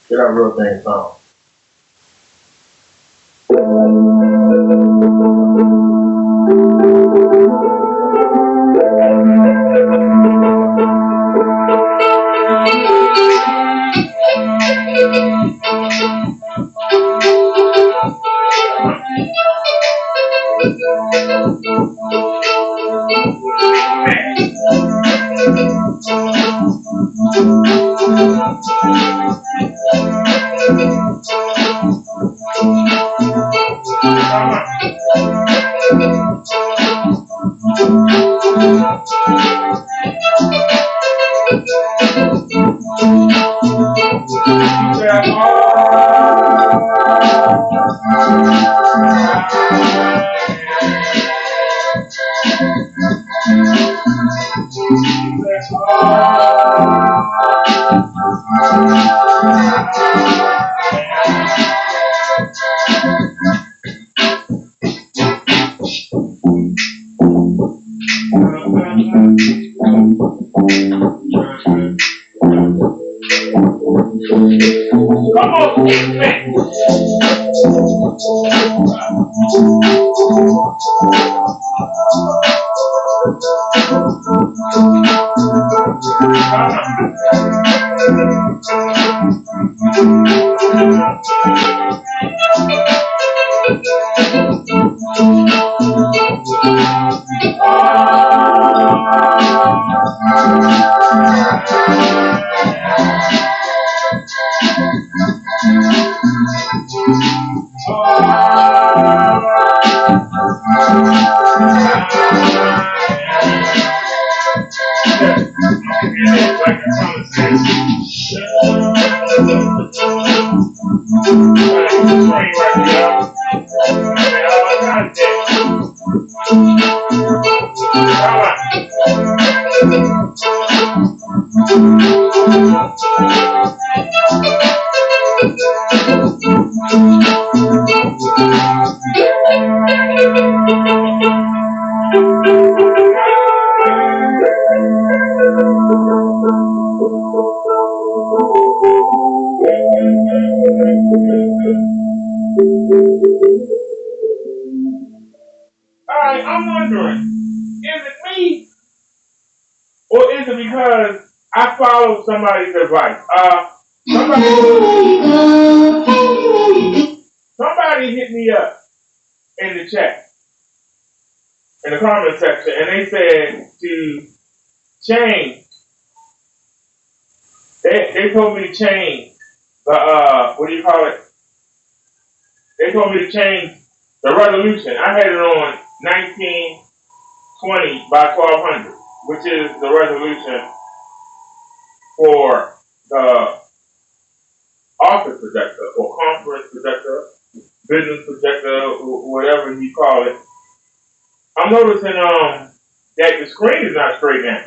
Get our real thing song. Alright, I'm wondering, is it me or is it because I followed somebody's advice? Somebody hit me up in the chat, in the comment section, and they said to change. They told me to change the what do you call it? They told me to change the resolution. I had it on 1920 by 1200, which is the resolution for the office projector or conference projector, business projector, whatever you call it. I'm noticing that the screen is not straight now.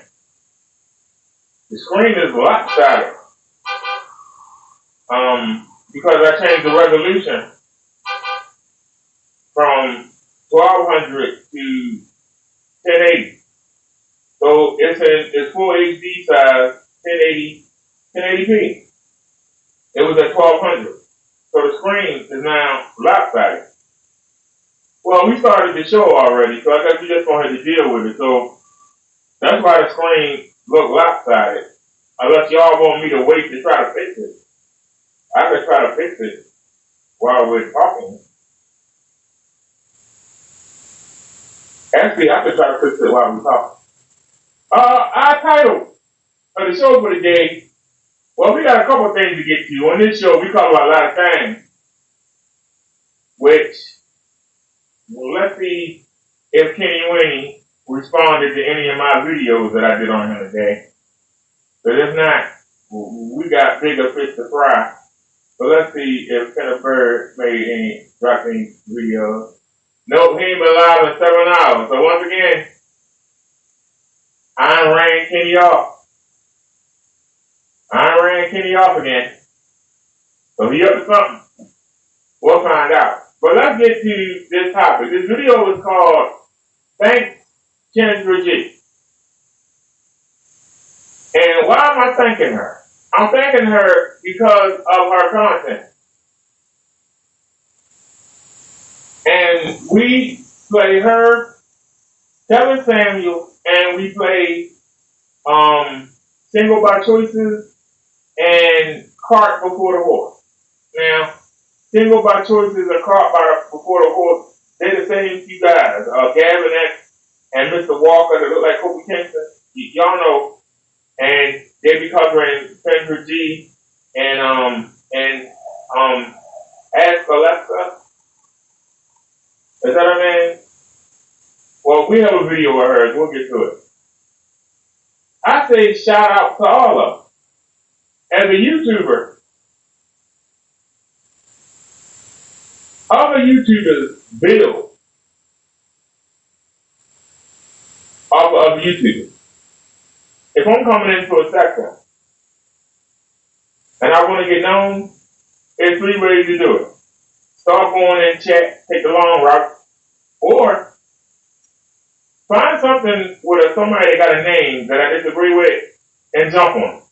The screen is lopsided. Because I changed the resolution from 1200 to 1080. So it's full HD size, 1080p. It was at 1200. So the screen is now lopsided. Well, we started the show already, so I guess we just gonna have to deal with it. So that's why the screen looked lopsided. Unless y'all want me to wait to try to fix it. I could try to fix it while we're talking. Actually, I could try to fix it while we're talking. Our title of the show for the day, well, we got a couple of things to get to. On this show, we talk about a lot of things, which, well, let's see if Kenny Winnie responded to any of my videos that I did on him today. But if not, we got bigger fish to fry. So let's see if Kendra Bird dropped any videos. Nope, he ain't been live in 7 hours. So once again, I ran Kenny off. Again. So he up to something. We'll find out. But let's get to this topic. This video is called Thanks Kendra G. And why am I thanking her? I'm thanking her because of her content. And we play her, Kevin Samuel, and we play Single by Choices and Cart Before the Horse. Now, Single by Choices and Cart Before the Horse, they're the same two guys, Gavin X and Mr. Walker that look like Kobe Kingston. Y'all know. And they be covering Kendra G and Ask Alexa. Is that her name? Well, we have a video of hers. We'll get to it. I say shout out to all of them. As a YouTuber, other YouTubers build off of other YouTubers. If I'm coming into a sector and I want to get known, there's 3 ways to do it. Start going in chat, take the long route, or find something with somebody that got a name that I disagree with and jump on it.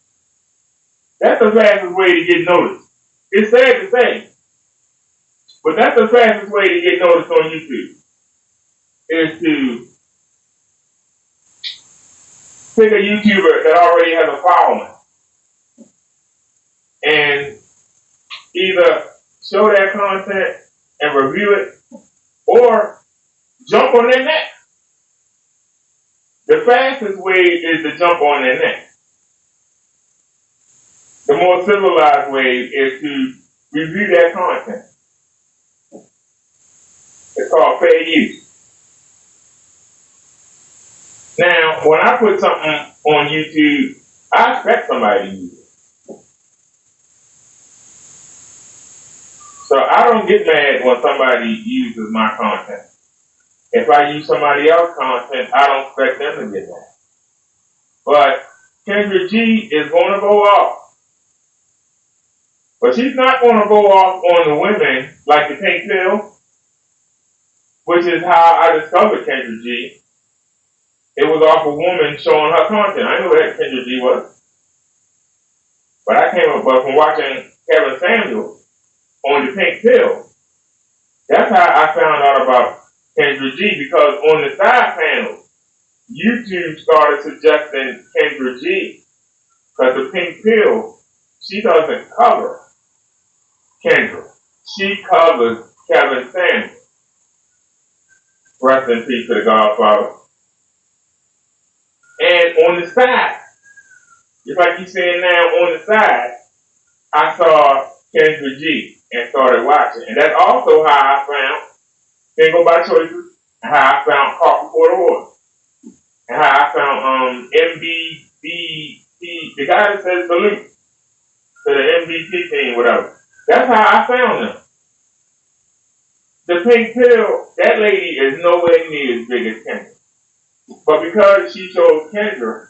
That's the fastest way to get noticed. It's sad to say, but that's the fastest way to get noticed on YouTube, is to pick a YouTuber that already has a following and either show that content and review it, or jump on their neck. The fastest way is to jump on their neck. The more civilized way is to review that content. It's called fair use. Now, when I put something on YouTube, I expect somebody to use it. So I don't get mad when somebody uses my content. If I use somebody else's content, I don't expect them to get mad. But Kendra G is going to go off. But she's not going to go off on the women like the pink pill, which is how I discovered Kendra G. It was off a woman showing her content. I knew what Kendra G was. But I came up from watching Kevin Samuels on the pink pill. That's how I found out about Kendra G, because on the side panel, YouTube started suggesting Kendra G. Because the pink pill, she doesn't cover Kendra. She covers Kevin Samuels. Rest in peace to the Godfather. And on the side, just like you saying now, on the side, I saw Kendra G and started watching. And that's also how I found Single by Choices, and how I found Caught Before the Horse, and how I found MVP, the guy that says salute to the MVP team, whatever. That's how I found them. The pink pill, that lady is nowhere near as big as Kendra. But because she chose Kendra,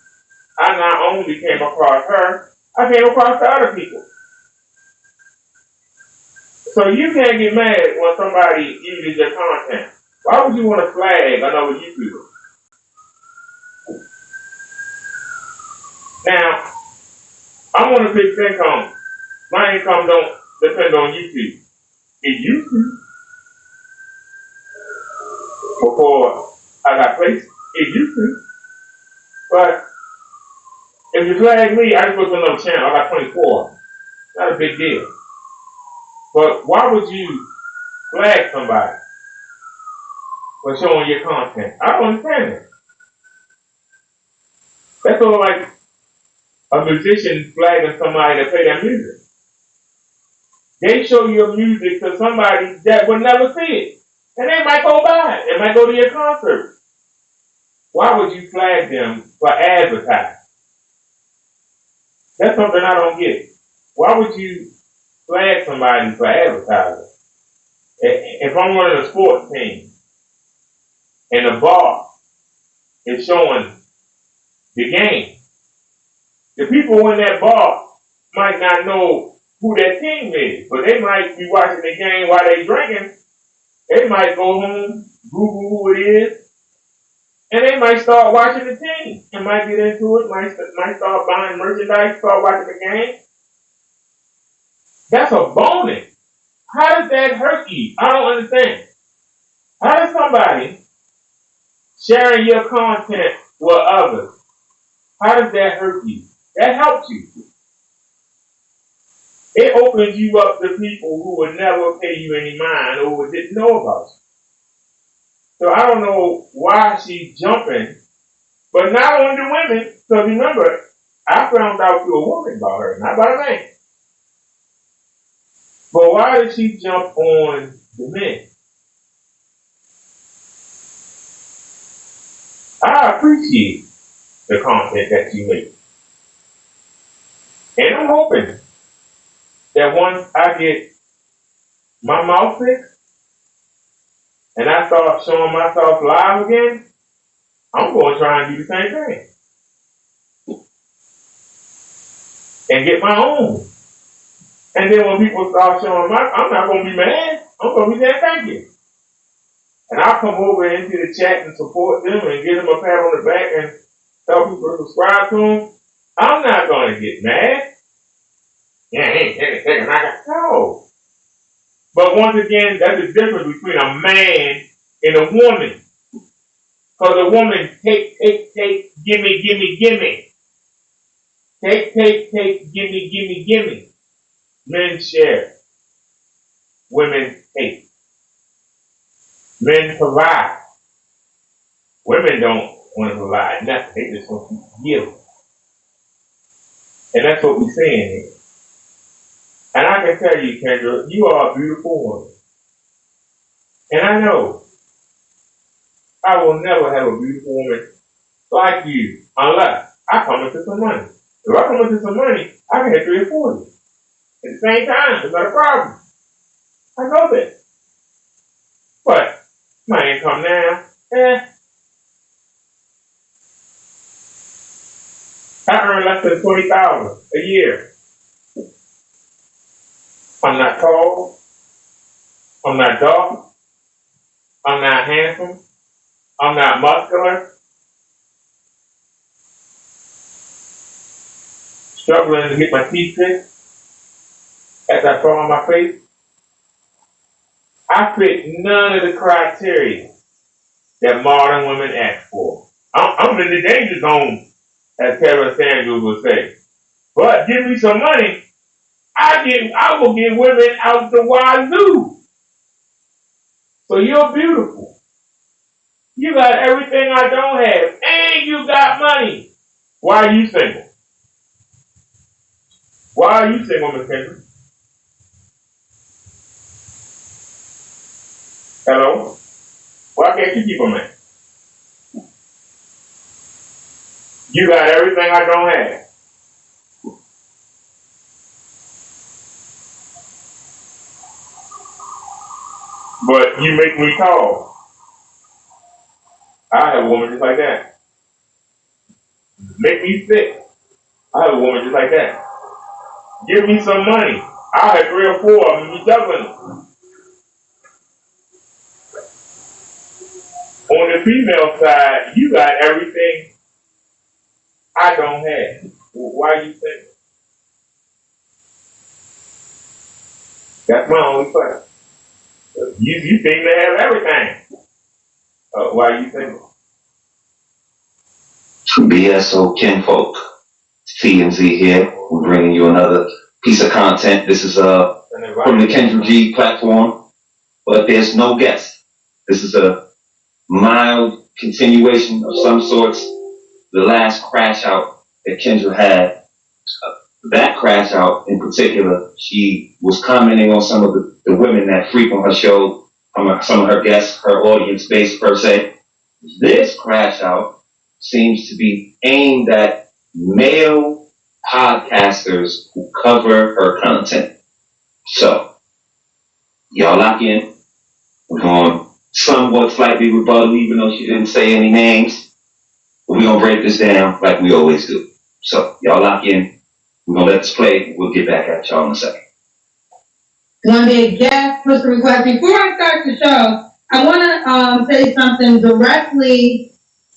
I not only came across her, I came across the other people. So you can't get mad when somebody uses your content. Why would you want to flag another YouTuber? Now, I'm on a fixed income. My income don't depend on YouTube. It used to. Before I got placed, it used to. But if you flag me, I just go to another channel. I got 24. Not a big deal. But why would you flag somebody for showing your content? I don't understand it. That's all like a musician flagging somebody to play their music. They show your music to somebody that would never see it. And they might go by it. They might go to your concert. Why would you flag them for advertising? That's something I don't get. Why would you flag somebody for advertising? If I'm running a sports team and the bar is showing the game, the people in that bar might not know who that team is, but they might be watching the game while they drinking. They might go home, Google who it is, and they might start watching the team and might get into it, might start buying merchandise, start watching the game. That's a bonus. How does that hurt you? I don't understand. How does somebody sharing your content with others, how does that hurt you? That helps you. It opens you up to people who would never pay you any mind or who didn't know about you. So I don't know why she's jumping, but not on the women. So remember, I found out through a woman about her, not by a man. But why did she jump on the men? I appreciate the content that you make. And I'm hoping that once I get my mouth fixed and I start showing myself live again, I'm going to try and do the same thing. And get my own. And then when people start showing I'm not going to be mad. I'm going to be saying thank you. And I'll come over into the chat and support them and give them a pat on the back and tell people to subscribe to them. I'm not going to get mad. Yeah, I got no. But once again, that's the difference between a man and a woman. Because a woman take, gimme. Take, gimme. Men share. women hate. Men provide. Women don't want to provide nothing. They just want to give. And that's what we're saying here. And I can tell you, Kendra, you are a beautiful woman. And I know I will never have a beautiful woman like you unless I come into some money. If I come into some money, I can have 3 or 4 of you. At the same time, it's not a problem. I know that. But my income now, I earn less than $20,000 a year. I'm not tall. I'm not dark. I'm not handsome. I'm not muscular. Struggling to get my teeth fixed as I fall on my face. I fit none of the criteria that modern women ask for. I'm in the danger zone, as Kevin Samuels would say. But give me some money, I will give women out the wazoo. So you're beautiful. You got everything I don't have, and you got money. Why are you single? Why are you single, Miss Kendra? Hello? Why can't you keep a man? You got everything I don't have. But you make me tall. I have a woman just like that. Make me sick. I have a woman just like that. Give me some money. I'll have 3 or 4 of them be juggling them. On the female side, you got everything I don't have. Why you single? That's my only question. You seem to have everything. Why you single? BSO kinfolk, TMZ here. We're bringing you another piece of content. This is from the Kendra G platform, but there's no guest. This is a mild continuation of some sorts. The last crash out that Kendra had, that crash out in particular, she was commenting on some of the women that frequent her show, some of her guests, her audience base per se. This crash out seems to be aimed at male podcasters who cover her content. So, y'all lock in. We're going somewhat slightly rebuttal, even though she didn't say any names. But we're going to break this down like we always do. So, y'all lock in. We're going to let this play. We'll get back at y'all in a second. One day, guest push request. Before I start the show, I want to say something directly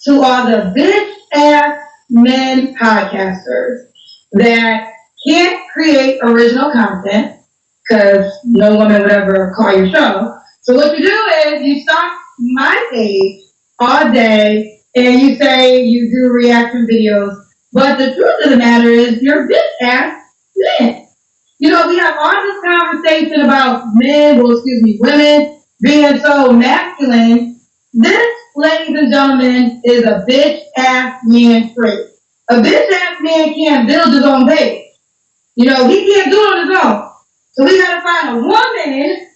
to all the bitch-ass men podcasters that can't create original content because no woman would ever call your show. So what you do is you stalk my page all day and you say you do reaction videos, but the truth of the matter is you're bitch-ass men. You know, we have all this conversation about women being so masculine. This, ladies and gentlemen, is a bitch-ass man trait. A bitch-ass man can't build his own page. You know, he can't do it on his own. So we gotta find a woman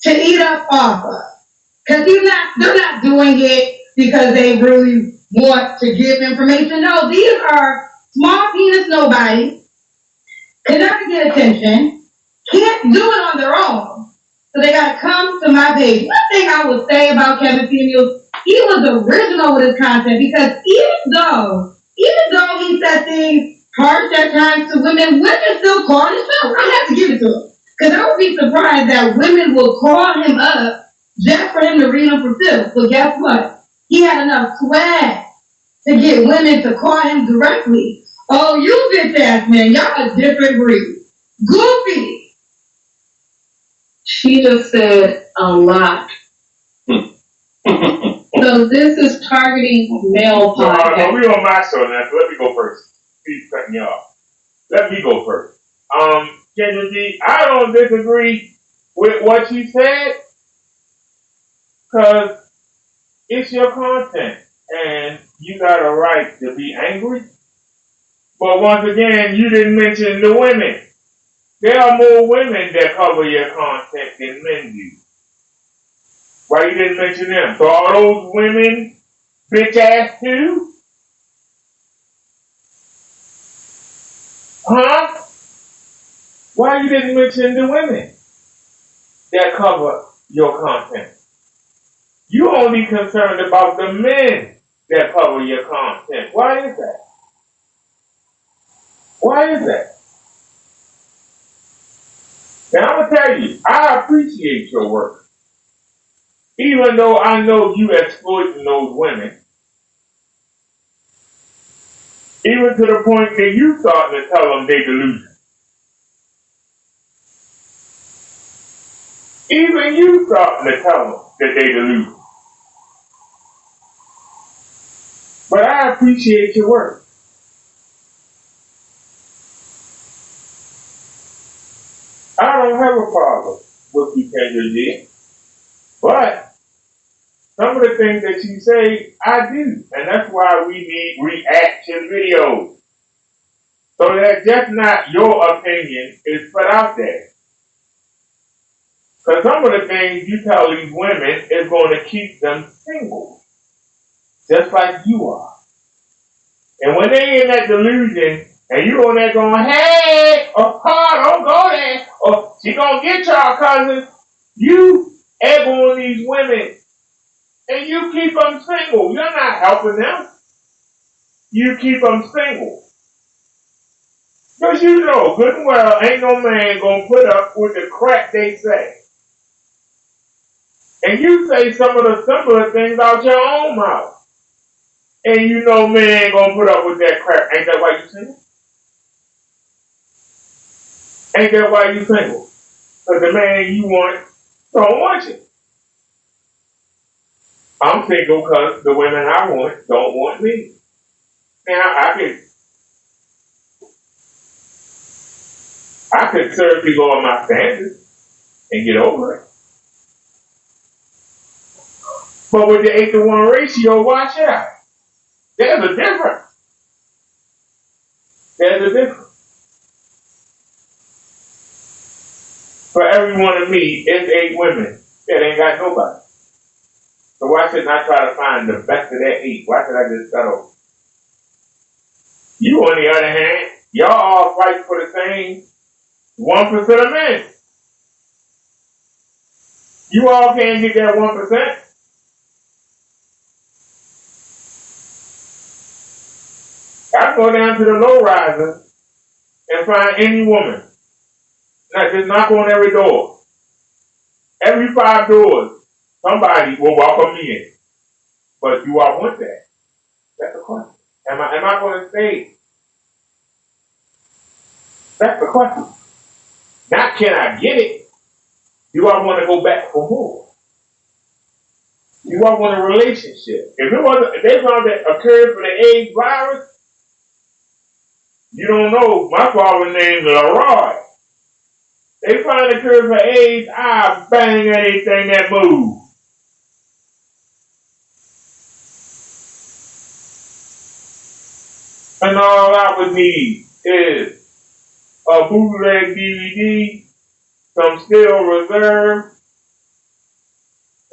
to eat up off of. Because they're not doing it because they really want to give information. No, these are small penis nobodies, cannot get attention, can't do it on their own. So they gotta come to my page. One thing I would say about Kevin Samuels, he was original with his content because even though he said things harsh at times to women still call his show. I have to give it to him. Because I would be surprised that women will call him up just for him to read them for tips. But guess what? He had enough swag to get women to call him directly. Oh, you bitch ass man, y'all a different breed. Goofy. She just said a lot. So this is targeting male podcasts. We're on my show now, so let me go first. Please cut me off. Let me go first. Kendra G, I don't disagree with what you said, because it's your content and you got a right to be angry. But once again, you didn't mention the women. There are more women that cover your content than men do. Why you didn't mention them? So are those women bitch ass too? Huh? Why you didn't mention the women that cover your content? You only concerned about the men that cover your content. Why is that? Why is that? Now I'm gonna tell you, I appreciate your work. Even though I know you exploiting those women. Even to the point that you starting to tell them they delusional. Even you starting to tell them that they delusional. But I appreciate your work. I don't have a problem with you, Kendra G. But some of the things that you say, I do. And that's why we need reaction videos. So that just not your opinion is put out there. Because some of the things you tell these women is going to keep them single. Just like you are. And when they in that delusion, and you on there going, hey, don't go there, or she gonna get y'all cousin, you egg on these women, and you keep them single. You're not helping them. You keep them single. Because you know good and well ain't no man gonna put up with the crap they say. And you say some of the simpler things out your own mouth. And you know men ain't gonna put up with that crap. Ain't that why you single? Ain't that why you single? Because the man you want don't want you. I'm single because the women I want don't want me. Now I could serve you lower my standards and get over it. But with the 8-to-1 ratio, watch out. There's a difference. There's a difference. For every one of me, it's 8 women that ain't got nobody. So why shouldn't I try to find the best of that 8? Why should I just settle? You, on the other hand, y'all all fight for the same 1% of men. You all can't get that 1%. I go down to the low riser and find any woman. Now just knock on every door. Every 5 doors, somebody will welcome me in. But do I want that? That's the question. Am I going to stay? That's the question. Not can I get it? Do I want to go back for more? Do I want a relationship? If they found that a cure for the AIDS virus, you don't know. My father's name is Leroy. They find a cure for AIDS, I bang anything that moves. And all I would need is a bootleg DVD, some Steel Reserve,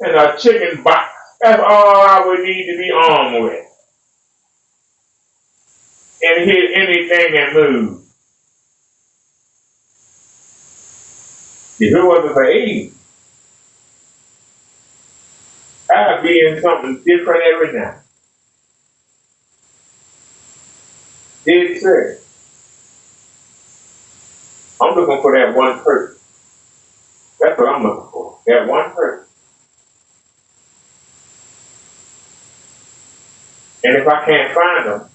and a chicken box. That's all I would need to be armed with. And hit anything that moves. If it wasn't for AIDS, I'd be in something different every night. Dead serious. I'm looking for that one person. That's what I'm looking for. That one person. And if I can't find them,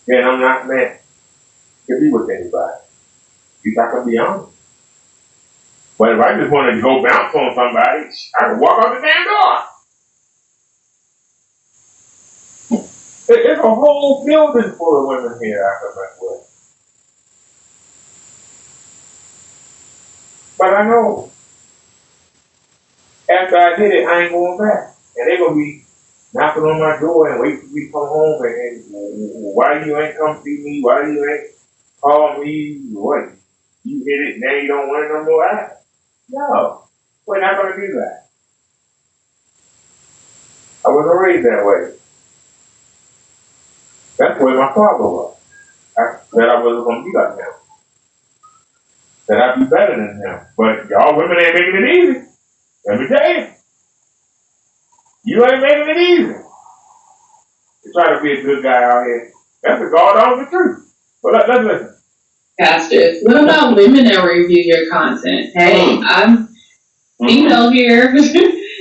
then I'm not meant to be with anybody. If I can be honest. But if I just want to go bounce on somebody, I can walk out the damn door. There's a whole building full of women here I can mess with. But I know After I hit it, I ain't going back. And they gonna be knocking on my door and wait for me to come home and why you ain't come see me? Why you ain't call me? What? You hit it, now you don't want it no more? No, we're not gonna do that. I wasn't raised that way. That's the way my father was. That I wasn't gonna be like him. That I'd be better than him. But y'all women ain't making it easy. Let me tell you. You ain't making it easy. You try to be a good guy out here. That's the God honest truth. But let's listen. Pastor, what about women that review your content? Hey, I'm female here.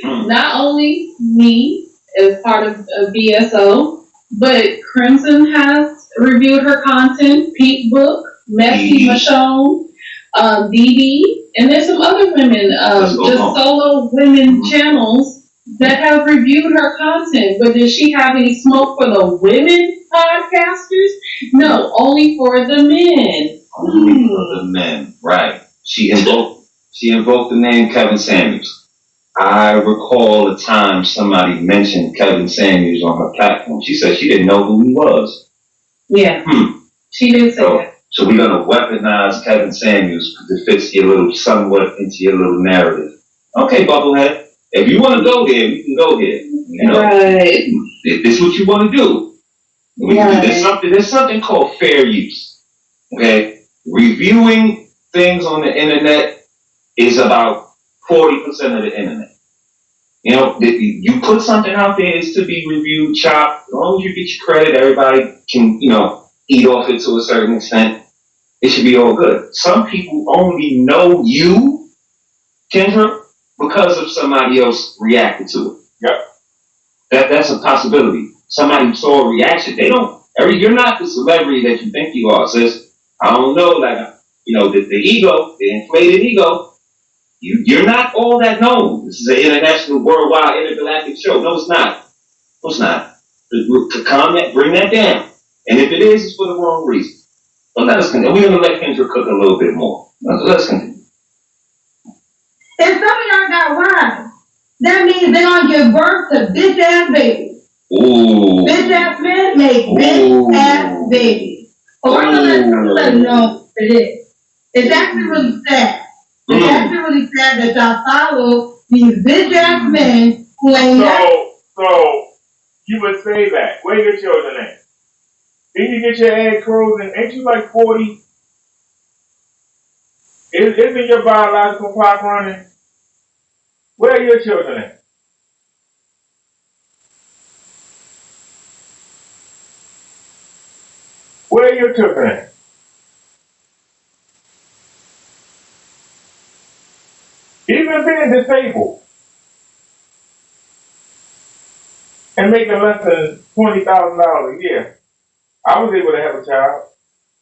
Not only me as part of BSO, but Crimson has reviewed her content, Pete Book, Messy Michonne, Dee Dee, and there's some other women, just solo women channels that have reviewed her content. But does she have any smoke for the women podcasters? No, only for the men. Only for the men, right. She invoked the name Kevin Samuels. I recall a time somebody mentioned Kevin Samuels on her platform. She said she didn't know who he was. Yeah. She did say that. So we're gonna weaponize Kevin Samuels because it fits somewhat into your little narrative. Okay, Bubblehead. If you want to go there, we can go there. You know, right. If this is what you want to do. There's something called fair use. Okay, reviewing things on the internet is about 40% of the internet. You know, you put something out there, it's to be reviewed, chopped. As long as you get your credit, everybody can, eat off it to a certain extent. It should be all good. Some people only know you, Kendra, because of somebody else reacted to it. Yep. That's a possibility. Somebody saw a reaction. You're not the celebrity that you think you are, sis. I don't know, the ego, the inflated ego. You're not all that known. This is an international, worldwide, intergalactic show. No, it's not. No, it's not. To comment, bring that down. And if it is, it's for the wrong reason. But let us continue. We're going to let Kendra cook a little bit more. Let's continue. If some of y'all got wives, that means they're going to give birth to bitch-ass babies. Ooh. Bitch-ass men make bitch-ass babies. So I'm going to let them know it is. It's actually really sad. It's actually really sad that y'all follow these bitch-ass men who ain't So, you would say that. Where your children at? Then you get your egg frozen. Ain't you like 40? Isn't your biological clock running? Where are your children at? Where are your children at? Even being disabled and making less than $20,000 a year, I was able to have a child.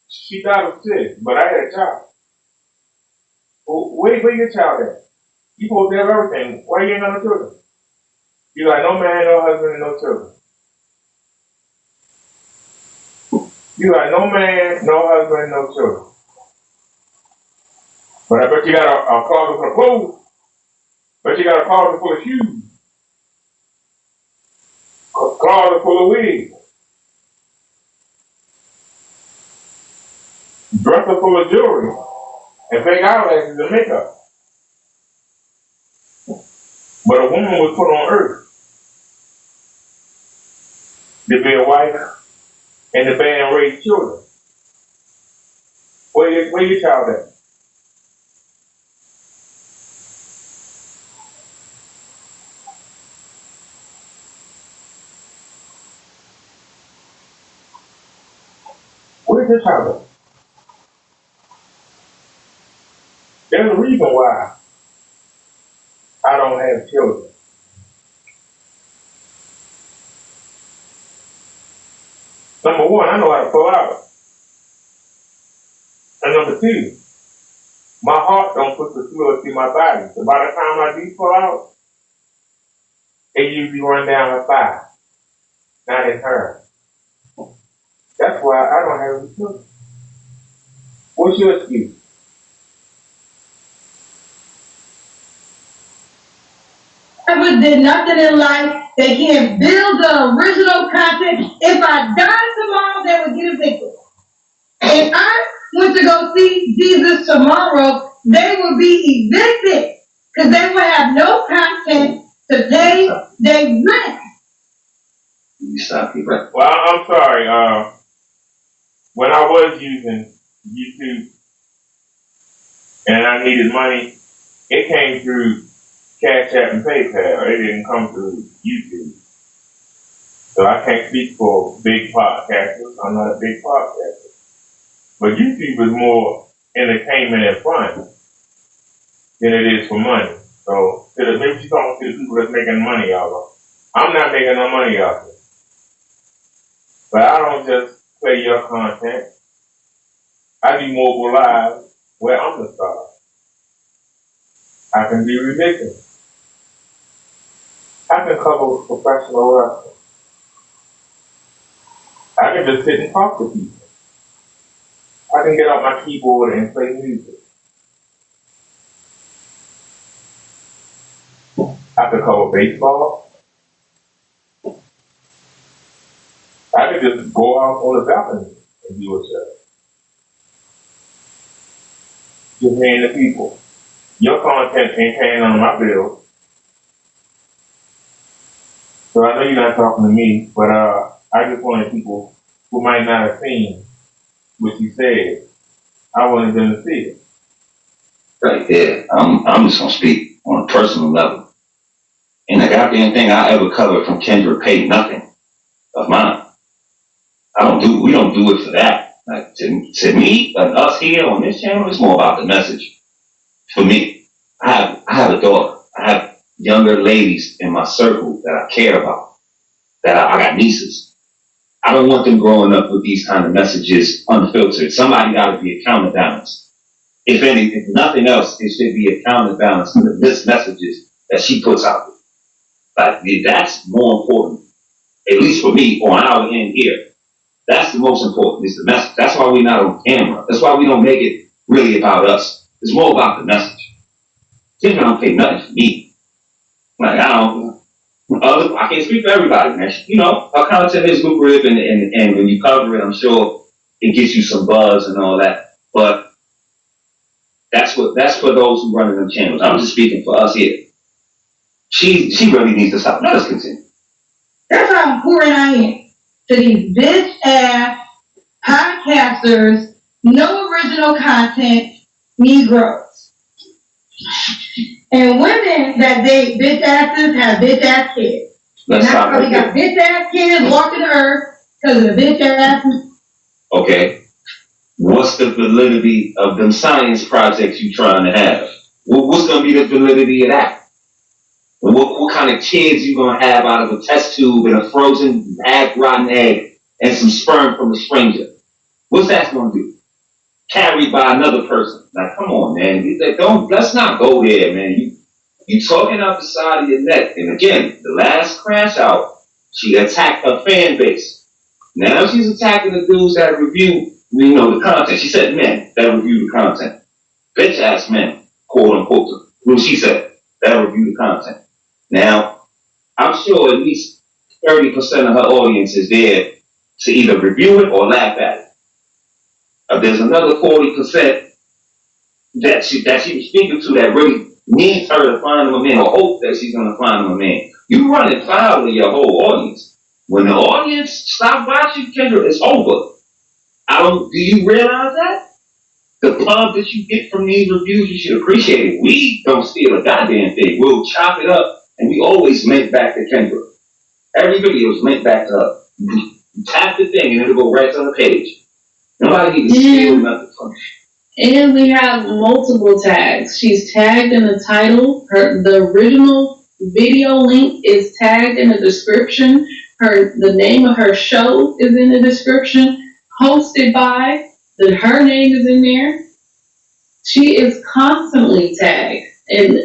She died of sick, but I had a child. Where your child at? You supposed to have everything. Why you ain't got no children? You got no man, no husband, and no children. You got no man, no husband, no children. But I bet you got a closet full of clothes. But you got a closet full of shoes. A closet full of wigs. Dresser full of jewelry. And fake eyelashes and makeup. But a woman was put on earth to be a wife and to bear and raise children. Where your child at? Where's your child at? There's a reason why I don't have children. Number one, I know how to pull out. And number two, my heart don't put the fluid through my body. So by the time I do pull out, it usually run down her thigh, not in her. That's why I don't have any children. What's your excuse? ever did nothing in life. They can't build the original content. If I died tomorrow, they would get evicted. If I went to go see Jesus tomorrow, they would be evicted because they would have no content to pay their rent. You stop me, right? Well, I'm sorry. When I was using YouTube and I needed money, it came through Cash App and PayPal. It didn't come through YouTube. So I can't speak for big podcasters. I'm not a big podcaster. But YouTube is more entertainment and fun than it is for money. So maybe she's talking to the people that's making money out of it. I'm not making no money out of it. But I don't just play your content. I do mobile live where I'm the star. I can be ridiculous. I can cover professional wrestling. I can just sit and talk to people. I can get out my keyboard and play music. I can cover baseball. I can just go out on the balcony and do a show. Just paying the people. Your content ain't paying on my bills. So I know you're not talking to me, but I just wanted people who might not have seen what you said. I wanted them to see it. Right there. I'm just gonna speak on a personal level. And the goddamn thing I ever covered from Kendra paid nothing of mine. We don't do it for that. Like to me, and us here on this channel, it's more about the message. For me, I have a daughter. I have younger ladies in my circle that I care about. That I got nieces. I don't want them growing up with these kind of messages unfiltered. Somebody got to be a counterbalance. If nothing else, it should be a counterbalance to the messages that she puts out there. Like that's more important, at least for me on our end here. That's the most important, is the message. That's why we're not on camera. That's why we don't make it really about us. It's more about the message. Kendra don't pay nothing for me. Like, I can't speak for everybody, man. You know, our content is lucrative, and when you cover it, I'm sure it gets you some buzz and all that. But that's for those who run them channels. I'm just speaking for us here. She really needs to stop. Let us continue. That's how important I am to these bitch ass podcasters, no original content, Negroes. And women that date bitch asses have bitch ass kids. And that's how we got bitch ass kids walking the earth because of the bitch ass. Okay. What's the validity of them science projects you trying to have? What's going to be the validity of that? What kind of kids you going to have out of a test tube and a frozen rotten egg and some sperm from a stranger? What's that going to do? Carried by another person. Like, come on, man. Let's not go there, man. You talking out the side of your neck. And again, the last crash out, she attacked her fan base. Now she's attacking the dudes that review, the content. She said men that review the content. Bitch ass men, quote unquote. What she said, that review the content. Now, I'm sure at least 30% of her audience is there to either review it or laugh at it. There's another 40% that she was speaking to that really needs her to find them a man, or hope that she's going to find them a man. You running foul of your whole audience. When the audience stop watching Kendra, it's over. Do you realize that? The love that you get from these reviews, you should appreciate it. We don't steal a goddamn thing. We'll chop it up, and we always link back to Kendra. Every video is linked back to her. You tap the thing, and it'll go right on the page. Nobody needs to steal nothing from her. And we have multiple tags. She's tagged in the title. The original video link is tagged in the description. The name of her show is in the description. Hosted by, her name is in there. She is constantly tagged. And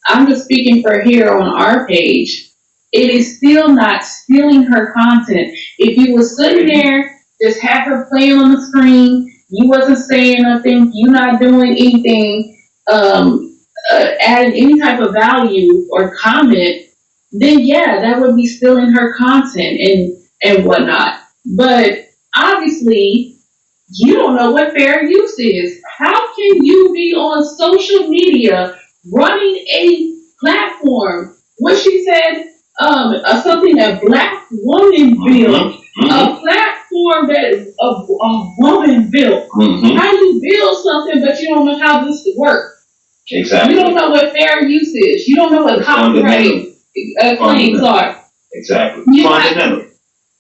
I'm just speaking for here on our page. It is still not stealing her content. If you were sitting there, just have her playing on the screen, you wasn't saying nothing, you not doing anything, adding any type of value or comment, then yeah, that would be stealing her content and whatnot. But obviously, you don't know what fair use is. How can you be on social media running a platform? What she said, something a black woman built, a platform that is a woman built. How do you build something but you don't know how this works? Exactly. You don't know what fair use is. You don't know what copyright claims are. Exactly.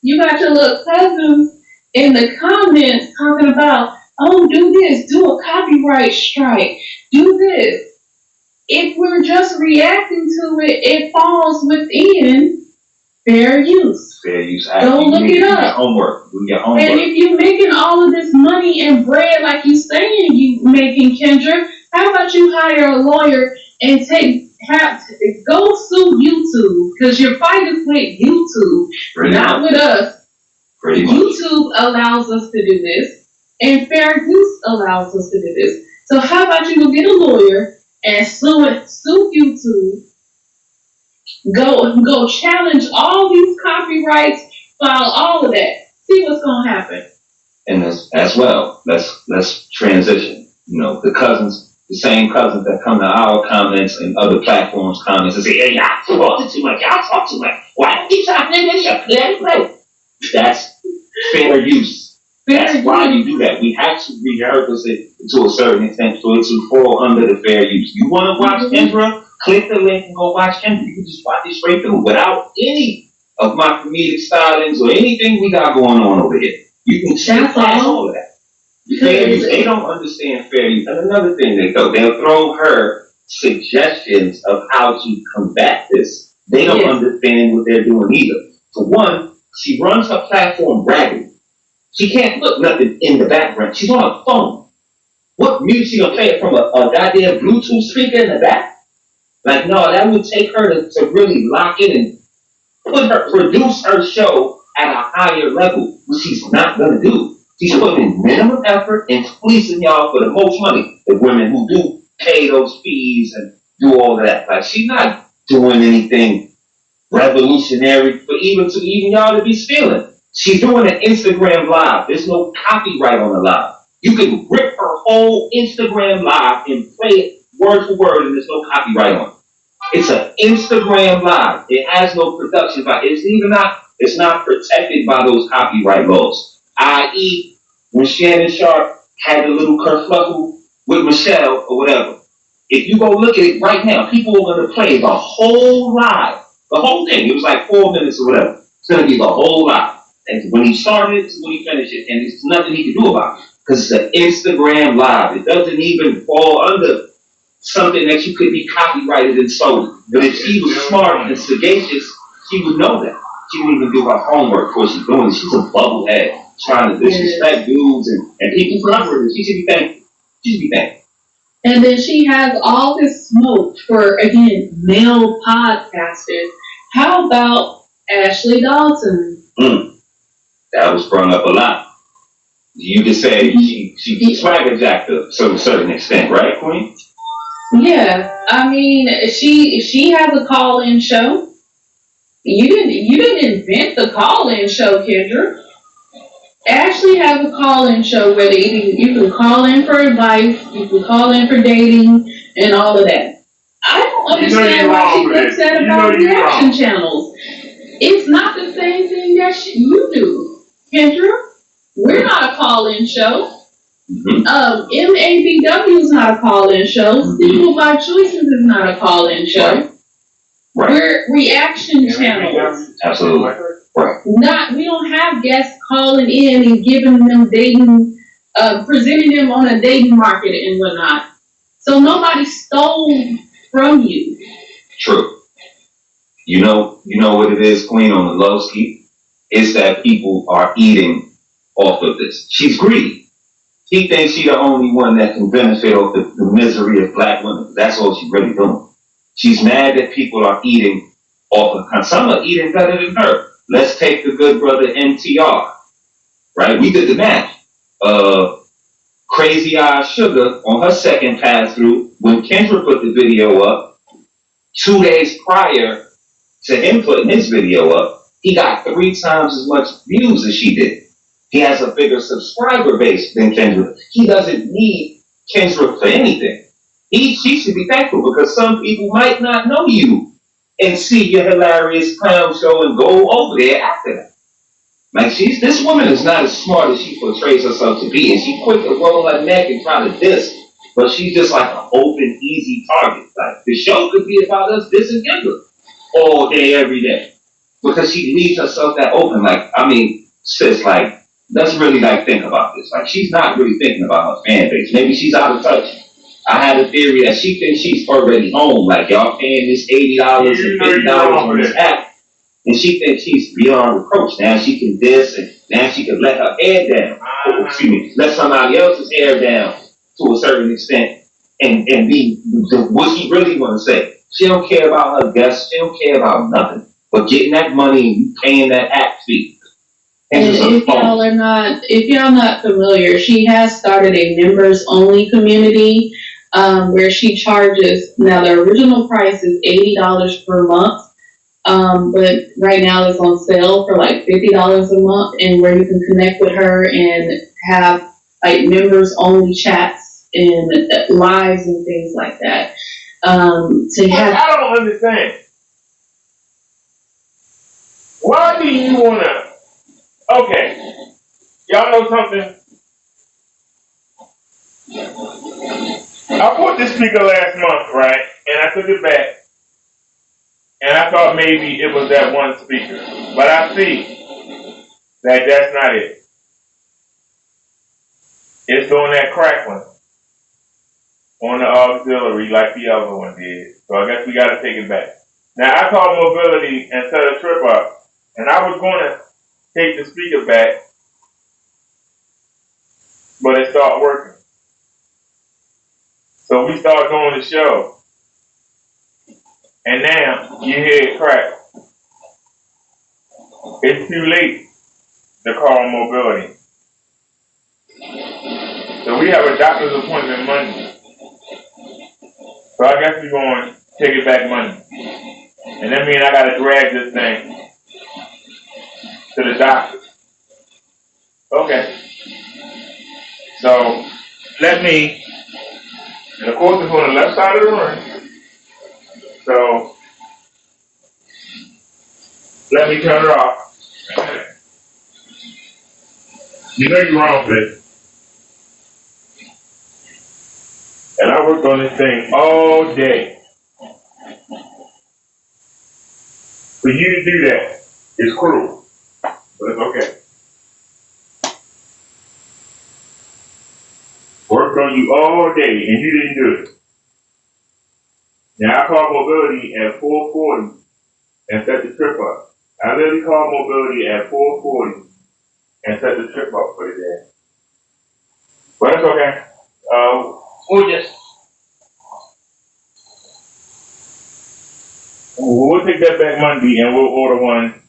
You got your little cousins in the comments talking about, oh, do this, do a copyright strike, do this. If we're just reacting to it, it falls within fair use. Fair use. Go look it up. Do your homework. And if you're making all of this money and bread like you saying you making, Kendra, how about you hire a lawyer and go sue YouTube, because your fight is with YouTube, not with us. YouTube allows us to do this, and fair use allows us to do this. So how about you go get a lawyer and sue YouTube? Go challenge all these copyrights, file all of that. See what's gonna happen. And as well, let's transition. You know, the same cousins that come to our comments and other platforms comments and say, hey, y'all talk too much, y'all talk too much. Why don't you stop doing this? Let it play. That's fair use. That's why you do that. We have to repurpose it to a certain extent for it to fall under the fair use. You want to watch Kendra? Click the link and go watch Kendra. You can just watch it straight through without any of my comedic stylings or anything we got going on over here. You can check all of that. Fair use, they don't understand fair use. And another thing they'll throw her suggestions of how to combat this. They don't understand what they're doing either. For one, she runs her platform raggedy. She can't put nothing in the background. She's on a phone. What music she gonna play it from a goddamn Bluetooth speaker in the back? Like, no, that would take her to really lock in and produce her show at a higher level, which she's not gonna do. She's putting in minimum effort and fleecing y'all for the most money. The women who do pay those fees and do all that. Like, she's not doing anything revolutionary for even y'all to be stealing. She's doing an Instagram live. There's no copyright on the live. You can rip her whole Instagram live and play it word for word, and there's no copyright on it. It's an Instagram live. It has no production value. It's not protected by those copyright laws. I.e., when Shannon Sharp had the little kerfluffle with Michelle or whatever. If you go look at it right now, people are going to play the whole live. The whole thing. It was like 4 minutes or whatever. It's going to be the whole live. And when he started it to when he finished it. And there's nothing he can do about it. Because it's an Instagram live. It doesn't even fall under something that you could be copyrighted and sold. But if she was smart and sagacious, she would know that. She wouldn't even do her homework before she's doing it. She's a bubblehead trying to disrespect dudes and people forever. She should be thankful. She should be thankful. And then she has all this smoke for, again, male podcasters. How about Ashley Dalton? That was brought up a lot. You could say she swagger jacked up to a certain extent, right, Queen? Yeah, I mean, she has a call-in show. You didn't invent the call-in show, Kendra. Ashley has a call-in show where you can call in for advice, you can call in for dating, and all of that. I don't understand why she's upset about reaction channels. It's not the same thing that you do, Kendra. We're not a call-in show. MABW is not a call-in show. Single by Choices is not a call-in show. Right. We're reaction channels. Absolutely. Right. We don't have guests calling in and giving them dating, presenting them on a dating market and whatnot. So nobody stole from you. True. You know what it is, Queen, on the low ski? It's that people are eating off of this. She's greedy. She thinks she's the only one that can benefit off the misery of black women. That's all she's really doing. She's mad that people are eating off of her. Some are eating better than her. Let's take the good brother MTR. Right? We did the match. Crazy Eyes Sugar on her second pass through, when Kendra put the video up, 2 days prior, to him putting his video up, he got 3 times as much views as she did. He has a bigger subscriber base than Kendra. He doesn't need Kendra for anything. She should be thankful because some people might not know you and see your hilarious clown show and go over there after that. Like this woman is not as smart as she portrays herself to be, and she quick to roll her neck and try to diss, but she's just like an open, easy target. Like the show could be about us dissing Kendra all day, every day, because she leaves herself that open. Like, I mean, sis, like, let's really like think about this. Like, she's not really thinking about her fan base. Maybe she's out of touch. I had a theory that she thinks she's already home. Like, y'all paying this $80 and $50 on this app. And she thinks she's beyond reproach. Now she can diss, and now she can let her hair down. Let somebody else's hair down to a certain extent, and be what she really want to say. She don't care about her guests. She don't care about nothing but getting that money and you paying that app fee. And if y'all not familiar, she has started a members only community where she charges. Now the original price is $80 per month. But right now it's on sale for like $50 a month, and where you can connect with her and have like members only chats and lives and things like that. I don't understand. Why do you wanna? Okay, y'all know something? I bought this speaker last month, right? And I took it back. And I thought maybe it was that one speaker. But I see that that's not it. It's doing that crackling on the auxiliary like the other one did. So I guess we got to take it back. Now, I called Mobility and set a trip up. And I was going to take the speaker back. But it started working. So we started doing the show. And now you hear it crack. It's too late to call Mobility. So we have a doctor's appointment Monday. So I guess we're going to take it back Monday. And that means I got to drag this thing to the doctor. Okay. So let me, and of course it's on the left side of the room. So, let me turn it off. You know you're wrong, bitch. And I worked on this thing all day. For you to do that is cruel, but it's okay. Worked on you all day and you didn't do it. Now I called Mobility at 4:40 and set the trip up. I literally called Mobility at 4:40 and set the trip up for the day. But it's okay. We'll take that back Monday and we'll order one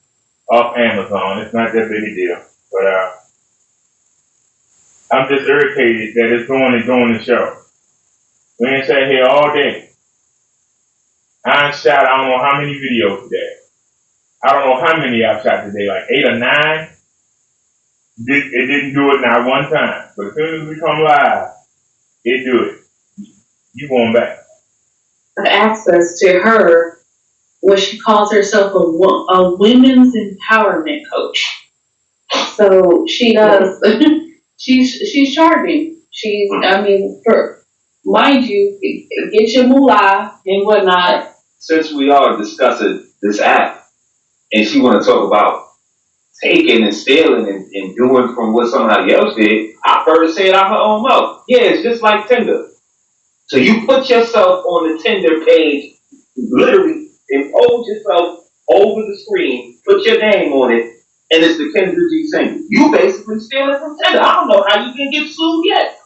off Amazon. It's not that big a deal. But I'm just irritated that it's doing the show. We ain't sat here all day. I shot I don't know how many videos today. I don't know how many I've shot today, like 8 or 9. It didn't do it not one time. But as soon as we come live, it do it. You going back. Access to her, what she calls herself a women's empowerment coach. So she does, she's charging. For, mind you, get your moolah and whatnot. Since we are discussing this app, and she want to talk about taking and stealing and doing from what somebody else did, I heard her say it out her own mouth. Yeah, it's just like Tinder. So you put yourself on the Tinder page, literally impose yourself over the screen, put your name on it, and it's the Kendra G single. You basically stealing from Tinder. I don't know how you can get sued yet.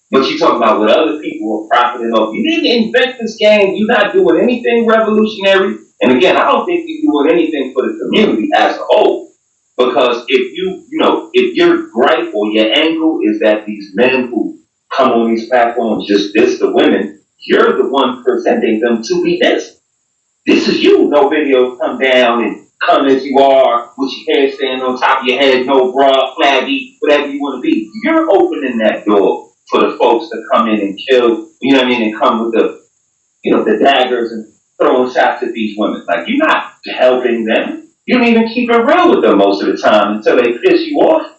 But you talk about what other people are profiting off. You didn't invent this game. You're not doing anything revolutionary. And again, I don't think you're doing anything for the community as a whole. Because if your gripe or your angle is that these men who come on these platforms just diss the women, you're the one presenting them to be dissed. this is you. No videos come down and come as you are with your hair standing on top of your head, no bra, flabby, whatever you want to be. You're opening that door for the folks to come in and kill, you know what I mean, and come with the, you know, the daggers and throwing shots at these women. Like, you're not helping them. You don't even keep it real with them most of the time until they piss you off.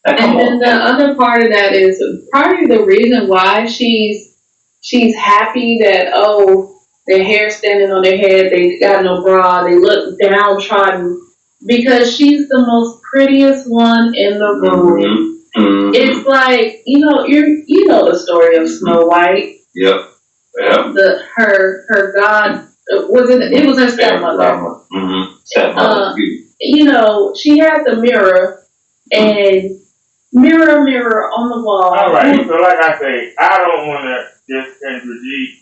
Now, and then the other part of that is part of the reason why she's happy that, oh, their hair standing on their head, they got no bra, they look downtrodden, because she's the most prettiest one in the room. Mm-hmm. It's like, you know the story of Snow White. Yep. Her god, it was her stepmother. Mm-hmm. Stepmother. You know, she had the mirror, and mirror, mirror on the wall. All right, so like I say, I don't want to diss Kendra G.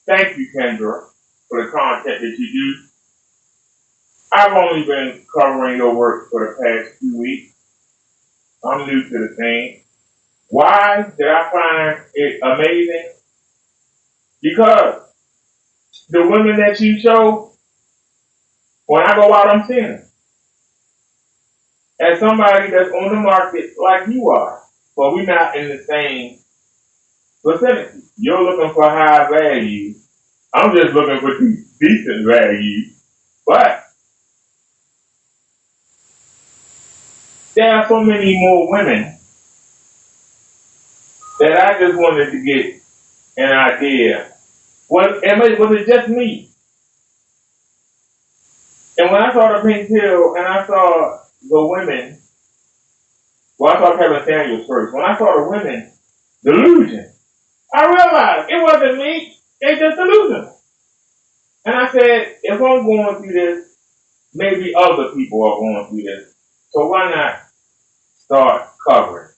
Thank you, Kendra, for the content that you do. I've only been covering your work for the past 2 weeks. I'm new to the scene. Why did I find it amazing? Because the women that you show, when I go out, I'm seeing them. As somebody that's on the market like you are, but we're not in the same vicinity. You're looking for high value. I'm just looking for decent value. But there are so many more women that I just wanted to get an idea. Was it just me? And when I saw the pink pill and I saw the women, well, I saw Kevin Samuels first. When I saw the women delusion, I realized it wasn't me. They just delusional. And I said, if I'm going through this, maybe other people are going through this. So why not start covering?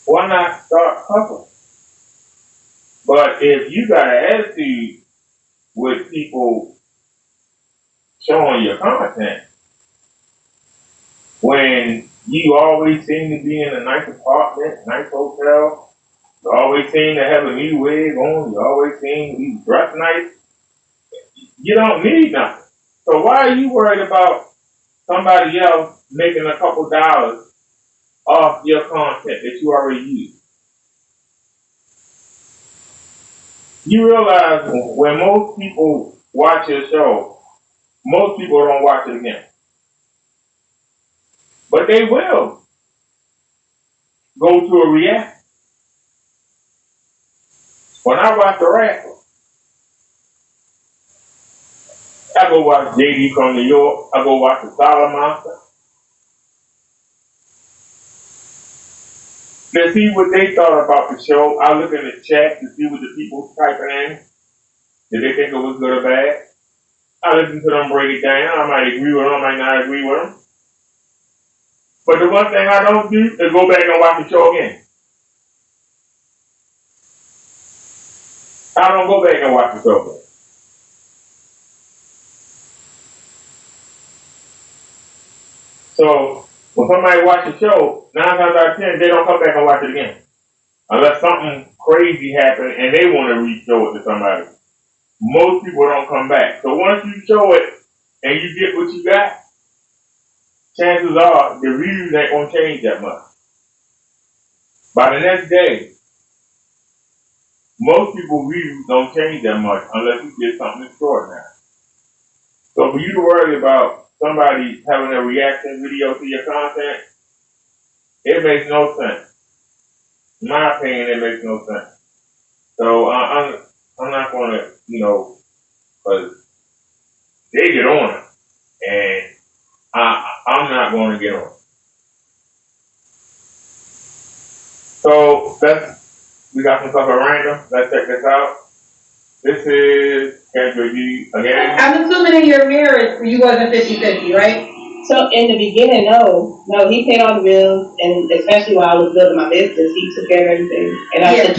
Why not start covering? But if you got an attitude with people showing your content, when you always seem to be in a nice apartment, nice hotel, you always seem to have a new wig on, you always seem to be dressed nice, you don't need nothing. So why are you worried about somebody else making a couple dollars off your content that you already use? You realize when most people watch your show, most people don't watch it again. But they will go to a reaction. When I watch the Rascal, I go watch JD from New York, I go watch the Dollar Monster. To see what they thought about the show, I look in the chat to see what the people typing in. Did they think it was good or bad? I listen to them break it down. I might agree with them, I might not agree with them. But the one thing I don't do is go back and watch the show again. I don't go back and watch the show again. So, when somebody watches the show, 9 times out of 10, they don't come back and watch it again. Unless something crazy happens and they want to re-show it to somebody. Most people don't come back. So once you show it and you get what you got, chances are the views ain't going to change that much. By the next day, most people's views don't change that much unless you get something extraordinary. So for you to worry about somebody having a reaction video to your content, it makes no sense. In my opinion, it makes no sense. So I'm not going to, because they get on it, and I'm not going to get on it. So we got some stuff at random. Let's check this out. This is Kendra G again. I'm assuming in your marriage you wasn't 50-50, right? So in the beginning, no, he paid all the bills, and especially while I was building my business, he took care of everything. And I said,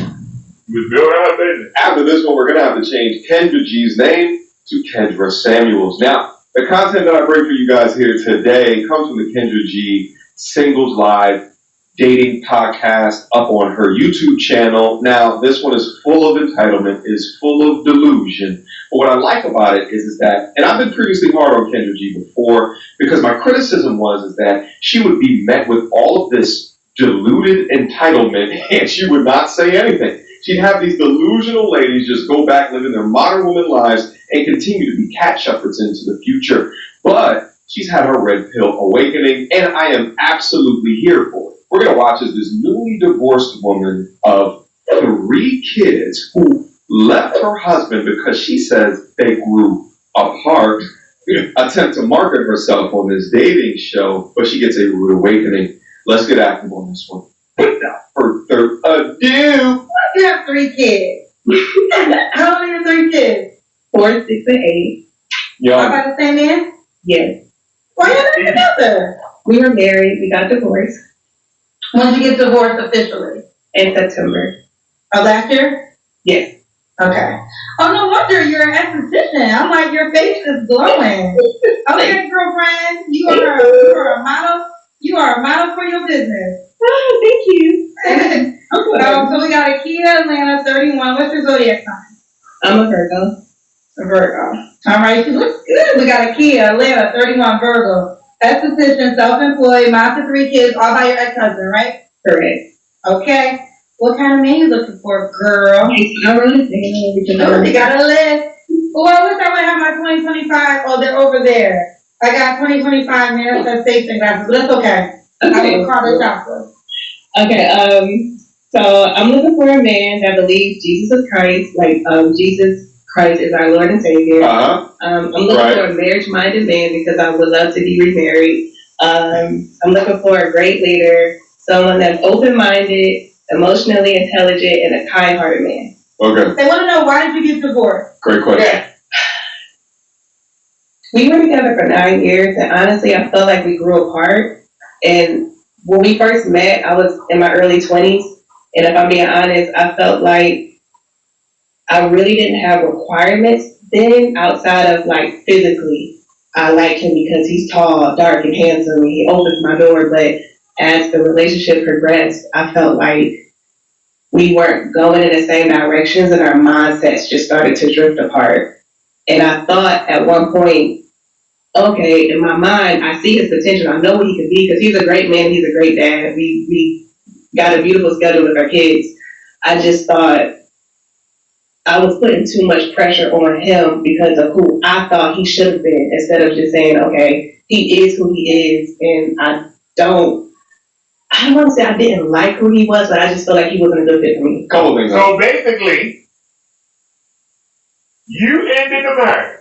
you build our business. After this one, we're gonna have to change Kendra G's name to Kendra Samuels. Now, the content that I bring for you guys here today comes from the Kendra G Singles Live dating podcast up on her YouTube channel. Now, this one is full of entitlement, is full of delusion. But what I like about it is that, and I've been previously hard on Kendra G before, because my criticism is that she would be met with all of this deluded entitlement and she would not say anything. She'd have these delusional ladies just go back living their modern woman lives and continue to be cat shepherds into the future. But she's had her red pill awakening, and I am absolutely here for it. We're going to watch as this newly divorced woman of 3 kids who left her husband because she says they grew apart, attempt to market herself on this dating show, but she gets a rude awakening. Let's get active on this one. Without further ado. You have 3 kids. How old are your 3 kids? 4, 6, and 8. Yo. Are by the same man? Yes. Why are you not together? We were married. We got divorced When did you get divorced officially? in September. Oh, last year? Yes. Okay. Oh, no wonder you're an esthetician. I'm like, your face is glowing. Okay, girlfriend, you are a model. You are a model for your business. Oh, thank you. So we got a Kia Atlanta 31. What's your zodiac sign? I'm a Virgo. A Virgo. All right, she looks good. We got a Kia Atlanta 31 Virgo. Esthetician, self-employed, mom to 3 kids, all by your ex-husband, right? Correct. Okay. What kind of man you looking for, girl? I really think Oh, they got a list. Well, I wish I would have my 2025. Oh, they're over there. I got 2025 manifestation glasses, but that's okay. I will call it chakra. Okay, so I'm looking for a man that believes Jesus is Christ, like Jesus Christ is our Lord and Savior. I'm looking for a marriage-minded man because I would love to be remarried. I'm looking for a great leader, someone that's open-minded, emotionally intelligent, and a kind-hearted man. Okay. They want to know, why did you get divorced? Great question. Yeah. We were together for 9 years, and honestly, I felt like we grew apart. And when we first met, I was in my early 20s, and if I'm being honest, I felt like I really didn't have requirements then outside of like physically. I like him because he's tall, dark, and handsome, and he opens my door. But as the relationship progressed, I felt like we weren't going in the same directions, and our mindsets just started to drift apart. And I thought at one point, okay, in my mind, I see his potential. I know what he could be because he's a great man. He's a great dad. We got a beautiful schedule with our kids. I just thought I was putting too much pressure on him because of who I thought he should have been, instead of just saying, okay, he is who he is. And I don't want to say I didn't like who he was, but I just felt like he wasn't a good fit for me. Couple things. So basically, you ended the marriage.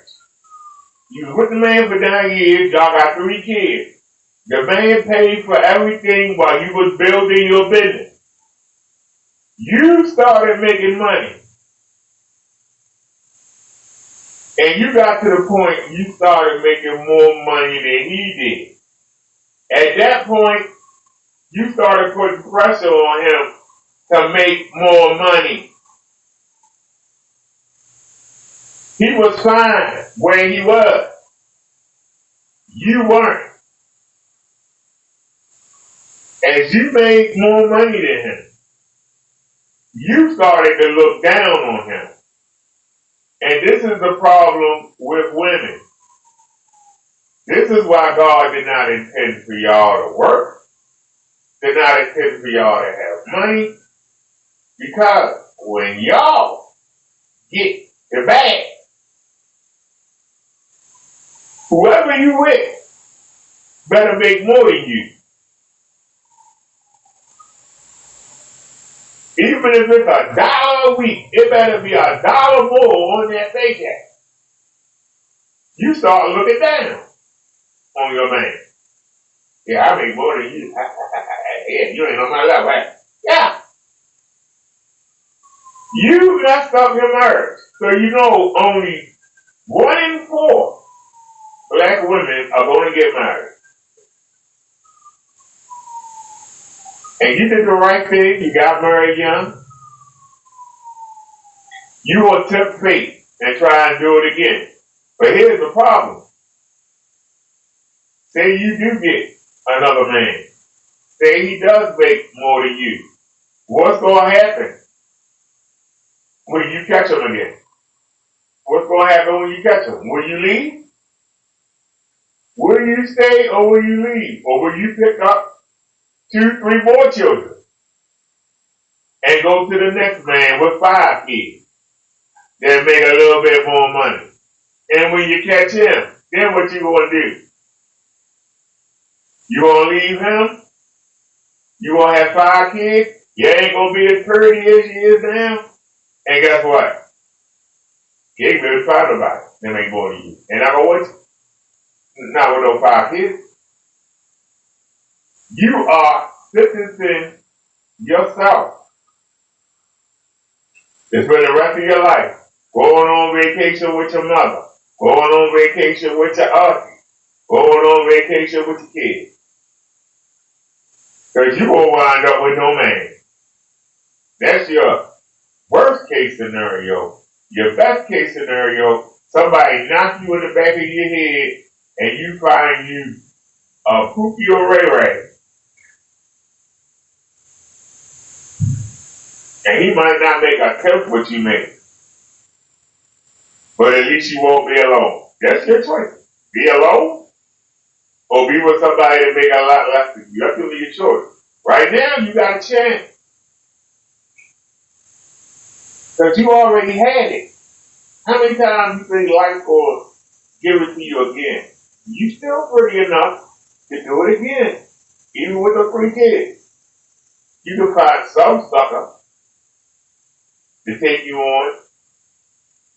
You was with the man for 9 years. Y'all got 3 kids. The man paid for everything while you was building your business. You started making money. And you got to the point you started making more money than he did. At that point, you started putting pressure on him to make more money. He was fine where he was. You weren't. As you made more money than him, you started to look down on him. And this is the problem with women. This is why God did not intend for y'all to work, did not intend for y'all to have money, because when y'all get the bag, whoever you with better make more than you. Even if it's $1 a week, it better be $1 more on that paycheck. You start looking down on your man. Yeah, I make more than you. Yeah, you ain't on my level, right? Yeah. You messed up your marriage. So you know only 1 in 4 black women are going to get married. And you did the right thing. You got married young. You will tempt fate and try and do it again. But here's the problem. Say you do get another man. say he does make more than you, what's going to happen when you catch him again? What's going to happen when you catch him? Will you leave? Will you stay or will you leave? Or will you pick up 2, 3 more children and go to the next man with 5 kids, then make a little bit more money? And when you catch him, then what you going to do? You going to leave him? You going to have 5 kids? You ain't going to be as pretty as you is now? And guess what? You ain't really proud about it. Them ain't more than you. And I go, what? Not with no 5 kids. You are sentencing yourself to spend the rest of your life going on vacation with your mother, going on vacation with your auntie, going on vacation with your kids. Because you won't wind up with no man. That's your worst case scenario. Your best case scenario, somebody knock you in the back of your head and you find you a Pookie or Ray Ray. And he might not make a tenth what you make. But at least you won't be alone. That's your choice. Be alone or be with somebody that make a lot less than you. That's gonna be your choice. Right now, you got a chance. Because you already had it. How many times you think life will give it to you again? You still pretty enough to do it again. Even with the 3 kids. You can find some sucker to take you on.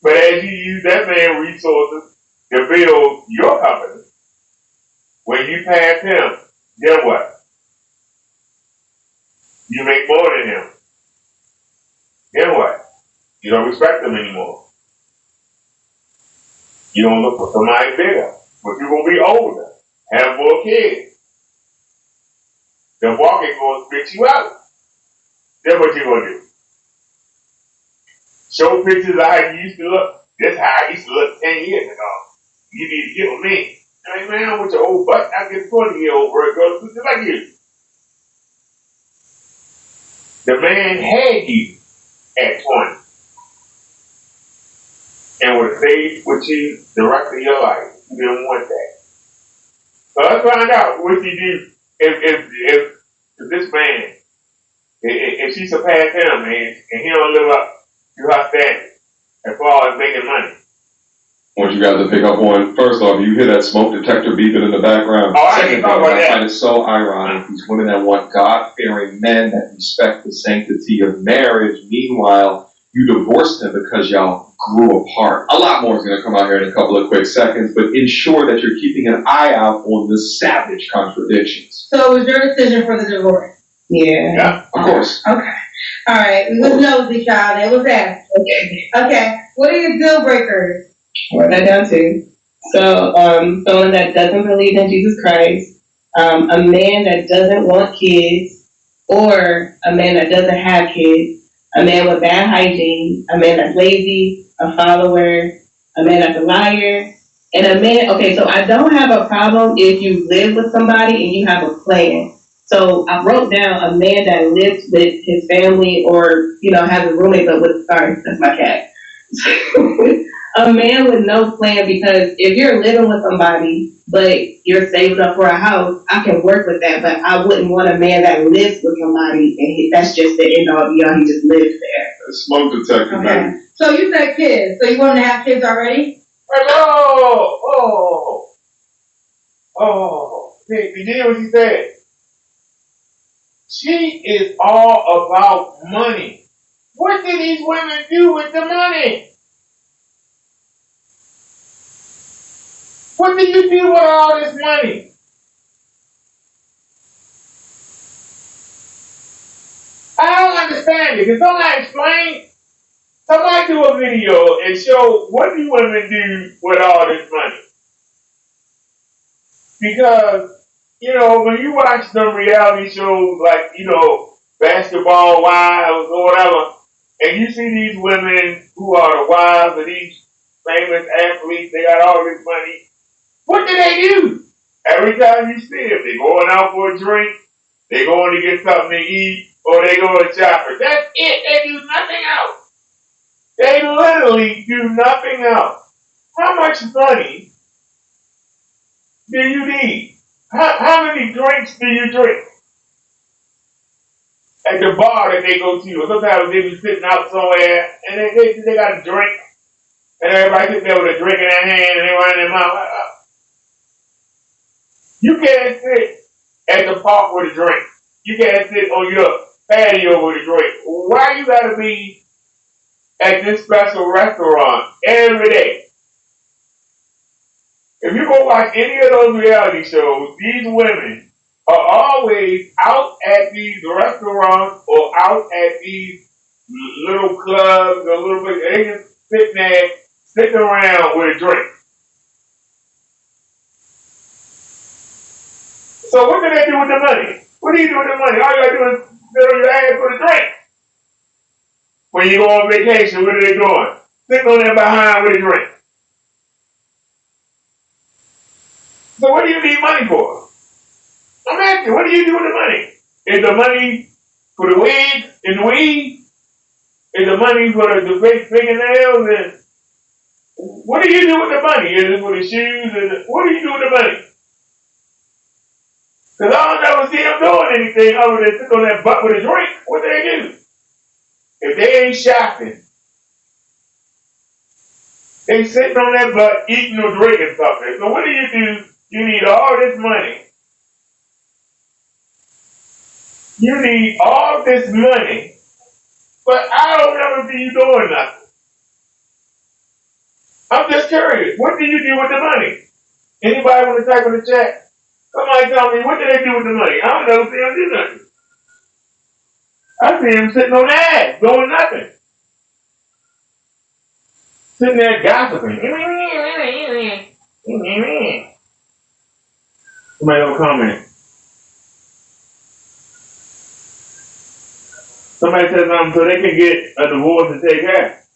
But as you use that man's resources to build your company, when you pass him, then what? You make more than him. Then what? You don't respect him anymore. You don't look for somebody bigger. But you're going to be older, have more kids. The market going to spit you out. Then what you going to do? Show pictures of how you used to look. That's how I used to look 10 years ago. You need to get with me. I mean, man, with your old butt, I get 20-year-old girl just like you. The man had you at 20 and would have stayed with you the rest of your life. You didn't want that. So let's find out what you do if this man, if she surpassed him and he don't live up to her standards as far as making money. I want you guys to pick up on, first off, you hear that smoke detector beeping in the background. Oh, I didn't talk about that. I find it so ironic. These women that want God-fearing men that respect the sanctity of marriage. Meanwhile, you divorced them because y'all grew apart. A lot more is going to come out here in a couple of quick seconds, but ensure that you're keeping an eye out on the savage contradictions. So it was your decision for the divorce? Yeah. Of course. Okay. All right. We was nosy, child. It was asked. Okay. What are your deal breakers? Write that down too. So, someone that doesn't believe in Jesus Christ, a man that doesn't want kids, or a man that doesn't have kids, a man with bad hygiene, a man that's lazy, a follower, a man that's a liar, and a man, okay, so I don't have a problem if you live with somebody and you have a plan. So I wrote down a man that lives with his family or, has a roommate, but sorry, that's my cat. A man with no plan, because if you're living with somebody, but you're saving up for a house, I can work with that, but I wouldn't want a man that lives with somebody and that's just the end all be all, he just lives there. Smoke detector, Okay. So you said kids. So you want to have kids already? Hey, you did what she said. She is all about money. What do these women do with the money? What do you do with all this money? I don't understand it. Can somebody explain? Somebody do a video and show what do women do with all this money? Because, when you watch them reality shows like, Basketball Wives or whatever, and you see these women who are the wives of these famous athletes, they got all this money. What do they do? Every time you see them, they going out for a drink, They going to get something to eat, or they going shopping. That's it. They do nothing else. They literally do nothing else. How much money do you need? How many drinks do you drink? At the bar that they go to, or sometimes they be sitting out somewhere, and they got a drink, and everybody sitting there with a drink in their hand, and they run their mouth. You can't sit at the park with a drink. You can't sit on your patio with a drink. Why you gotta be at this special restaurant every day? If you go watch any of those reality shows, these women are always out at these restaurants or out at these little clubs or little places. They just sitting there, sitting around with a drink. So what do they do with the money? What do you do with the money? All you gotta do is sit on your ass with a drink. When you go on vacation, what are they doing? Sitting on their behind with a drink. So what do you need money for? I'm asking, what do you do with the money? Is the money for the wigs and the weed? Is the money for the fake fingernails? And what do you do with the money? Is it for the shoes? What do you do with the money? Because I don't never see them doing anything other than sitting on that butt with a drink. What do they do? If they ain't shopping, they sitting on that butt eating or drinking something. So what do? You need all this money. You need all this money, but I don't ever see you doing nothing. I'm just curious. What do you do with the money? Anybody want to type in the chat? Somebody tell me, what do they do with the money? I don't never see them do nothing. I see them sitting on their ass, doing nothing. Sitting there gossiping. Somebody don't comment. Somebody says something so they can get a divorce and take half.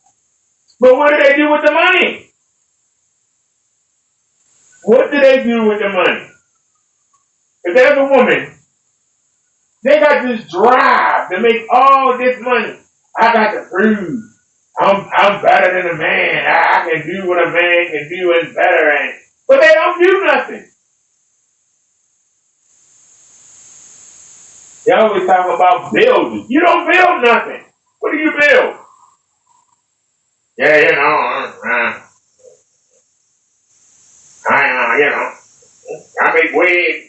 But what do they do with the money? What do they do with the money? If there's a woman, they got this drive to make all this money. I got to prove I'm better than a man. I can do what a man can do and better. But they don't do nothing. They always talk about building. You don't build nothing. What do you build? Yeah, I make wigs.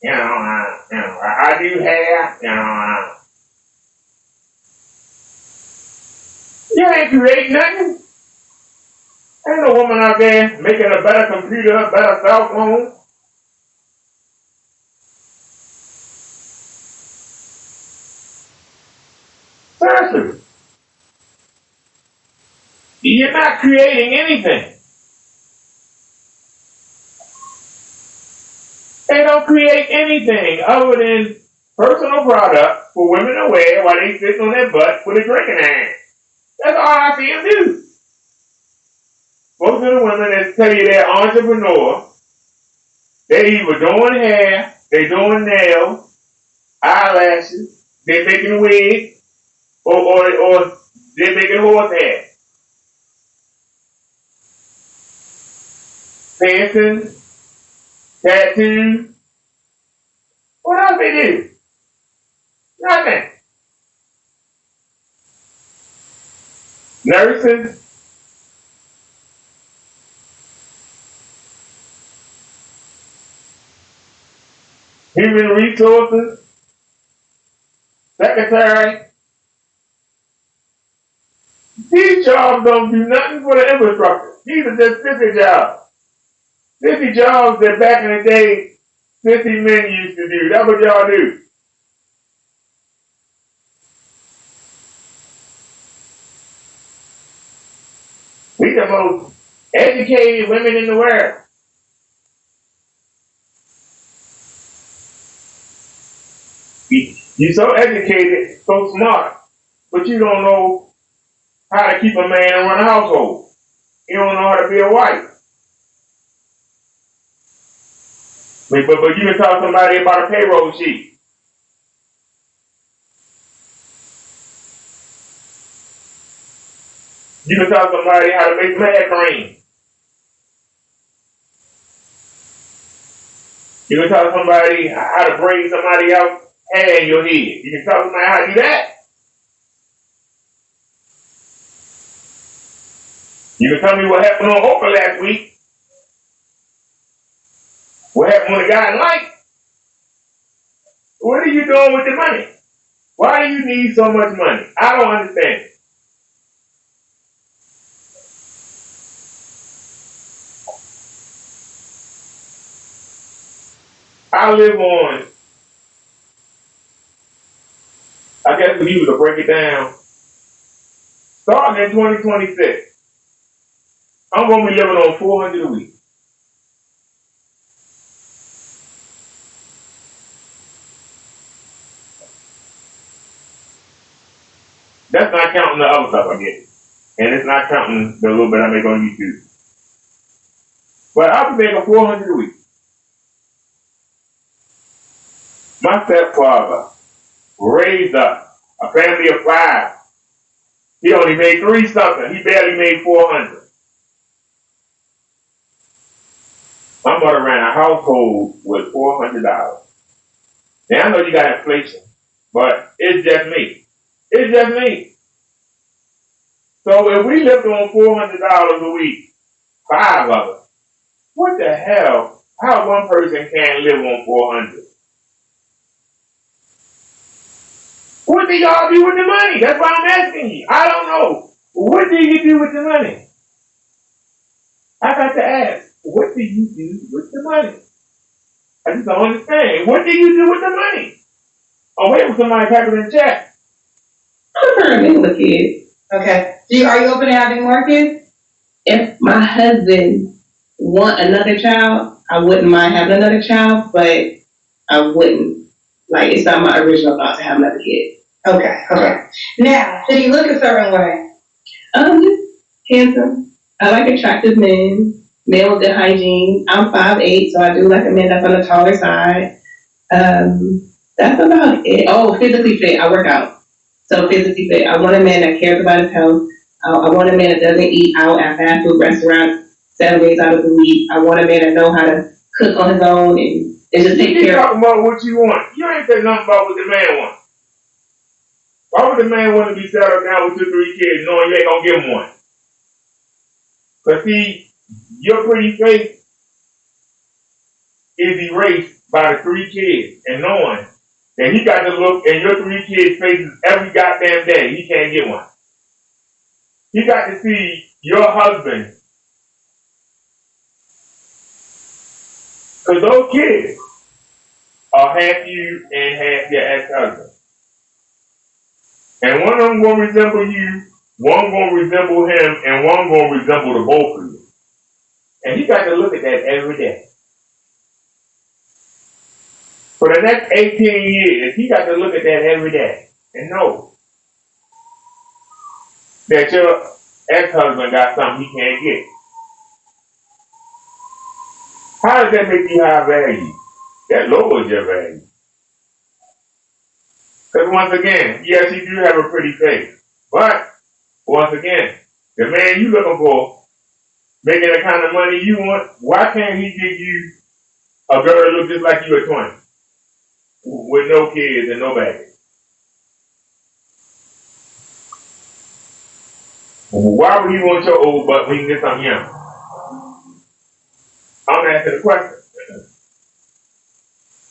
I do hair. You ain't creating nothing. Ain't no woman out there making a better computer, a better cell phone. Seriously. You're not creating anything. They don't create anything other than personal product for women to wear while they sit on their butt with a drink in their hand. That's all I see them do. Most of the women that tell you they're entrepreneurs, they either doing hair, they doing nails, eyelashes, they're making wigs, or they're making horse hair. Dancing, tattoos. What else they do? Nothing. Nurses. Human resources. Secretary. These jobs don't do nothing for the infrastructure. These are just sissy jobs. Sissy jobs that back in the day, sissy men used to do. That's what y'all do. We the most educated women in the world. You're so educated, so smart, but you don't know how to keep a man and run a household. You don't know how to be a wife. But you can tell somebody about a payroll sheet. You can tell somebody how to make mad cream. You can tell somebody how to braid somebody else's hair in your head. You can tell somebody how to do that. You can tell me what happened on Oprah last week. What happened when a guy liked? What are you doing with the money? Why do you need so much money? I don't understand. I live on, I guess if you were to break it down, starting in 2026, I'm going to be living on $400 a week. That's not counting the other stuff I get. And it's not counting the little bit I make on YouTube. But I'll be making $400 a week. My stepfather raised us a family of 5. He only made 3 something. He barely made 400. My mother ran a household with $400. Now I know you got inflation, but it's just me. It's just me. So if we lived on $400 a week, 5 of us, what the hell? How one person can't live on 400? What do y'all do with the money? That's why I'm asking you. I don't know. What do you do with the money? I got to ask, what do you do with the money? I just don't understand. What do you do with the money? Oh, wait for somebody type it in the chat. I'm trying with kids. Okay. Are you open to having more kids? If my husband want another child, I wouldn't mind having another child, but I wouldn't. Like, it's not my original thought to have another kid. Okay. Now, should he look a certain way? Handsome. I like attractive men, men with good hygiene. I'm 5'8", so I do like a man that's on the taller side. That's about it. Oh, physically fit. I work out. So physically fit. I want a man that cares about his health. I want a man that doesn't eat out at fast food restaurants 7 days out of the week. I want a man that knows how to cook on his own and just take care of. You talking about what you want. You ain't saying nothing about what the man wants. Why would the man want to be settled down with 2, 3 kids knowing you ain't going to give him one? Because see, your pretty face is erased by the 3 kids and knowing that he got to look in your 3 kids' faces every goddamn day. He can't get one. He got to see your husband. Because those kids are half you and half your ex-husband. And one of them going to resemble you, one going to resemble him, and one going to resemble the both of you. And he got to look at that every day. For the next 18 years, he got to look at that every day and know that your ex-husband got something he can't get. How does that make you high value? That lowers your value. Because once again, yes, you do have a pretty face. But, once again, the man you looking for, making the kind of money you want, why can't he give you a girl that looks just like you at 20? With no kids and no baggage. Why would you want your old butt when you get something young? I'm asking the question.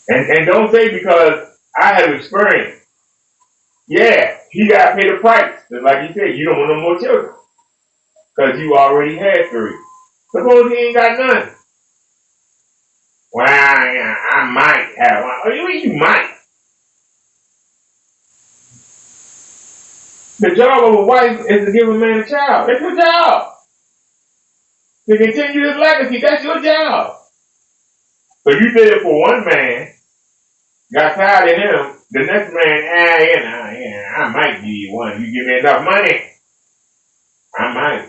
And don't say because I have experience. Yeah, he got to pay the price. Just like you said, you don't want no more children. Because you already had 3. Suppose he ain't got none. Well, I might have one. Oh, you mean you might? The job of a wife is to give a man a child. That's your job. To continue his legacy, that's your job. So you did it for one man, got tired of him, the next man, I might give you one. You give me enough money, I might,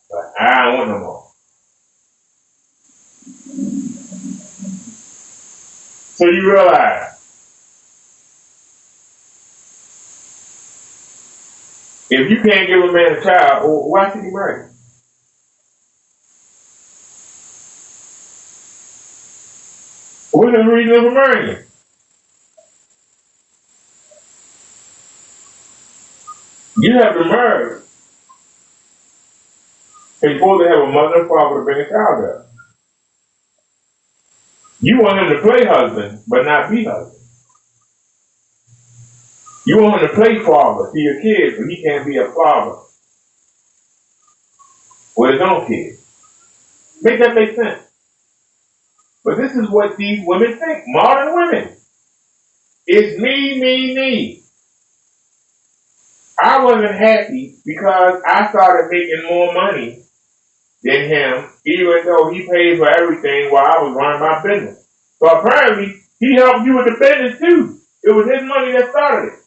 but I don't want no more. So you realize, if you can't give a man a child, why should he marry? What's the reason for marrying? You have to marry before they have a mother and father to bring a child up. You want him to play husband, but not be husband. You want him to play father to your kids, but he can't be a father with his own kids. Make that make sense? But this is what these women think, modern women. It's me, me, me. I wasn't happy because I started making more money than him, even though he paid for everything while I was running my business. So apparently, he helped you with the business too. It was his money that started it.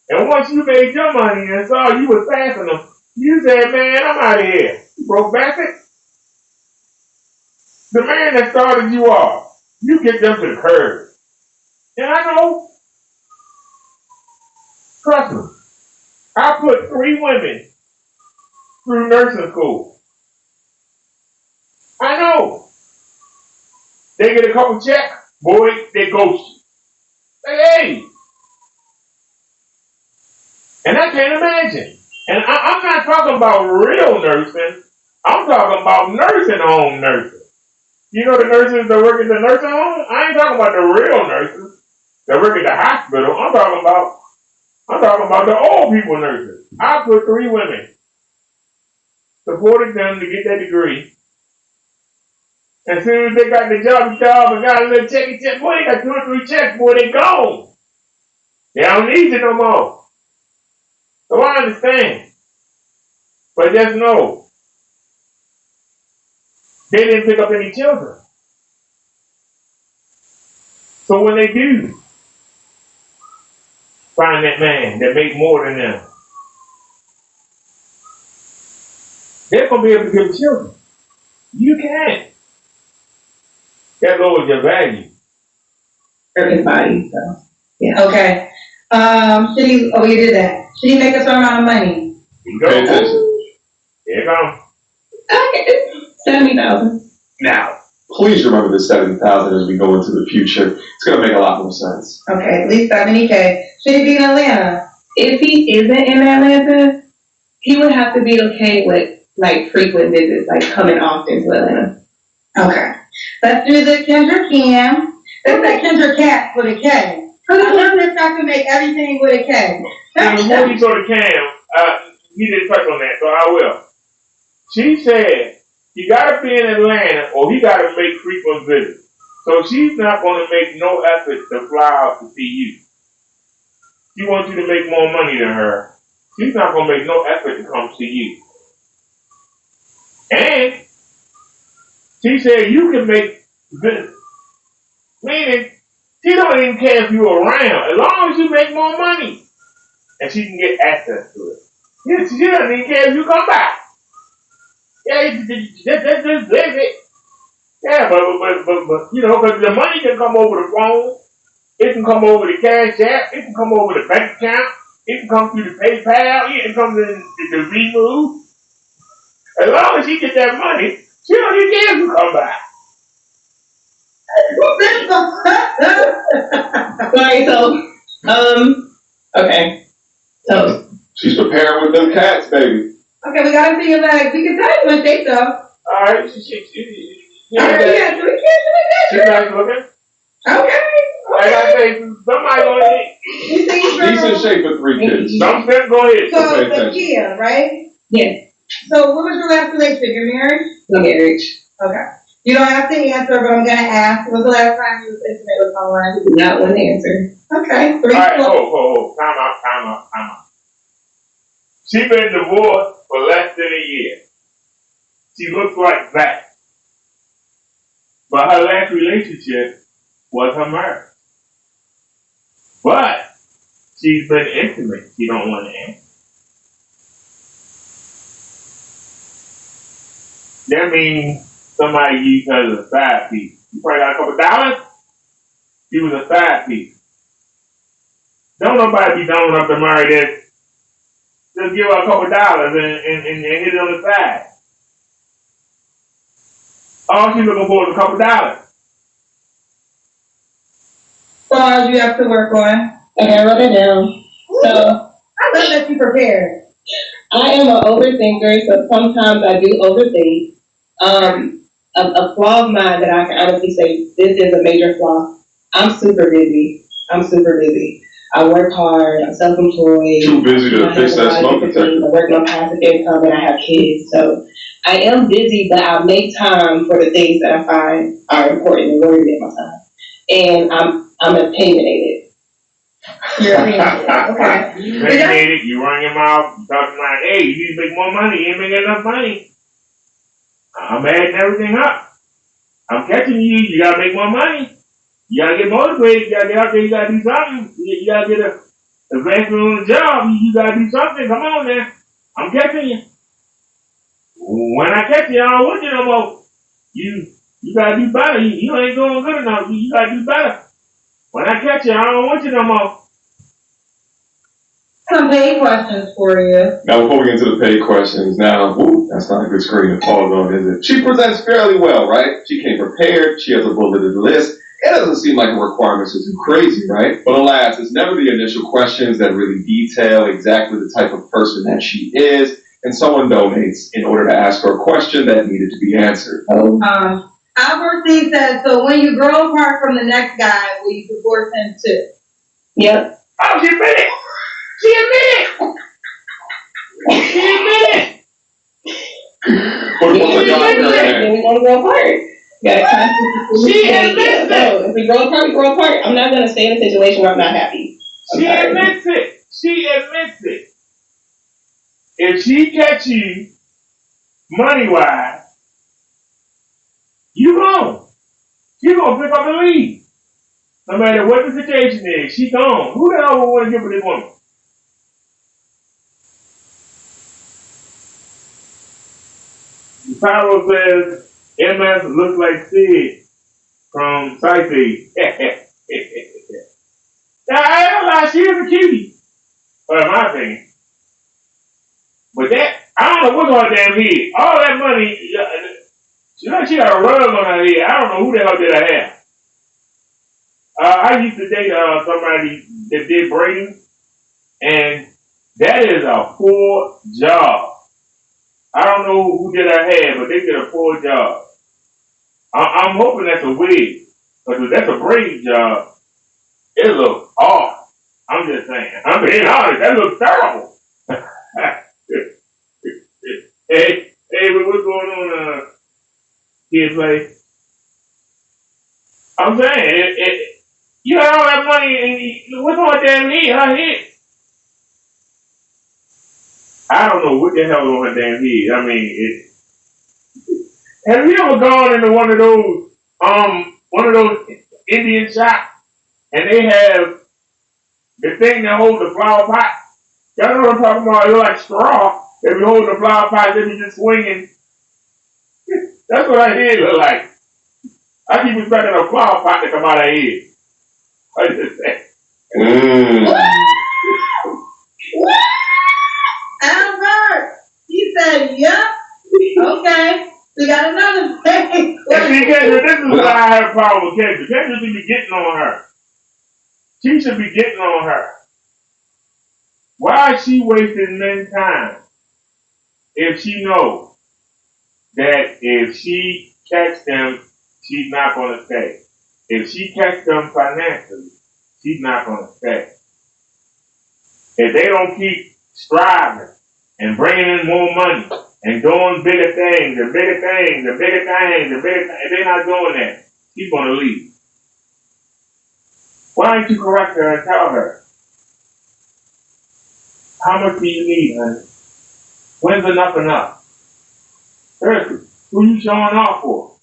And once you made your money and saw you was passing them, you said, man, I'm out of here. You broke bastard. The man that started you off, you kicked them to the curb. And I know, trust me, I put 3 women through nursing school. I know. They get a couple checks, boy, they ghost you. Say, hey. And I can't imagine. And I'm not talking about real nursing. I'm talking about nursing home nursing. You know the nurses that work in the nursing home? I ain't talking about the real nurses that work at the hospital. I'm talking about the old people nurses. I put 3 women, supported them to get that degree. As soon as they got the job and got a little check, boy, they got 2 or 3 checks, boy, they gone. They don't need you no more. So I understand. But just know, they didn't pick up any children. So when they do find that man that make more than them, they're going to be able to give children. You can't. That lowers your value. Everybody, so. Yeah. Okay. You did that. Should he make a certain amount of money? Go. There you go. Okay. 70,000. Now, please remember the 70,000 as we go into the future. It's going to make a lot more sense. Okay, at least 70K. Should he be in Atlanta? If he isn't in Atlanta, he would have to be okay with like frequent visits, like coming often to Atlanta. Okay. Let's do the Kendra Cam. That's that Kendra Cat with a K. I learned that I can make everything with a K. And before you go to Cam, he didn't touch on that, so I will. She said you gotta be in Atlanta or he gotta make frequent visits. So she's not gonna make no effort to fly out to see you. She wants you to make more money than her. She's not gonna make no effort to come see you. And she said you can make visits. Meaning, she don't even care if you're around, as long as you make more money. And she can get access to it. Yeah, she doesn't even care if you come back. Yeah, just visit. Yeah, but you know, because the money can come over the phone, it can come over the cash app, it can come over the bank account, it can come through the PayPal, it can come to the remove. As long as she gets that money, she don't even care if you come back. Right, so, okay. So. She's preparing with them cats, baby. Okay, we gotta see your legs. We can tell you when they stuff. Alright, she's nice looking. Okay. Like I say, somebody gonna hit. Decent shape for 3 kids. Some step gonna hit. So, Zakia, right? Yes. So, what was your last relationship? You're married? No marriage. Okay. You don't have to answer, but I'm gonna ask. When was the last time you was intimate with someone? Not one answer. Okay. 3. Alright, hold. Time out. She been divorced for less than a year. She looks like that. But her last relationship was her marriage. But she's been intimate. She don't want to answer. That means somebody used her as a side piece. You probably got a couple dollars. She was a side piece. Don't nobody be dumb enough to marry this. Just give her a couple dollars and hit it on the side. All she's looking for is a couple dollars. So you have to work on. Okay, I wrote it down. So I love that you prepared. I am an overthinker, so sometimes I do overthink. A flaw of mine that I can honestly say this is a major flaw. I'm super busy. I work hard. I'm self-employed. Too busy to fix that smoke detector. I work on passive income, and I have kids. So I am busy, but I make time for the things that I find are important and worthy of my time. And I'm opinionated. You're opinionated. Okay. You opinionated, you run your mouth, you talking about, hey, you need to make more money, you ain't making enough money. I'm adding everything up. I'm catching you, you gotta make more money. You gotta get motivated, you gotta get out there, you gotta do something. You gotta get a advancement on the job, you gotta do something. Come on, man. I'm catching you. When I catch you, I don't want you no more. You gotta do better. You ain't doing good enough. You gotta do better. When I catch you, I don't want you no more. Some paid questions for you. Now, before we get into the paid questions, that's not a good screen to pause on, is it? She presents fairly well, right? She came prepared. She has a bulleted list. It doesn't seem like the requirements are too crazy, right? But alas, it's never the initial questions that really detail exactly the type of person that she is, and someone donates in order to ask her a question that needed to be answered. Albert C says, so when you grow apart from the next guy, will you divorce him too? Yep. Oh, she admitted. Then we're gonna grow apart. If we grow apart, we grow apart. I'm not gonna stay in a situation where I'm not happy. She admits it. If she catch you money-wise, you gone. She gonna pick up and leave. No matter what the situation is, she gone. Who the hell would want to give her this woman? Pyro says, MS looks like Sid from Sightseeing. Now, I ain't gonna lie, she is a cutie. In my opinion. But that, I don't know what's on her damn head. All that money, she got a rug on her head. I don't know who the hell did her hair. I used to date somebody that did braiding, and that is a poor job. I don't know who did her hair, but they did a poor job. I'm hoping that's a wig, because if that's a braid job, it looks off. I'm just saying. I'm being honest. That looks terrible. Hey, what's going on, kid play? I'm saying, you got all that money, and what's on her damn head? Her head. I don't know what the hell is on her damn head. I mean, have you ever gone into one of those Indian shops, and they have the thing that holds the flower pot? Y'all know what I'm talking about? It's like straw. They be holding the flower pot, they be just swinging. That's what her head look like. I keep expecting a flower pot to come out of her head. I just say. Albert, he said, yep. Okay. We got another thing. See, Kendra, this is why I have a problem with Kendra. Kendra should be getting on her. She should be getting on her. Why is she wasting men's time if she knows that if she catch them, she's not going to stay? If she catch them financially, she's not going to stay. If they don't keep striving and bringing in more money and doing bigger things, if they're not doing that, she's going to leave. Why don't you correct her and tell her? How much do you need, honey? When's enough? Seriously, who you showing off for?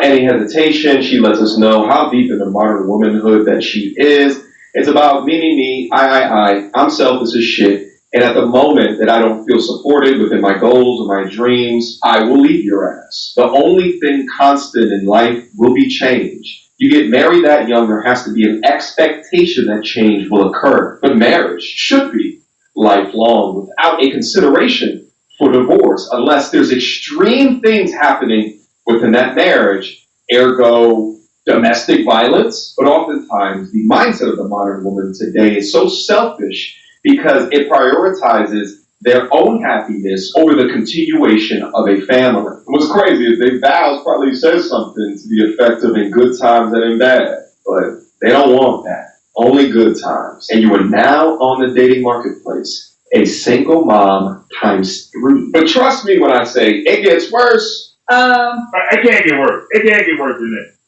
Any hesitation, she lets us know how deep in the modern womanhood that she is. It's about me, I. I'm selfish as shit. And at the moment that I don't feel supported within my goals or my dreams, I will leave your ass. The only thing constant in life will be change. You get married that young, there has to be an expectation that change will occur. But marriage should be lifelong without a consideration for divorce unless there's extreme things happening within that marriage, ergo domestic violence. But oftentimes the mindset of the modern woman today is so selfish because it prioritizes their own happiness over the continuation of a family. What's crazy is their vows probably says something to the effect of in good times and in bad, but they don't want that. Only good times. And you are now on the dating marketplace, a single mom times 3. But trust me when I say it gets worse. It can't get worse. It can't get worse than this.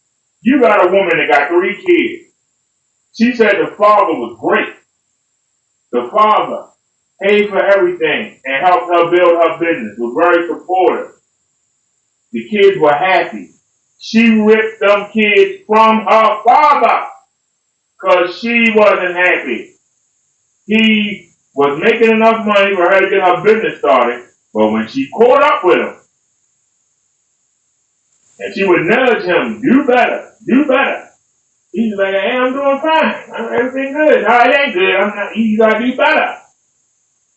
You got a woman that got 3 kids. She said the father was great. The father paid for everything and helped her build her business, was very supportive. The kids were happy. She ripped them kids from her father because she wasn't happy. He was making enough money for her to get her business started, but when she caught up with him, and she would nudge him, do better, do better. He's like, hey, I'm doing fine. Everything good. No, it ain't good. I'm not. You gotta do better.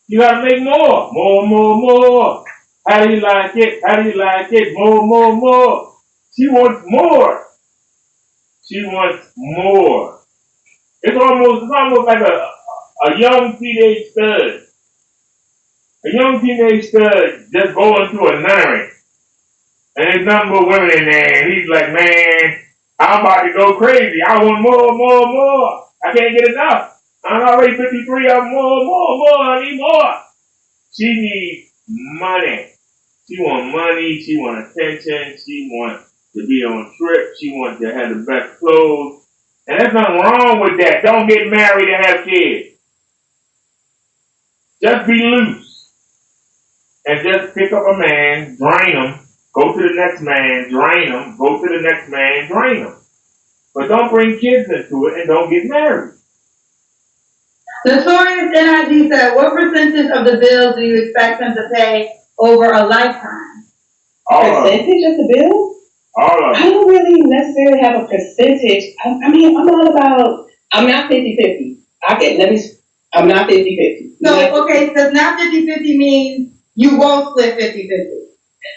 You gotta make more. More. How do you like it? How do you like it? More. She wants more. She wants more. It's almost like a young teenage stud. A young teenage stud just going to a nunnery. And there's nothing but women in there. And he's like, man, I'm about to go crazy. I want more. I can't get enough. I'm already 53. I'm more. I need more. She needs money. She wants money. She wants attention. She wants to be on trips. She wants to have the best clothes. And there's nothing wrong with that. Don't get married and have kids. Just be loose. And just pick up a man, drain him, go to the next man, drain him, go to the next man, drain him. But don't bring kids into it and don't get married. Notorious NIG said, what percentage of the bills do you expect them to pay over a lifetime? Percentage of the bill? All of I don't really necessarily have a percentage. I mean, I'm not 50-50. I'm not 50-50. So, okay, so not 50-50 means you won't split 50-50.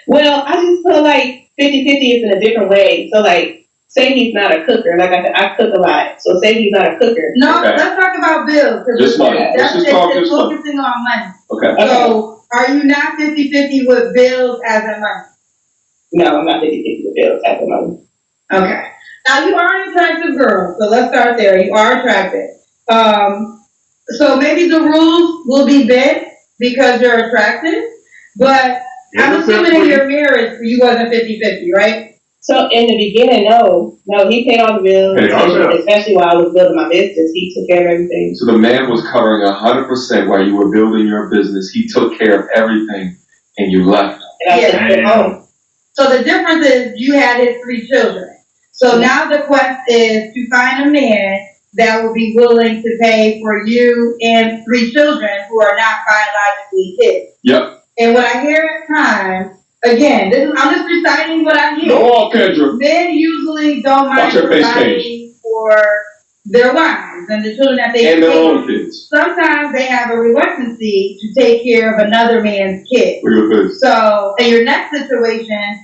Well, I just feel like 50-50 is in a different way. So, like, say he's not a cooker. Like I said, I cook a lot. So say he's not a cooker. No, let's talk about bills. Just money. Let's just talk it's just money. focusing on money. Okay. So, are you not 50-50 with bills as in money? No, I'm not 50-50 with bills as in money. Okay. Now, you are an attractive girl, so let's start there. You are attractive. So maybe the rules will be bent because you're attractive, but I'm assuming in your marriage you wasn't 50-50, right? So in the beginning, no, he paid all the bills, especially while I was building my business. He took care of everything. So the man was covering 100% while you were building your business. He took care of everything, and you left. And I took him home. So the difference is you had his 3 children. So now the quest is to find a man that will be willing to pay for you and 3 children who are not biologically his. Yep. And what I hear at times, again, I'm just reciting what I hear. Go on, Kendra. Men usually don't mind providing for their wives and the children that they and their own kids. Sometimes they have a reluctancy to take care of another man's kid. So in your next situation,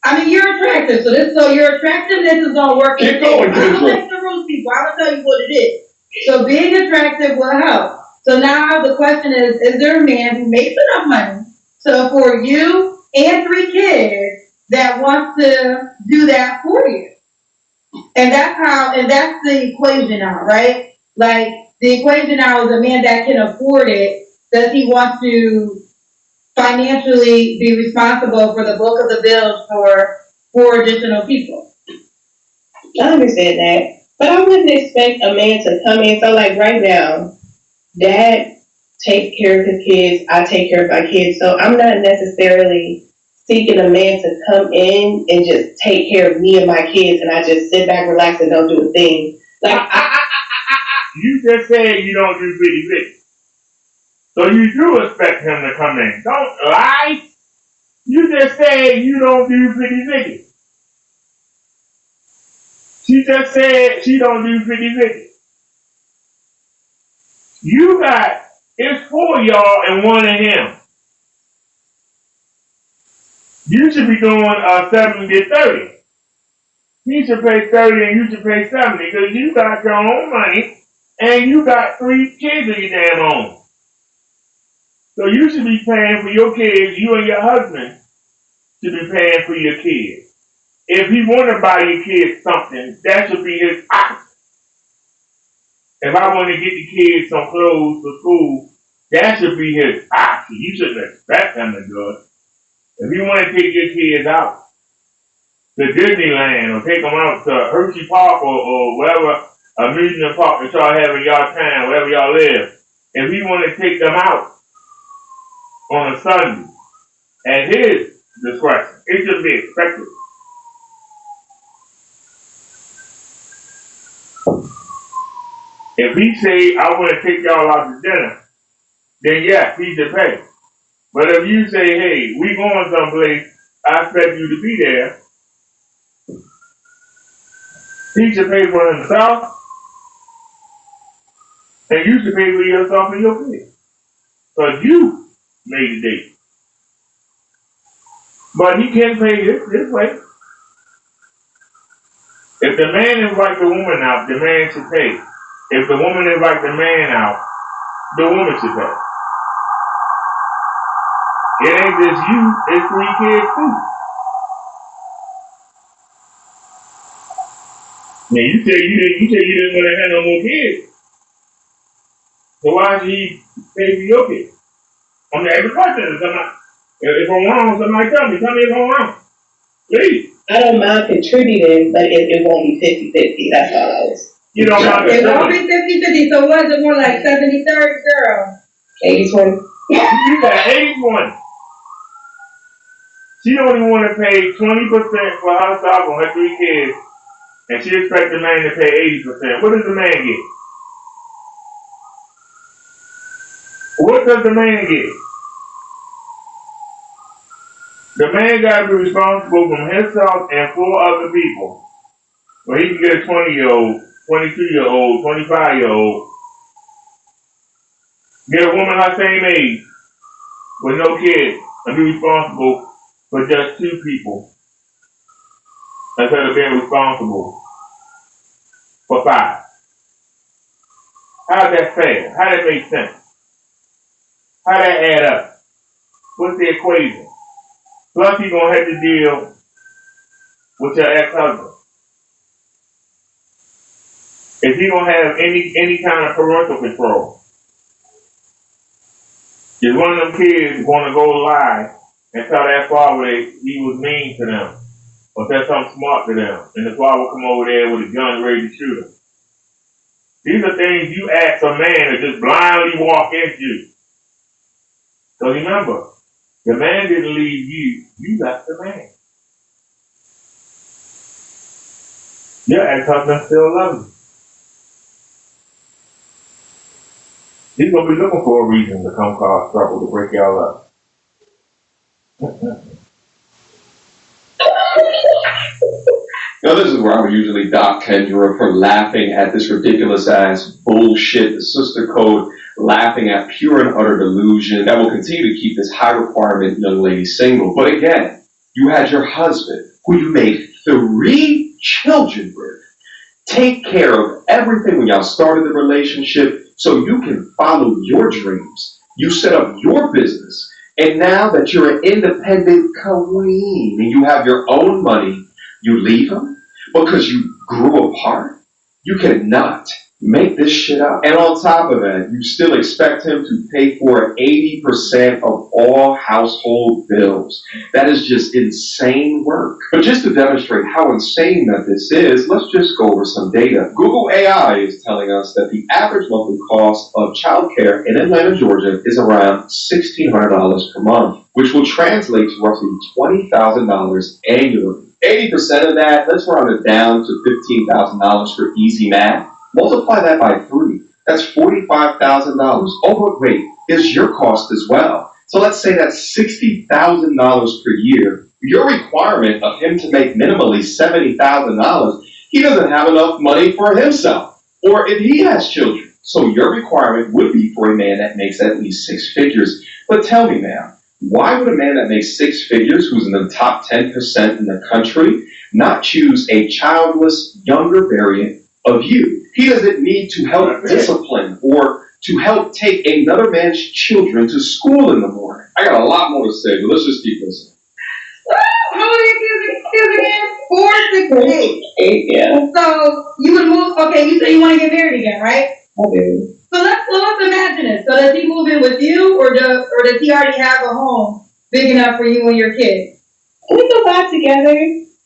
I mean, you're attractive, so your attractiveness is gonna work. Keep going, I'm gonna make the rules, people. I'm gonna tell you what it is. So being attractive will help. So now the question is there a man who makes enough money to afford you and 3 kids that wants to do that for you? And that's the equation now, right? Like, the equation now is a man that can afford it. Does he want to financially be responsible for the bulk of the bills for 4 additional people? I understand that. But I wouldn't expect a man to come in. So, like, right now, Dad takes care of his kids. I take care of my kids. So I'm not necessarily seeking a man to come in and just take care of me and my kids, and I just sit back, relax, and don't do a thing. Like, you just said you don't do 50-50. So you do expect him to come in. Don't lie. You just said you don't do 50-50. She just said she don't do 50-50. You got, it's 4 of y'all and 1 of him. You should be doing 70-30. He should pay 30 and you should pay 70 because you got your own money and you got 3 kids of your damn own. So you should be paying for your kids, you and your husband should be paying for your kids. If he want to buy your kids something, that should be his option. If I want to get the kids some clothes for school, that should be his option. You shouldn't expect him to do it. If you want to take your kids out to Disneyland or take them out to Hershey Park or whatever amusement park that y'all have in y'all town, wherever y'all live, if you want to take them out on a Sunday at his discretion, it should be expected. If he say, I want to take y'all out to dinner, then yes, he should pay. But if you say, hey, we going someplace, I expect you to be there, he should pay for himself, and you should pay for yourself and your kids. Because you made the date. But he can pay this way. If the man invites the woman out, the man should pay. If the woman invites the man out, the woman should pay. It ain't just you, it's 3 kids too. Now you say you didn't want to have no more kids. So why should he pay for your kids? I'm every question. If I'm wrong, somebody tell me if I'm wrong. Please. I don't mind contributing, but it won't be 50-50. That's all I was. You don't mind It won't be 50-50, so was it more like 70-30, girl? 80-20. You got 80-20. She don't even want to pay 20% for herself on her 3 kids, and she expects the man to pay 80%. What does the man get? What does the man get? The man got to be responsible from himself and 4 other people. Well, he can get a 20-year-old, 22-year-old, 25-year-old. Get a woman her same age with no kids and be responsible for just 2 people instead of being responsible for 5. How's that fair? How that make sense? How that add up? What's the equation? Plus, you're going to have to deal with your ex-husband. If he don't have any kind of parental control, is one of them kids going to go lie and tell that father that he was mean to them or said something smart to them, and the father will come over there with a gun ready to shoot him? These are things you ask a man to just blindly walk into. So remember, the man didn't leave you, you left the man. Your ex-husband still loves you. He's going to be looking for a reason to come cause trouble to break y'all up. Now, this is where I would usually dock Kendra for laughing at this ridiculous ass bullshit, the sister code, laughing at pure and utter delusion that will continue to keep this high requirement young lady single. But again, you had your husband, who you made 3 children with, take care of everything when y'all started the relationship so you can follow your dreams. You set up your business. And now that you're an independent queen and you have your own money, you leave him because you grew apart? You cannot make this shit up. And on top of that, you still expect him to pay for 80% of all household bills. That is just insane work. But just to demonstrate how insane that this is, let's just go over some data. Google AI is telling us that the average monthly cost of childcare in Atlanta, Georgia is around $1,600 per month, which will translate to roughly $20,000 annually. 80% of that, let's round it down to $15,000 for easy math. Multiply that by 3. That's $45,000. Oh, wait, here's your cost as well. So let's say that's $60,000 per year. Your requirement of him to make minimally $70,000, he doesn't have enough money for himself, or if he has children. So your requirement would be for a man that makes at least 6 figures. But tell me, ma'am, why would a man that makes 6 figures, who's in the top 10% in the country, not choose a childless, younger variant of you? He doesn't need to help discipline or to help take another man's children to school in the morning. I got a lot more to say, but let's just keep listening. How many kids again? 4, 6, and 8. 8, yeah. So you would move. Okay, you say you want to get married again, right? I do. So let's imagine it. So does he move in with you, or does he already have a home big enough for you and your kids? We can buy together.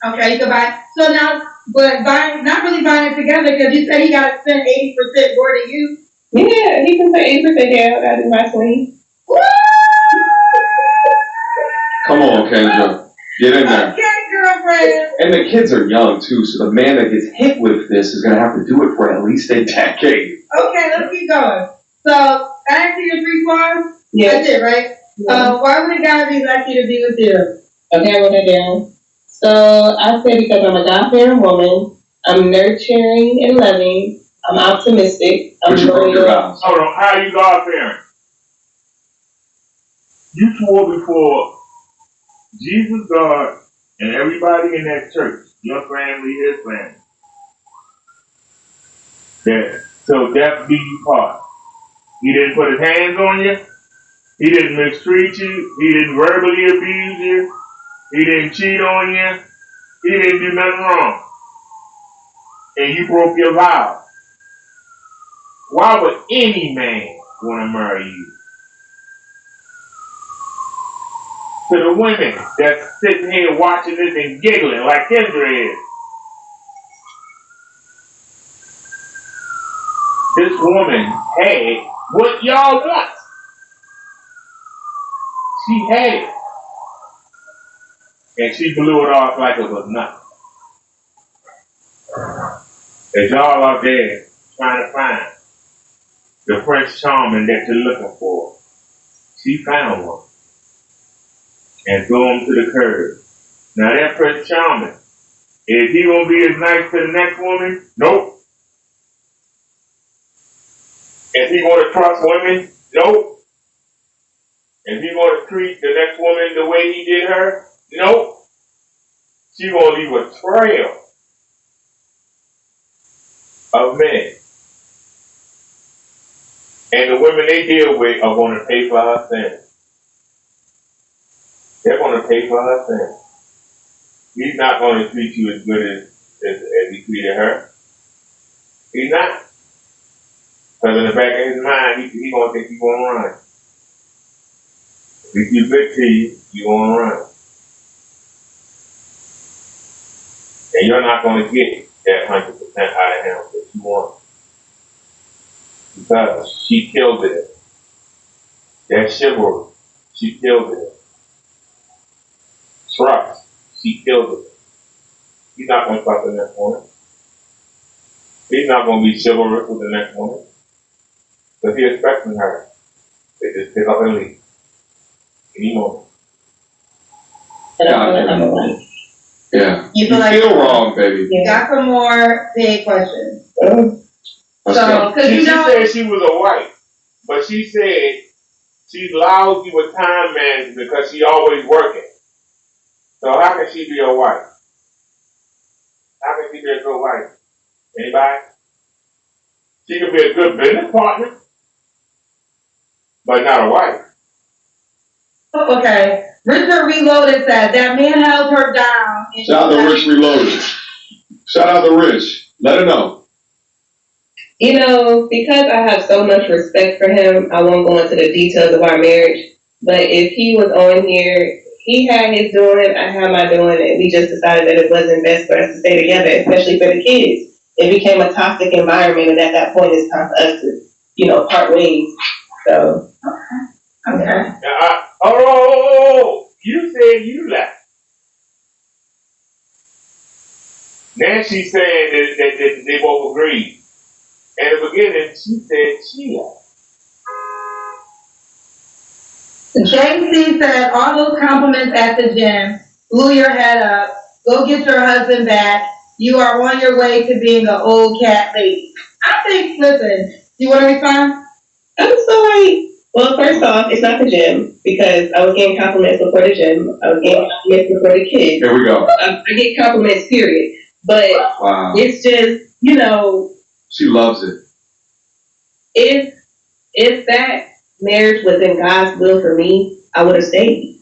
Okay, you can buy. So now, but not really buying it together because you said he got to spend 80% more than you. Yeah, he can put 80% down. I do my 20. Come on, Kendra. Get in there. Okay, girlfriend. And the kids are young, too, so the man that gets hit with this is going to have to do it for at least a decade. Okay, let's keep going. So, back to your 3 flaws? Yeah. That's it, right? Yeah. Why would a guy be lucky to be with you? Okay, I wrote that down. So I said because I'm a God-fearing woman, I'm nurturing and loving, I'm optimistic, I'm But you broke your loyal. vows. Hold on, how you God-fearing? You swore before Jesus, God, and everybody in that church, your family, his family, so that be you part. He didn't put his hands on you. He didn't mistreat you. He didn't verbally abuse you. He didn't cheat on you. He didn't do nothing wrong. And you broke your vow. Why would any man want to marry you? To the women that's sitting here watching this and giggling like Kendra is. This woman had what y'all want. She had it. And she blew it off like it was nothing. As y'all out there trying to find the Prince Charming that you're looking for, she found one and threw him to the curb. Now that Prince Charming, is he gonna be as nice to the next woman? Nope. Is he gonna trust women? Nope. Is he gonna treat the next woman the way he did her? Nope. She gonna leave a trail of men. And the women they deal with are gonna pay for her sins. They're gonna pay for her sins. He's not gonna treat you as good as he treated her. He's not. Because in the back of his mind, he gonna think you're gonna run. If he's good to you, you're gonna run. And you're not gonna get that 100% out of him that you want. Because she killed it. That chivalry, she killed it. Trust, she killed it. He's not gonna trust the next woman. He's not gonna be chivalrous with the next woman. Because he's expecting her to just pick up and leave. Any moment. Yeah. You You feel wrong, baby. You got some more big questions. Let's go. Because She said she was a wife, but she said she's lousy with time management because she's always working. So how can she be a wife? How can she be a good wife? Anybody? She can be a good business partner, but not a wife. Okay. Richard Reloaded said that man held her down. Shout out to Rich Reloaded. Shout out to Rich. Let her know. You know, because I have so much respect for him, I won't go into the details of our marriage. But if he was on here, he had his doing, I had my doing, and we just decided that it wasn't best for us to stay together, especially for the kids. It became a toxic environment, and at that point, it's time for us to, part ways. So. Okay. You said you left. Now she's saying that they both agreed. In the beginning, she said she left. JC said all those compliments at the gym blew your head up. Go get your husband back. you are on your way to being an old cat lady. I think, listen, do you want to respond? I was so like, well, first off, it's not the gym because I was getting compliments before the gym. I was getting compliments before the kids. Here we go. I get compliments, period. But Wow. it's just, you know, She loves it. if that marriage was in God's will for me, I would have stayed.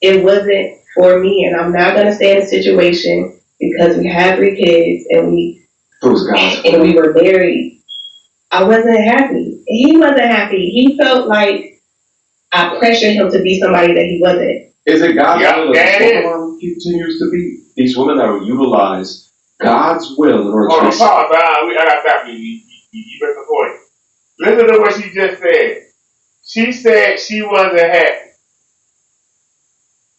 It wasn't for me, and I'm not gonna stay in a situation because we had 3 kids and we were married. I wasn't happy. He wasn't happy. He felt like I pressured him to be somebody that he wasn't. Is it God's will that this woman continues to be? These women that will utilize God's will in order to... Hold on, pause. I got that. You missed the point. Listen to what she just said. She said she wasn't happy.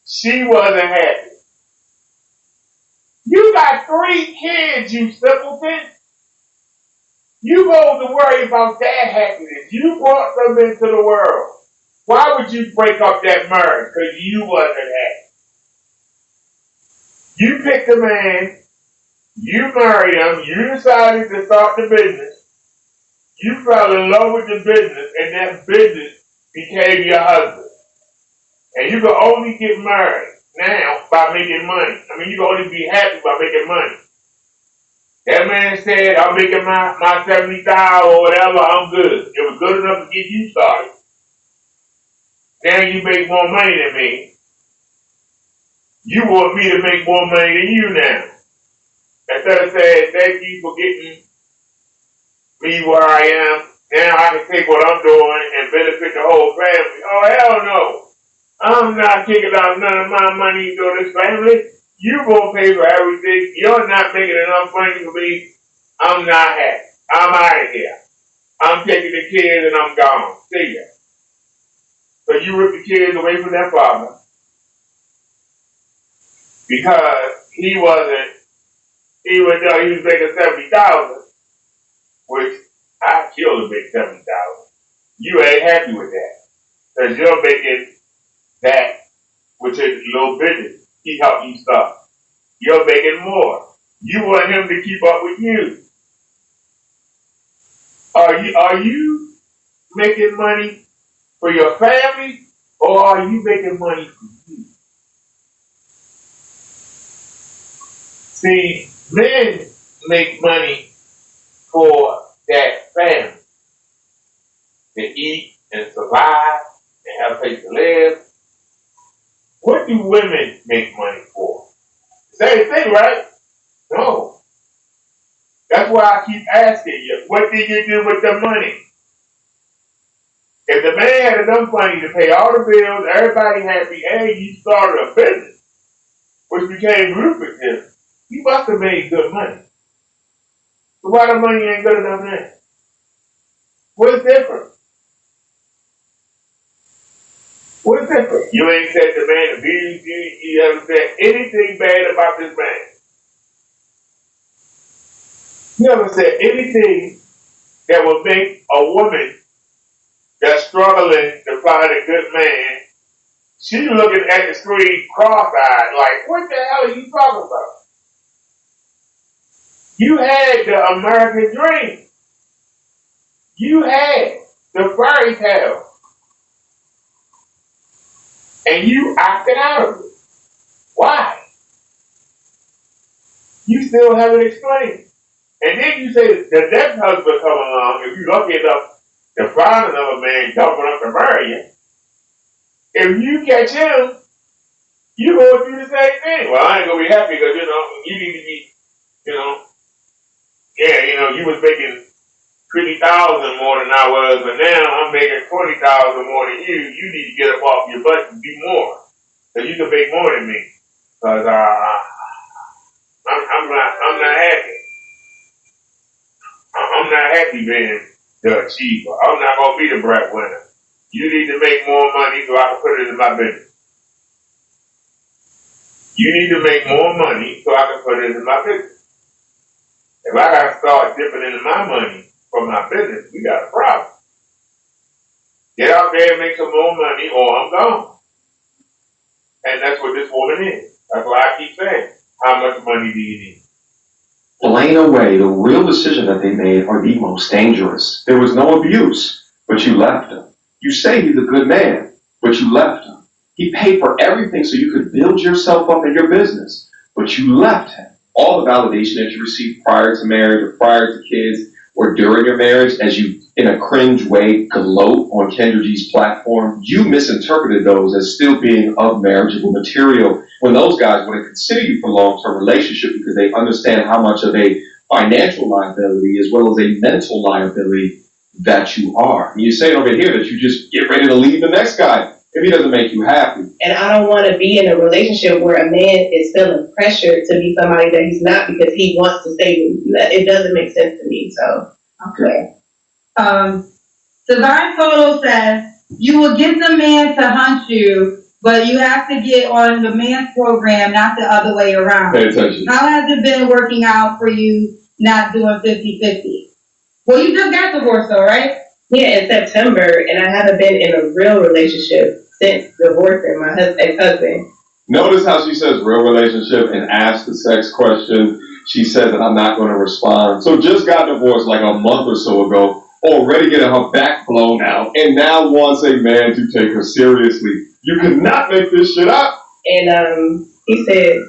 She wasn't happy. You got 3 kids, you simpleton. You supposed to worry about their happiness. You brought them into the world. Why would you break up that marriage? Because you wasn't happy. You picked a man, you married him, you decided to start the business, you fell in love with the business, and that business became your husband. And you can only get married now by making money. I mean, you can only be happy by making money. That man said, I'm making my 70,000 or whatever, I'm good. It was good enough to get you started. Now you make more money than me. You want me to make more money than you now. Instead of saying, thank you for getting me where I am, now I can take what I'm doing and benefit the whole family. Oh, hell no. I'm not kicking out none of my money into this family. You gonna pay for everything. You're not making enough money for me. I'm not happy. I'm out of here. I'm taking the kids and I'm gone. See ya. So you rip the kids away from their father because he was making 70,000, which I killed to make 70,000. You ain't happy with that because you're making that, which is a little business. He helped you start. You're making more. You want him to keep up with you. Are you making money for your family, or are you making money for you? See, men make money for that family. To eat and survive and have a place to live. What do women make money for? Same thing, right? No. That's why I keep asking you, what did you do with the money? If the man had enough money to pay all the bills, everybody happy, and you started a business, which became lucrative, you must have made good money. So why the money ain't good enough now? What's different? What's different? You ain't said the man abused you. You haven't said anything bad about this man. You haven't said anything that would make a woman that's struggling to find a good man, she's looking at the screen cross-eyed like, what the hell are you talking about? You had the American dream. You had the fairy tale. And you opted out of it. Why? You still haven't explained. And then you say the next husband come along, if you're lucky enough to find another man jumping up to marry you, if you catch him, you go do the same thing. Well, I ain't gonna be happy because, you need to be, you was making 20,000 more than I was, but now I'm making 20,000 more than you. You need to get up off your butt and do more. So you can make more than me. Because I'm not happy. I'm not happy being the achiever. I'm not going to be the breadwinner. You need to make more money so I can put it in my business. You need to make more money so I can put it in my business. If I got to start dipping into my money from my business, we got a problem. Get out there and make some more money or I'm gone. And that's what this woman is. That's why I keep saying, how much money do you need? explain away the real decision that they made are the most dangerous. There was no abuse, but you left him. You say he's a good man, but you left him. He paid for everything so you could build yourself up in your business, but you left him. All the validation that you received prior to marriage or prior to kids or during your marriage, as you, in a cringe way, gloat on Kendra G's platform, you misinterpreted those as still being of marriageable material when those guys want to consider you for long-term relationship because they understand how much of a financial liability as well as a mental liability that you are. And you're saying over here that you just get ready to leave the next guy if he doesn't make you happy. And I don't want to be in a relationship where a man is feeling pressured to be somebody that he's not because he wants to stay with you. It doesn't make sense to me. So, okay. Divine Photo says, you will get the man to hunt you, but you have to get on the man's program, not the other way around. Pay attention. How has it been working out for you not doing 50-50? Well, you just got divorced though, right? Yeah, in September, and I haven't been in a real relationship since divorcing my ex-husband. Notice how she says real relationship and asks the sex question. She said that I'm not going to respond. So just got divorced like a month or so ago, already getting her back blown out, and now wants a man to take her seriously. You cannot make this shit up. And he said,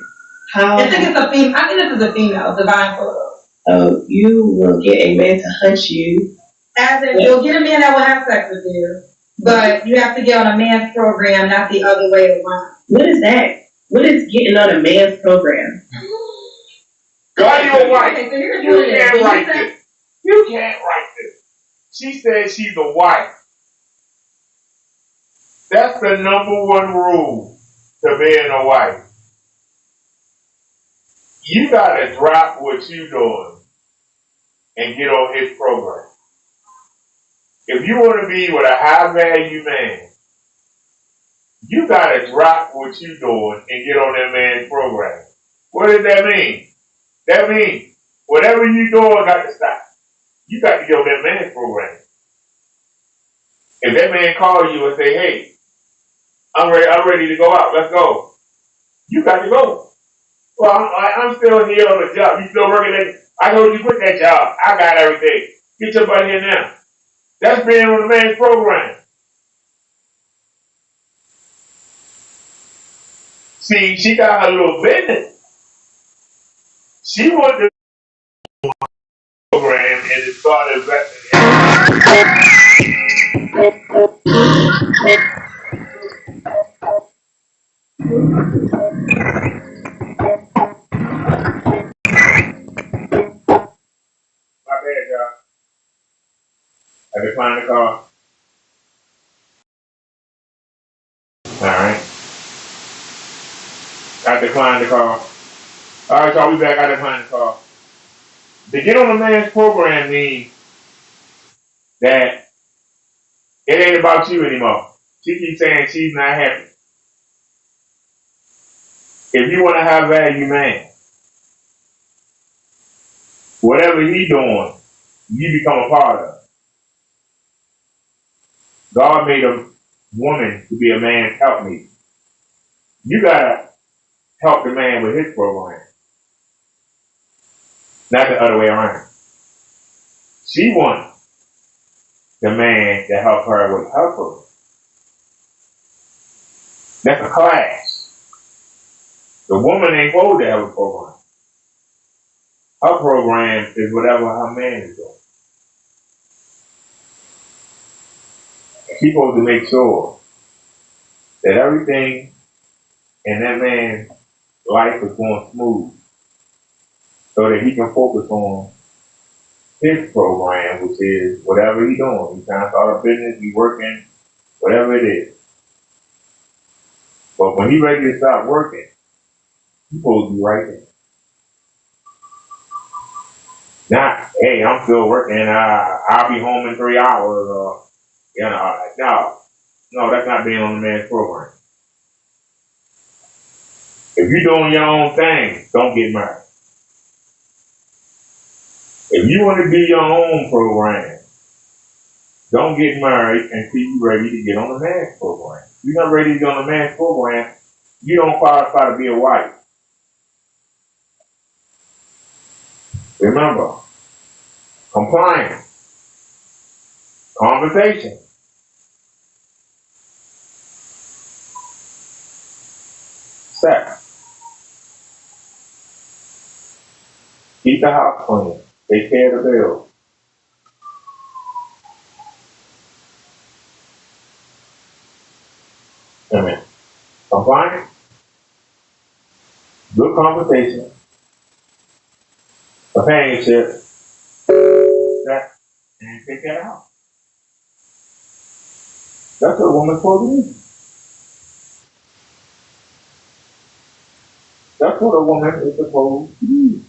how? I think it's a female. I think this is a female, Divine Photo. You will get a man to hunt you. As in, you'll get a man that will have sex with you, but you have to get on a man's program, not the other way around. What is that? What is getting on a man's program? God, you're white. Okay, so here's You what it is. can't When you write say- this. You can't write this. She said she's a wife. That's the number one rule to being a wife. You gotta drop what you doing and get on his program. If you want to be with a high value man, you gotta drop what you doing and get on that man's program. What does that mean? That means whatever you doing got to stop. You got to get on that man's program. If that man calls you and say, hey, I'm ready to go out, let's go. You got to go. Well, I'm still here on the job. You still working at, I told you quit that job. I got everything. Get your butt here now. That's being on the man's program. See, she got her little business. She wanted to program and it started investing My bad, y'all. I declined the call. Alright. I declined the call. Alright, y'all, we back. I declined the call. To get on a man's program means that it ain't about you anymore. She keeps saying she's not happy. If you want to have value, man, whatever he doing, you become a part of. God made a woman to be a man's helpmeet. You gotta help the man with his program, not the other way around. She wants the man to help her with her program. That's a clash. The woman ain't supposed to have a program. Her program is whatever her man is doing. She's supposed to make sure that everything in that man's life is going smooth so that he can focus on his program, which is whatever he's doing. He's trying to start a business, he's working, whatever it is. But when he's ready to start working, he's supposed to be right there. Not, hey, I'm still working, I'll be home in 3 hours, or, you know, no, that's not being on the man's program. If you're doing your own thing, don't get married. If you want to be your own program, don't get married until you're ready to get on the man's program. If you're not ready to get on the man's program, you don't qualify to be a wife. Remember, compliance, conversation. Sex. Keep the house clean. Take care of the bills. Amen. Compliance, good conversation, companionship, sex, and take care of the house. That's what a woman's supposed to do. That's what a woman is supposed to do.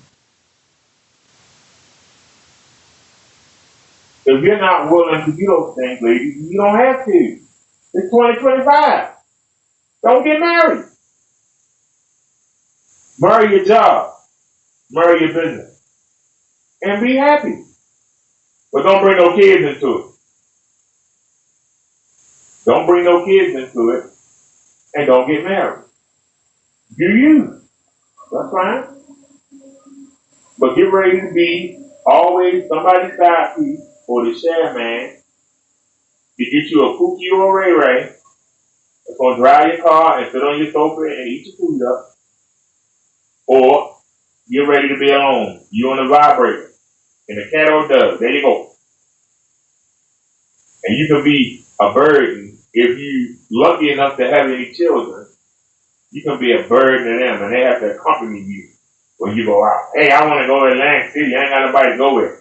If you're not willing to do those things, ladies, you don't have to. It's 2025. Don't get married. Marry your job. Marry your business. And be happy. But don't bring no kids into it. Don't bring no kids into it. And don't get married. Do you. That's fine. But get ready to be always somebody's side piece or the share man to get you a Pookie or a Ray Ray that's going to drive your car and sit on your sofa and eat your food up. Or get ready to be alone. You on a vibrator. And the cat or dove. There you go. And you can be a burden if you lucky enough to have any children. You can be a burden to them and they have to accompany you when you go out. Hey, I want to go to Atlantic City. I ain't got nobody to go with.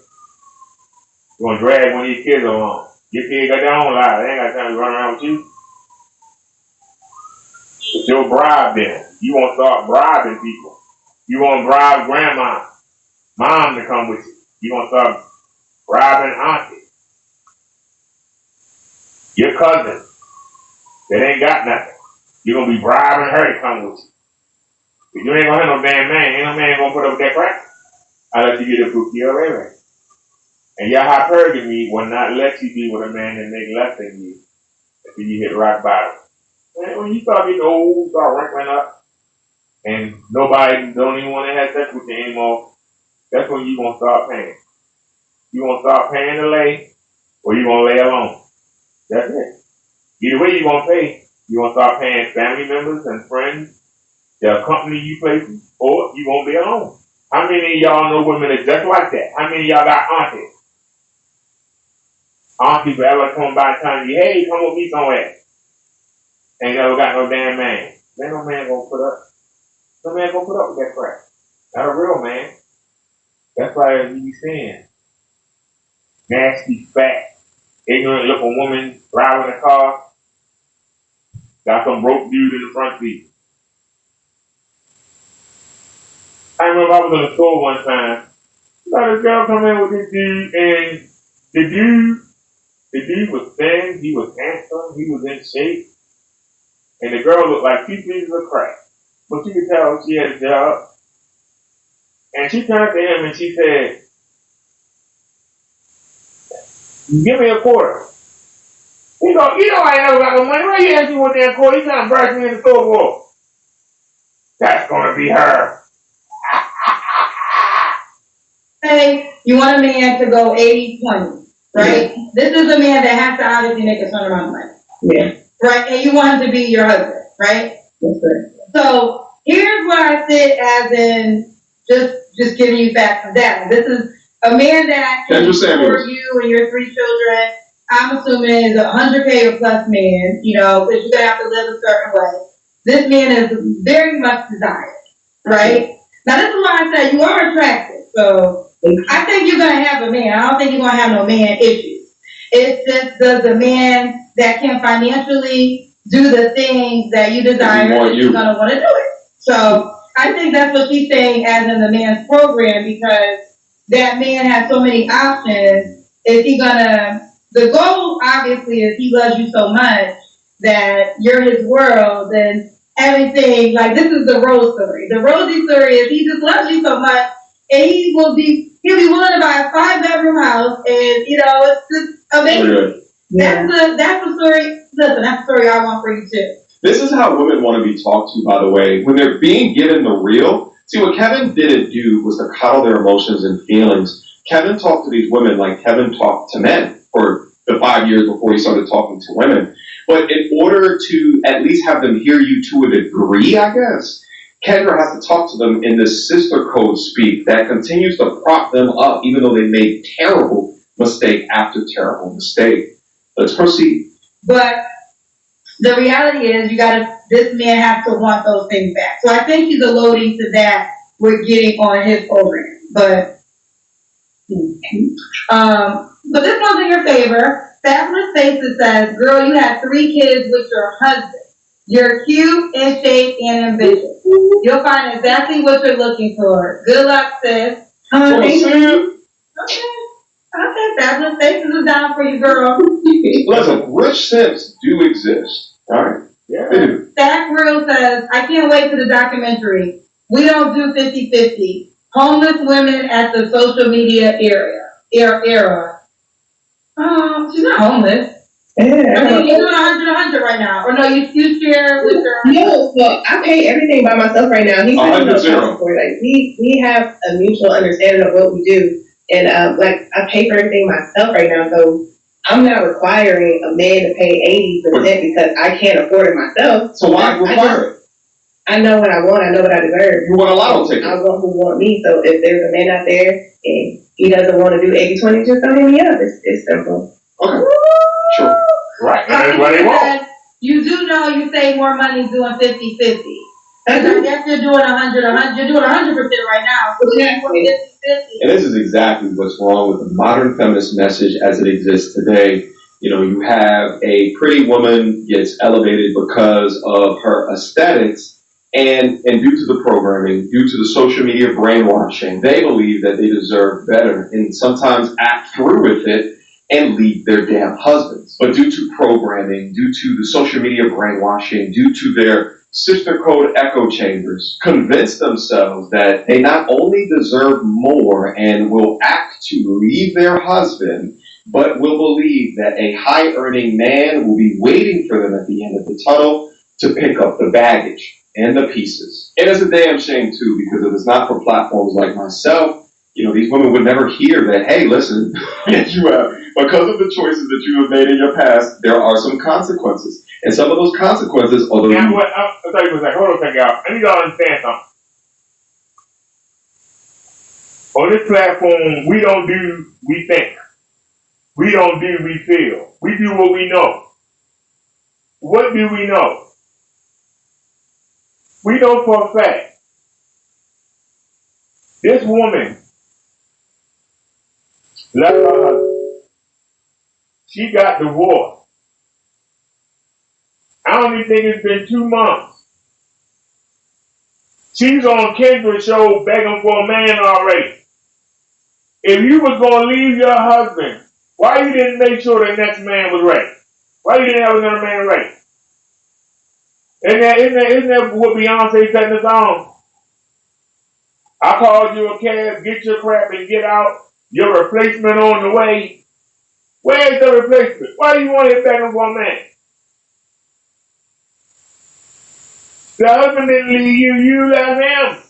You're going to drag one of your kids along. Your kids got their own lives. They ain't got time to run around with you. It's your bribe then. You want to start bribing people. You want to bribe grandma, mom to come with you. You want to start bribing auntie. Your cousin that ain't got nothing. You're going to be bribing her to come with you. But you ain't going to have no damn man. Ain't no man going to put up with that crap. Unless you get a Pookie or a Ray. And your hypergamy will not let you be with a man that make less than you until you hit rock bottom. And when you start getting old, start wrinkling up, and nobody don't even want to have sex with you anymore, that's when you going to start paying. You going to start paying to lay, or you going to lay alone. That's it. Either way you going to pay. You going to start paying family members and friends to accompany you places, or you going to be alone. How many of y'all know women that just like that? How many of y'all got aunties? Auntie forever come by telling you, hey, come with me somewhere. Ain't never got no damn man. Ain't no man gonna put up. No man gonna put up with that crap. Not a real man. That's why you be seeing nasty, fat, ignorant looking woman driving a car. Got some broke dude in the front seat. I remember I was in the store one time. Saw this girl come in with this dude, and the dude was thin, he was handsome, he was in shape, and the girl looked like 2 pieces of crap. But you could tell she had a job. And she turned to him and she said, give me a quarter. You know I ain't never got no money. Why you asking me what that quarter? You trying to burst me in the store for? That's gonna be her. Hey, you want a man to go 80-20, right? Yeah. This is a man that has to obviously make a certain amount of money. Yeah. Right? And you want him to be your husband, right? That's right. So here's where I sit as in just giving you facts and data. This is a man that can support you and your 3 children. I'm assuming is a 100K or plus man, you know, because you're gonna have to live a certain way. This man is very much desired, right? Now this is why I said you are attractive. So I think you're gonna have a man. I don't think you're gonna have no man issues. It's just the man that can financially do the things that you desire that you're gonna want to do it. So I think that's what she's saying as in the man's program, because that man has so many options. Is he gonna, the goal obviously is he loves you so much that you're his world and everything. Like this is the rose story. The rosy story is he just loves you so much and he'll be willing to buy a 5-bedroom house, and you know, it's just amazing. Yeah. That's the story. Listen, that's the story I want for you too. This is how women want to be talked to, by the way. When they're being given the real, See, what Kevin didn't do was to coddle their emotions and feelings. Kevin talked to these women like Kevin talked to men for the 5 years before he started talking to women. But in order to at least have them hear you to a degree, I guess, Kendra has to talk to them in this sister code speak that continues to prop them up, even though they made terrible mistake after terrible mistake. Let's proceed. But the reality is, this man has to want those things back. So I think he's alluding to that with getting on his program. But this one's in your favor. Fabulous Faces says, girl, you had 3 kids with your husband. You're cute, in shape, and ambitious. You'll find exactly what you're looking for. Good luck, sis. Okay, Fabulous Faces is down for you, girl. Listen, rich simps do exist. All right? Yeah, they do. Stack Real says, I can't wait for the documentary. We don't do 50-50. Homeless women at the social media era. She's not homeless. Yeah. I mean, you're doing 100 right now. Or no, you share with her. No, well, I pay everything by myself right now. He's no child support. Like, we have a mutual understanding of what we do. And, I pay for everything myself right now. So I'm not requiring a man to pay 80% because I can't afford it myself. So why require it? I know what I want. I know what I deserve. You want a lotto ticket. I want who want me. So if there's a man out there and he doesn't want to do 80-20, just don't hit me up. It's simple. Okay. Sure. Right. That's what they want. You do know you save more money doing 50-50. I guess you're doing 100. You're doing 100% right now. So you're doing 50-50. And this is exactly what's wrong with the modern feminist message as it exists today. You know, you have a pretty woman gets elevated because of her aesthetics, and due to the programming, due to the social media brainwashing, they believe that they deserve better and sometimes act through with it and leave their damn husbands. But due to programming, due to the social media brainwashing, due to their sister code echo chambers, convince themselves that they not only deserve more and will act to leave their husband, but will believe that a high-earning man will be waiting for them at the end of the tunnel to pick up the baggage and the pieces. It is a damn shame, too, because if it's not for platforms like myself, you know, these women would never hear that, hey, listen, you have, because of the choices that you have made in your past, there are some consequences. And some of those consequences, although hold on a second, y'all. I need y'all to understand something. On this platform, we don't do, we think. We don't do, we feel. We do what we know. What do we know? We know for a fact. This woman left her husband. She got divorced. I don't even think it's been 2 months. She's on Kendra's show begging for a man already. If you was going to leave your husband, why you didn't make sure the next man was ready? Why you didn't have another man ready? Isn't that what Beyonce said in the song? I called you a cab, get your crap and get out. Your replacement on the way. Where's the replacement? Why do you want to hit begging for a man? The husband didn't leave you, you left him.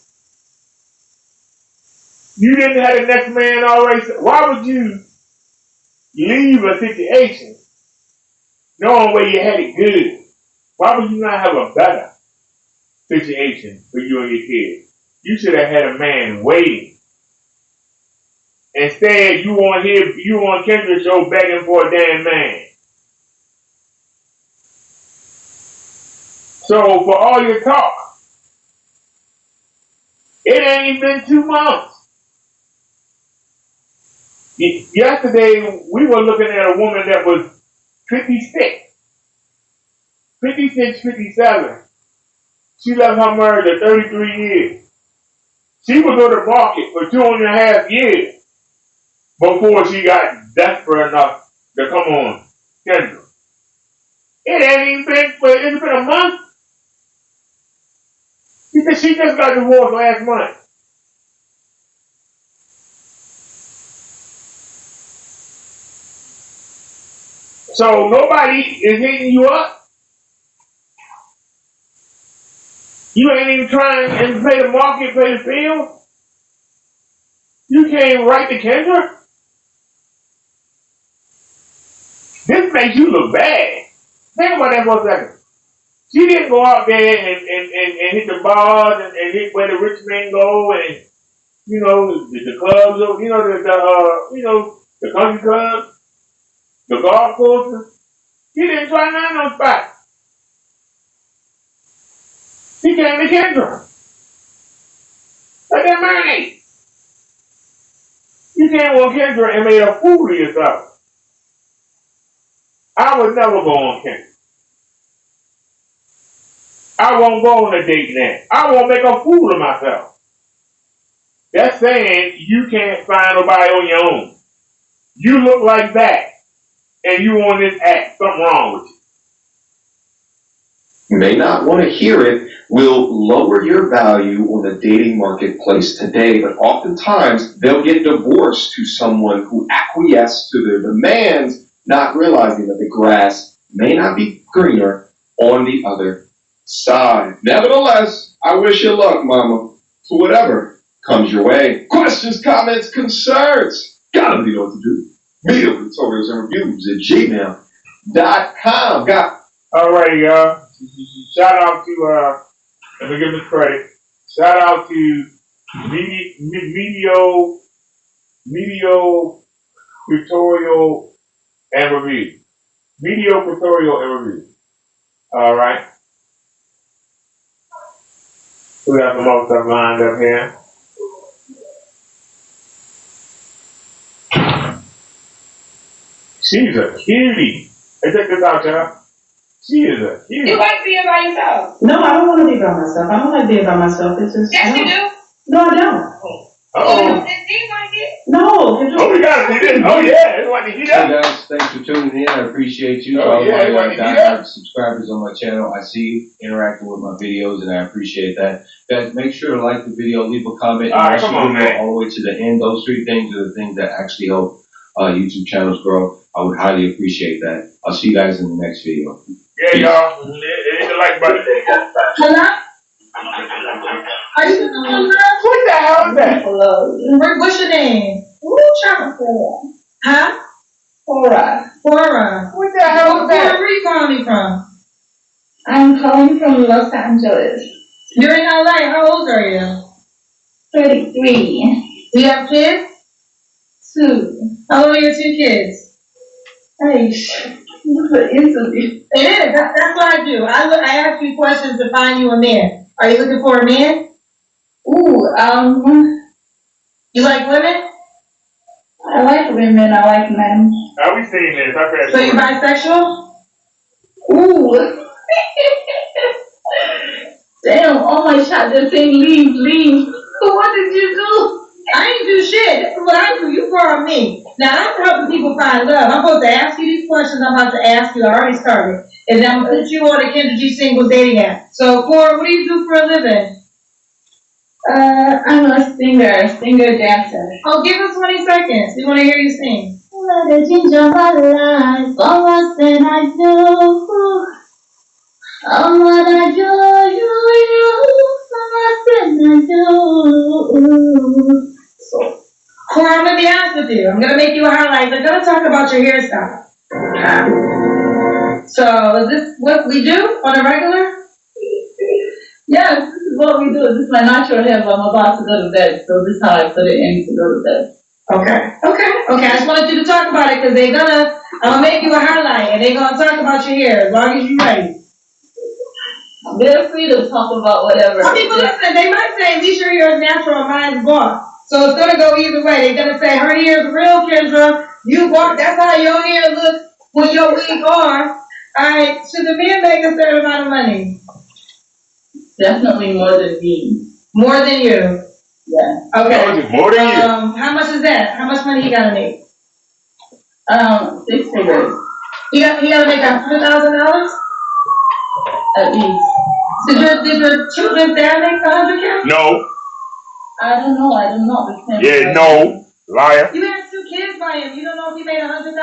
You didn't have the next man already. Why would you leave a situation knowing where you had it good? Why would you not have a better situation for you and your kids? You should have had a man waiting. Instead, you on Kendra's show begging for a damn man. So for all your talk, it ain't been 2 months. Yesterday, we were looking at a woman that was 56, 57. She left her marriage at 33 years. She was on the market for 2.5 years before she got desperate enough to come on Kendra. It ain't even been, it's been a month. She just got divorced last month. So nobody is hitting you up. You ain't even trying and play the market, play the field. You came right to Kendra. This makes you look bad. Think about that for a second. She didn't go out there and hit the bars and hit where the rich men go and the clubs, the country clubs, the golf courses. She didn't try none of those spots. She came to Kendra. Like that money. You came on Kendra and made a fool of yourself. I would never go on Kendra. I won't go on a date now. I won't make a fool of myself. That's saying you can't find nobody on your own. You look like that, and you on this act. Something wrong with you. You may not want to hear it, will lower your value on the dating marketplace today, but oftentimes they'll get divorced to someone who acquiesced to their demands, not realizing that the grass may not be greener on the other side. Nevertheless, I wish you luck, mama, to whatever comes your way. Questions, comments, concerns, gotta know what to do. Video tutorials and reviews at gmail.com. Alrighty, y'all. Shout out to, let me give this credit. Shout out to Video Tutorial and Review. Video Tutorial and Review. Alright. We got some more stuff lined up here. She's a cutie. Hey, check this out, y'all. She is a cutie. You like being by yourself? No, I don't want to be by myself. I don't like being by myself. It's just. Yes, you do. No, I don't. Uh-oh. It seems like it. No. Oh, we got to see this. Oh, yeah. It's like the heat Hey up. guys, thanks for tuning in. I appreciate you. Oh, All yeah, my like, yeah. diehard subscribers on my channel. I see you interacting with my videos, and I appreciate that. Guys, make sure to like the video, leave a comment, and All right, watch the come on, video man. all the way to the end. Those 3 things are the things that actually help YouTube channels grow. I would highly appreciate that. I'll see you guys in the next video. Yeah, y'all. Hit the like button. Hello? Are you the one? What the hell is that? What's your name? Huh? Cora. Cora. What the hell is that? Where are you calling me from? I'm calling from Los Angeles. You're in LA. How old are you? 33. Do you have kids? 2. How old are your 2 kids? Hey, this is an interview. It is. That's what I do. I ask you questions to find you a man. Are you looking for a man? Ooh, You like women? I like women, I like men. How we seeing this? So you're bisexual? Ooh. Damn, all my shots just saying leave. What did you do? I ain't do shit. This is what I do. You brought me. Now, I'm helping people find love. I'm supposed to ask you these questions I'm about to ask you. I already started. And then I'm going to put you on the Kendra G singles dating app. So, Cora, what do you do for a living? I'm a singer dancer. Oh, give us 20 seconds. We want to hear you sing. Let it ginger my life, all what said I do. All what I do, you, all what said I do. Cora, I'm going to be honest with you. I'm going to make you a highlight. I'm going to talk about your hairstyle. So, is this what we do on a regular? Yes, this is what we do. This is my natural hair, but I'm about to go to bed, so this is how I put it in to go to bed. Okay. I just wanted you to talk about it because I'm gonna make you a highlight and they're gonna talk about your hair as long as you're ready. Feel free to talk about whatever. Some people listen, they might say, at least your hair is natural and mine's bought. So it's gonna go either way. They're gonna say, her hair is real, Kendra. You bought, that's how your hair looks when your wig on. Alright, should the man make a certain amount of money? Definitely more than me. More than you? Yeah. Okay. More than you. How much is that? How much money you gotta make? 6 figures. You gotta make $100,000? At least. Did your children say I make $100K? No. I don't know. Yeah, no. Liar. You had 2 kids by him. You don't know if he made $100,000?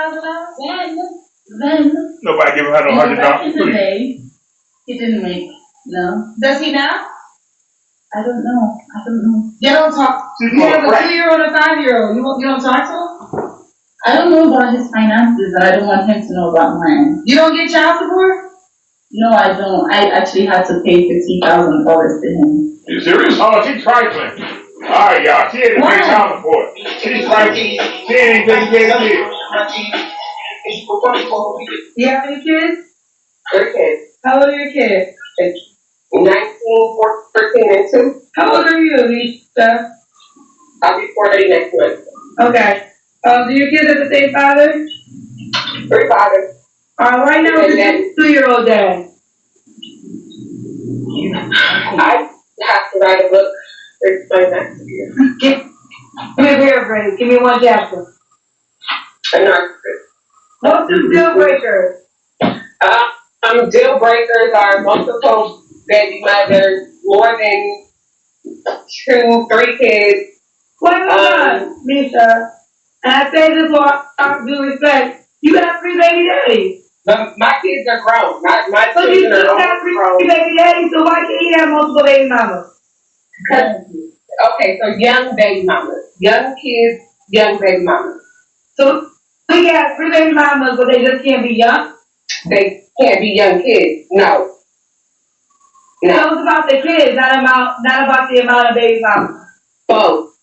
Then. Nobody giving her no Back in the $100. day, he didn't make, no. Does he now? I don't know. You don't talk. You have a 2-year-old and a 5-year-old. You don't talk to him? I don't know about his finances, and I don't want him to know about mine. You don't get child support? No, I don't. I actually had to pay $50,000 to him. You serious? Oh, she's trifling. Alright, y'all. She had to pay child support. She's trifling. She ain't taking care of kids. You have any kids? 3 kids. How old are your kids? 19, 14, and 2. How old are you, Lisa? I'll be 40 next month. Okay. Do your kids have the same father? 3 fathers. Right now, who's your 2-year-old dad? I have to write a book to explain that to you. Give me a paraphrase. Give me one chapter. A narcissist. What's the deal breaker? Deal breakers are multiple baby mothers, more than 2, 3 kids. Wait, Misha. And I say this with due respect. You got 3 baby daddies. But my kids are grown. My So you children still are got 3 grown. baby daddies, so why can't you have multiple baby mamas? Okay, so young baby mamas. Young kids, young baby mamas. So we got 3 baby mamas, but they just can't be young? They can't be young kids. No. No, it's about the kids, not about the amount of baby mamas. Both.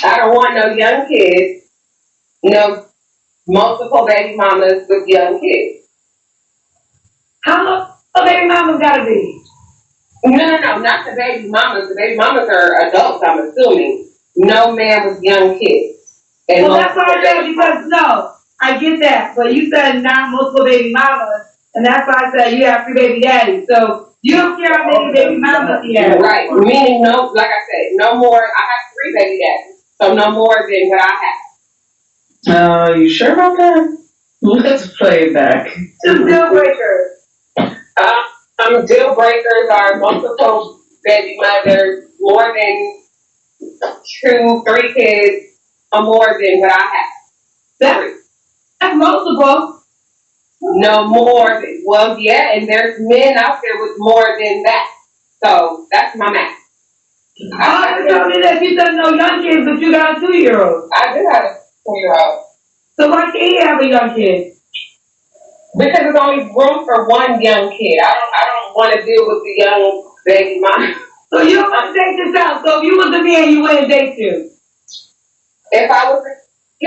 I don't want no young kids. No multiple baby mamas with young kids. How long a baby mama's gotta be? No, not the baby mamas. The baby mamas are adults, I'm assuming. No man with young kids. Well, that's why I said, because no, I get that, but you said not multiple baby mamas, and that's why I said you have 3 baby daddies. So you don't care how many baby mamas you have. Right. Meaning no, like I said, no more. I have 3 baby daddies, so no more than what I have. You sure about that? Let's play it back. 2 deal breakers. Deal breakers are multiple baby mothers, more than 2, 3 kids, or more than what I have. That's multiple. No more than, well, yeah, and there's men out there with more than that. So that's my math. I told me that you said no young kids, but you got a 2-year-old. I do have a 2-year-old. So why can't you have a young kid? Because there's only room for 1 young kid. I don't want to deal with the young baby mom. So you don't want to date this out. So if you was a man, you wouldn't date you. If I was,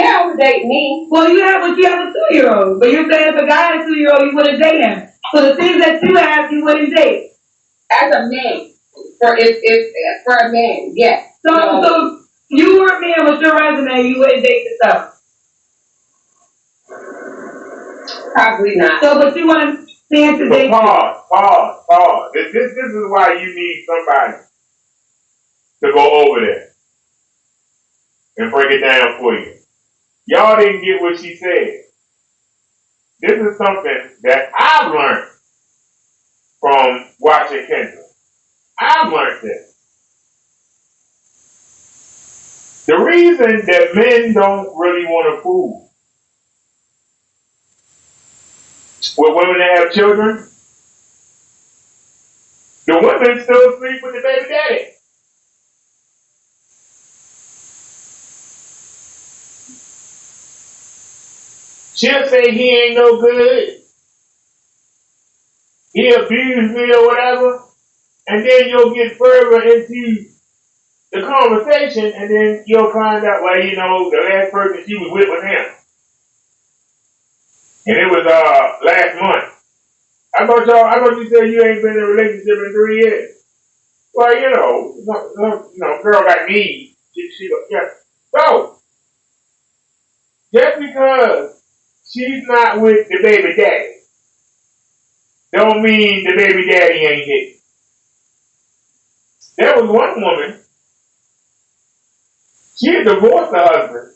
I would date me. Well, you have a 2-year-old, but you're saying if a guy had a 2-year-old, you wouldn't date him. So the things that you have, you wouldn't date. As a man, for a man, yes. So you were a man with your resume, you wouldn't date yourself. Probably not. So, but you want to stand to date. Pause. This is why you need somebody to go over there and break it down for you. Y'all didn't get what she said. This is something that I've learned from watching Kendra. I've learned this. The reason that men don't really want to fool with women that have children, the women still sleep with the baby daddy. She'll say he ain't no good. He abused me or whatever. And then you'll get further into the conversation and then you'll find out, well, the last person she was with was him. And it was last month. I thought you said you ain't been in a relationship in 3 years. Well, girl got needs. Yeah. So, just because she's not with the baby daddy, don't mean the baby daddy ain't hit. There was one woman, she had divorced her husband.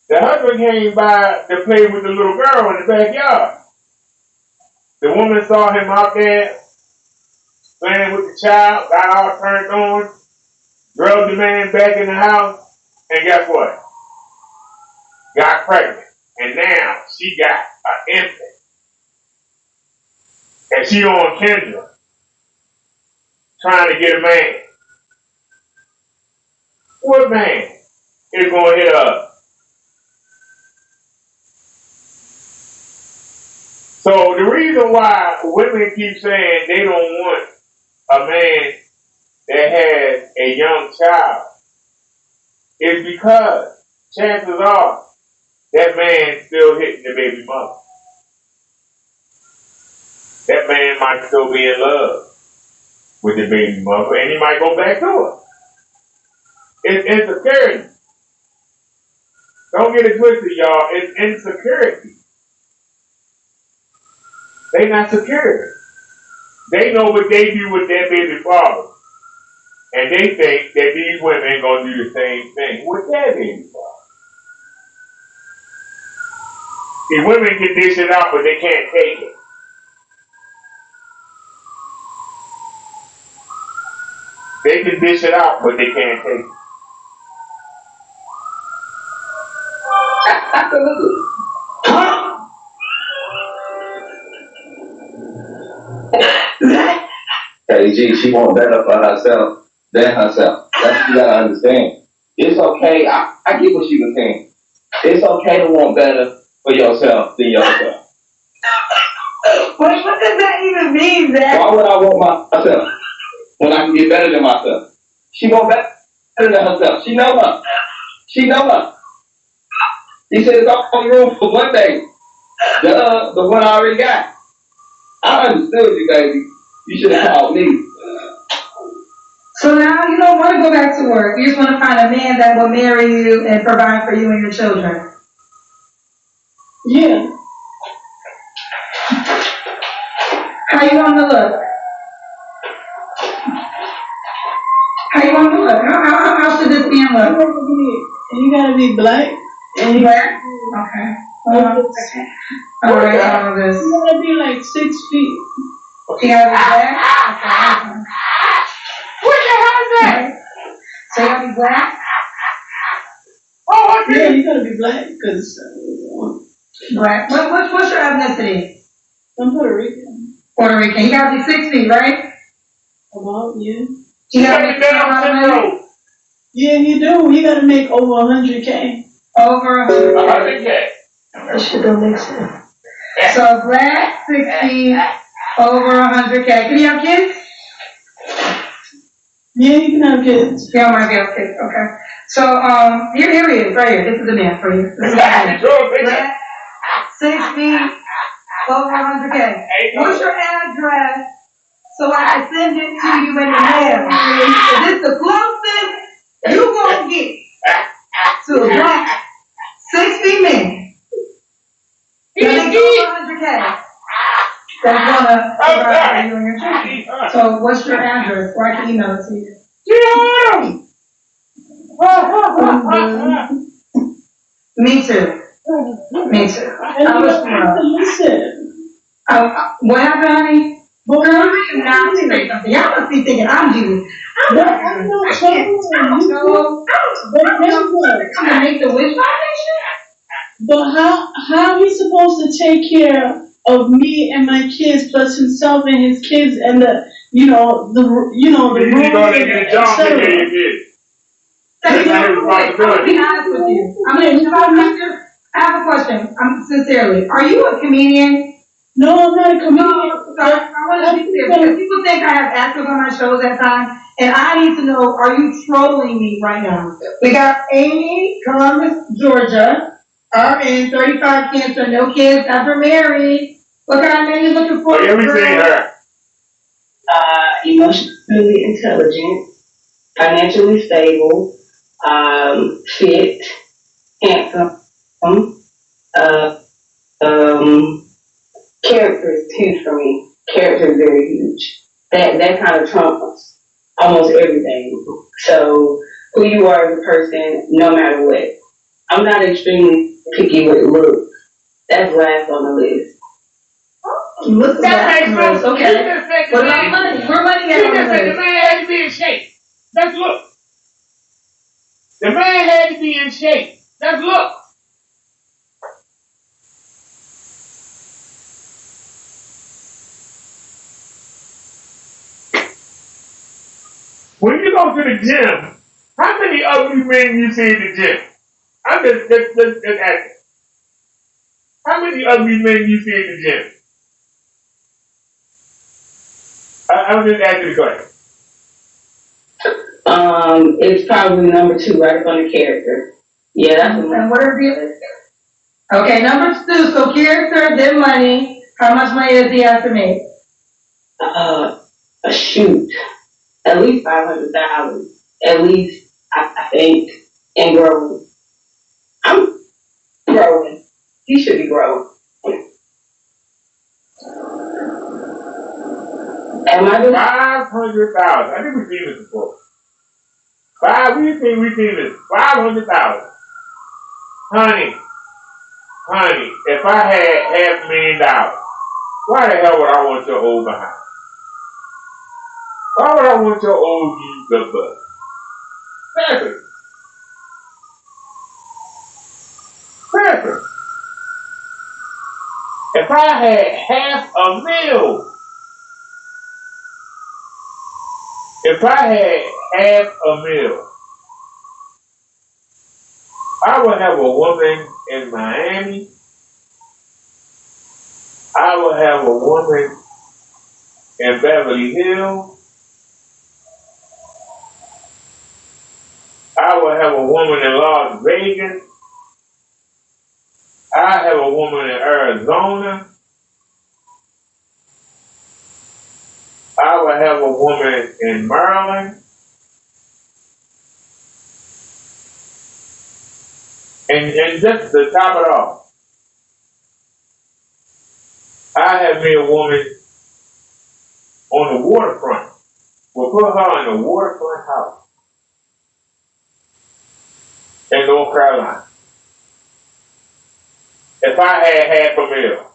The husband came by to play with the little girl in the backyard. The woman saw him out there playing with the child, got all turned on, drugged the man back in the house, and guess what? Got pregnant. And now she got an infant. And she on Kendra. trying to get a man. What man is going to hit us? So the reason why women keep saying they don't want a man that has a young child is because chances are that man still hitting the baby mother. That man might still be in love with the baby mother, and he might go back to her. It's insecurity. Don't get it twisted, y'all. It's insecurity. They not secure. They know what they do with their baby father, and they think that these women gonna do the same thing with their baby father. See, women can dish it out, but they can't take it. They can dish it out, but they can't take it. Hey, G, she want better for herself than herself. That's what you gotta understand. It's okay. I get what she was saying. It's okay to want better for yourself than yourself. What does that even mean, Zach? Why would I want myself when I can get better than myself? She want better than herself. She know her. She know her. He said it's only room for one thing. The one I already got. I understood you, baby. You should have called me. So now you don't want to go back to work. You just want to find a man that will marry you and provide for you and your children. Yeah. How you want to look? How you want to look? How should this man look? You gotta be black. And you Black? Okay. All right, all of this. You gotta be like 6 feet. You gotta be black? Okay. What the hell is that? So you gotta be black? Oh, Yeah, you gotta be black, because Black. What's your ethnicity? I'm Puerto Rican. Puerto Rican. You gotta be 6 feet, right? About, yeah. You gotta be Down syndrome. Yeah, you do. You gotta make over 100K. over 100. 100K. That shit don't make sense. So black, 60, over 100K. Can you have kids? Yeah, you can have kids. Yeah, I might be have kids. Okay. So here he is, right here. This is the man for you. This is the man. Black, 6 feet, over 100K. What's your address so I can send it to you in the mail? Is this the closest you gonna get to a black 6 feet man? That's over 100K. That's gonna provide for you and your children. So what's your address? Or I can email it to you. Me too. Me too. Listen. What happened, honey? Well, girl, I am not say something. Y'all must be thinking I'm Judy. I'm not trouble. Come to make the wish foundation? But how he supposed to take care of me and my kids plus himself and his kids and the You need to go and get a job to take care of your kids. I'm gonna be honest with you. I have a question. Sincerely. Are you a comedian? No, I'm not a comedian. No, I want to be clear because people think I have actors on my shows at times, and I need to know: are you trolling me right now? We got Amy, Columbus, Georgia. RN, 35 cancer, no kids, ever married. What kind of man you looking for? Yeah, we seen her. Emotionally intelligent, financially stable, fit, handsome, character is huge for me. Character is very huge. That kind of trumps almost everything. So who you are as a person, no matter what. I'm not extremely picky with looks. That's last on the list. Looks that makes sense. Okay. What about money? Where money at on the list? The man had to be in shape. Let's look. The man had to be in shape. Let's look. you go to the gym, how many ugly men you see in the gym? I'm just asking. How many ugly men you see in the gym? I'm just asking the question. It's probably number 2, right up on the character. Yeah, that's the one. And what is the okay, number 2, so character, then money. How much money does he have to make? Shoot. At least 500,000. At least, I think, and growing. I'm growing. He should be growing. Am I doing 500,000. I think we've seen this before. We've seen this. 500,000. Honey, if I had $500,000, why the hell would I want your old behind? Why would I want your old used up butt? Perfect. If I had $500,000, I would have a woman in Miami. I would have a woman in Beverly Hills. I would have a woman in Las Vegas. I have a woman in Arizona. I would have a woman in Maryland. And just to top it off, I have me a woman on the waterfront. We'll put her in a waterfront house in North Carolina. If I had $500,000,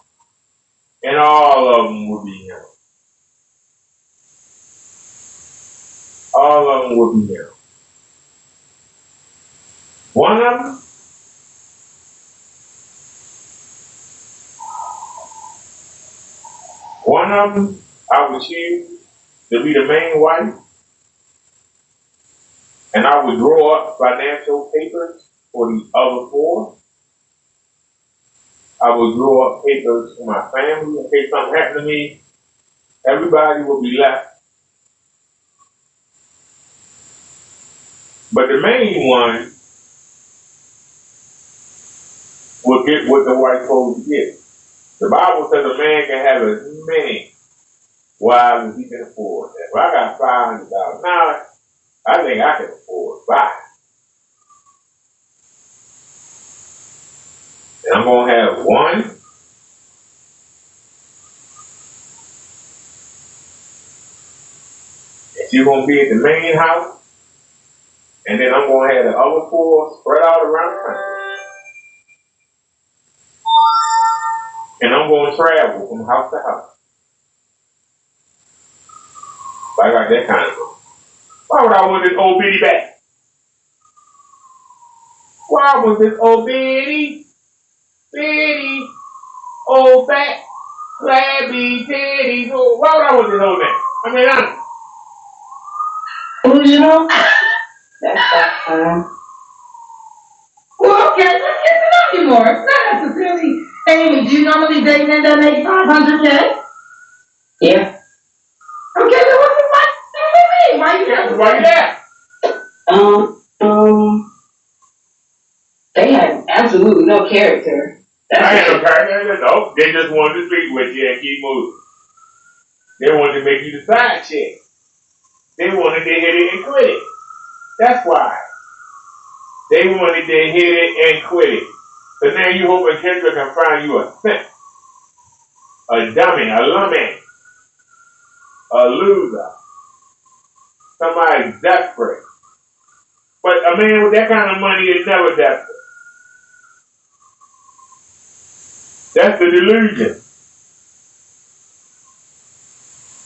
and all of them would be him. All of them would be him. One of them, I would choose to be the main wife, and I would draw up financial papers for the other 4. I would draw up papers for my family in case something happened to me. Everybody would be left. But the main one will get what the wife supposed to get. The Bible says a man can have as many wives as he can afford. If I got $500,000, I think I can afford 5. And I'm going to have one. And she's going to be at the main house. And then I'm going to have the other 4 spread out around the country. And I'm going to travel from house to house. I got that kind of money. Why would I want this old bitty back? Why would this old bitty, old fat, flabby titties? Why would I want this old man? I mean, honestly. delusional? That's fine. Well, okay, let's get to know you more. It's not necessarily. Amy, do you normally date men that make $500K? Yeah. Okay, then what's the fight? Why you there? Why you there? They had absolutely no character. I had no character. No, they just wanted to speak with you and keep moving. They wanted to make you the side chick. They wanted to hit it and quit it. That's why. They wanted to hit it and quit it. So now you hoping Kendra can find you a simp, a dummy, a lummy, a loser, somebody desperate. But a man with that kind of money is never desperate. That's the delusion.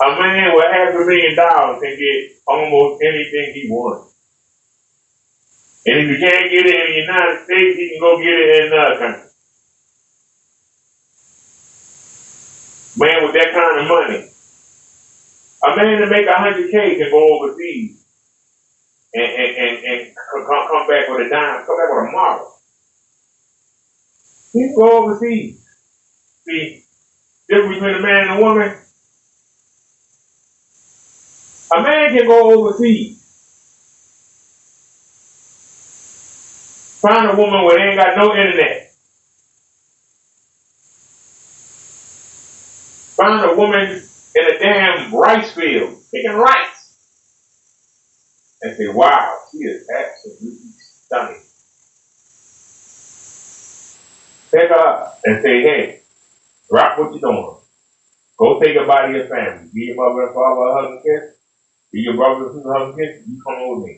A man with $500,000 can get almost anything he wants. And if you can't get it in the United States, he can go get it in another country. Man with that kind of money. A man that make $100K can go overseas and come back with a dime, come back with a model. He go overseas. See, difference between a man and a woman. A man can go overseas, find a woman where they ain't got no internet. Find a woman in a damn rice field, picking rice. And say, wow, she is absolutely stunning. Pick her up and say, hey, rock what you doing. Go say goodbye to your family. Be your mother and father a hug and kiss. Be your brother and sister a hug and kiss. You come with me.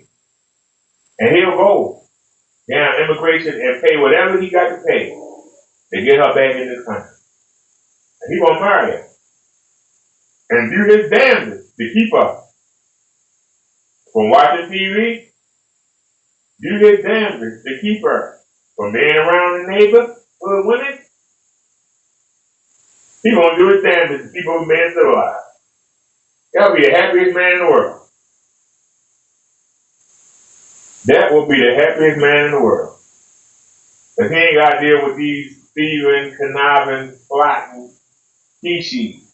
And he'll go down immigration and pay whatever he got to pay to get her back in this country. And he gonna marry her. And do his damnedest to keep her from watching TV. Do his damnedest to keep her from being around the neighborhood women. He gonna do his damnedest to keep her from being civilized. That'll be the happiest man in the world. That will be the happiest man in the world. Because he ain't got to deal with these thieving, conniving, plotting species.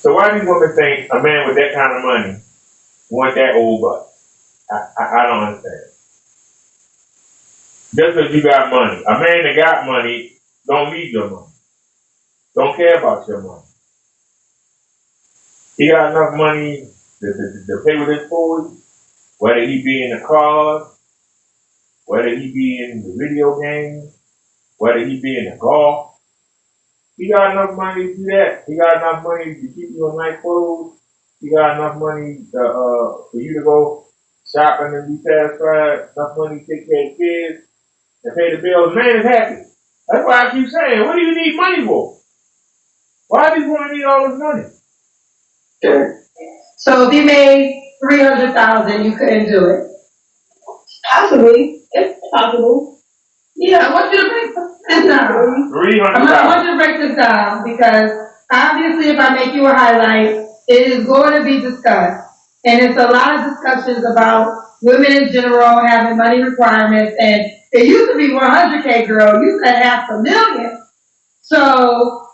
So why do these women think a man with that kind of money want that old butt? I don't understand. Just because you got money. A man that got money don't need your money. Don't care about your money. He got enough money to pay with his toys, whether he be in the cars, whether he be in the video games, whether he be in the golf. He got enough money to do that. He got enough money to keep you in nice clothes. He got enough money for you to go shopping and be satisfied. Enough money to take care of kids and pay the bills. Man is happy. That's why I keep saying, what do you need money for? Why do you want to need all this money? Sure. So if you made $300,000, you couldn't do it. Possibly. It's possible. Yeah, I want you to break this down. I want you to break this down because obviously if I make you a highlight, it is going to be discussed. And it's a lot of discussions about women in general having money requirements. And it used to be 100K, girl. You said $500,000. So,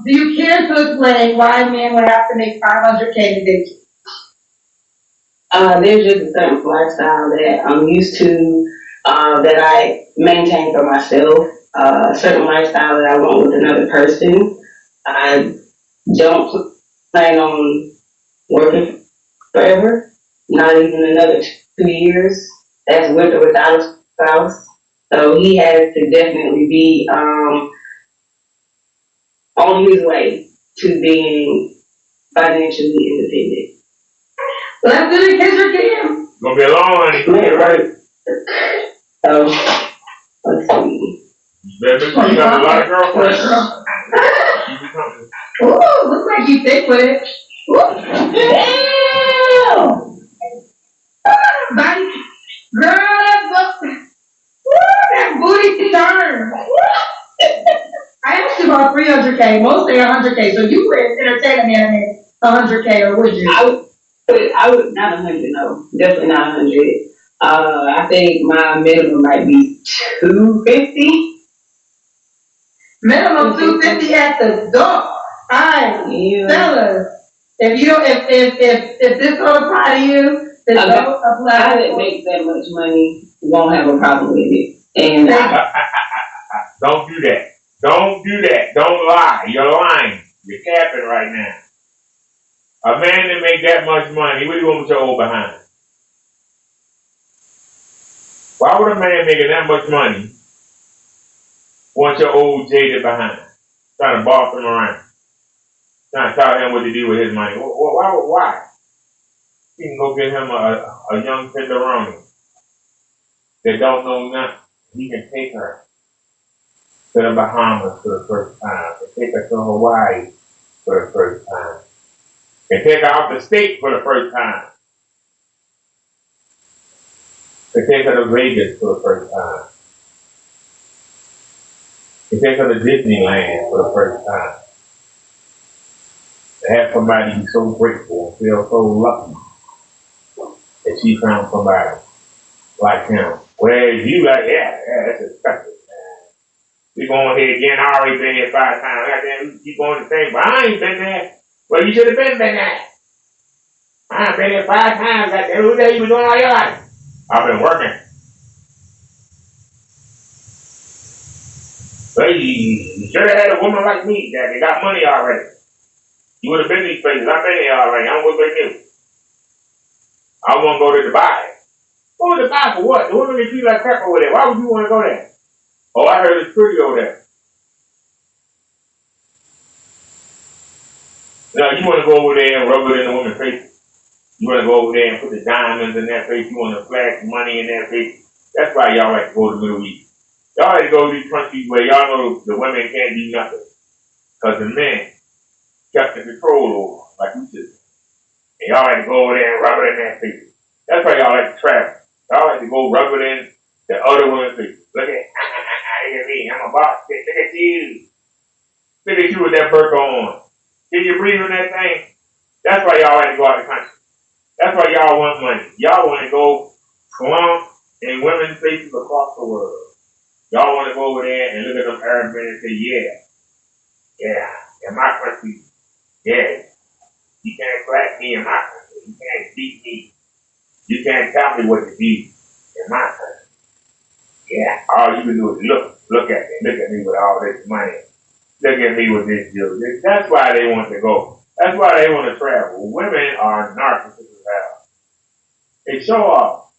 do you care to explain why men would have to make 500K to date you? There's just a certain lifestyle that I'm used to, that I maintain for myself. A certain lifestyle that I want with another person. I don't plan on working forever, not even another 2 years. That's with or without a spouse. So he has to definitely be on his way to being financially independent. Let's do the Kendra G. Gonna be a long one. Yeah, right. So, let's see. You got a lot of girlfriends. Ooh, looks like you thick with it. Damn! Body, girl, that booty turn. I asked you about 300K. Most say 100K. So you would entertain a man at 100K, or would you? I would not 100. No, definitely not 100. I think my minimum might be 250. Minimum 250 at the door. Fellas, if this don't apply to you, then don't apply. I that makes that much money won't have a problem with it. And don't do that. Don't do that. Don't lie. You're lying. You're capping right now. A man that make that much money, what do you want with your old behind? Why would a man making that much money want your old jaded behind? Trying to boss him around. Trying to tell him what to do with his money. Why? He can go get him a young tenderoni that don't know nothing. He can take her to the Bahamas for the first time. And take her to Hawaii for the first time. And take her out the state for the first time. And take her to Vegas for the first time. And take her to Disneyland for the first time. to have somebody be so grateful and feel so lucky that she found somebody like him. Whereas you like, that's expected. We going here again. I already been here 5 times. Goddamn, you keep going the same, but I ain't been there. Well, you should have been there. I've been here 5 times. Goddamn, what the hell you been doing all your life? I've been working. So you should have had a woman like me that got money already. You would have been these places. I've been here already. I'm with you. I want to go to Dubai. Go to Dubai for what? The women that treat like crap over there. Why would you want to go there? Oh, I heard it's pretty over there. No, you want to go over there and rub it in the woman's face. You want to go over there and put the diamonds in their face. You want to flash money in their face. That's why y'all like to go to the Middle East. Y'all like to go to these countries where y'all know the women can't do nothing. Because the men got the control over them, like you said. And y'all like to go over there and rub it in their face. That's why y'all like to travel. Y'all like to go rub it in the other woman's face. Look at me. I'm a boss. Look at you. Look at you with that burqa on. Can you breathe in that thing? That's why y'all like to go out of the country. That's why y'all want money. Y'all want to go slump in women's faces across the world. Y'all want to go over there and look at them Arab men and say, in my country, you can't slap me in my country. You can't beat me. You can't tell me what to do in my country. Yeah, all you can do is look at me with all this money. Look at me with this deal. That's why they want to go. That's why they want to travel. Women are narcissists as hell. They show off.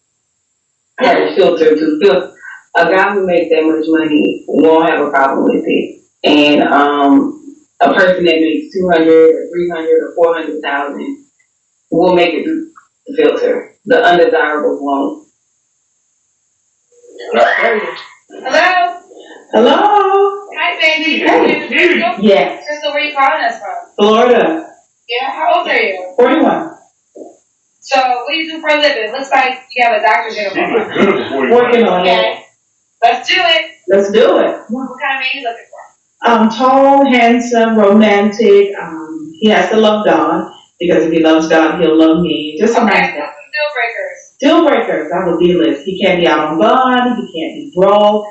I have a filter to filter. A guy who makes that much money won't have a problem with it. And a person that makes 200 or 300 or 400,000 will make it through the filter. The undesirables won't. Hello? Hello? Hi, baby. Hey. Yes. Crystal, where are you calling us from? Florida. Yeah, how old are you? 41. So, what do you do for a living? Looks like you have a doctor's uniform. Working on it. Okay. Let's do it. Let's do it. What kind of man are you looking for? Tall, handsome, romantic. He has to love God, because if he loves God, he'll love me. Just a nice guy. Some deal breakers. Deal breakers. I will be list. He can't be out on God. He can't be broke.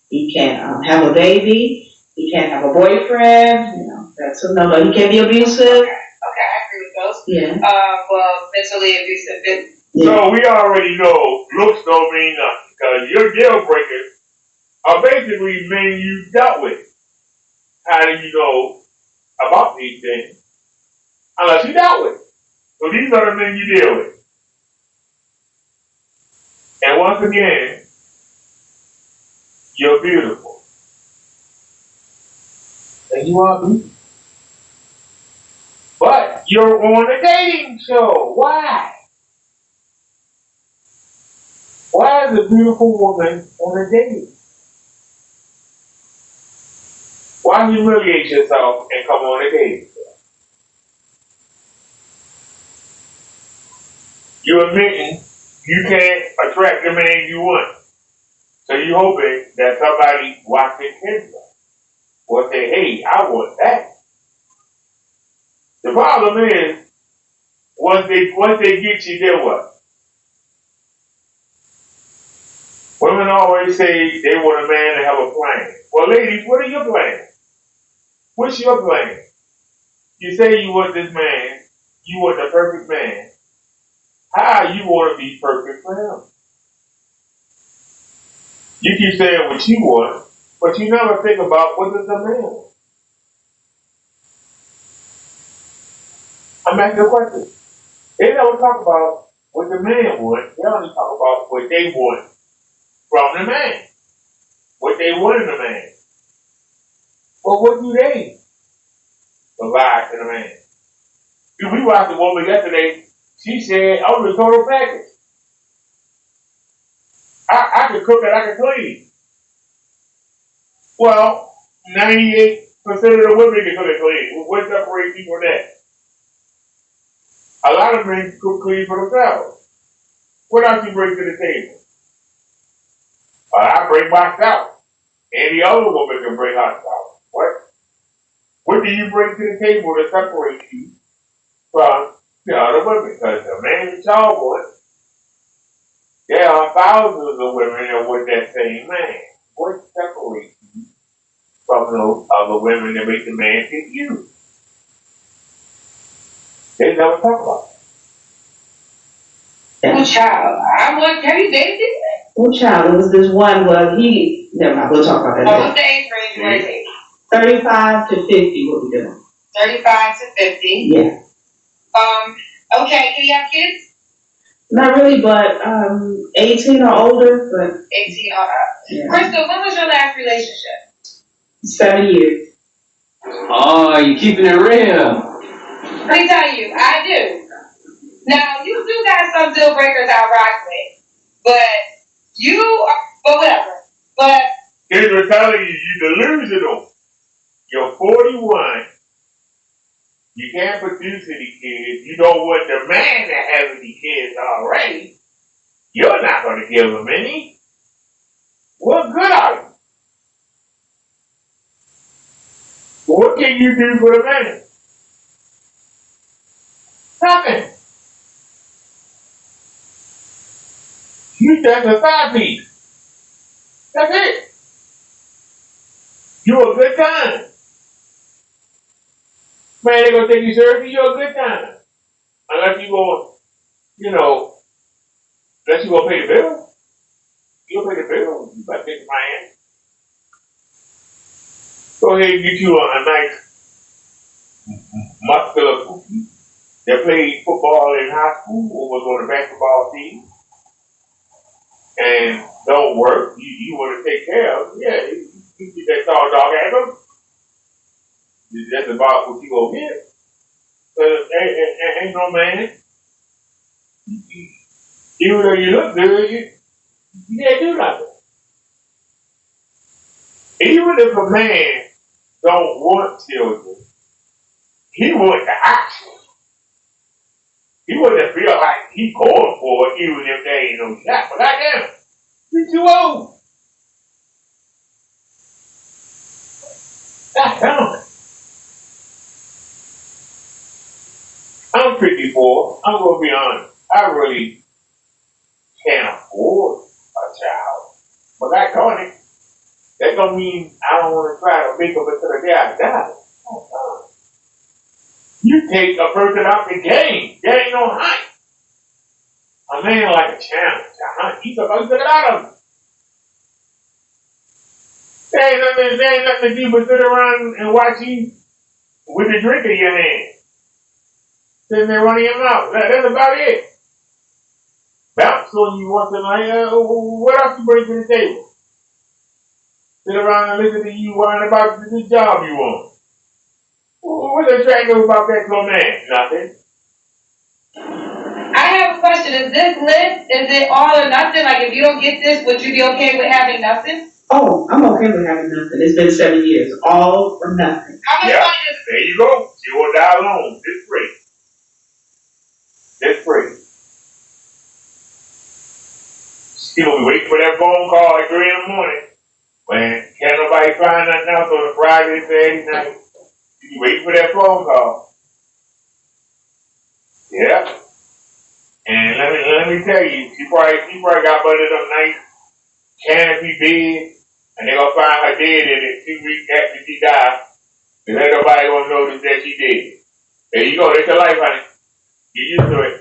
He can't have a baby. He can't have a boyfriend. You know, that's a number. He can't be abusive. Okay, I agree with those. Yeah. Well, mentally abusive. Yeah. So we already know looks don't mean nothing, because your deal breakers are basically men you dealt with. How do you know about these things? Unless you dealt with. So these are the men you deal with. And once again, you're beautiful. And you are beautiful. But you're on a dating show. Why? Why is a beautiful woman on a date? Why humiliate yourself and come on a date? You're admitting you can't attract the man you want. So you're hoping that somebody watching Kendra will say, hey, I want that. The problem is, once they get you, then what? Women always say they want a man to have a plan. Well, ladies, what are your plans? What's your plan? You say you want this man, you want the perfect man. How you want to be perfect for him? You keep saying what you want, but you never think about what does the man want. I'm asking a question. They never talk about what the man wants. They only talk about what they want from the man. What they want in the man. Well, what do they provide to the man? We watched a woman yesterday. She said, I was a total package. I can cook and I can clean. Well, 98% of the women can cook and clean. What separates you from that? A lot of men can cook clean for themselves. What else you bring to the table? I bring myself. Any other woman can bring herself. What? What do you bring to the table to separate you from the other women. Because the man is child boy, there are thousands of women that with that same man. What separates you from those other women that make the man pick you? They never talk about it. Oh, child. Have you dated this man? Oh, child, it was this one, never mind, we'll talk about that Oh, later. what's the age range you want to take? 35 to 50, what we doing? 35 to 50. Yeah. Okay, can you have kids? Not really, but 18 or older, but 18 or up. yeah. Crystal, when was your last relationship? 7 years. Oh, you keeping it real. Let me tell you, I do. Now, you do got some deal breakers I rock with, but whatever. But Kendra telling you, you delusional. You're 41. You can't produce any kids. You don't want the man to have any kids already. You're not going to give him any. What good are you? What can you do for the man? Nothing. You just a side piece. That's it. You're a good time. Man, they're going to take you seriously. You're a good time. Unless you go, unless you going to pay the bill. You'll pay the bill. You better take the man. Go ahead and get you a nice muscular cookie that played football in high school or was on the basketball team and don't work. You want to take care of. Yeah, you get that tall dog at them. That's about what you gonna get. Ain't no man. Even though you look good, you can't do nothing. Even if a man don't want children, he wants the action. He wouldn't feel like he going for it, even if there ain't no shot. But goddamn, you too old. Goddamn. I'm 54. I'm gonna be honest. I really can't afford a child. But that don't mean I don't want to try to make them until the day I die. Oh, God. You take a person out the game. There ain't no hype. A man like a challenge. He's supposed to get out of him. There ain't nothing to do but sit around and watch you with the drink in your hand. Sitting there running your mouth. That's about it. Bounce on you once in a while. What else you bring to the table? Sit around and listen to you whine about the job you want. What's attractive about that to a man? Nothing. I have a question. Is this list, is it all or nothing? Like, if you don't get this, would you be okay with having nothing? Oh, I'm okay with having nothing. It's been 7 years. All or nothing. How much money is there you go. You will die alone. It's free. It's free. You'll be waiting for that phone call at 3 in the morning. When can't nobody find nothing else on a Friday, Saturday night. You waiting for that phone call. Yeah. And let me tell you, she probably got one of them nice canopy beds, and they gonna find her dead in it 2 weeks after she died. And ain't nobody gonna notice that she dead. There you go, that's your life, honey. Get used to it.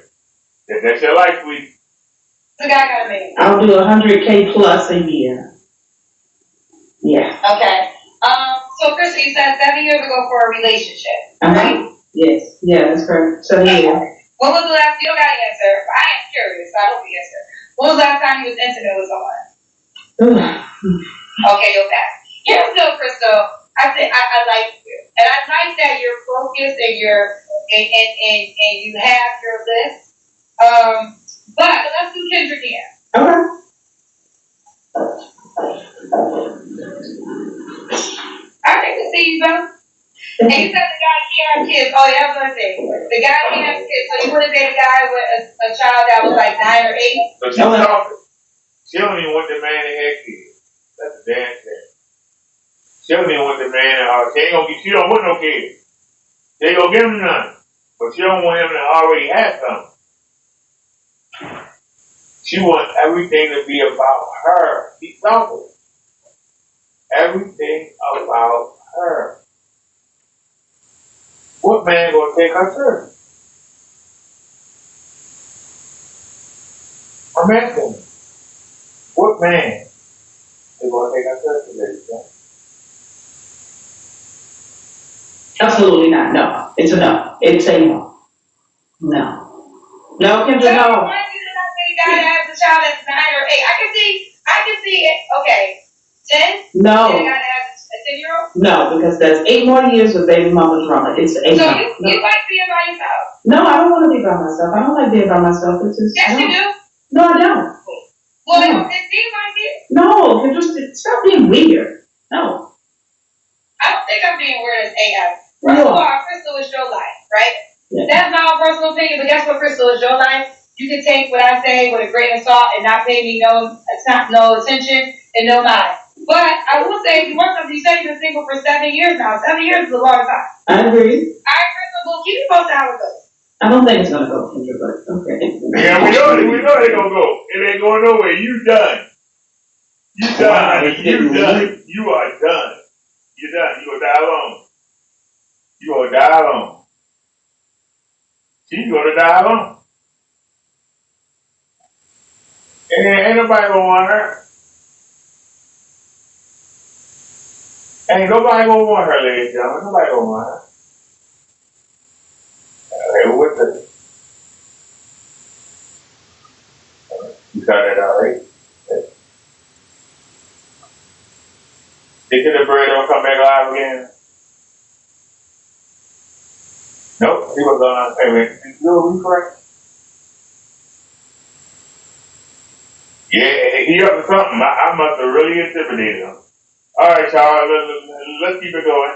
That's your life, sweetie. the guy gotta make? I'll do 100K plus a year. Yeah. Okay. So Krista, you said 7 years ago for a relationship, right? Yes. Yeah, that's correct. 7 years. When was the last, you don't gotta answer, I am curious, so I hope you answer. When was the last time you was intimate with someone? Okay, you'll pass. Here's the Crystal. I like you. And I like that you're focused and and you have your list. But let's do Kendra again. Okay. I think to see you, though. And you said the guy can't have kids. Oh, yeah, I was gonna say. The guy can't have kids, so you wouldn't date a guy with a child that was like 9 or 8? So she's talking. She don't even want the man to have kids. That's a damn thing. She don't even want the man to she don't want no kids. They ain't gonna give him none. But she don't want him to already have something. She wants everything to be about her. Be selfish. Everything about her. What man gonna take her serious? I'm asking you. What man is gonna take her serious, ladies and gentlemen? Absolutely not. No. It's a no. It's a no. No. No, Kendra, no. Why do you not think God has a child that's 9 or 8? I can see it. Okay. 10? No. Then God has a 10-year-old? No, because that's 8 more years of baby mama drama. It's 8 So no. you like being by yourself? No, I don't want to be by myself. I don't like being by myself. It's just, Yes, no. you do. No, I don't. Well, No. it seems like it. No, Kendra, stop being weird. No. I don't think I'm being weird as AF. First of all, Crystal is your life, right? Yeah. That's my own personal opinion, but guess what, Crystal is your life. You can take what I say with a grain of salt and not pay me no attention and no mind. But I will say, if you want something, you said you've been single for 7 years now. 7 years is a long time. I agree. All right, Crystal, well, keep me posted how it goes. I don't think it's going to go, Kendra, but okay. Yeah, we know they gonna go. It ain't going nowhere. You done. You done. You done. You are done. You're done. You gonna die alone. You gonna die alone. She's gonna die alone. And ain't nobody gonna want her. Ain't nobody gonna want her, ladies and gentlemen. Nobody gonna want her. Okay, what's the... You got that out, right? Thinking the bird don't come back alive again? Nope, he was on payment. You correct? Yeah, he up to something. I must have really intimidated him. All right, y'all, let's keep it going.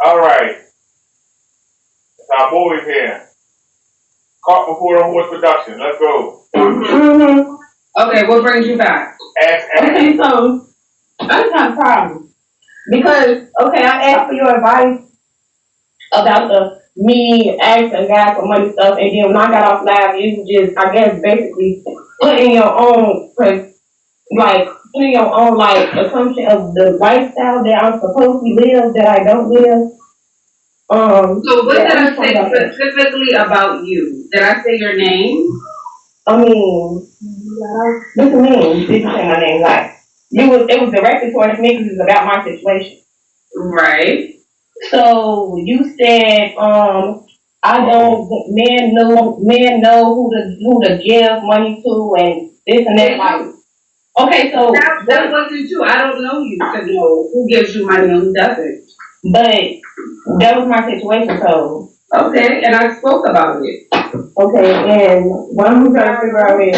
All right. It's our boys here. Caught before the horse production. Let's go. Mm-hmm. Okay, what brings you back? Okay, so I just have a problem. Because, okay, I asked for your advice about the me asking God for money stuff, and then when I got off live, you just, I guess, basically putting your own, assumption of the lifestyle that I'm supposed to live that I don't live. So what did I say specifically about you? Did I say your name? I mean, what do you mean? Did you say my name? Like, it was directed towards me because it's about my situation. Right. So you said, I don't, men know who to give money to and this and that. Like, okay, so that wasn't you. I don't know you to know who gives you money and who doesn't. But that was my situation, so. Okay, and I spoke about it. Okay, and what I'm trying to figure out is,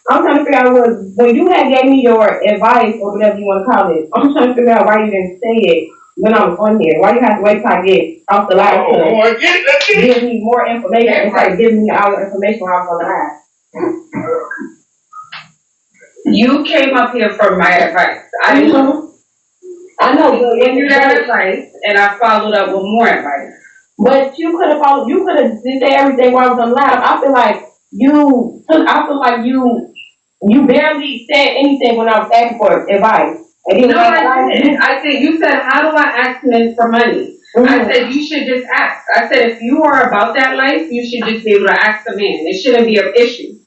I'm trying to figure out when you had gave me your advice or whatever you want to call it, I'm trying to figure out why you didn't say it when I was on here. Why you have to wait till I get off the live to give me more information instead of giving me all the information while I was on the live. You came up here for my advice. I know, but when you got advice, and I followed up with more advice. But you could have did everything while I was on live. I feel like you barely said anything when I was asking for advice. And no, I didn't. I said, you said, how do I ask men for money? Mm-hmm. I said, you should just ask. I said, if you are about that life, you should just be able to ask a man. It shouldn't be an issue.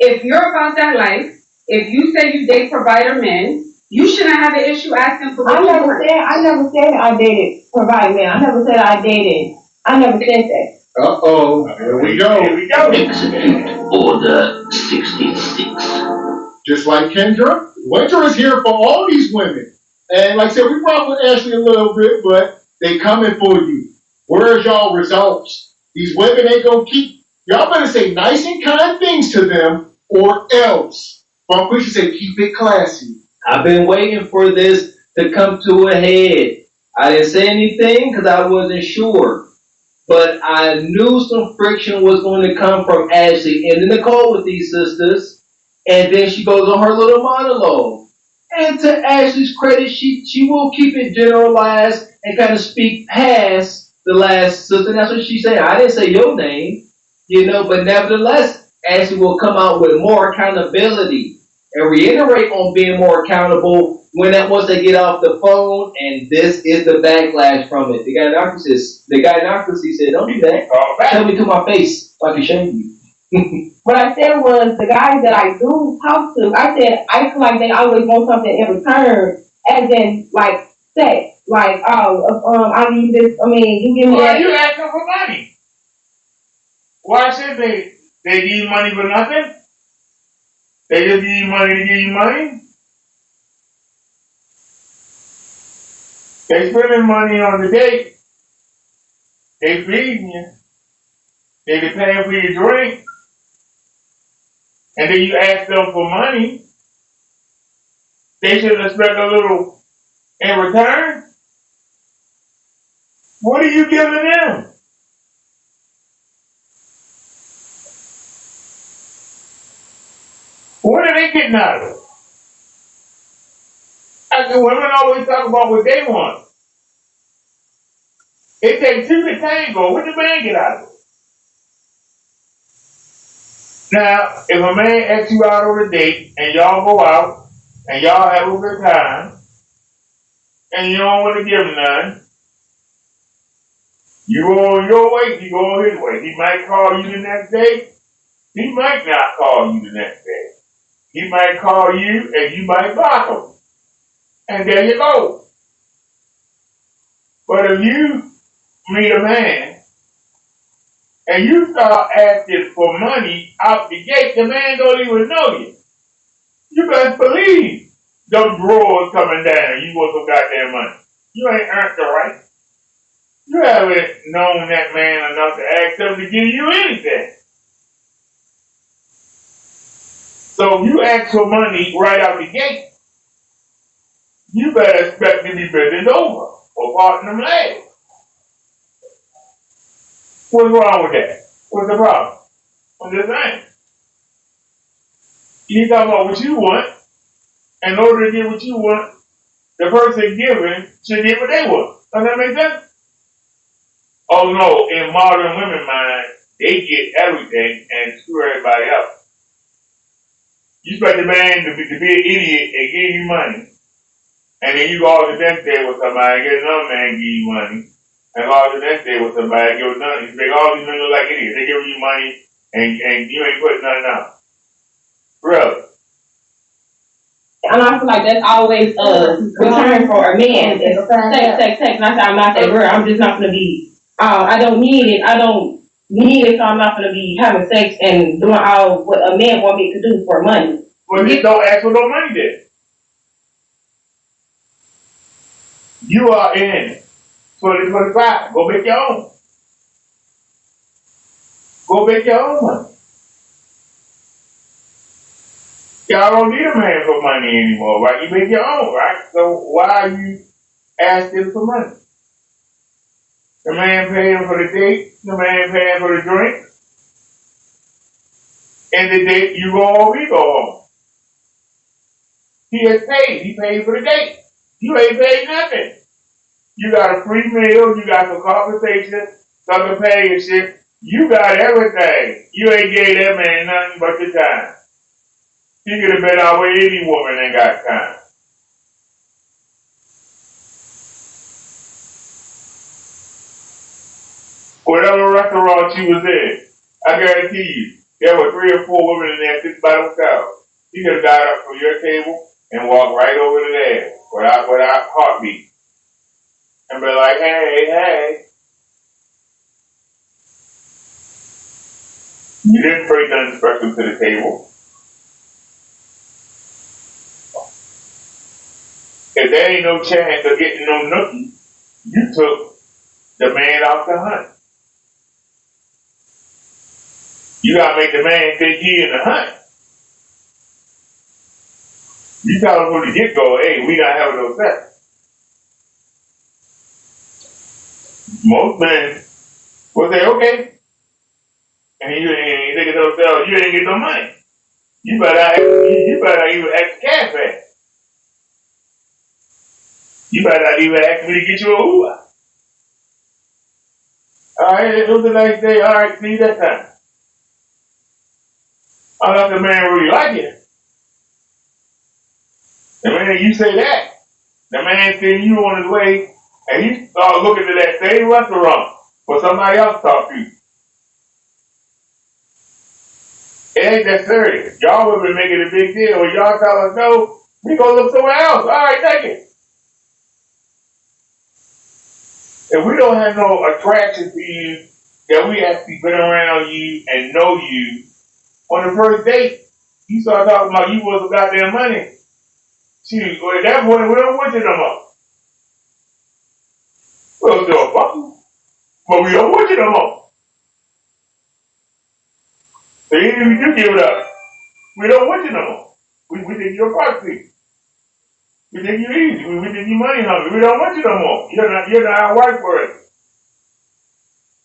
If you're about that life, if you say you date provider men, you shouldn't have an issue asking for money. I never said I dated provider men. I never said I dated. I never said that. Uh-oh, here we go. Execute Order 66. Just like Kendra, Winter is here for all these women. And like I said, we brought with Ashley a little bit, but they coming for you. Where's y'all results? These women ain't gonna keep. Y'all better say nice and kind things to them or else. But we should say keep it classy. I've been waiting for this to come to a head. I didn't say anything because I wasn't sure. But I knew some friction was going to come from Ashley ending the call with these sisters. And then she goes on her little monologue. And to Ashley's credit, she will keep it generalized and kind of speak past the last sister. That's what she said. I didn't say your name, but nevertheless, Ashley will come out with more accountability and reiterate on being more accountable once they get off the phone. And this is the backlash from it. The gynocracy said, "Don't do that. Tell me to my face so I can shame you." What I said was the guys that I do talk to, I said I feel like they always want something in return, as in like sex. Like, I'll give you this. I mean, you give me Why that. are you asking for money? Why should they give you money for nothing? They just give you money to give you money? They spending money on the date. They feeding you. They paying for your drink. And then you ask them for money. They should expect a little in return. What are you giving them? What are they getting out of it? Women always talk about what they want. It takes two to tango. What the man get out of it? Now, if a man asks you out on a date and y'all go out and y'all have a good time and you don't want to give him none, you go on your way, he go on his way. He might call you the next day. He might not call you the next day. He might call you and you might block him. And there you go. But if you meet a man and you start asking for money out the gate, the man don't even know you. You best believe them drawers coming down. You want some goddamn money. You ain't earned the right. You haven't known that man enough to ask him to give you anything. So if you ask for money right out the gate, you better expect to be bending over or parting them legs. What's wrong with that? What's the problem? I'm just saying. You talking about what you want. In order to get what you want, the person giving should get what they want. Does that make sense? Oh no, in modern women mind, they get everything and screw everybody up. You expect the man to be an idiot and give you money, and then you go out the next day with somebody, get another man give you money, and go out the next day with somebody, give another. You make all these men look like idiots. They give you money, and you ain't putting nothing out. Really? And I feel like that's always a return for a man. It's sex. And I say, I'm not that girl. I'm just not going to be, I don't need it. I don't need it, so I'm not going to be having sex and doing all what a man want me to do for money. Well, just don't ask for no money then. You are in 2025. Go make your own. Go make your own money. Y'all don't need a man for money anymore, right? You make your own, right? So why are you asking for money? The man paying for the date, the man paying for the drink, and the date you go home, he go home. He has paid. He paid for the date. You ain't paid nothing. You got a free meal, you got some compensation, some companionship. You got everything. You ain't gave that man nothing but your time. He could have been out with any woman ain't got time. Whatever restaurant you was in, I guarantee you, there were 3 or 4 women in there sitting by themselves. You could have got up from your table and walked right over to there without heartbeat. And be like, hey. You didn't bring nothing special to the table. If there ain't no chance of getting no nookie, you took the man off the hunt. You gotta make the man think he in the hunt. You tell him from the get-go, hey, we not having no sex. Most men will say, okay. And you think to themselves, you ain't get no money. You better even ask cash back. You better not even ask me to get you a hooah. Alright, it was a nice day. Alright, see you that time. Unless the man really like you. The minute you say that, the man send you on his way, and you start looking to that same restaurant for somebody else to talk to you. It ain't that serious. Y'all would be making a big deal. When y'all tell us no, we gonna look somewhere else. Alright, take it. If we don't have no attraction to you, that we actually been around you and know you, on the first date, you start talking about you want some goddamn money. Shoot, well, at that point, we don't want you no more. We'll still fuck you, but we don't want you no more. So even if you do give it up, we don't want you no more. We think you're a prostitute. We think you're easy. We think you're money hungry. We don't want you no more. You're not white worthy.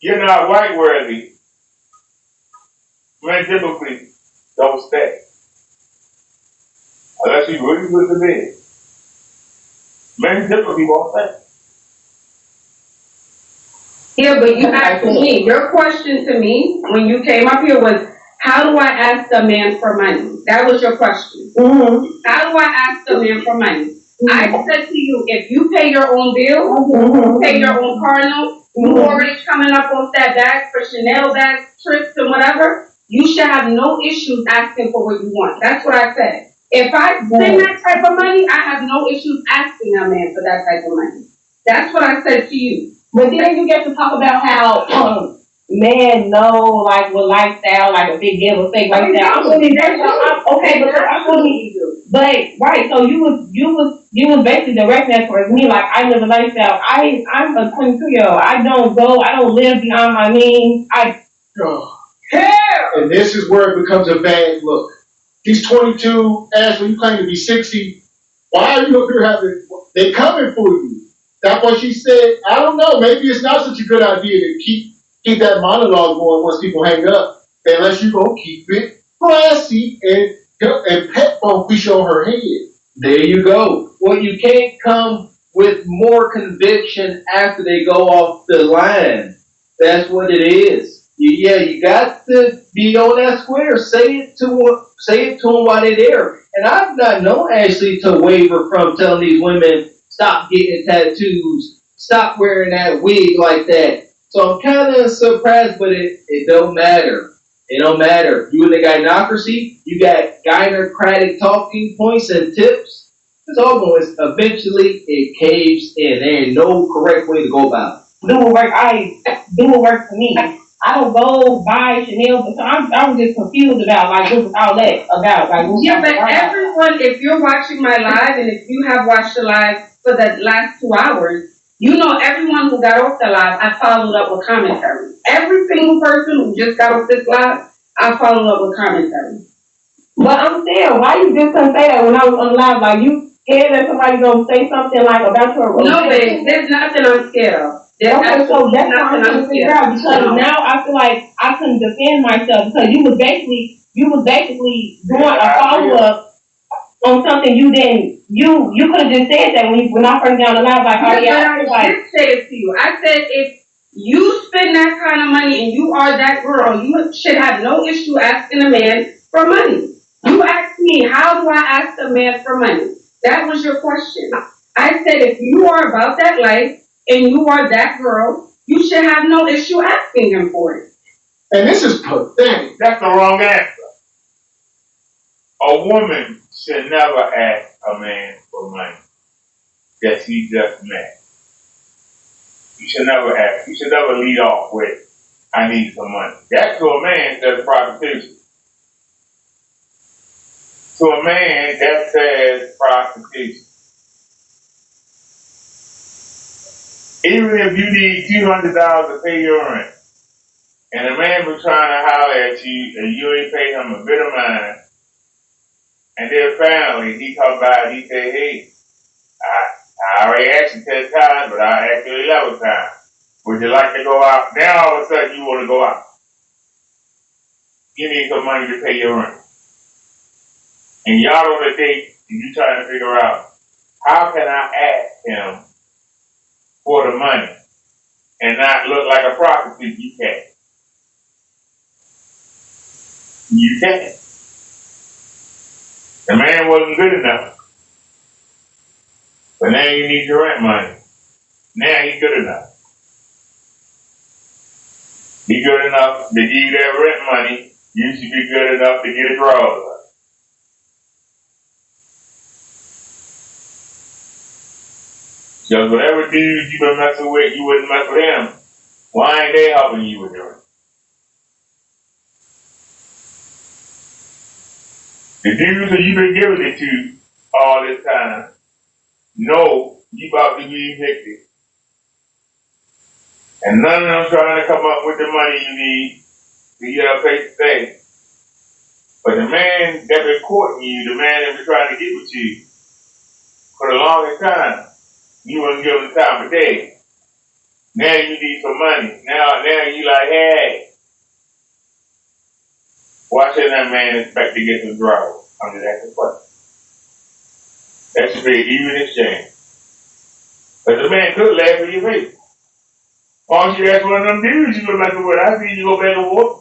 You're not white worthy. Men typically don't stay. Unless you really put the bed. Men typically won't stay. Yeah, but you asked me, your question to me when you came up here was, how do I ask a man for money? That was your question. Mm-hmm. How do I ask a man for money? Mm-hmm. I said to you, if you pay your own bill, mm-hmm. pay your own car note, mm-hmm. you already coming up off that bag for Chanel bags, trips, and whatever, you should have no issues asking for what you want. That's what I said. If I spend that type of money, I have no issues asking a man for that type of money. That's what I said to you. But then you get to talk about how men know, like, with lifestyle, like a big giver, fake lifestyle. Okay, but I feel you. But right, so you was basically directing that towards me, like I live a lifestyle. I'm a 22-year-old. I don't live beyond my means. And this is where it becomes a bad look. He's 22, Ashley, you claim to be 60. Why are you up here they coming for you? That's what she said. I don't know. Maybe it's not such a good idea to keep that monologue going once people hang up, unless you gonna keep it classy and pet funky on her head. There you go. Well, you can't come with more conviction after they go off the line. That's what it is. You got to be on that square. Say it to them while they're there. And I've not known Ashley to waver from telling these women, stop getting tattoos, stop wearing that wig like that. So I'm kind of surprised, but it don't matter. It don't matter. You in the gynocracy, you got gynocratic talking points and tips. It's all going. Eventually, it caves in. There ain't no correct way to go about it. Do what works for me. I don't go buy Chanel, so I'm just confused about like what was all that about. Like, yeah, but everyone, if you're watching my live and if you have watched the live for the last 2 hours, you know everyone who got off the live, I followed up with commentary. Every single person who just got off this live, I followed up with commentary. But I'm saying, why you just couldn't say that when I was on live? Like, you scared that somebody gonna say something like about your relationship? No, babe, there's nothing I'm scared of. Okay, so that's what I'm trying to figure out, because now I feel like I couldn't defend myself because you was basically doing a follow up on something you didn't. You could have just said that when I first got on the live, like, oh yeah, I did say it to you. I said if you spend that kind of money and you are that girl, you should have no issue asking a man for money. You asked me, how do I ask a man for money? That was your question. I said if you are about that life and you are that girl, you should have no issue asking him for it. And this is pathetic. That's the wrong answer. A woman should never ask a man for money that she just met. You should never ask. You should never lead off with, I need some money. That to a man says prostitution. To a man, that says prostitution. Even if you need $200 to pay your rent, and a man was trying to holler at you, and you ain't pay him a bit of mind, and then finally he come by and he say, hey, I already asked you 10 times, but I asked you 11 times. Would you like to go out? Now all of a sudden you want to go out. You need some money to pay your rent. And y'all on a date, and you trying to figure out, how can I ask him for the money and not look like a prostitute, you can't. You can't. The man wasn't good enough. But now you need your rent money. Now he's good enough. He's good enough to give you that rent money. You should be good enough to get a drawers up. Because whatever dudes you been messing with, you wouldn't mess with him. Why ain't they helping you with your rent? The dudes that you've been giving it to all this time know you about to be evicted. And none of them trying to come up with the money you need to get a place to stay. But the man that been courting you, the man that been trying to get with you for the longest time, you wouldn't give him the time of day. Now you need some money. Now you like, hey, why should that man expect to get some drawers? I'm just asking a question. That should be an even exchange. But the man could laugh in your face. Why don't you ask one of them dudes you been messing with? I see you go back and forth.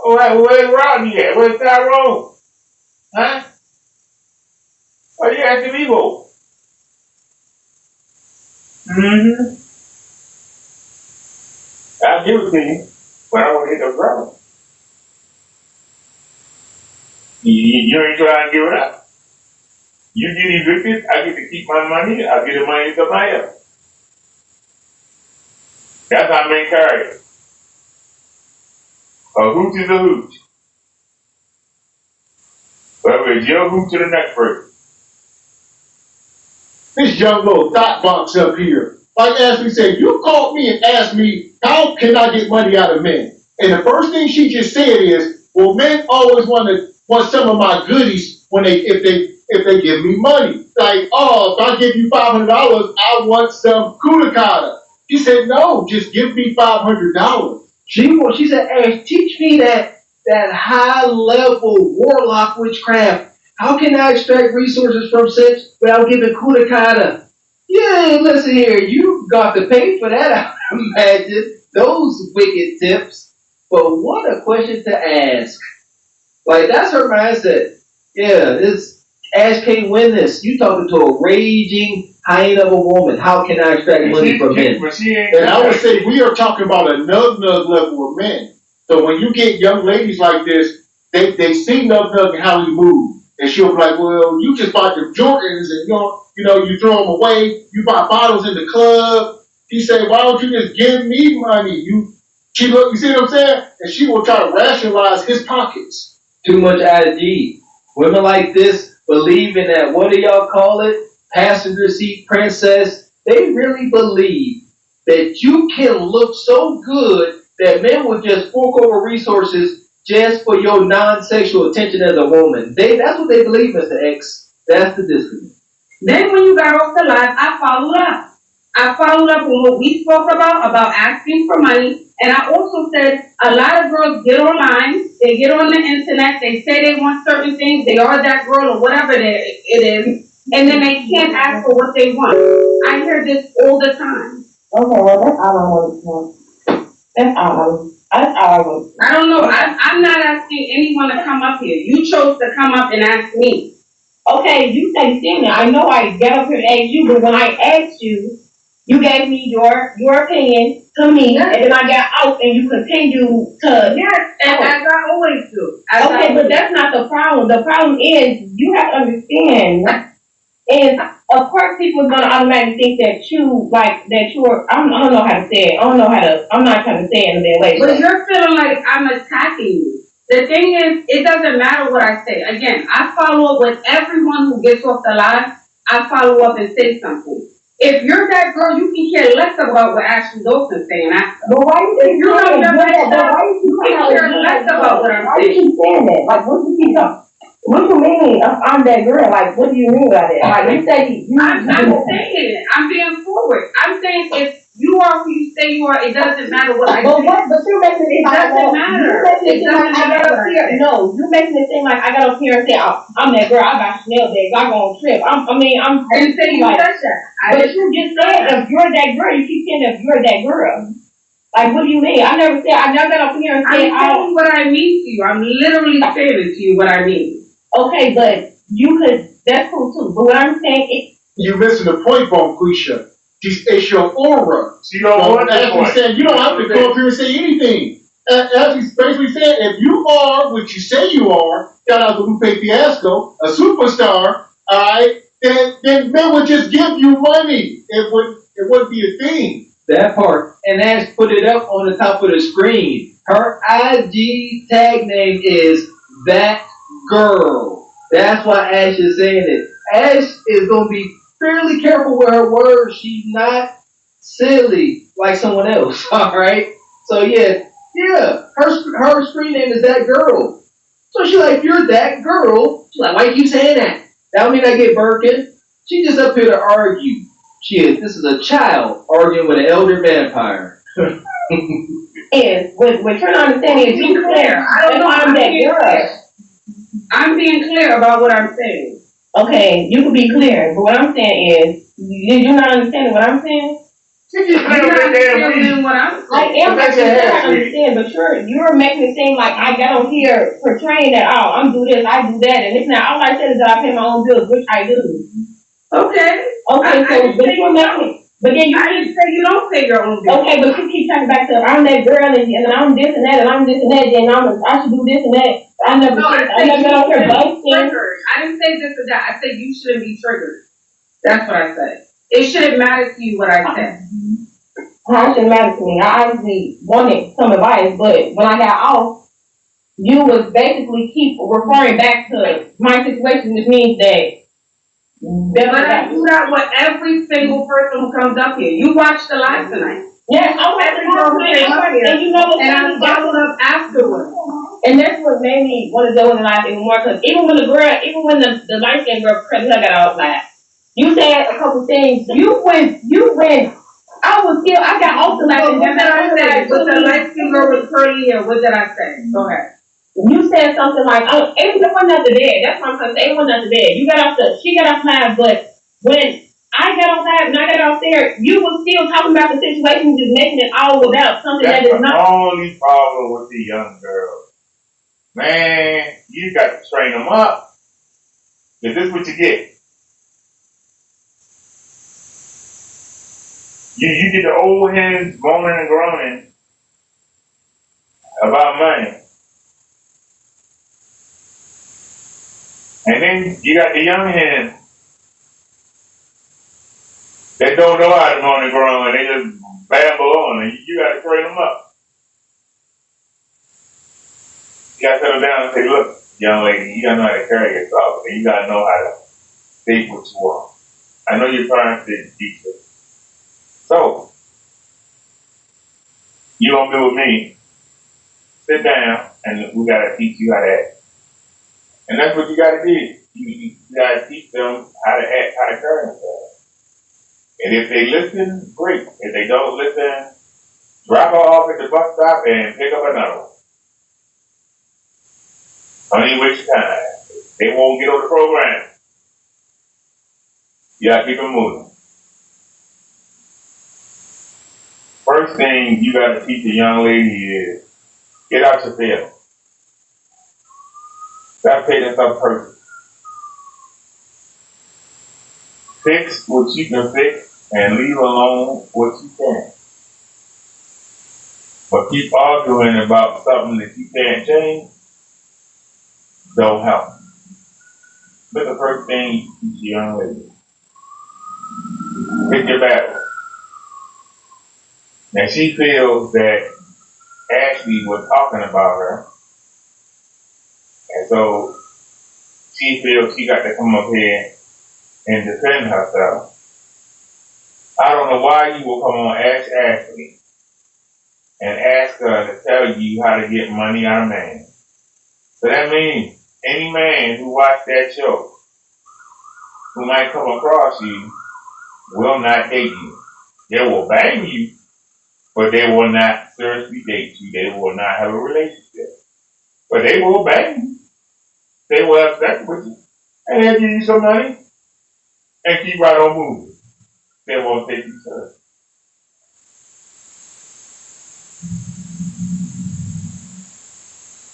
All right, where's Rodney at? Where's Tyrone? Huh? Why you asking me for? Mm-hmm. I'll give it to you, but I don't hit the ground. You ain't trying to give it up. You get evicted, I get to keep my money, I get the money to somebody else. That's how men carry it. A hooch is a hooch. Whether it's your hooch or the next person. This young little thought box up here. Like Ashley said, you called me and asked me, how can I get money out of men? And the first thing she just said is, well, men always want some of my goodies when if they give me money. Like, oh, if I give you $500, I want some kudakata. She said, no, just give me $500. She said, Ash, teach me that high level warlock witchcraft. How can I extract resources from such without giving kudakata? Yeah, listen here, you got to pay for that, I imagine. Those wicked tips. But what a question to ask. Like, that's her mindset. Yeah, this Ash can't win this. You talking to a raging hyena of a woman. How can I extract money from men? And I would say we are talking about a nug level of men. So when you get young ladies like this, they see nug and how he moves. And she'll be like, well, you just bought your Jordans and you throw them away. You buy bottles in the club. He said, why don't you just give me money? You see what I'm saying? And she will try to rationalize his pockets. Too much IG. Women like this believe in that, what do y'all call it? Passenger seat princess. They really believe that you can look so good that men will just fork over resources just for your non-sexual attention as a woman. That's what they believe, Mr. X. That's the disconnect. Then when you got off the line, I followed up. I followed up on what we spoke about asking for money. And I also said a lot of girls get online, they get on the internet, they say they want certain things, they are that girl or whatever it is, and then they can't ask for what they want. I hear this all the time. Okay, well, that's all I want to know. That's all I want. I don't know. I'm not asking anyone to come up here. You chose to come up and ask me. Okay, you say similar. I know I got up here and asked you, but when I asked you, you gave me your opinion to me, and then I got out, and you continue to. Yes, and as I always do. Okay, but that's not the problem. The problem is you have to understand, and of course, people are gonna automatically think that you're. I don't know how to say it. I'm not trying to say it in that way. But you're feeling like I'm attacking you. The thing is, it doesn't matter what I say. Again, I follow up with everyone who gets off the line. I follow up and say something. If you're that girl, you can care less about what Ashley Dawson's saying. But why you think you're not that, you can care less about what I'm saying. Why you keep saying that? Like, what do you keep talking? What do you mean? I'm that girl. Like, what do you mean by that? Like, you say I'm saying it. I'm being forward. I'm saying if you are who you say you are, it doesn't matter what I say. But you're making it doesn't matter. It doesn't matter. No, you're making it seem like I got up here and say, oh, I'm that girl. I got Chanel bags. I go on trip. I'm didn't say you like said that. But you just said if you're that girl, you keep saying if you're that girl. Like, what do you mean? I never got up here and said, I'm saying what I mean to you. I'm literally saying to you what I mean. Okay, but that's cool too. But what I'm saying you're missing the point, Bonquisha. It's your aura. You don't want that point. Saying, you don't have to go up here and say anything. As he's basically saying, if you are what you say you are, shout out to Lupe Fiasco, a superstar, all right, then men would just give you money. It wouldn't be a thing. That part. And Ash put it up on the top of the screen. Her IG tag name is That Girl. That's why Ash is saying it. Ash is going to be fairly careful with her words. She's not silly like someone else. All right. So yeah. Her screen name is That Girl. So she's like, if you're that girl, she's like, why you saying that? That don't mean I get Birkin. She just up here to argue. This is a child arguing with an elder vampire. And what we're trying to understand is be clear. I don't know. I'm that girl. I'm being clear about what I'm saying. Okay, you can be clear, but what I'm saying is, did you not understand what I'm saying? You're not understanding what I'm saying. I am understand, but you're making it seem like I got on here portraying that, oh, I'm do this, I do that, and it's not. All I said is that I pay my own bills, which I do. Okay, but then you I didn't say you don't pay your own bills. Okay, but you keep talking back to I'm that girl and I'm this and that and I'm this and that, then I should do this and that. I never got on here boasting. I didn't say this or that. I said you shouldn't be triggered. That's what I said. It shouldn't matter to you what I said. It shouldn't matter to me. I obviously wanted some advice, but when I got off, you was basically keep referring back to my situation, which means that. But I do that with every single person who comes up here. You watched the live tonight. Yes, I watched the live tonight. And you know what? And I followed up afterwards. And that's what made me want to go in the live even more. Because even when the light skinned girl cut her got off live, you said a couple things. You went. I got off the live. What did I say? But the light skinned girl was curly hair. What did I say? Go ahead. You said something like, "Oh, it wasn't at the bed." That's what I'm saying. It wasn't at the bed. She got off live, but when I got off live and I got off there, you were still talking about the situation, just making it all about something that is not. That's the only problem with the young girls. Man, you got to train them up. Cause this is what you get. You get the old hens moaning and groaning about money. And then you got the young hens that don't know how to moan and groan, and they just babble on, and you got to train them up. You got to settle down and say, look, young lady, you got to know how to carry yourself, and you got to know how to date what you want. I know you're trying to teach it. So, you don't be with me. Sit down, and we got to teach you how to act. And that's what you got to do. You got to teach them how to act, how to carry themselves. And if they listen, great. If they don't listen, drop her off at the bus stop and pick up another one. Don't even waste your time. They won't get on the program. You got to keep them moving. First thing you got to teach a young lady is get out your feelings. Stop taking yourself personal. Fix what you can fix and leave alone what you can't. But keep arguing about something that you can't change, don't help. That's the first thing you teach a young lady. Pick your battle. Now she feels that Ashley was talking about her. And so she feels she got to come up here and defend herself. I don't know why you will come on Ask Ashley and ask her to tell you how to get money out of man. So that means any man who watched that show, who might come across you, will not date you. They will bang you, but they will not seriously date you. They will not have a relationship. But they will bang you. They will have sex with you. And they'll give you some money and keep right on moving. They won't take you serious.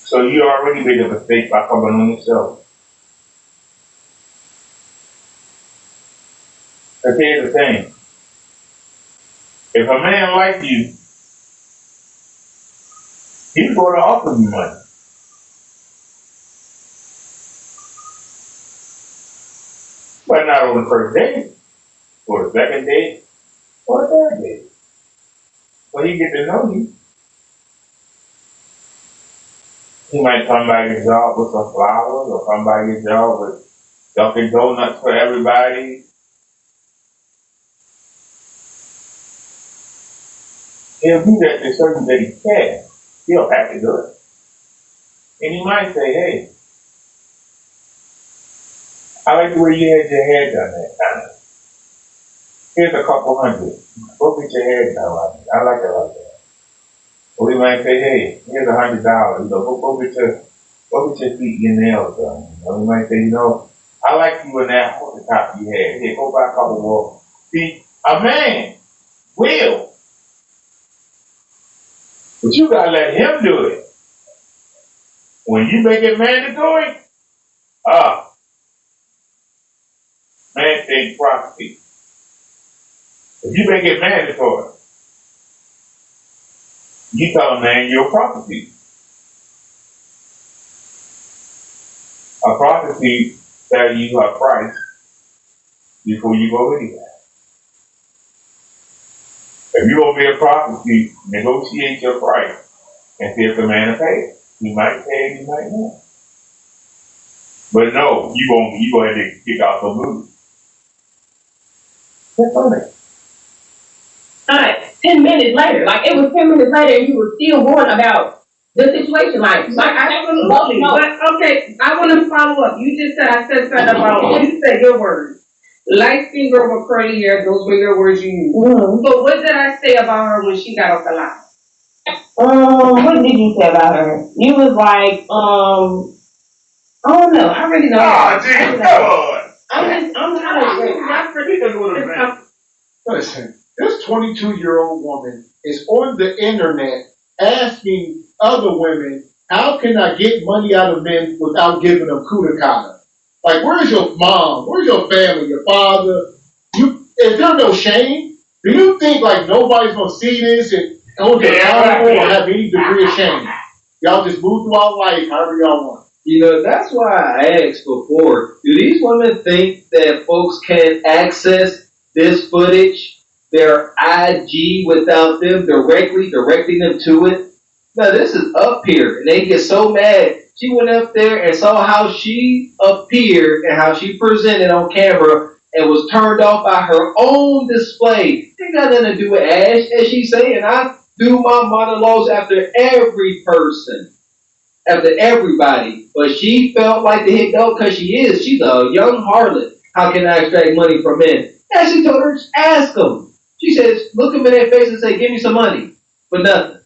So you already made a mistake by coming on the show. But here's the thing. If a man like you, he's going to offer you money. But not on the first date, or the second date, or the third date. When he get to know you, he might come by your job with some flowers, or come by your job with Dunkin' Donuts for everybody. He'll do that to show you that he cares. He'll have to do it. And he might say, hey, I like the way you had your hair done that time. Here's a couple $100. Go get your hair done like that. I like it like that. Or we might say, hey, here's $100. Go get your feet and your nails done. We might say, I like you in that off the top of your head. Here, go buy a couple more. See, a man will. But you gotta let him do it. When you make it mandatory, man think property. If you make it mandatory, you tell a man you're a property. A property tell you her price before you go anywhere. If you're going to be a property, negotiate your price and see if the man will pay it. He might pay it, he might not. But no, you go ahead and kick out the move. That's funny. Alright, 10 minutes later, like it was 10 minutes later and you were still going about the situation, like absolutely. But okay, I want to follow up. You just said, I said something about, you said your words. Light skin girl with curly hair, those were your words you used. Mm-hmm. So what did I say about her when she got off the line? What did you say about her? You was like, I don't know. I really don't know. Oh, geez, come on. Listen, this 22-year-old woman is on the internet asking other women, how can I get money out of men without giving them kudakata? Like, where's your mom? Where's your family? Your father? Is there no shame? Do you think like nobody's gonna see this and hold you accountable or have any degree of shame? Y'all just move throughout life however y'all want. That's why I asked before. Do these women think that folks can access this footage, their IG, without them directing them to it? No, this is up here, and they get so mad. She went up there and saw how she appeared and how she presented on camera and was turned off by her own display. It ain't got nothing to do with Ash, as she's saying. I do my monologues after every person, after everybody. But she felt like the hit go because she's a young harlot. How can I extract money from men? And she told her, just ask them. She says, look them in their face and say, give me some money. For nothing.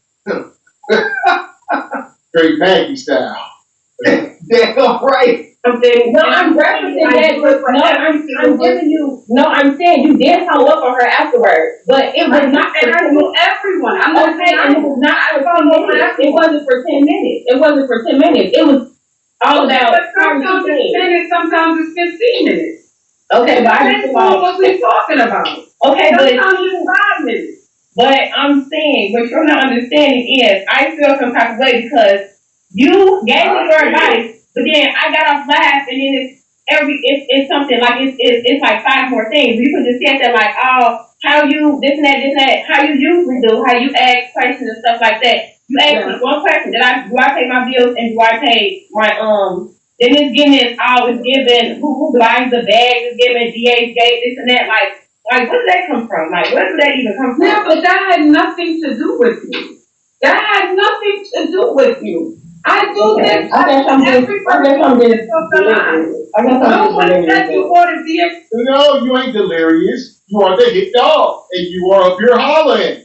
Very Maggie style. Damn right. I'm saying, no, I'm referencing that, but I'm saying you did follow up on her afterwards, but it was not. And I knew everyone. I'm not saying it was not for 10 minutes. It wasn't for 10 minutes. It wasn't for 10 minutes. It was all about. But sometimes it's 10 minutes, sometimes it's 15 minutes. Okay, but I just what we're talking about. Okay, sometimes it's 5 minutes. But I'm saying, what you're not understanding is, I feel some type of way because you gave me your advice. But then I got off last, and then it's something like it's like 5 more things. You could just get that like, oh, how you this and that, how you usually do, how you ask questions and stuff like that. You ask me one question: do I pay my bills and do I pay my Then it's giving it's giving who buys the bag, it's giving DH gate this and that. Like where did that come from? Like where did that even come from? Yeah, but that had nothing to do with you. That had nothing to do with you. I do this. I guess I'm just delirious. No one said you ordered DX. No, you ain't delirious. You are the hit dog, and you are up here hollering.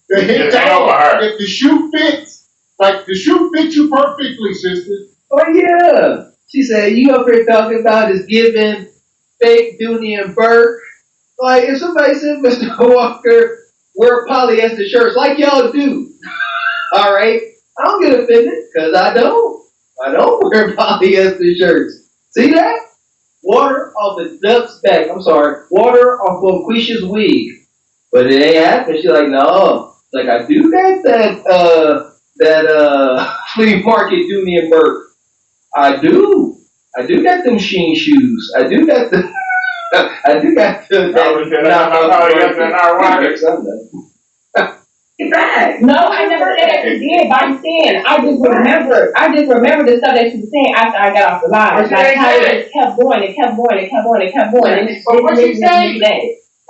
The hit dog. If the shoe fits, like the shoe fits you perfectly, sister. Oh yeah. She said you up here talking about is giving fake Dooney and Burke. Like if somebody said Mr. Walker wear polyester shirts like y'all do. All right, I don't get offended because I don't wear polyester shirts. See that? Water off the duck's back. I'm sorry. Water off of Quisha's wig. But it ain't happening. She's like, no. Like, I do got that flea market Dooney and Burke. I do got them Sheen shoes. I do got the No, I never said that you did, but I'm saying I just remember the stuff that you were saying after I got off the line. Like how it just kept going, it kept going. And it's what you saying?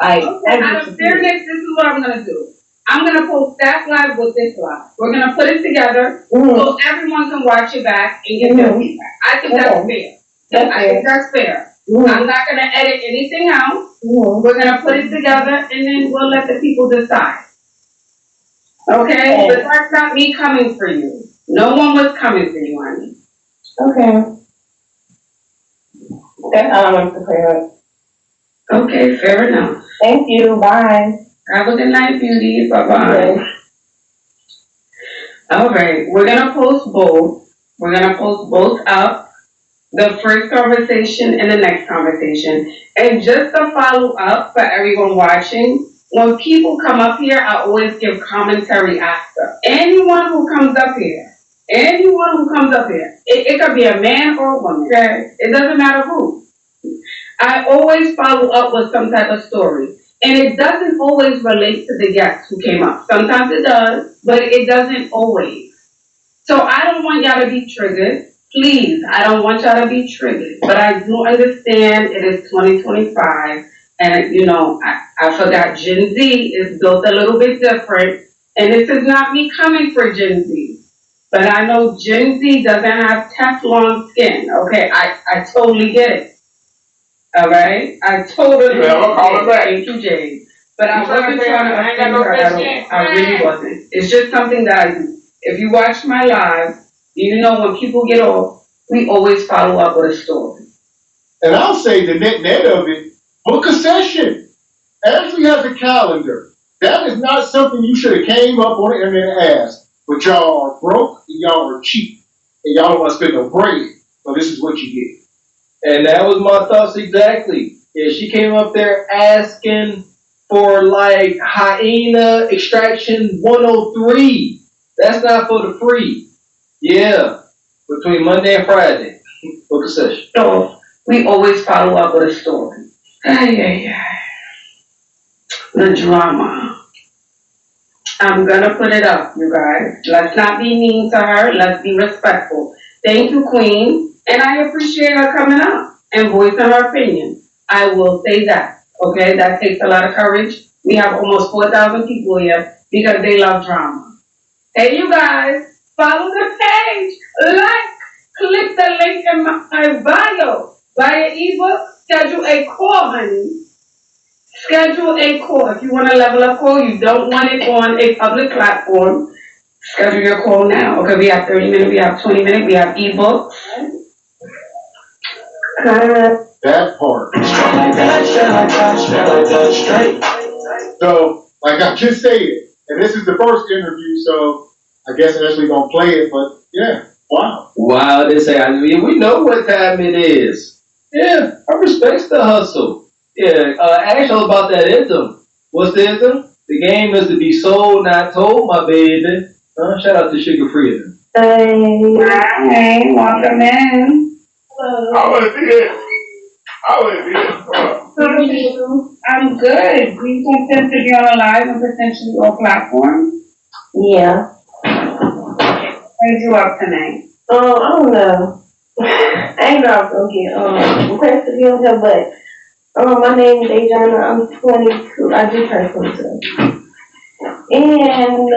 Like, out of fairness, this is what I'm gonna do. I'm gonna post that live with this live. We're gonna put it together so everyone can watch it back and get their feedback. I think that's fair. I think that's fair. I'm not gonna edit anything else. We're gonna put it together and then we'll let the people decide. Okay? But that's not me coming for you. No one was coming for you, honey. okay. That's all I wanted to clear up. Okay, fair enough. Thank you. Bye. Have a good night, beauty. Bye-bye. All right, we're gonna post both. We're gonna post both up. The first conversation and the next conversation. And just to follow up for everyone watching, when people come up here, I always give commentary after. Anyone who comes up here, it could be a man or a woman, okay? It doesn't matter who. I always follow up with some type of story. And it doesn't always relate to the guest who came up. Sometimes it does, but it doesn't always. So I don't want y'all to be triggered. Please, I don't want y'all to be triggered. But I do understand it is 2025. And, you know, I forgot Gen Z is built a little bit different. And this is not me coming for Gen Z. But I know Gen Z doesn't have Teflon skin. Okay, I totally get it. All right, I totally thank you, Jade. But I wasn't trying to offend her at all. I really wasn't. It's just something that I do. If you watch my live, you know when people get off, we always follow up with a story. And I'll say the net of it, book a session. Ashley has a calendar. That is not something you should have came up on the internet and asked. But y'all are broke and y'all are cheap. And y'all don't want to spend no bread. So this is what you get. And that was my thoughts exactly. Yeah, she came up there asking for like hyena extraction 103. That's not for the free. Yeah, between Monday and Friday. Book a session. So we always follow up with a story. The drama. I'm gonna put it up, you guys. Let's not be mean to her. Let's be respectful. Thank you, Queen. And I appreciate her coming up and voicing her opinion. I will say that, okay? That takes a lot of courage. We have almost 4,000 people here because they love drama. Hey, you guys, follow the page. Click the link in my bio. Buy an ebook, schedule a call, honey. Schedule a call. If you want a level up call, you don't want it on a public platform, schedule your call now. Okay, we have 30 minutes, we have 20 minutes, we have ebooks. That part. So, like I just said, and this is the first interview, so I guess Ashley gonna play it, but yeah, wow. Wow, they say, I mean, we know what time it is. Yeah, I respect the hustle. Yeah, ask her about that ism. What's the ism? The game is to be sold, not told, my baby. Shout out to Sugar Free. Hey, welcome in. I want to see it. I'm good. We can be on a live and potentially all platforms. Yeah. What you up tonight? I don't know. I ain't know I was gonna get requested to be on here, but my name is Adriana. I'm 22. I just turned 22. And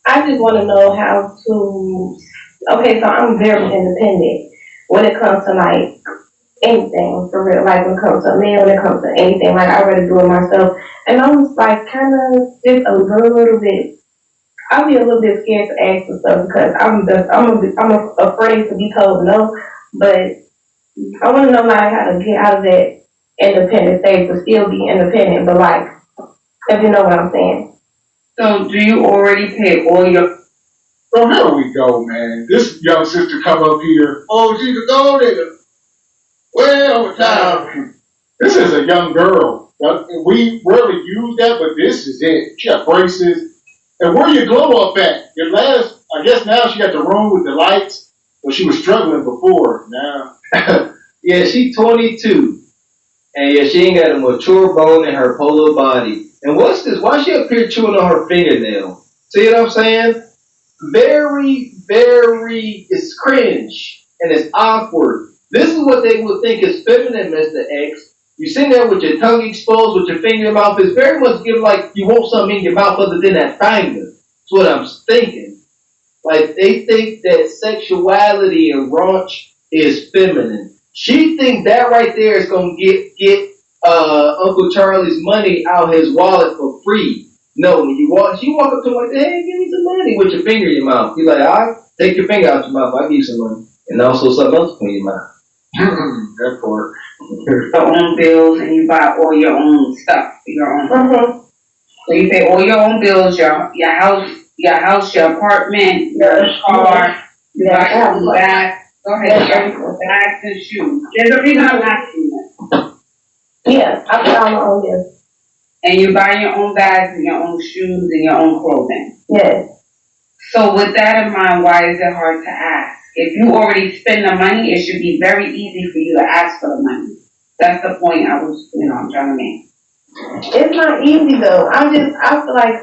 I just want to know how to. Okay, so I'm very independent when it comes to like anything for real. Like when it comes to a meal, when it comes to anything, like I already do it myself. And I'm like kind of just a little bit. I'll be a little bit scared to ask for stuff because I'm afraid to be told no. But I want to know like how to get out of that independent stage to still be independent, but like, if you know what I'm saying. So do you already pay all your So here we go, man. This young sister come up here. Oh, she's a gold digger. Well, time. This is a young girl. We rarely use that, but this is it. She got braces. And where your glow up at? Your last, I guess now she got the room with the lights, but she was struggling before. Now, Yeah, she 22. And yeah, she ain't got a mature bone in her polo body. And what's this? Why she up here chewing on her fingernail? See what I'm saying? It's cringe. And it's awkward. This is what they would think is feminine, Mr. X. You sitting there with your tongue exposed, with your finger in your mouth. It's very much given like you want something in your mouth other than that finger. That's what I'm thinking. Like, they think that sexuality and raunch is feminine. She thinks that right there is gonna get Uncle Charlie's money out his wallet for free. No, when she walk up to him like, hey, give me some money with your finger in your mouth. He's like, all right, take your finger out your mouth, I'll give you some money. And also something else in your mouth. that part. Your own bills and you buy all your own stuff, your own. So you pay all your own bills, your house, your apartment, your car, you buy your own bags. Go ahead, bags and shoes. There's a reason I'm asking that. Yeah, I buy my own gifts. And you buy your own bags and your own shoes and your own clothing. Yes. So with that in mind, why is it hard to ask? If you already spend the money, it should be very easy for you to ask for the money. That's the point I'm trying to make. It's not easy though. I feel like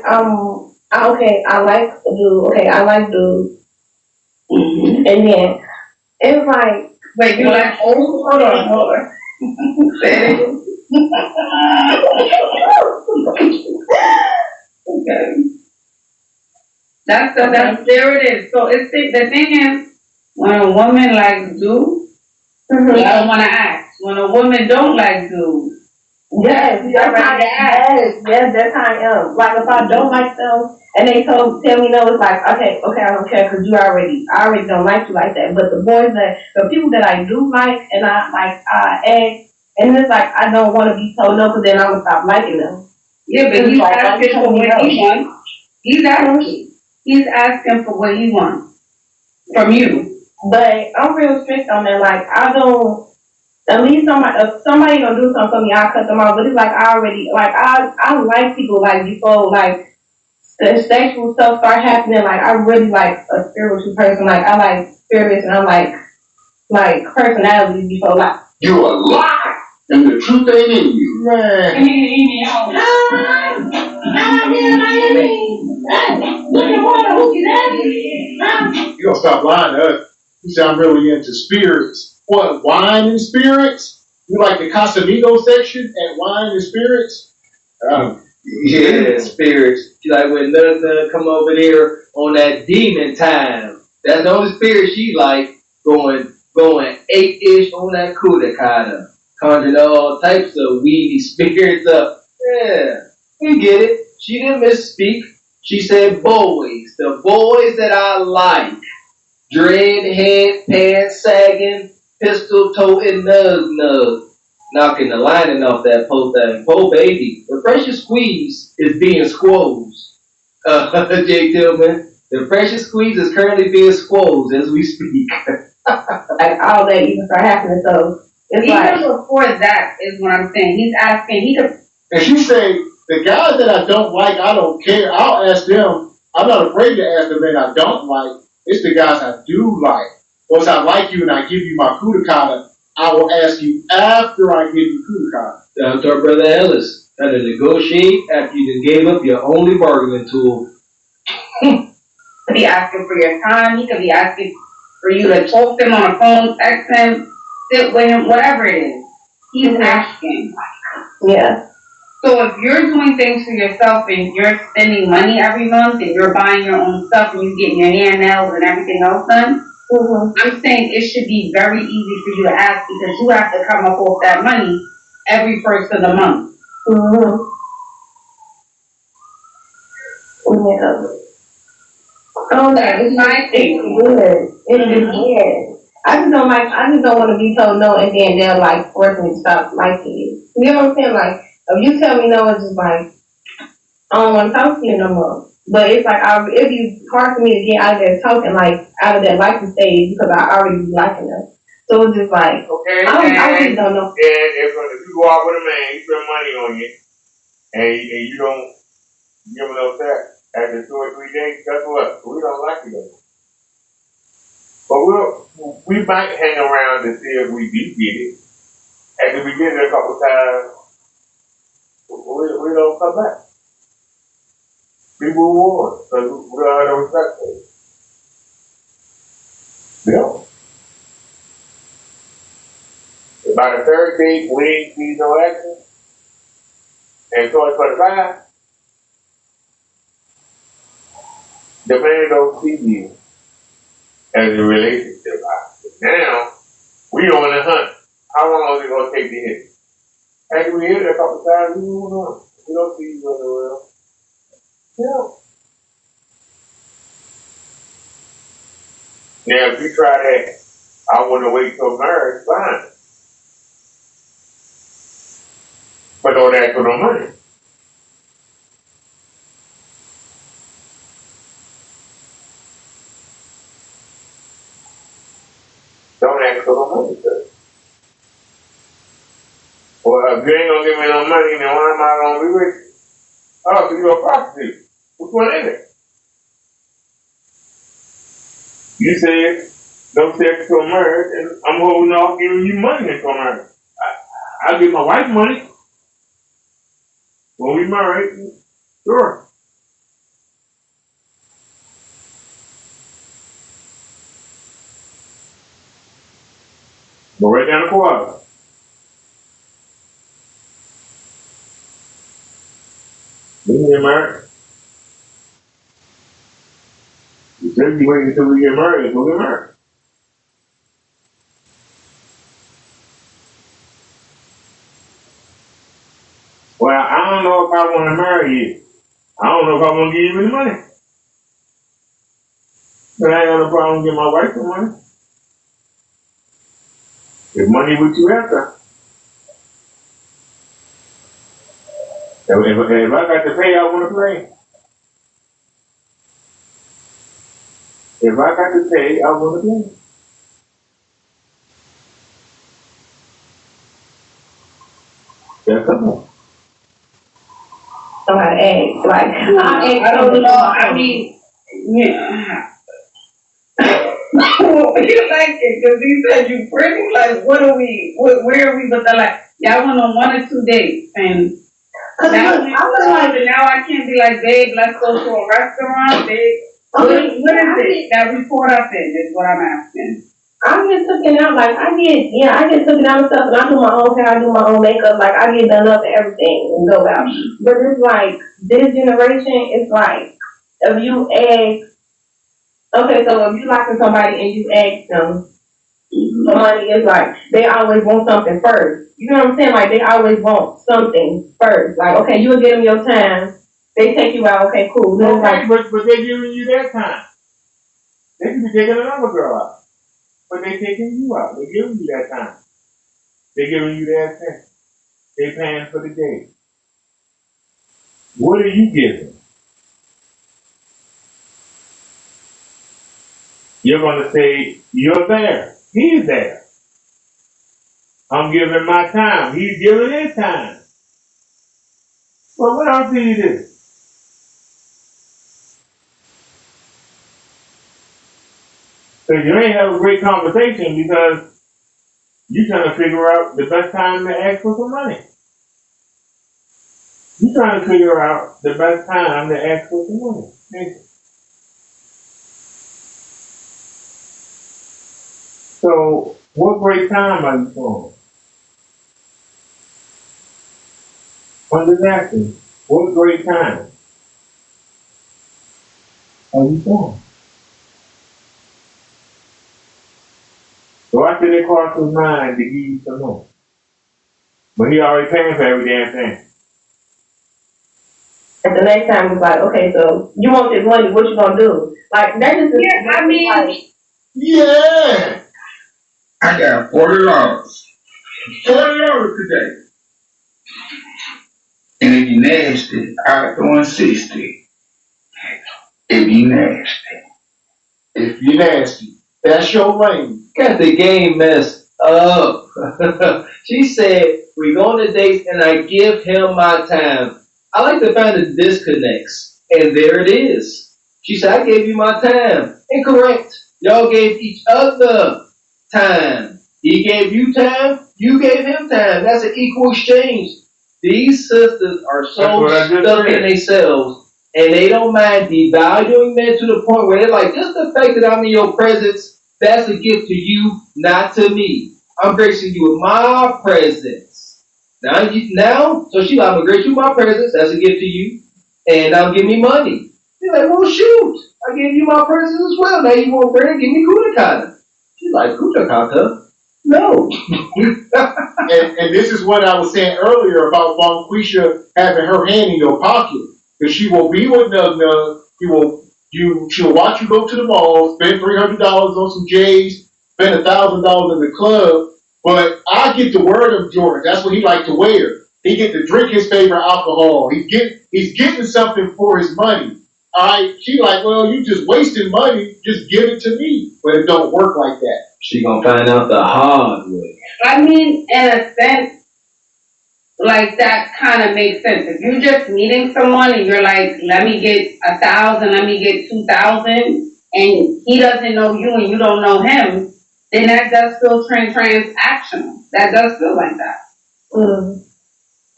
I like dudes. Mm-hmm. And then it's like, wait, you like old? Hold on. Okay. That's there it is. So the thing is, when a woman likes dudes, I don't want to ask. When a woman don't like dudes, yes, that's how I am. Like if I don't like them and they tell me no, it's like okay, I don't care because I already don't like you like that. But the people that I do like and I ask, and it's like I don't want to be told no because then I would stop liking them. Yeah, but he's asking for what he wants. He's asking for what he wants from you. But I'm real strict on that. Like I don't. At least if somebody gonna do something for me, I'll cut them off. But it's like I like people like before like the sexual stuff start happening. Like I really like a spiritual person. Like I like spirits and I like personalities before like. You a lie, and the truth ain't in you. Man. You gonna stop lying to us? You say I'm really into spirits. What, wine and spirits? You like the Casamigo section at wine and spirits? Yeah, spirits. Like when Nutta come over there on that demon time. That's the only spirit she like going 8-ish on that Kudakata. Conjuring all types of weedy spirits up. Yeah, we get it. She didn't misspeak. She said boys. The boys that I like. Dreadhead, pants sagging, pistol toting, nug. Knocking the lining off that po baby. The precious squeeze is being squoze. Jake Tillman. The precious squeeze is currently being squoze as we speak. Like all that even start happening, so it's even before that is what I'm saying. He's asking, and she say, the guys that I don't like, I don't care. I'll ask them. I'm not afraid to ask the men I don't like. It's the guys I do like. Once I like you and I give you my Kudakata, I will ask you after I give you Kudakata. Down to our brother Ellis. How to negotiate after you gave up your only bargaining tool. He could be asking for your time. He could be asking for you to talk to him on the phone, text him, sit with him, whatever it is. He's asking. Yeah. So if you're doing things for yourself and you're spending money every month and you're buying your own stuff and you're getting your hair, nails, and everything else done, I'm saying it should be very easy for you to ask because you have to come up with that money every first of the month. Oh, that's my thing. It is weird. I just don't want to be told no and then they'll like force me to stop liking you. You know what I'm saying? Like if you tell me no, it's just like I don't want to talk to you no more. But it's like, it'd be hard for me to get out of there talking, like, out of that liking stage because I already be liking them. So it's just like, okay, I really don't know. And if you go out with a man, he spend money on you, and you don't give him no sex after 2 or 3 days, guess what? We don't like you no more. But we might hang around to see if we do get it. After we get it a couple times, we don't come back. We move on, because we don't have no respect for it. Yeah. By the third date, we ain't see no action. And 2025, the man don't see you as a relationship option. Now, we on the hunt. How long is it going to take to hit it? After we hit it a couple times, we move on. We don't see you in the world. Yeah. Now, if you try that, I want to wait till marriage, fine. But don't ask for no money. Don't ask for no money, sir. Well, if you ain't gonna give me no money, then why am I gonna be with you? Oh, so you're a prostitute. Which one is it? You said no sex till marriage, and I'm holding off giving you money until marriage. I'll give my wife money when we married. Sure. Go right down the quarter. We can get married. You said you wait until we get married, we'll get married. Well, I don't know if I want to marry you. I don't know if I want to give you any money. But I ain't got no problem giving my wife some money. If money what you after. If I got to pay, I want to pay. If I got to pay, I want to pay. That's all. So I ask, like, I don't know. I mean, yeah. You like it because he said you pretty. Like, what are we? Where are we? But they're like, y'all went on 1 or 2 dates, and now I can't be like, babe, let's go to a restaurant, babe. What is it that we caught up in? Is what I'm asking. I get taken out, like, I get taken out and stuff, and I do my own hair, I do my own makeup, like, I get done up and everything and go out. But it's like, this generation, it's like, if you ask, okay, so if you liking somebody and you ask them, somebody is like, they always want something first. You know what I'm saying? Like, they always want something first. Like, okay, you'll give them your time, they take you out, okay, cool. Then okay, but they're giving you their time. They can be taking another girl out. But they taking you out. They're giving you that time. They're giving you their attention. They're paying for the day. What are you giving? You're going to say, you're there. He's there. I'm giving my time. He's giving his time. Well, what else do you do? So you ain't have a great conversation because you're trying to figure out the best time to ask for some money. You're trying to figure out the best time to ask for some money. So, what great time are you on? I'm just asking, what great time are you on? So I should it cross his mind to give you some more? But he already paying for every damn thing. And the next time it's like, okay, so you want this money, what you gonna do? Like, that is Yeah. I got $40. $40 today. And if you nasty, I'll throw in 60. If you nasty. If you're nasty, that's your lane. Got the game messed up. She said, we go on the dates and I give him my time. I like to find the disconnects. And there it is. She said, I gave you my time. Incorrect. Y'all gave each other time. He gave you time, you gave him time. That's an equal exchange. These sisters are so stuck in themselves, and they don't mind devaluing men to the point where they're like, just the fact that I'm in your presence, that's a gift to you, not to me. I'm gracing you with my presence. Now, so she's like, I'm gonna grace you with my presence, that's a gift to you, and now give me money. You're like, well, shoot, I gave you my presence as well. Now you want bread, give me kutakata. She's like, kutakata? No. And this is what I was saying earlier about Bonquisha having her hand in your pocket. Because she will be with Nug Nug. She'll watch you go to the mall, spend $300 on some J's, spend $1,000 in the club. But I get to wear them Jordans. That's what he like to wear. He get to drink his favorite alcohol. He's getting something for his money. She like, well, you just wasting money. Just give it to me. But it don't work like that. She gonna find out the hard way. I mean, in a sense, like that kind of makes sense. If you're just meeting someone and you're like, let me get 1,000, let me get 2,000, and he doesn't know you and you don't know him, then that does feel transactional. That does feel like that.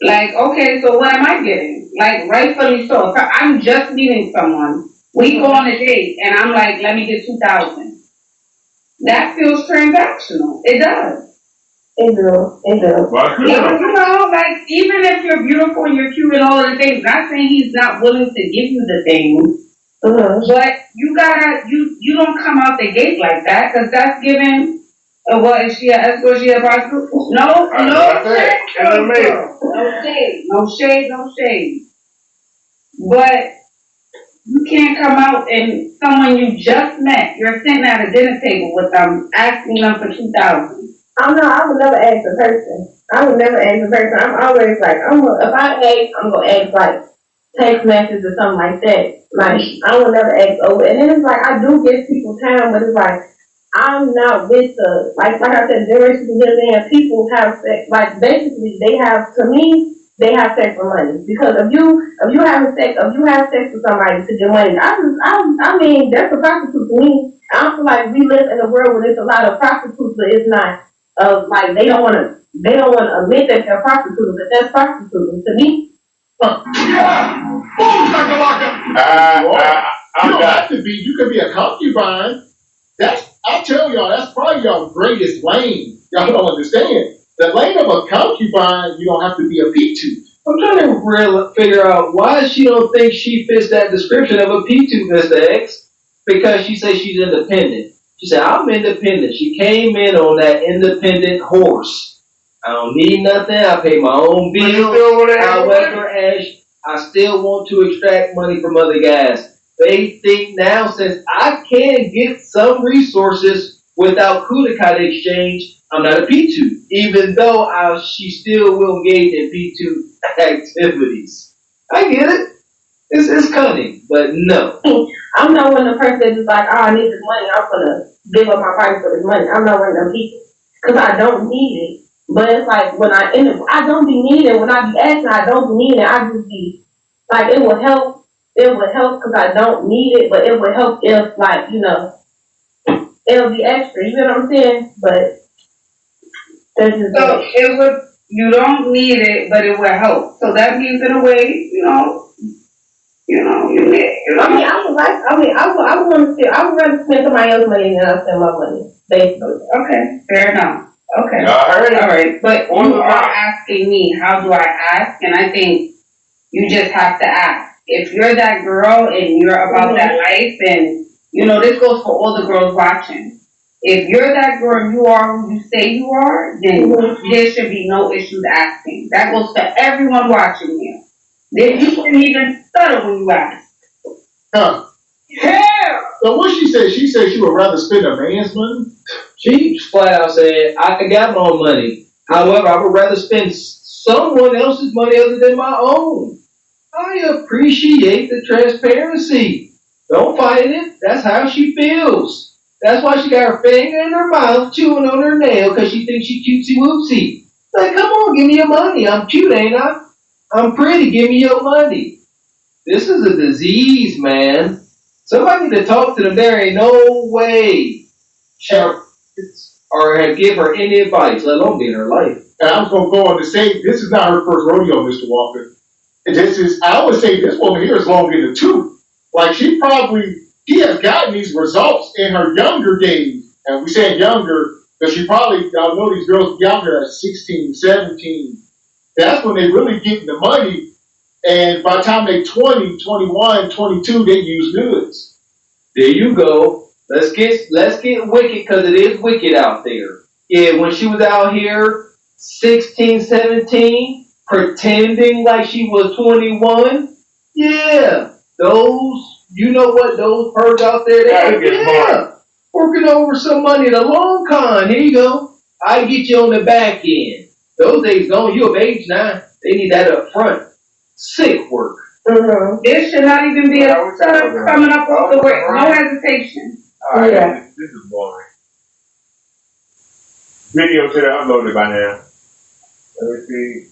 Like, okay, so what am I getting? Like, rightfully so. If I'm just meeting someone, we go on a date, and I'm like, let me get 2,000. That feels transactional. It does. It does. You know, like, even if you're beautiful and you're cute and all of the things, not saying he's not willing to give you the things, but you don't come out the gate like that, because that's giving. What is she an escort? She a prostitute? No shade. But you can't come out and someone you just met, you're sitting at a dinner table with them, asking them for 2,000. I don't know. I would never ask a person. I'm always like, if I ask, I'm gonna ask like text messages or something like that. Like I would never ask over. And then it's like I do give people time, but it's like I'm not with the like I said, generations of living people have sex. Like basically, they have sex for money. Because if you have sex with somebody to get money, I mean that's a prostitute to me. I feel like we live in a world where there's a lot of prostitutes, but it's not like they don't want to admit that they're prostitutes, but that's prostituting to me. You could be a concubine. I tell y'all, that's probably y'all greatest lane. Y'all don't understand. The lane of a concubine, you don't have to be a P2. I'm trying to figure out why she don't think she fits that description of a P2, Mr. X. Because she says she's independent. She said, I'm independent. She came in on that independent horse. I don't need nothing. I pay my own bills. However, I still want to extract money from other guys. They think now, since I can get some resources without Kudakata exchange, I'm not a P2, even though she still will engage in P2 activities. I get it. It's cunning, but no. I'm not one of the person that's just like, oh, I need this money. I'm going to give up my price for this money. I'm not one of them people. Because I don't need it. But it's like, when I don't be needing, when I be asking, I don't be needing, I just be, like, it will help because I don't need it, but it would help if, like, you know, it'll be extra. You know what I'm saying? But that's just you don't need it, but it will help. So that means in a way, I would rather spend somebody else's money than I spend my money, basically. Okay, fair enough. Okay. All right. But you are asking me, how do I ask? And I think you just have to ask. If you're that girl and you're about that life, and, this goes for all the girls watching. If you're that girl and you are who you say you are, then there should be no issues asking. That goes for everyone watching you. Then you shouldn't even stutter when you ask. Huh. Yeah. So what she said? She said she would rather spend a man's money? She flat out said, I got my own money. However, I would rather spend someone else's money other than my own. I appreciate the transparency. Don't fight it. That's how she feels. That's why she got her finger in her mouth, chewing on her nail, because she thinks she cutesy whoopsie. Like, come on, give me your money. I'm cute, ain't I? I'm pretty. Give me your money. This is a disease, man. Somebody need to talk to them. There ain't no way or give her any advice, let alone be in her life. And I was going to go on to say, this is not her first rodeo, Mr. Walker. I would say this woman here is long in the tooth. Like, she has gotten these results in her younger days. And we saying younger, because y'all know these girls younger at 16, 17. That's when they really getting the money. And by the time they 20, 21, 22, they use goods. There you go. Let's get wicked, because it is wicked out there. Yeah, when she was out here, 16, 17, pretending like she was 21, yeah, those, you know what, those perks out there, working over some money in a long con. Here you go. I get you on the back end. Those days gone. You of age now. They need that up front. Sick work. Mm-hmm. It should not even be a stud coming up off the way. No hesitation. All right, yeah. This is boring. Video should have uploaded by now. Let me see.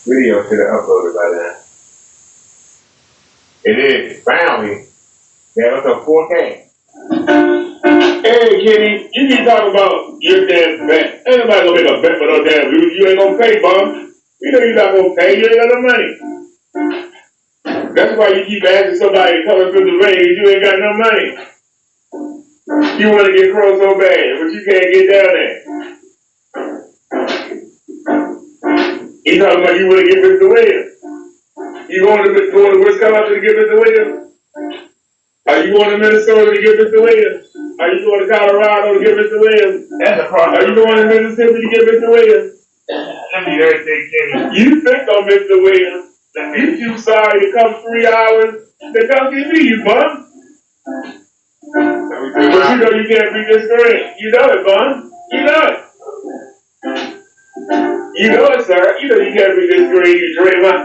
Video should have uploaded by now. It is. Finally. Yeah, it's a 4K. Hey, Kitty, you keep talking about your damn bet. Ain't nobody gonna make a bet for no damn dude. You ain't gonna pay, bum. You know you're not gonna pay. You ain't got no money. That's why you keep asking somebody to come through the range. You ain't got no money. You want to get crow so bad, but you can't get down there. He talking about you want to get Mr. Williams. You going to Wisconsin to get Mr. Williams? Are you going to Minnesota to get Mr. Williams? Are you going to Colorado to get Mr. Williams? That's a problem. Are you going to Mississippi to get Mr. Williams? Let me everything, Kenny. You think on Mr. Williams. You too sorry to come 3 hours to come get me, you bum. But you know you can't beat this screen. You know it, bum. You know it. You know it, sir. You know you can't beat this screen, you dreamer.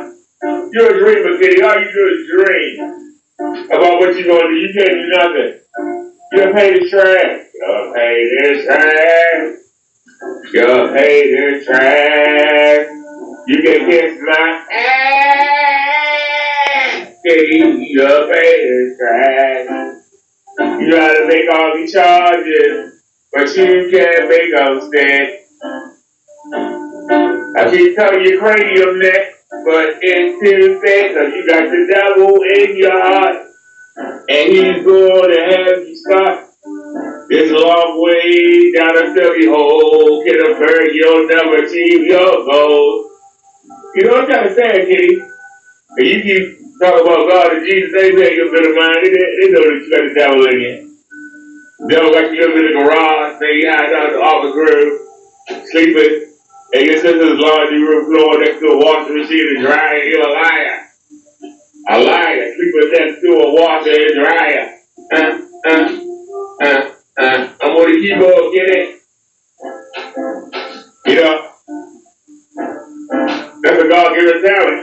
You're a dreamer, Kitty. All you do is dream about what you're going to do. You can't do nothing. You'll pay the trash. You'll pay the trash. You'll pay the trash. You can kiss my ass. Kitty, you'll pay the trash. You try to make all these charges, but you can't make them stick. I keep telling you cranium neck, but it's too thick, cause you got the devil in your heart, and he's going to have you start this long way down a silly hole. Get a bird, you'll never achieve your goals. You know what I'm trying to say, Kitty? And you keep talking about God and Jesus, they make you a bit of mind. They know that you got the devil in you. Devil got you up in the garage, maybe hide out the office room, sleeping, and your sister's laundry room floor next to a washing machine and dryer. You're a liar. A liar. Sleeping next to a washer and dryer. I'm on the keyboard, get it? You know, that's a God-given talent.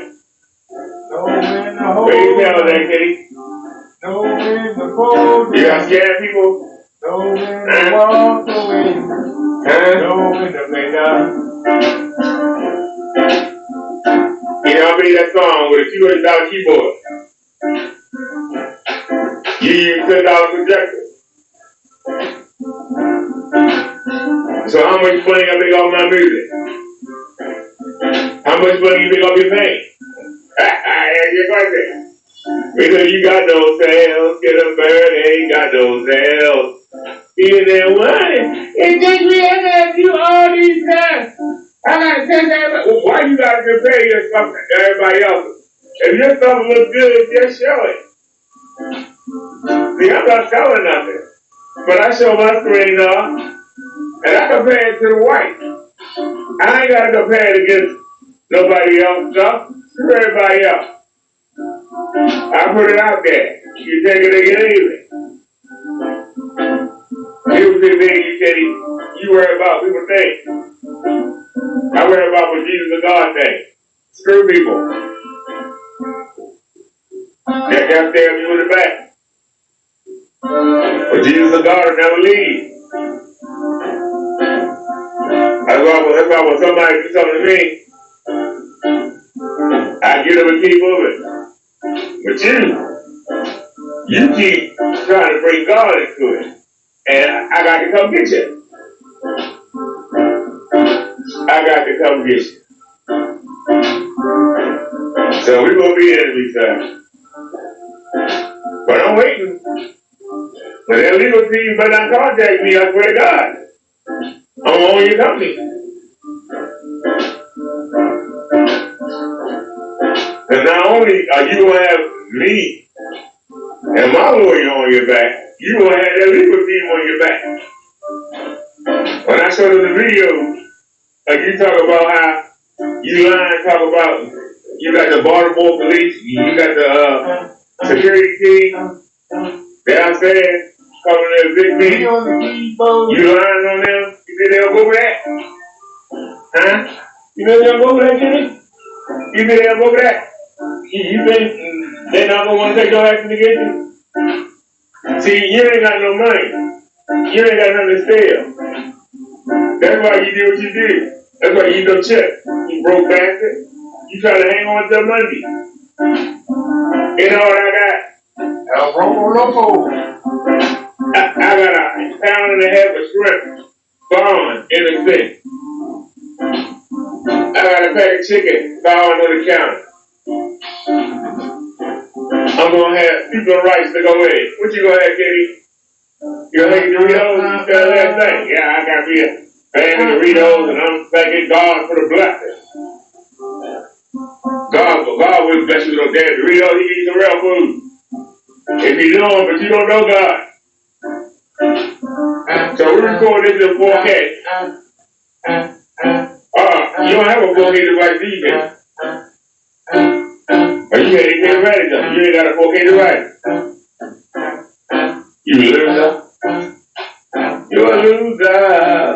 Where you tell that, Kitty? You got scared people? You know, I made that song with a $200 keyboard. You use $10 projector. So how much money I make off my music? How much money you think I'll be paying? That's your question. Because you got no sales, get a bird, ain't got no sales. You know what? It takes me to do all these tests. I gotta test everybody. Well, why you gotta compare your stuff to everybody else's? If your stuff looks good, just show it. See, I'm not selling nothing. But I show my screen off, and I compare it to the white. I ain't gotta compare it against nobody else's stuff. Screw everybody else. I put it out there. You take it or you leave it. You see me, you Kitty. You worry about what people think. I worry about what Jesus and God think. Screw people. That got stabbed you in the back. But Jesus is God will never leave. That's why when somebody do something to me, I get up and keep moving. But you keep trying to bring God into it. And I got to come get you. I got to come get you. So we're going to be enemies, sir. But I'm waiting. When that legal team better not contact me, I swear to God. I'm on your company. And not only are you going to have me and my lawyer on your back, you going to have that legal team on your back. When I showed them the video, like you talk about how you lying, talk about you got the Baltimore police, you got the security team downstairs coming to big meeting. You lying on them? You think they'll go with that? Huh? You think they'll go with that, Jimmy? You think they'll go with that? You think they're not gonna want to take no action against you? See, you ain't got no money. You ain't got nothing to sell. That's why you did what you did. That's why you don't check. You broke bastard. You try to hang on to money. You know what I got? I got a pound and a half of shrimp gone in the sink. I got a pack of chicken gone on the counter. I'm gonna have people of rice to go with it. What you gonna have, Kitty? You gonna make Doritos? You said last night. Yeah, I got me a bag of Doritos and I'm thanking God for the blessing. God will bless you with those damn Doritos. He gives you some real food. If you know him, but you don't know God. So we record this in 4K. You don't have a 4K device either. But you can't even ready though. You ain't got a 4K device. You loser. You're a loser.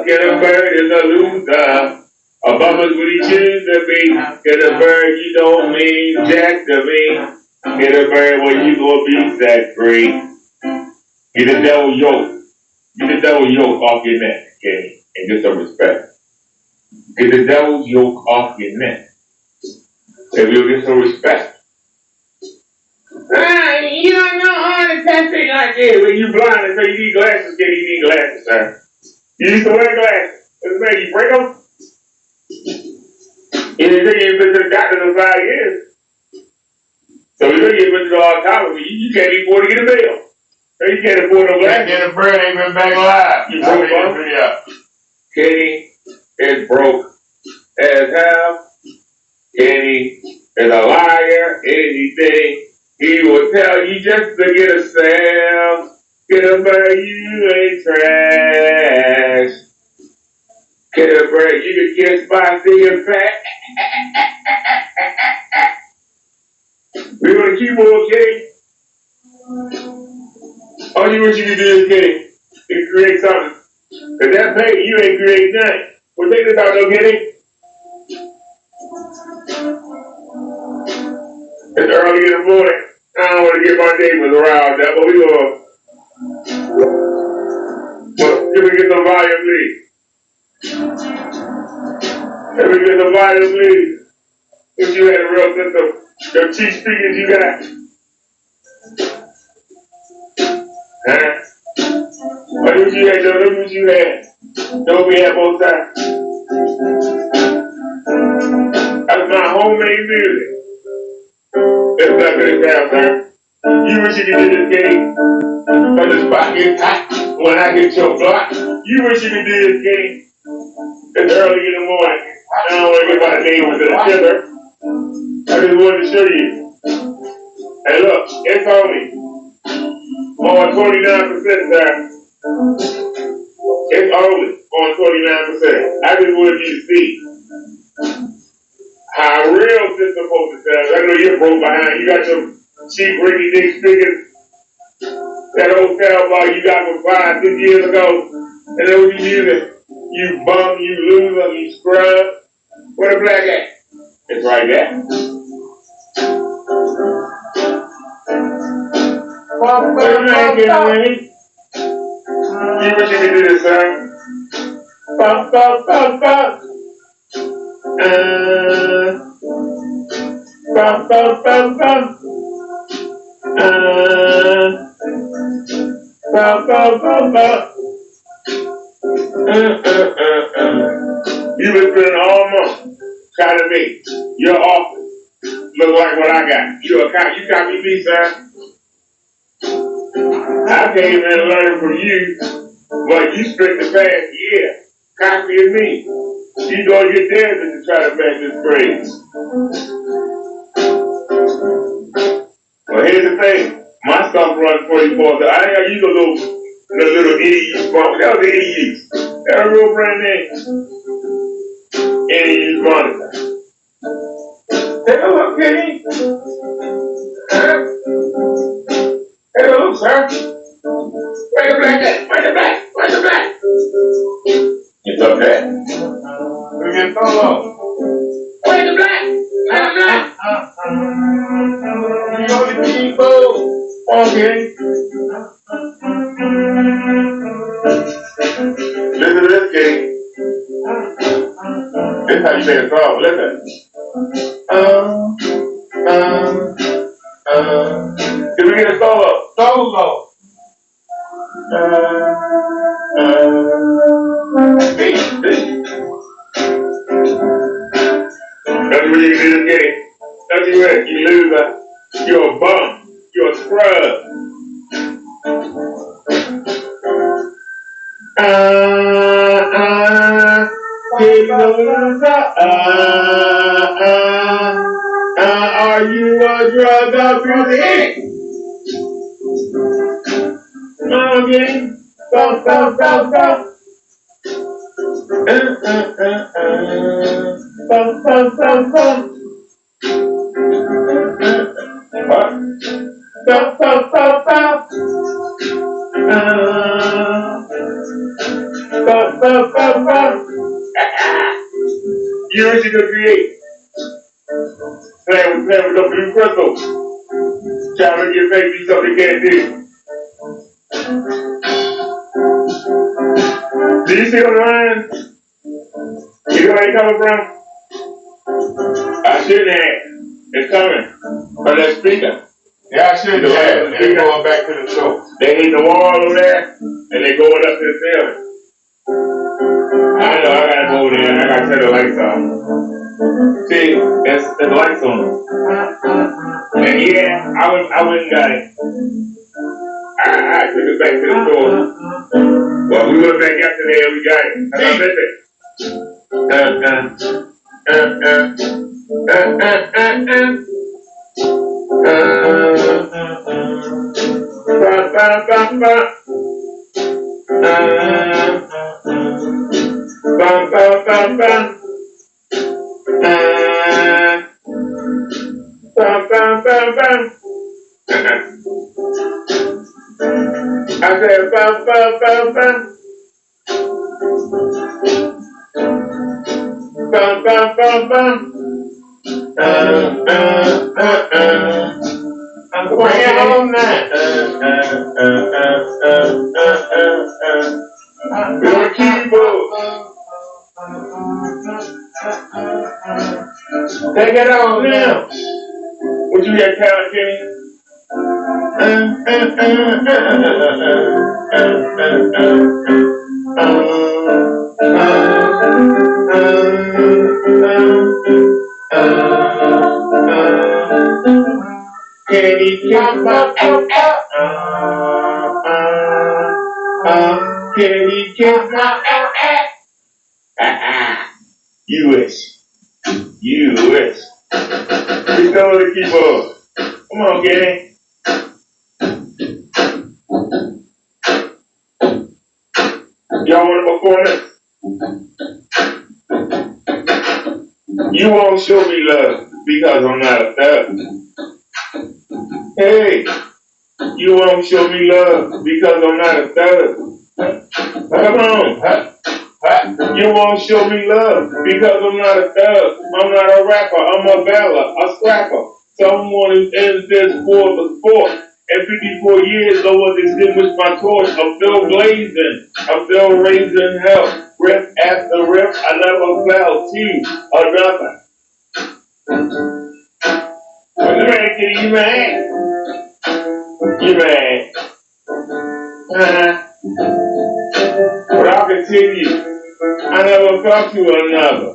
Get a bird is a loser. A bummer's what he chooses to be. Get a bird you don't mean jack to me. Get a bird where you gonna be set free. Get the devil yoke. Get the devil yoke off your neck, okay? And get some respect. Get the devil's yoke off your neck. So you'll get some respect. You don't know how to test it like this. When you blind and say you need glasses, you need glasses, sir. You used to wear glasses. What's the you break them? You didn't think you've been to the doctor in 5 years. So you know you've been to the optometrist. You can't even afford to get a bill. So you can't afford no glasses. Get a bird ain't been back alive. You broke up. Kenny is broke as hell. Kenny is a liar. Anything he will tell you just to get a sale. Get a bird, you ain't trash. Get a bird, you can kiss by seeing fat. We're gonna keep okay. All you wish you could do is Kenny, is create something. Cause that pay, you ain't create nothing. Well, think about no Kenny. It's early in the morning. I don't want to get my neighbors around that, but we gonna. Well, can we get some volume, please? Can we get some volume, please? If you had a real system, them cheap speakers you got. Huh? What did you had? Look what you had. Don't we have both sides? That's my homemade music. That's not good sound, sir. You wish you could do this game. But the spot gets hot when I get your block. You wish you could do this game. It's early in the morning. I don't want to get my neighbors to the sugar. I just wanted to show you. Hey, look, it's only on 29%, sir. It's only on 29%. I just wanted you to see how a real system supposed to sound. I know you're broke behind. You got your cheap Ricky Dick speakers. That old soundbar you got from 5, 6 years ago. And then what you using? You bum, you loser, you scrub. Where the black at? It's right there. Wait a minute, Kenny. See what you can do this time. Bop, bop, bop, bop. Bop, bop, bop, bop. Bop, bop, bop, bop. You been spending all month trying to make your office look like what I got. You copy me, son. I came in and learned from you, but you spent the past year copying me. You go your dancing to try to match this grade. Well, here's the thing. My stuff runs 24. I ain't got you the little idiot bump. That was the idiot. That a real brand name. Idiot bump. Take a look, Kenny. Take a look, sir. Where's the black? Where's the black? Where's the black? It's up there. We get solo. Where's the black? Where's the black? You only people. Okay. Listen to this, Kenny. This is how you make a song. Listen. Can we get a solo? Solo. That's what you do this game. That's what you loser. You're a bum. You're a scrub. Are you a drug up through the head? Okay. Bum, bum, bum, bum. Bum, bum, bum, bum. What? Bum, bum, bum, bum. Bum, bum, bum, bum. You original create. Playing with the blue crystal. Trying to get baby something they can't do. Do you see what I'm saying? You know where you coming from? I shouldn't have. It's coming. From that speaker. Yeah, I shouldn't have. They're going back to the show. They hit the wall over there, and they going up to the ceiling. I know, I gotta go over there, and I gotta turn the lights on. See, there's lights on. And yeah, I went and got it. I took it back to the store. Well, we went back yesterday and we got it. How about that? I said, bum, bum, bum, bum. Bum, bum, bum, bum. Bring it on now. We're a keyboard. Take it on now. What you got, Count Kenny? Can you come up? Can you come up? You wish. You wish. Let's go to the keyboard. Come on, Kenny. Y'all want a performance? You won't show me love because I'm not a thug. Hey, you won't show me love because I'm not a thug. Come on. You won't show me love because I'm not a thug. I'm not a rapper. I'm a baller, a scrapper. Someone who ends this for the sport. in 54 years, no one extinguished my torch. I'm still blazing. I'm still raising hell. Riff after riff, I never fell to another. What's the matter, kitty? You mad? You mad? But I'll continue. I never fell to another.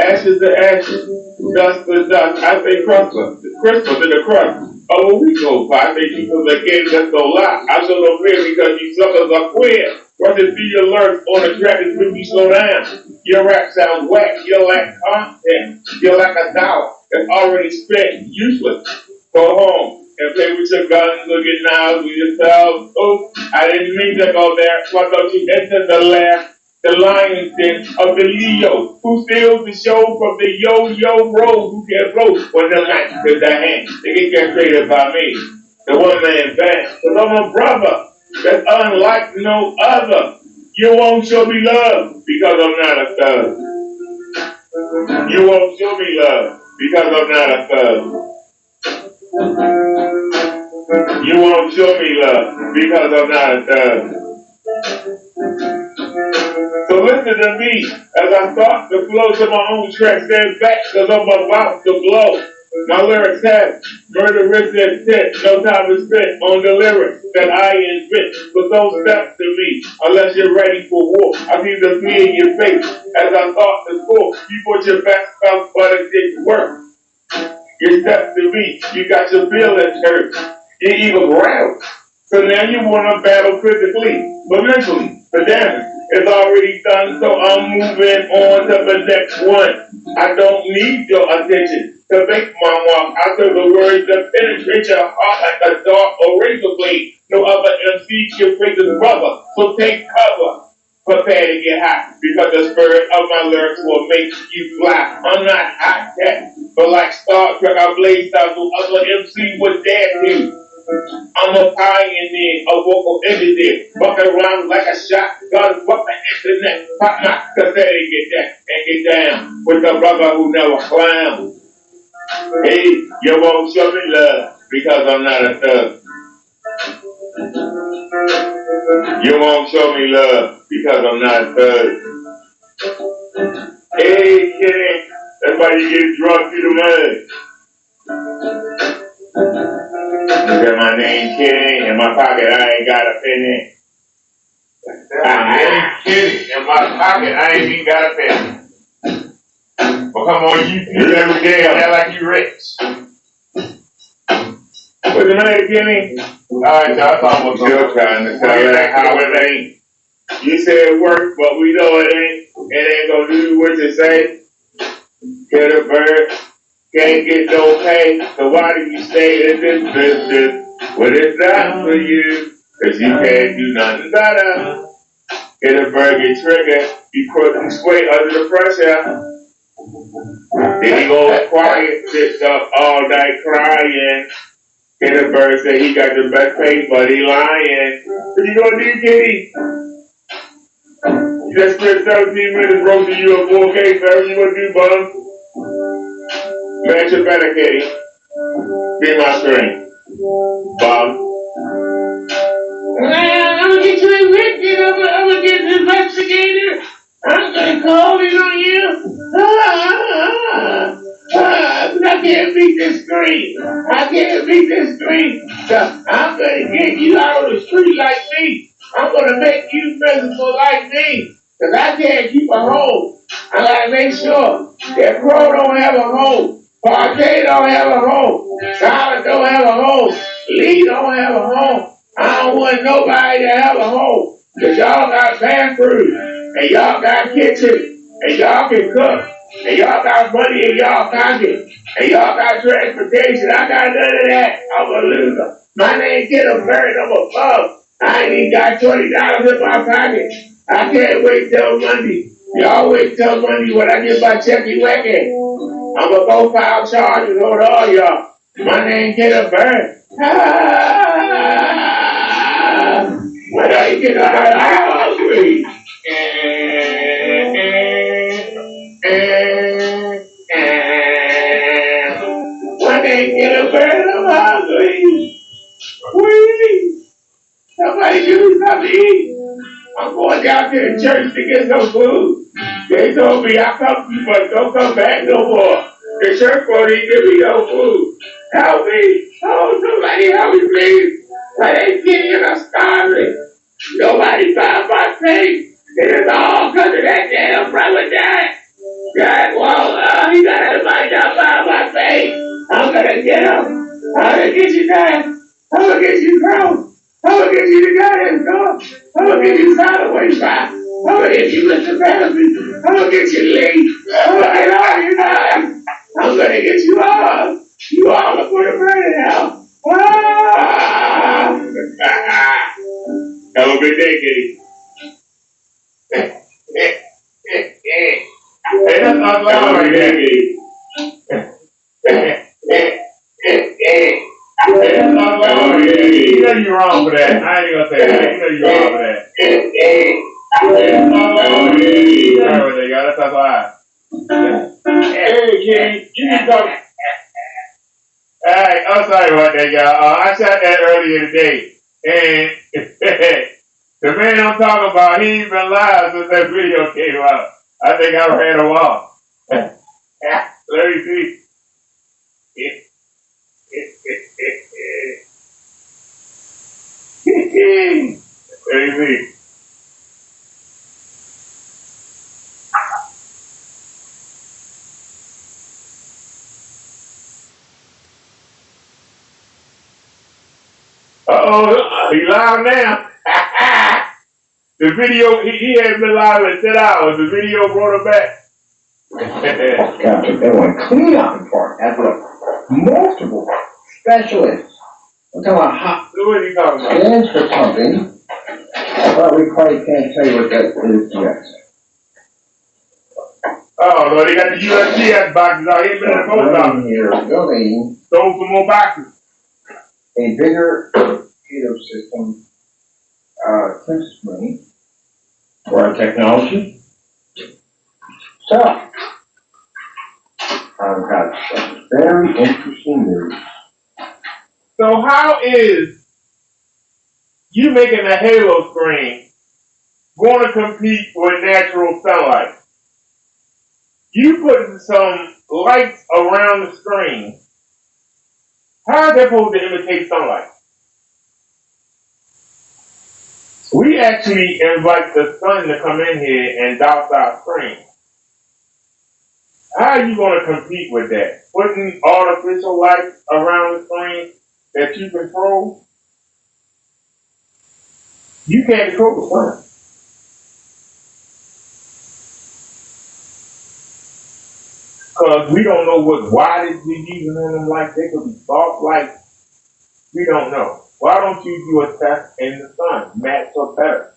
Ashes to ashes, dust to dust. I say Christmas in the crust. Oh, we go by. I say you from the game that's no lie. I show no fear because you suckers are queer. Rushing through your lurks on the track is when you slow down. Your rap sounds whack. You lack content. You lack a dollar that's already spent. Useless. Go home and play with your guns or your knives with yourself. Oh, I didn't mean to go there. Why don't you enter the lair? The lion's den of the Leo, who steals the show from the yo-yo bros who can blow when the light is the hand. They get castrated by me, the one-man band. But I'm a brother that's unlike no other. You won't show me love because I'm not a thug. You won't show me love because I'm not a thug. You won't show me love because I'm not a thug. So listen to me as I start to flow to my own track. Stand back because I'm about to blow. My lyrics have murderous intent. No time is spent on the lyrics that I invent. But don't step to me unless you're ready for war. I see the fear in your face as I start to score. You put your back out, but it didn't work. You step to me, you got your feelings hurt. You even ground. So now you want to battle physically, but mentally, the damage is already done, so I'm moving on to the next one. I don't need your attention to make my mark. I feel the words that penetrate your heart like a dart or razor blade. No other MC can break this brother, so take cover. Prepare to get hot, because the spirit of my lyrics will make you fly. I'm not hot yet, but like Star Trek, I blaze out so other MC would dare to. I'm a pioneer, a vocal engineer, bucking around like a shotgun, fuck the internet, pop my cassette and get that, and get down with the brother who never clowns. Hey, you won't show me love because I'm not a thug. You won't show me love because I'm not a thug. Hey, kitty, that's why you get drunk through the mud. Look at my name, Kenny. In my pocket, I ain't got a penny. My name, Kenny. In my pocket, I ain't even got a penny. Well, come on, you do every day. I act like you rich. What's the matter, Kenny? All right, y'all. That's almost still trying to tell you how it ain't. You say it works, but we know it ain't. It ain't gonna do what you say. Get a bird. Can't get no pay, so why do you stay in this business when it's not for you? Cause you can't do nothing better. Hit a bird, get triggered, you crook and sway under the pressure. Then he goes quiet, sits up all night crying. Hit a bird, say he got the best pay, but he lying. What you gonna do, kitty? You just spent 17 minutes roasting you a 4K, so what you gonna do, bum? Match your better, kitty. Be my string. Bob. Well, I'm gonna get you evicted. I'm gonna get the investigator. I'm gonna call in on you. I can't beat this screen. I can't beat this screen. So I'm gonna get you out of the street like me. I'm gonna make you miserable like me. Cause I can't keep a home. I gotta make sure that Pro don't have a home. Parquet don't have a home. Tyler don't have a home. Lee don't have a home. I don't want nobody to have a home. Cause y'all got bathrooms. And y'all got kitchens. And y'all can cook. And y'all got money in y'all pocket. And y'all got transportation. I got none of that. I'm a loser. My name Kendra G. I'm a bum. I ain't even got $20 in my pocket. I can't wait till Monday. Y'all wait till Monday when I get my checky wacky. I'm gonna go file charges on all y'all. My name Kendra G. When I get hungry. My name Kendra G. I'm hungry. something to eat. I'm going down to the church to get some food. They told me I come, but don't come back no more. The church won't even give me no food. Help me. Oh, somebody help me, please. I ain't getting and I'm starving. Nobody found my face. It is all because of that damn brother guy. God, well, he got everybody down by my face. I'm gonna get him. I'm gonna get you guys. I'm gonna get you grown. I'm gonna get you the goddamn dog. I'm gonna get you solid waste rock. I'm gonna get you Mr. Therapy. I'm gonna get you Lee. I'm gonna get all you guys. I'm gonna get you all. You all are going to burn it out. Ah! Have a good day, kitty. Hey, that's not loud right there, kitty. That's not loud right there, kitty. You know you're wrong for that. I ain't gonna say that. You know you're wrong for that. That's not loud right there, kitty. Sorry, there you go. That's not loud. Hey, kitty, you can talk. Alright, I'm sorry about that, y'all. I shot that earlier today, and the man I'm talking about, he ain't been live since that video came out. I think I ran him off. Let me see. Let me see. Uh-oh, he live now. The video, he hadn't been live in 10 hours. The video brought him back. Gotcha. They want to clean up the park. That's what multiple specialists. I'm talking about hot. What are you talking about? Stands for something, but we probably can't tell you what that is yet. Oh, no, they got the USPS boxes out here in the post office. Here, building. Sold some more boxes. A bigger heater system, testimony for our technology. So, I've got some very interesting news. So how is you making a halo screen going to compete with natural sunlight? You putting some lights around the screen. How is that supposed to imitate sunlight? We actually invite the sun to come in here and douse our screen. How are you going to compete with that? Putting artificial lights around the screen that you control? You can't control the sun. Because we don't know what wattage we're using in them lights. They could be soft lights. We don't know. Why don't you do a test in the sun? Match or better.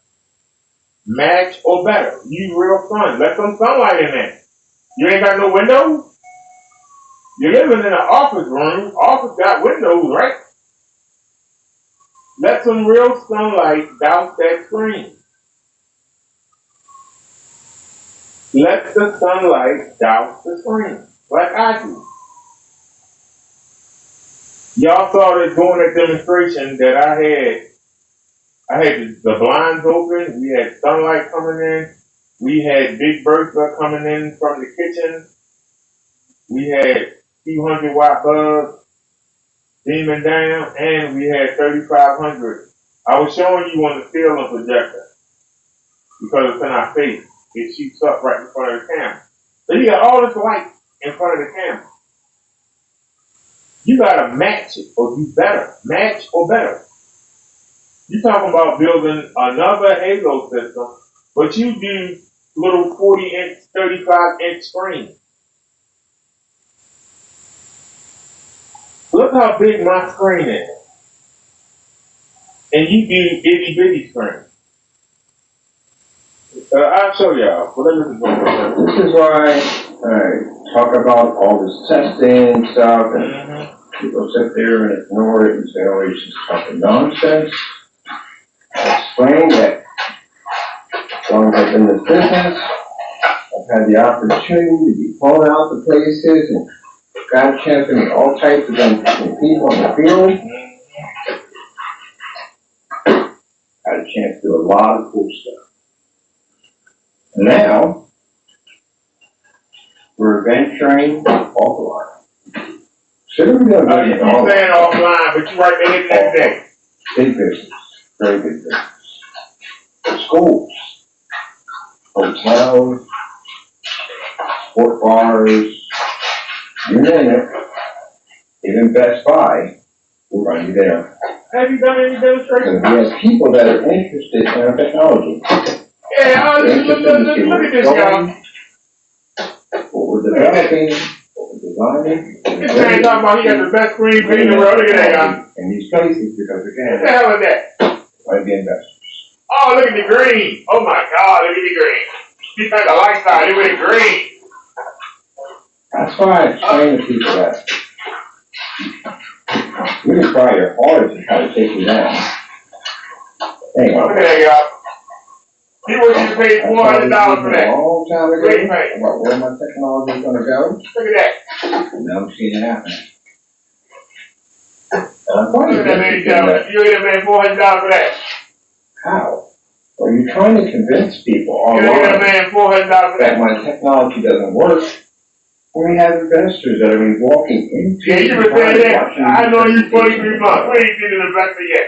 Match or better. Use real sun. Let some sunlight in there. You ain't got no windows? You're living in an office room. Office got windows, right? Let some real sunlight douse that screen. Let the sunlight douse the screen, like I do. Y'all saw this during a demonstration that I had. I had the blinds open. We had sunlight coming in. We had Big Bertha coming in from the kitchen. We had 200-watt bulbs beaming down, and we had 3500. I was showing you on the ceiling projector because it's in our face. It shoots up right in front of the camera. So you got all this light in front of the camera. You gotta match it or do better. Match or better. You're talking about building another halo system, but you do little 40-inch, 35-inch screens. Look how big my screen is. And you do itty-bitty screens. I'll show y'all. This is why I talk about all this testing stuff, and people sit there and ignore it and say, oh, it's just fucking nonsense. I explain that as long as I've been in this business, I've had the opportunity to be flown out to places and got a chance to meet all types of people in the field. Had a chance to do lot of cool stuff. Now, we're venturing offline. So we're going to You keep saying offline, but you right there next day. Big business, very big business. Schools, hotels, sport bars, you name it. Even Best Buy will run you there. Have you done any demonstrations? So we have people that are interested in our technology. Yeah, look at this, y'all. What we're developing, what we're designing. This man talking about he got the best screen paint in the world. Look at that, y'all. In these places, because again, what the hell is that? Might be investors. Oh, look at the green. Oh my God, look at the green. He's got the light side, look at the green. That's why I explain to people that we can try your hardest to try to take you down. Anyway. Look at that, y'all. He wants you to pay $400 for that. A long time ago, Green paint. about where my technology is going to go. Look at that. And now I'm seeing it happen. Look at that man, Joe. You get a man $400 for that. How? Are you trying to convince people You get a man $400 for that that. my technology doesn't work? We have investors that are going to be walking into Yeah, you were saying that. I know you 23 months. We ain't seen an investor yet.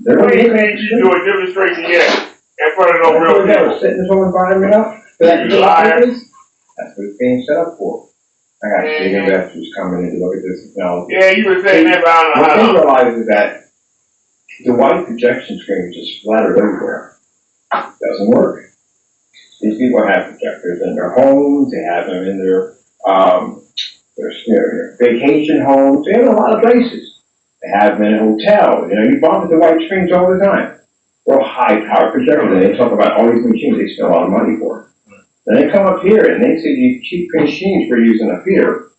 We ain't seen you do a demonstration yet in front of no real people. Setting this whole environment up for that You liar. purpose? That's what it's being set up for. I got big investors coming in to look at this technology. Yeah, you were saying that, but I don't know What how they long. realize is that the white projection screen is just flattered everywhere. Doesn't work. These people have projectors in their homes, they have them in their vacation homes, they have in a lot of places. They have them in hotels. You know, you bump into white screens all the time. They're high power projectors, and they talk about all these machines they spend a lot of money for. Then they come up here and they see these cheap machines we're using up here,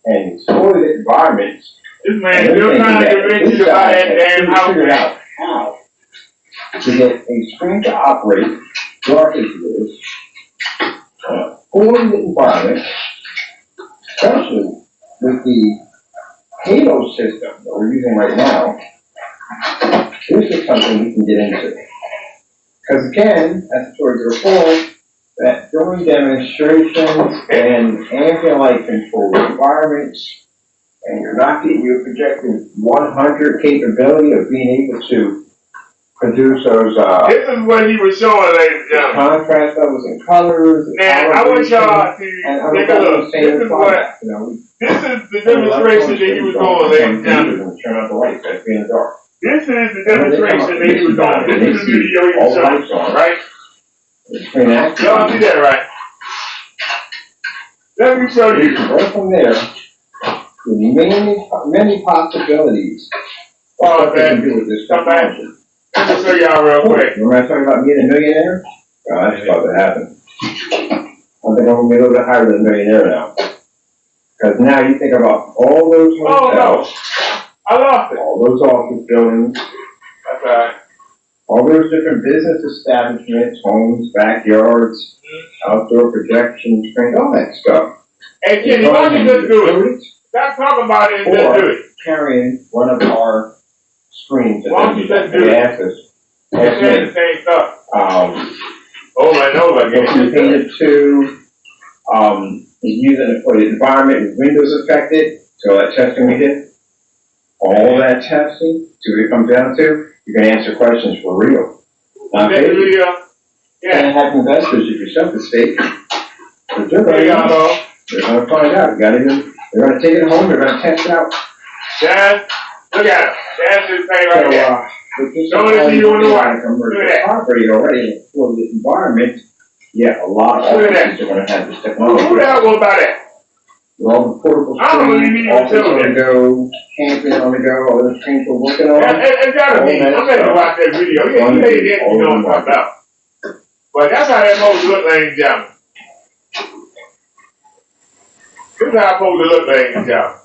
and exploited environments. This man still trying to convince you to buy that damn house. Figure out how to get a screen to operate, dark as it is, cool environment, especially with the Halo system that we're using right now. This is something we can get into. Because again, as I told you before, that during demonstrations and ambient light controlled environments, and you're projecting 100 capability of being able to produce those, this is what he was showing, ladies and gentlemen. contrast levels and colors. Man, I want y'all to take a look. This is what, this is the demonstration that he was doing, ladies and gentlemen. Turn out the lights, that's being in the dark. This is the demonstration that he was doing. This is the video he was showing, right? Y'all see that, right? Let me show you. Right from there, many possibilities. Oh, What they man. can do with this Come back. technology. Let me show y'all real quick. Remember I talking about being a millionaire? Oh, that's about to happen. I think I'm gonna be a little bit higher than a millionaire now. Because now you think about all those Oh, hotels, no. I lost it. all those office buildings, That's all right. all those different business establishments, homes, backyards, outdoor projection screens, all that stuff. Hey, Kenny, why don't you just do it? Stop talking about it and just do Or it. carrying one of our screens Why don't you just do they it? ask us. It's saying the same stuff. Over and over again. What you painted to, using it for the environment with windows affected, so that testing we did. All that testing, see what it comes down to, you can answer questions for real. Not This fake. video. And Yeah. have investors, if you're self-estate, but they're There y'all gonna go. find out. They're gonna take it home, they're gonna test it out. Jazz, look at him. Jazz is saying right there. With this Show it to you on the like right. a commercial Look at that. property already in a fluid environment, yeah, a lot of Look at that. offices are gonna have this technology. Who the hell will buy that? With all the portable I don't really screens, need office to on tell the you. go, camping on the go, all the screens we're working on. It gotta be. I'm ready to watch that video. Yeah, you made that, you know what I'm talking about. But that's how that supposed to look, ladies and gentlemen. This is how it's supposed to look, ladies and gentlemen.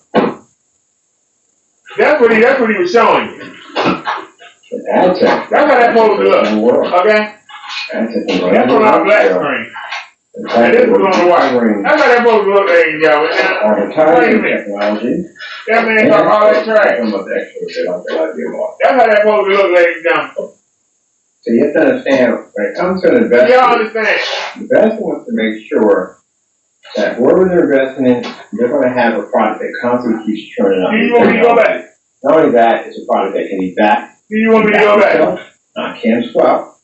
That's what he was showing you. That's how that supposed to look. Okay? That's on our black screen. And this was on the white. That's how that supposed to look, ladies and gentlemen. Now, wait a minute. Technology. That man talking all that trash. Some of the extras they don't feel like doing. That's how that supposed to look, ladies and gentlemen. So you have to understand, when it comes to an investor, Y'all understand? the investor wants to make sure that whoever they're investing in, they're going to have a product that constantly keeps churning up. Do you want me to go back? Not only that, it's a product that can be back. Do you want me to go back? Can swap.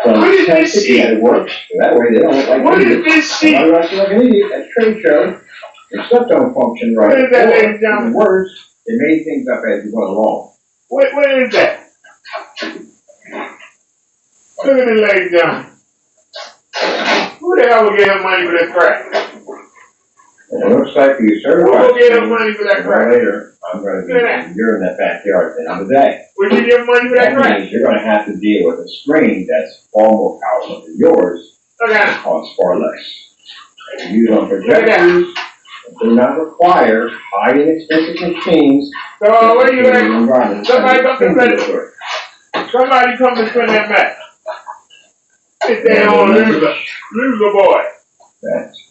So What is this test it, shit? it works. So that way they don't look like What is idiots. this shit? Otherwise you're like an idiot at a trade show. Your stuff don't function right. What is that, Or, ladies and gentlemen? even worse, they made things up as you went along. What is that? Look at this, ladies and gentlemen. Who the hell will get him money for this crap? And it looks like you Who certified. will get him money for that crap? Later, I'm going to be, you're in that backyard at the end of the day. Will you give him money for that That crap? means you're going to have to deal with a screen that's far more powerful than yours. Okay. Costs far less. And use on projectors. Do not require high and expensive machines. So where you at? Somebody come to spend. Somebody come to spend that match. Sit there on loser boy.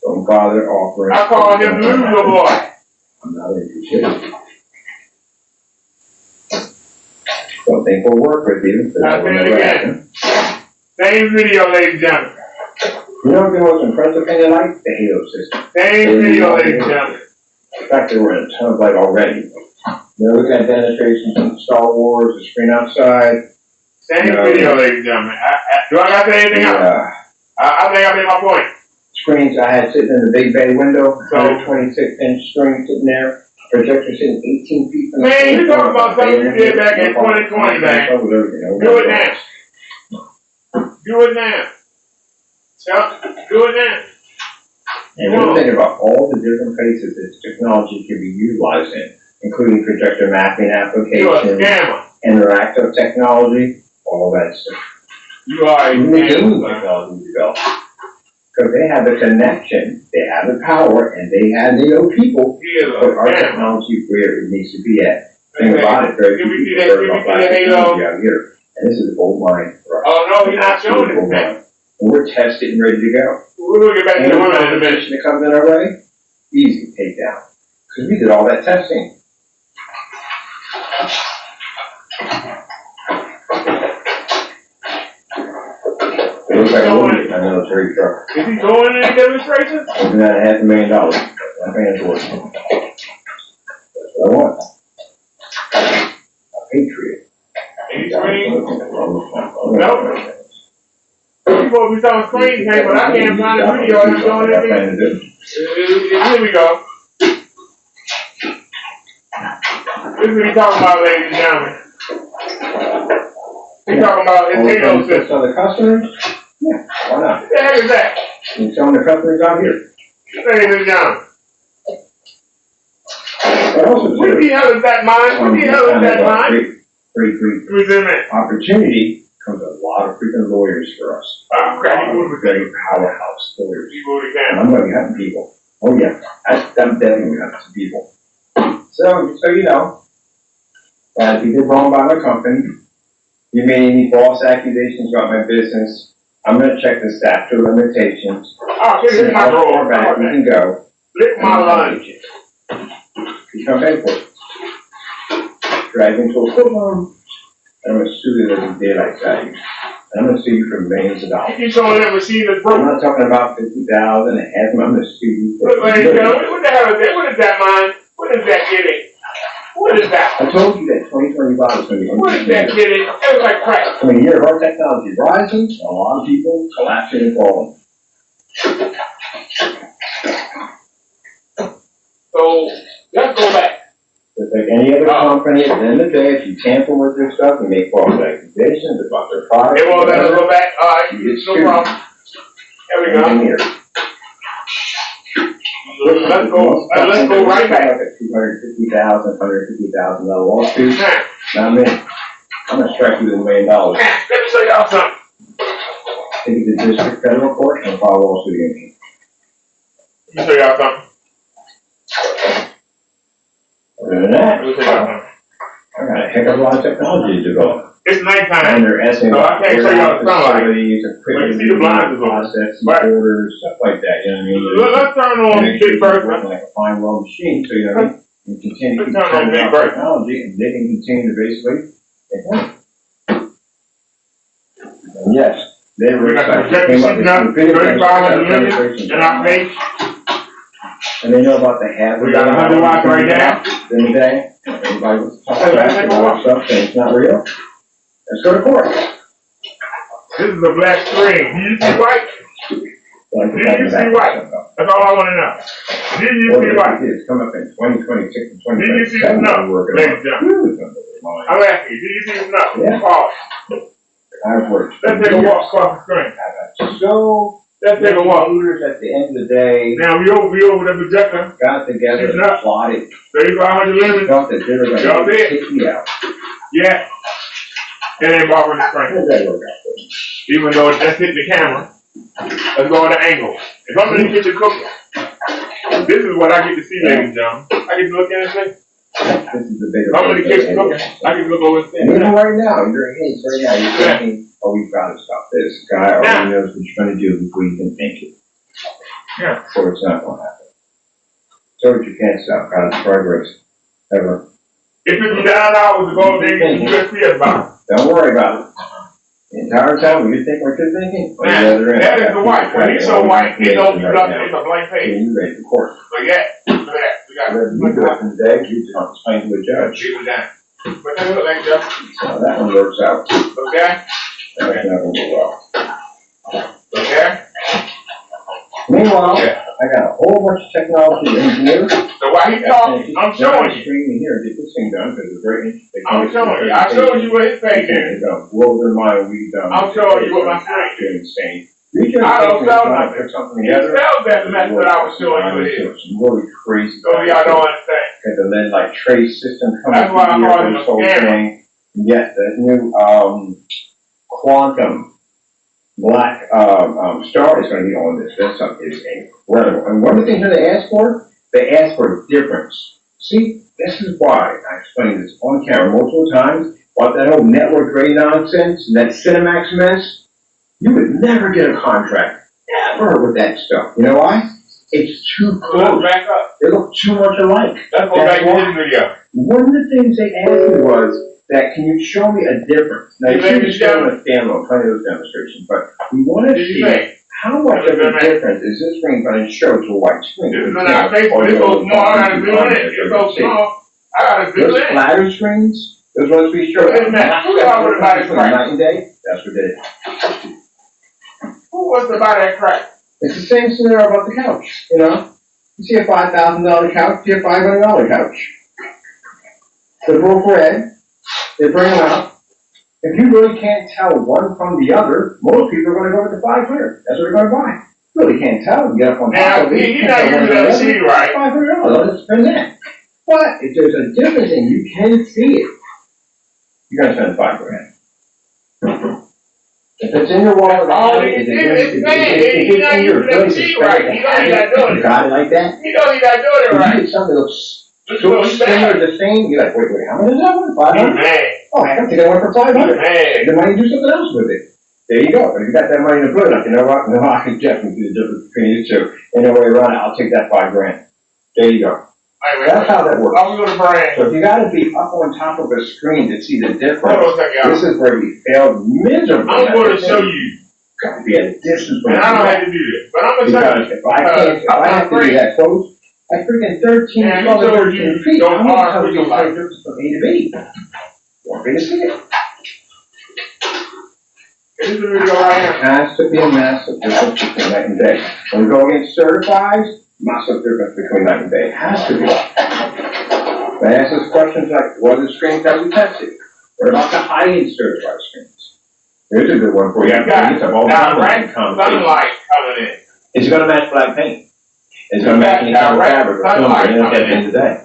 Don't bother offering. I call him loser boy. I'm not interested. Don't think we'll work with you. I'll say it again. Same video, ladies and gentlemen. You know the most impressive thing I like? The Halo system. Same video, ladies and gentlemen. In fact, there were a ton of light already. They're looking at demonstrations from Star Wars, the screen outside. Same video, ladies and gentlemen. Do I got to say anything else? I think I made my point. Screens I had sitting in the big bay window, 126-inch screen sitting there, projector sitting 18 feet from the Man, you talking about something you did back in 2020, man. Do it now. Do it now. Do it now. And we're thinking about all the different places this technology can be utilized in, including projector mapping applications, interactive technology, all that stuff. You are a even the gaming technology developed. Because they have the connection, they have the power, and they know people to put our technology where it needs to be at. Think about it, very few people heard about black technology out here. And this is a gold mine for us. Oh, no, he's not showing it. And we're tested and ready to go. We're going to get back to the one in a minute. That comes in our way, easy to take down. Because we did all that testing. It looks like a military truck. Is he going in a demonstration? Isn't that $500,000? I'm paying for it. That's what I want. A Patriot. Any screen? No. You're supposed to be selling screens, hey, but I can't find a video of him doing anything. Here we go. This is what he's talking about, ladies and gentlemen. He's talking about his Halo system. So the customers? Yeah, why not? What the heck is that? You're selling the customers out here. Ladies and gentlemen. What the hell is that mine? What the hell is that mine? Great opportunity comes a lot of freaking lawyers for us. Very powerhouse lawyers. And I'm going to be hunting people. Oh yeah, I'm definitely hunting some people. So you know, if you did wrong by my company, you made any false accusations about my business, I'm going to check the statute of limitations. Here's my drawer. Back we can go. Lick my lunch. You come back for it. Drag into a courtroom. I'm going to sue you every day like that. And I'm going to sue you for millions of dollars. You showing that machine is broken. I'm not talking about 50,000 and half. I'm going to sue you for what the hell is that? What is that, mine? What is that, kidding? What is that? I told you that 2025 is going to be. What is that, kidding? It was like crap. I mean, year of our technology rising, a lot of people collapsing and falling. So, let's go back. Just like any other company, at the end of the day, if you tamper with their stuff and make false accusations about their product. They won't let us go back. All right, no problem. There we go. Let's go right back. Like a $250,000, $150,000 lawsuit. Not me. I'm going to strike you with $1 million. Let me show y'all something. Take it to district federal court and file a lawsuit against you. Let me show y'all something. Other than that, I got a heck of a lot of technology to develop. It's nighttime. And they're asking so I can't show y'all the sunlight. When you see the blinds process, orders, stuff like that, you know what I mean? Let's turn on the big first. Like a fine well machine, so you know what I mean? and continue to keep Turn on turning big out bird. technology, and they can continue to basically make money. And yes, they were We got the excited. projector Came up sitting with up, some video 35 demonstrations in our face. and they know about the hazard. We got 100 watts right now. In the day, everybody was talking about stuff, saying it's not real. Let's go to court. This is a black screen. Do you see white? Do you see white? That's all I want to know. Do you see white? It's come up in 2026 and Do you see the 2027. snow, ladies and gentlemen? I'm asking you, do you see the snow? Yeah. Oh, I've worked. let's take a walk across the screen. So, Let's take a walk. leaders at the end of the day Now we over the projector. got together Shooting and up. plotted. 3,500 limits. Thought that they were going Y'all to did? kick me out. Yeah. It ain't bothering the How screen. did that work out for you? Even though it just hit the camera. Let's go at the angle. If I'm in the kitchen cooking, this is what I get to see, ladies and gentlemen. I get to look in and see. This is the bigger If I'm in the kitchen cooking, I can look over and see. And even right now, you're thinking, oh, we've got to stop this. Guy already knows what you're trying to do before you can think it. Yeah. So it's not going to happen. So you can't stop God's progress ever. If $59 to go, then you just see about it. Don't worry about it. The entire time, when you think what you're thinking, on the other end. That is the white. When he's so white, he knows you got it's a blank page. And you're ready for court. But yeah, look at that. We got Whatever you do in the day, you don't explain to a judge. She was down. But take a look, ladies and gentlemen. So that one works out. Okay? That's not going to go well. Okay? Meanwhile, I got a whole bunch of technology engineers. So while he's talking, I'm showing you. Screen here, get this thing done, because it's very interesting. I'm showing you. I showed you what his page is. It's going to blow their mind. We've done. I'm showing you what my screen is. Insane. I don't sell nothing. Put something He together. sells that mess that I was showing you it is. Some really crazy. So y'all don't understand. And then like trace system coming That's why I through call here, it this whole a scammer. thing. Yes, that new quantum black star is going to be on this. That's something is incredible. And one of the things that they ask for, a difference. See, this is why I explained this on camera multiple times. What that whole network rate nonsense and that Cinemax mess. You would never get a contract ever with that stuff. You know why? It's too close. Back up. They look too much alike. Let's go back to this video. One of the things they asked me was that, can you show me a difference? Now, you should show them a demo, plenty of those demonstrations, but we want to see how much of a difference is this screen going to show to a white screen. This is on our Facebook. It's so small. I gotta zoom in. It's so small. I gotta zoom Those in. flatter screens, those ones we showed. Wait a minute. Who y'all would have bought it crack? Night and day, that's what they did. Who wants to buy that crack? It's the same scenario about the couch, you know? You see a $5,000 couch, you see a $500 couch. They're both red, they bring them out. If you really can't tell one from the other, most people are gonna go with the 500, that's what they're gonna buy. You really can't tell, you get up on top of it. You're not using that machine right. $500, let's spend that. But if there's a difference and you can see it, you're gonna spend $5,000. If it's in your wallet, it's your place, right. You know you gotta do it. You got it like that? You know you gotta do it right. You get something that looks so similar, the same, you're like, wait, how much is that one? 500? Oh, I think I went for 500. Then why don't you do something else with it? There you go. But if you got that money to put it up, you know what? No, I can definitely do the difference between you two. In a way around it, I'll take that $5,000. There you go. That's how that works. I'm gonna brand. So if you gotta be up on top of a screen to see the difference, this is where we failed miserably. I'm going to show you. Gotta be at a distance. And I don't have to do this, but I'm gonna tell you. If I have to be that close, I freaking 13, 12, 13 feet. I'm gonna tell you the difference from A to B. You want me to see it? This is the video right here. It has to be a massive difference between night and day. When we go against certified, massive difference between night and day. It has to be. They ask us questions like, what are the screens that we tested? What about the high-end certified screens? Here's a good one for you. You got direct sunlight coming in. It's going to match black paint. It's going to match any kind of fabric or something at the end of the day.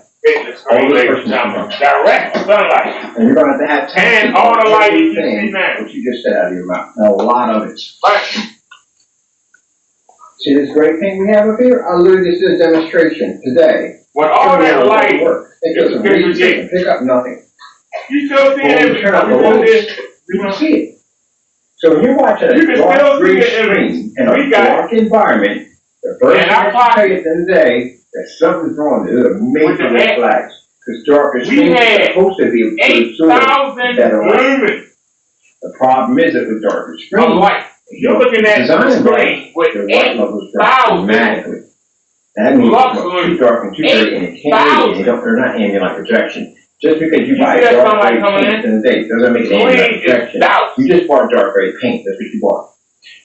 Direct sunlight. And you're going to have to and all the light you see now. What you just said out of your mouth. And a lot of it. See this great thing we have up here? I'll literally just do a demonstration today. With all that light, it doesn't pick up nothing. You still see it? Turn up the lights, you can see it. So when you're watching a dark green screen in a dark environment, The first And thing I can tell you at the end of the day, that something's wrong. There's a major red flags. Because darker screens are supposed to be 8,000 lumens. The problem is that with darker Of screens, light. You're looking at the screen with the light levels drop 8,000 dramatically. That means lux it's too lumens. dark and too dirty, and it can't read it. They're not ambient projection. Just because you buy see that dark sunlight gray coming paint in the day doesn't make it Green ambient is projection. doubt. You just bought dark gray paint. That's what you bought.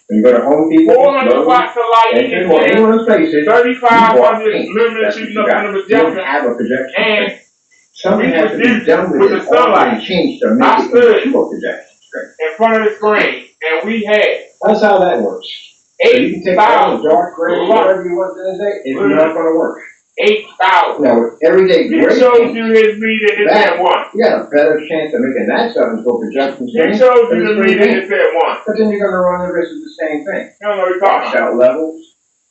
When you go to Home Depot, 400 watts of light and in any there. one of those places, 3,500 lumens shooting up in the you don't projection. have a projection. And Something has to be done with the it sunlight. and changed to I make it stood into a projection. in front of the screen, and we had That's how that works. So you can take all the 8,000 dark gray, whatever you want to say, it's not going to work. 8,000. Now, with everyday He gray shows paint, you his meter, it said 1. you got a better chance of making that something go projection He screen. shows you the meter, it said 1. But then you're going to run the risk of the same thing. You don't know what you're talking about. Washout levels,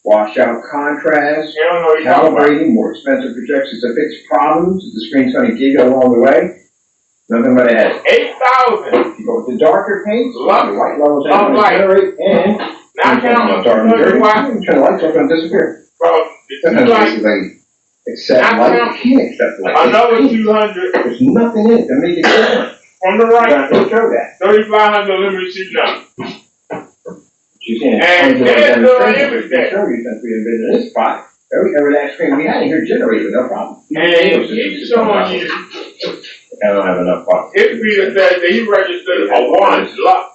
washout contrast, You don't know what you're talking about. calibrating, more expensive projections to fix problems that the screen's going to give you along the way. Nothing but a headache. 8,000. You go with the darker paints, the Lux white levels of are going to light. generate, and Now count dark and 200 dirty. watts Turn the lights off and disappear. from the Sometimes 2 lights. this is like, accept Now light, count you can't accept light. another 200 There's nothing in it to make it different. from the You're right. not going to show that. 3,500 lumens shooting up. You're seeing And tons of there's no demonstrations image that show you since we've been in this spot. Every that screen we had in here generated with no problem. And he's showing you I don't have enough spots. his meter says that he registered a 1 lux.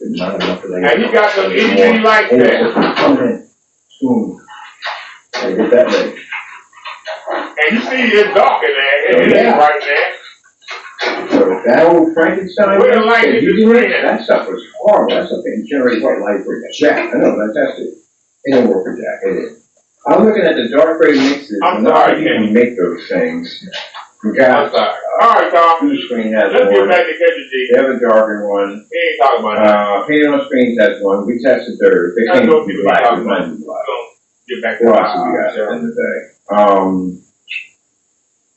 Not enough for And he got some itty bitty lights there. Come in soon. I get that ready. And you see it's dark in there. It is right there. So that old Frankenstein, Where the light that is you the did, screen. that stuff was horrible. That stuff didn't generate white light for Jack. I know, I tested it. It didn't work for Jack. It didn't. I'm looking at the dark gray mixes. I'm and not sorry, you can make those things. You I'm got sorry. All right, Tom. the screen has Let's get one. back to Kendra G. They have a darker one. He ain't talking about that. Painted on screens has one. We tested theirs. They I came know to be people black. talking We about might be black. So, get back to What else have we got at the end of the day?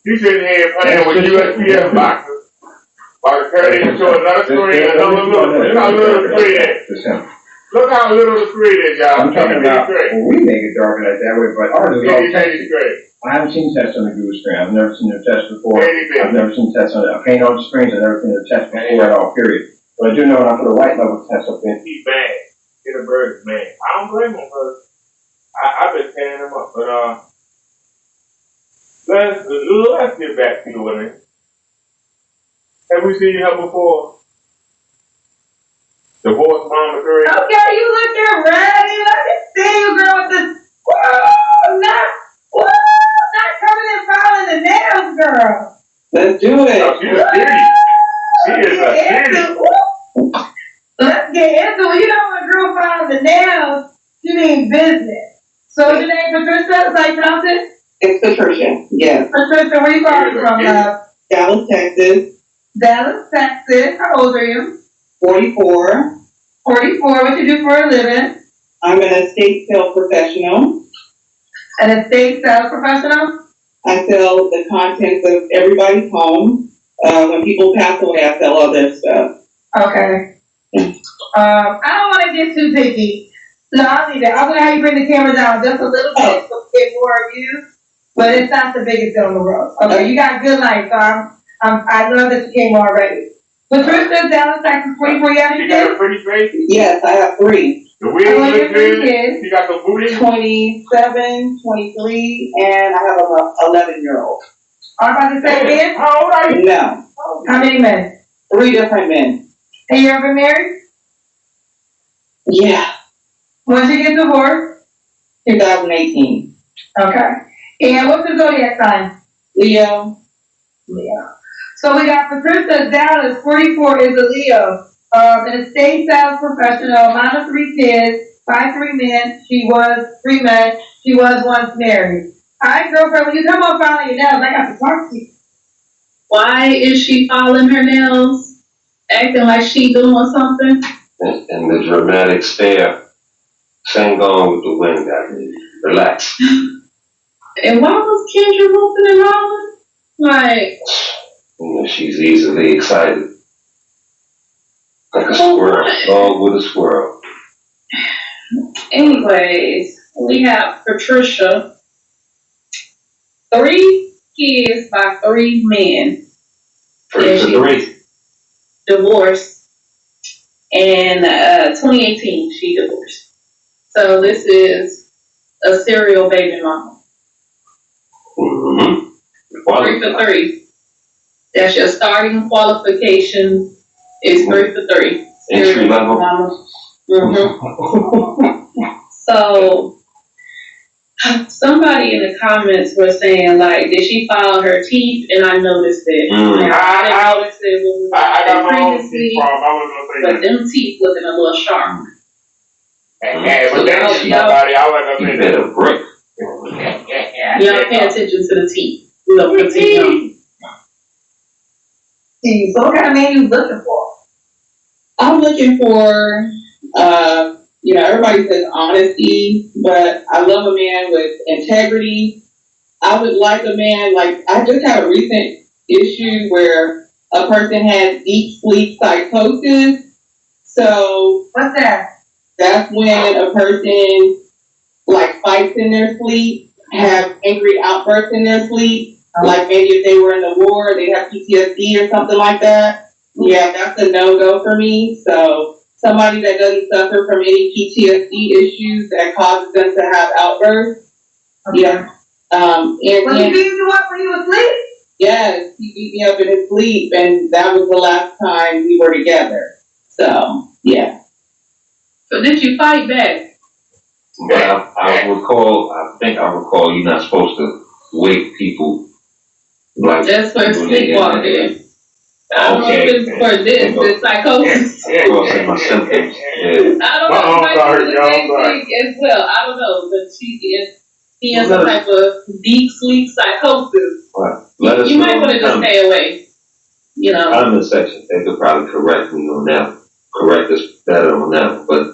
He's sitting here playing with USPS boxes. While the curtain is showing another screen, another little. Look how little the screen is. Just him. Look how little the screen is, y'all. I'm talking about, well, we make it darker like that way, but ours is all tested. I haven't seen tests on the Google screen. I've never seen a test before. I've never seen tests on the paint on screens. I've never seen a test before at all, period. But I do know when I put a white level test up in. He's bad. Get a bird is mad. I don't blame him, because I've been tearing him up. But, let's get back to the women. Have we seen you here before? Divorce mama career? Okay, you looking ready. Let me see you, girl, with this. Whoa, not coming and filing the nails, girl. Let's do it. Oh, she's a kitty. She is a kitty. Let's get into it. You know when a girl files the nails, she means business. So is your name Patricia? Is that you pronounce it? It's Patricia, yes. Patricia, where you calling from, love? Dallas, Texas, Dallas, Texas. How old are you? 44. 44. What you do for a living? I'm an estate sales professional. An estate sales professional? I sell the contents of everybody's home. When people pass away, I sell all their stuff. Okay. I don't want to get too picky. So I'll leave it. I'm going to have you bring the camera down just a little bit so we get more of you. But it's not the biggest deal in the world. Okay, you got good life, so I love that you came already. Patricia, Dallas, Texas, 24 years old. You got a pretty face? Yes, I have 3. The wheels look good. You got the booty? 27, 23, and I have an 11-year-old. I'm about to say men? How old are you? No. How many men? 3 different men. And you ever married? Yeah. When did you get divorced? 2018. Okay. And what's the zodiac sign? Leo. Leo. So we got Patricia Dallas, 44, is a Leo. An estate sales professional, mom of 3 kids, by 3 men. She was 3 men. She was once married. All right, girlfriend, when you come on filing your nails, I got to talk to you. Why is she filing her nails? Acting like she doing something? And the dramatic stare. Same going with the wind, I mean, relax. And why was Kendra moving and rolling? Like, You know, she's easily excited. Like a squirrel, dog with a squirrel. anyways, We have Patricia. 3 kids by 3 men. First to 3. Divorced. And 2018, she divorced. So this is a serial baby mama. Mm-hmm. 3 for 3. That's your starting qualification. Is 3 for 3. Entry level. Mm-hmm. So somebody in the comments were saying, like, did she file her teeth? And I noticed it. And I noticed it when we were previously, but them teeth looking a little sharp. But that's somebody I wasn't You better brick. Y'all pay attention to the teeth. We'll continue. So what kind of man you looking for? I'm looking for, everybody says honesty, but I love a man with integrity. I would like a man, I just had a recent issue where a person had deep sleep psychosis. So, what's that? That's when a person, fights in their sleep, have angry outbursts in their sleep. Like maybe if they were in the war, they have PTSD or something like that. Yeah, that's a no-go for me. So somebody that doesn't suffer from any PTSD issues that causes them to have outbursts. Okay. Yeah. Was he beating you up when you were asleep? Yes, he beat me up in his sleep, and that was the last time we were together. So, yeah. So did you fight back? But I think I recall you're not supposed to wake people. That's for sleepwalking. I don't know if it's for this psychosis. Crossing my symptoms. Yeah. I don't know if I do the same thing as well. I don't know, but he has some type of deep sleep psychosis. Right. You might want to just stay away. Comment section, they could probably correct me on that, correct us better on that, but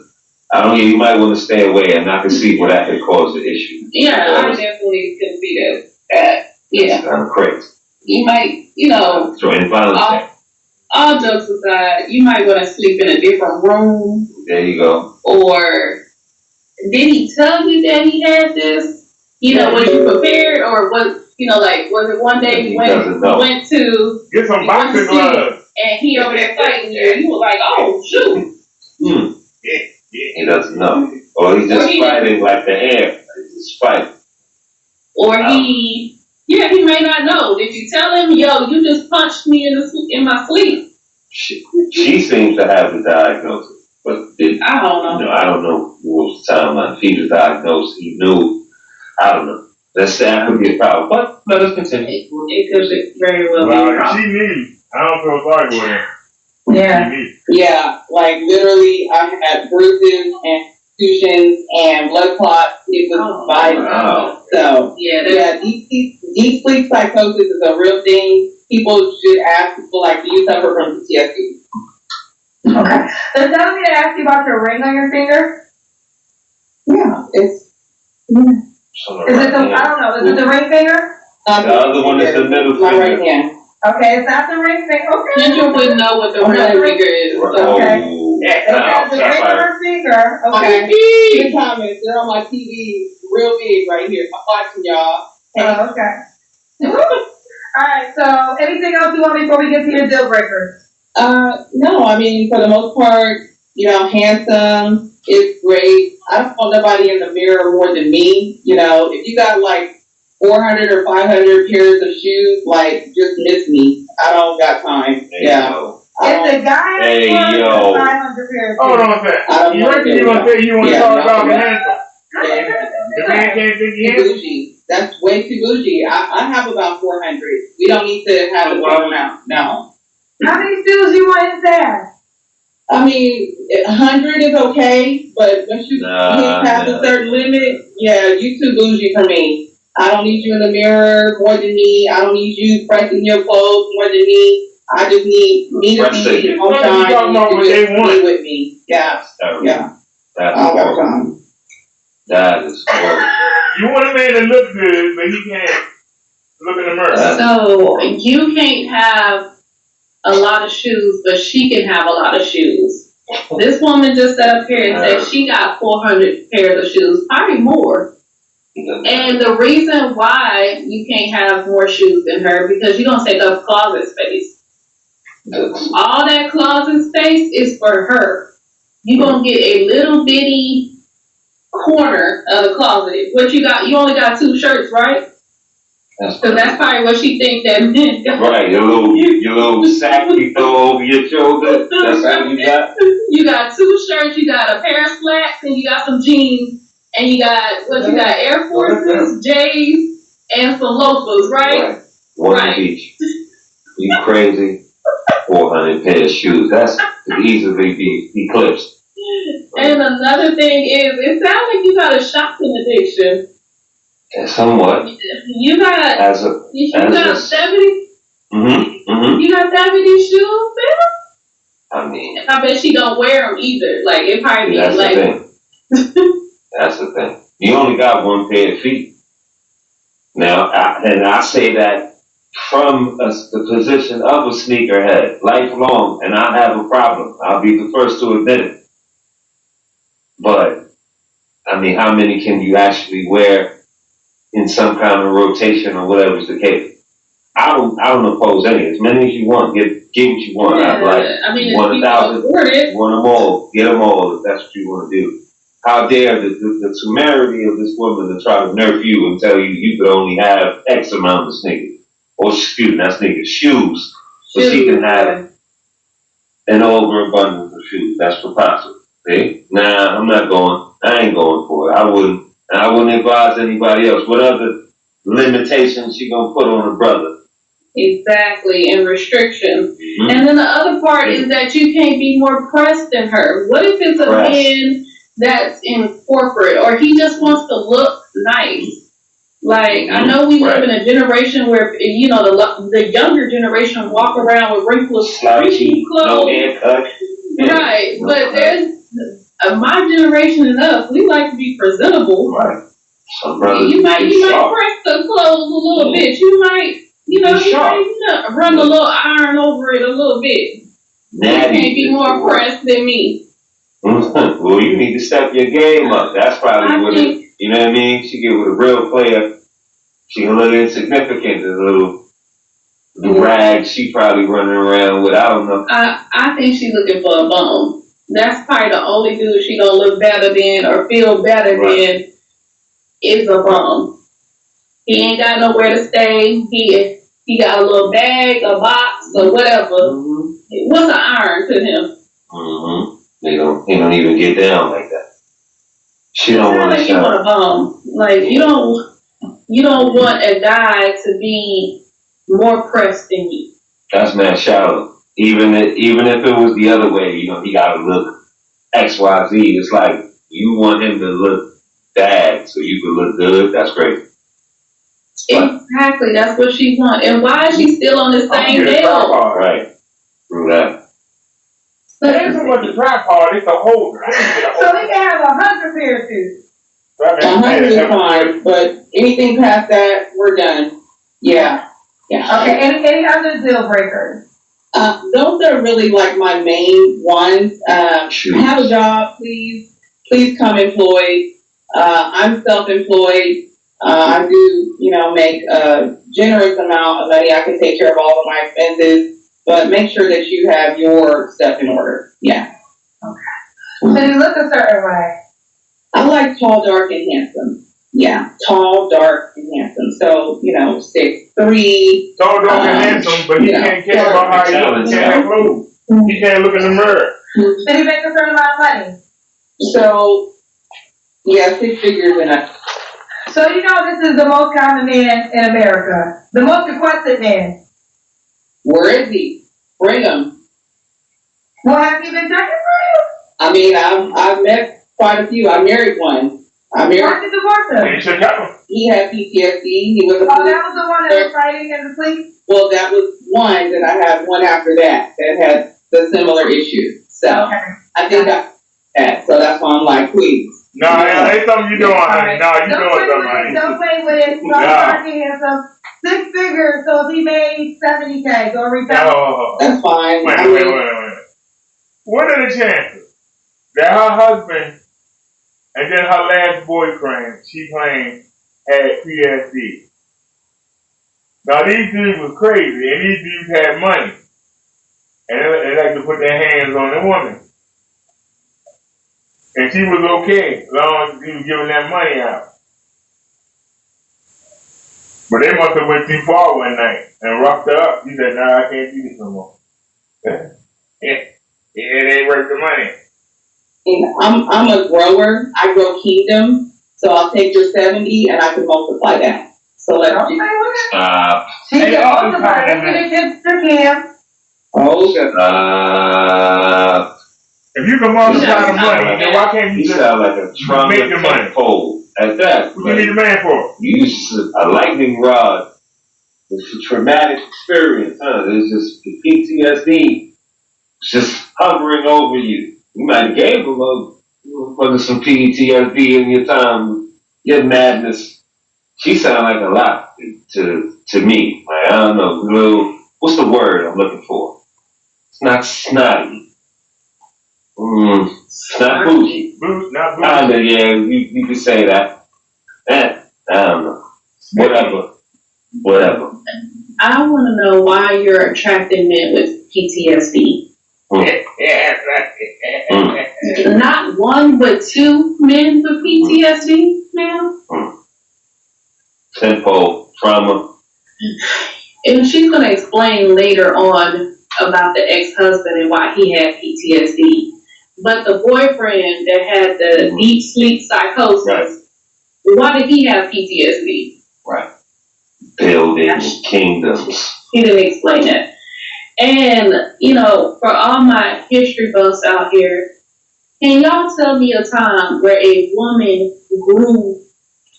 you might want to stay away, and I can see where that could cause the issue. Yeah, I definitely can see that. Yeah. It's kind of crazy. You might, Joining violence. All jokes aside, you might want to sleep in a different room. There you go. Or did he tell you that he had this? Was you prepared, or was it one day you went to get some boxing gloves and he over there fighting you, and you were like, oh shoot. He doesn't know, or he's just fighting like the air. He's just fighting. Or he may not know. Did you tell him, yo, you just punched me in my sleep? She seems to have the diagnosis, but I don't know. I don't know what was the timeline. If he was diagnosed, he knew. I don't know. Let's say I could be a problem, but let us continue. It could very well be a problem. She needs. I don't feel sorry for her. Yeah, literally, I had bruises and contusions and blood clots. It was violent. Wow. So, deep sleep psychosis is a real thing. People should ask people, do you suffer from PTSD? Okay. Does that mean to ask you about your ring on your finger? Yeah, it's... Is it I don't know, is it the ring finger? The other one is the middle finger. My right hand. Okay, it's not the ring finger. Okay. Kendra wouldn't know what the ring finger is. Okay. It has the ring on her finger. Okay. The comments, they're on my TV, real big right here. I'm watching y'all. Oh, okay. Alright, so anything else you want before we get to your deal breakers? No, for the most part, handsome, it's great. I don't want nobody in the mirror more than me. If you got 400 or 500 pairs of shoes, just miss me. I don't got time. It's a guy or 500 pairs. Hold on a second. You reckon you want to say you want to talk about the handsome? The man can't think he bougie. That's way too bougie. I have about 400. We don't need to have the same amount. No. How many shoes you want his ass? 100 is okay, but once you hit past a certain limit, you too bougie for me. I don't need you in the mirror more than me. I don't need you pressing your clothes more than me. I just need me to be on time and you to be with me. Yeah. That's horrible. That is horrible. You want a man that looks good, but he can't look in the mirror. So you can't have a lot of shoes, but she can have a lot of shoes. This woman just sat up here and said she got 400 pairs of shoes, probably more. And the reason why you can't have more shoes than her, because you're going to take up closet space. All that closet space is for her. You're going to get a little bitty corner of the closet. What you got? You only got 2 shirts, right? So that's probably what she thinks that men got. Right, your little sack you throw over your shoulder. That's how you got. You got 2 shirts, you got a pair of slacks, and you got some jeans, and you got Air Forces, J's, and some loafers, right? One of each. You crazy? 400 pair of shoes. That's easily be eclipsed. And another thing is, it sounds like you got a shopping addiction. Somewhat. You got 70. You got 70 shoes, man. I mean, I bet she don't wear them either. Like it probably that's like. The thing. That's the thing. You only got 1 pair of feet. Now, I say that from the position of a sneakerhead, lifelong, and I have a problem. I'll be the first to admit it. But I mean, how many can you actually wear in some kind of rotation or whatever's the case? I don't oppose any. As many as you want, get what you want. Yeah, I mean, you want 1,000, you want them all, get them all if that's what you want to do. How dare the temerity of this woman to try to nerf you and tell you you could only have X amount of sneakers. Or not sneakers, shoes. So she can have an overabundance of shoes. That's preposterous. See? Nah, I'm not going. I ain't going for it. I wouldn't advise anybody else. What other limitations she gonna put on a brother? Exactly, and restrictions. Mm-hmm. And then the other part is that you can't be more pressed than her. What if it's a man that's in corporate, or he just wants to look nice? Like, I know we live in a generation where, you know, the younger generation walk around with wrinkles, slouchy clothes. No haircut. Right, but there's my generation and us, we like to be presentable. Right. You might press the clothes a little bit. You might run a little iron over it a little bit. Natty, you can't be more pressed than me. Well, you need to step your game up. That's probably what it. You know what I mean? She get with a real player. She a little insignificant, a little rag she probably running around with. I don't know. I think she's looking for a bum. That's probably the only dude she gonna look better than or feel better than is a bum. He ain't got nowhere to stay. He got a little bag, a box, or whatever. Mm-hmm. What's an iron to him? Mm-hmm. He don't even get down like that. She don't want to. You want a bum. Like you don't want a guy to be more pressed than you. That's mad shallow. Even if it was the other way, you know, he gotta look XYZ. It's like you want him to look bad so you can look good. That's great. Exactly, that's what she wants. And why is she still on the same deal? Right. Through that. It ain't so much a drop hard, it's a holder. So we can have 100 pairs of shoes. 100 is fine, but anything past that, we're done. Yeah. Okay, any other deal breakers? Those are really like my main ones. Have a job, please. Please come employed. I'm self-employed. I do, make a generous amount of money. I can take care of all of my expenses, but make sure that you have your stuff in order. Yeah. Okay. So you look a certain way. I like tall, dark, and handsome. Yeah, tall, dark, and handsome. So, 6'3". Tall, dark, and handsome, but he can't care about how he looks. He can't move. He can't look in the mirror. Did he make a certain amount of money? So, yeah, 6 figures and up. So this is the most common man in America. The most requested man. Where is he? Bring him. Well, have you been checking for you? I mean, I've met quite a few. I married one. Why did you divorce him? He had PTSD. He was that was the one that was fighting in the police? Well, that was one, and I had one after that had the similar issues. So I think so that's why I'm like, please. No, it's something you doing, honey. No, you doing something, honey. Don't play with it. No. 6 figures, so if he made $70K, go reach out. No. That's fine. Wait. What are the chances that her husband and then her last boyfriend, she claimed, had PTSD. Now these dudes was crazy, and these dudes had money, and they like to put their hands on the woman. And she was okay, as long as he was giving that money out. But they must have went too far one night and roughed her up. He said, "Nah, I can't do this no more." It ain't worth the money. I'm a grower. I grow kingdom. So I'll take your 70 and I can multiply that. So let's do Stop. She can multiply it with hipster camp. If you can multiply the money, then why can't you just sound like a make the money? pole at that. What you need a man for? You use a lightning rod. It's a traumatic experience, huh? It's just the PTSD. It's just hovering over you. You might have gave him some PTSD in your time, your madness. She sound like a lot to me. Like, I don't know, what's the word I'm looking for? It's not snotty. It's not bougie. Not bougie. Yeah, you could say that. I don't know. Whatever. I want to know why you're attracting men with PTSD. Not one, but two men with PTSD, ma'am. Simple trauma. And she's going to explain later on about the ex-husband and why he had PTSD. But the boyfriend that had the deep sleep psychosis, why did he have PTSD? Right. Building kingdoms. He didn't explain that. And, for all my history buffs out here, can y'all tell me a time where a woman grew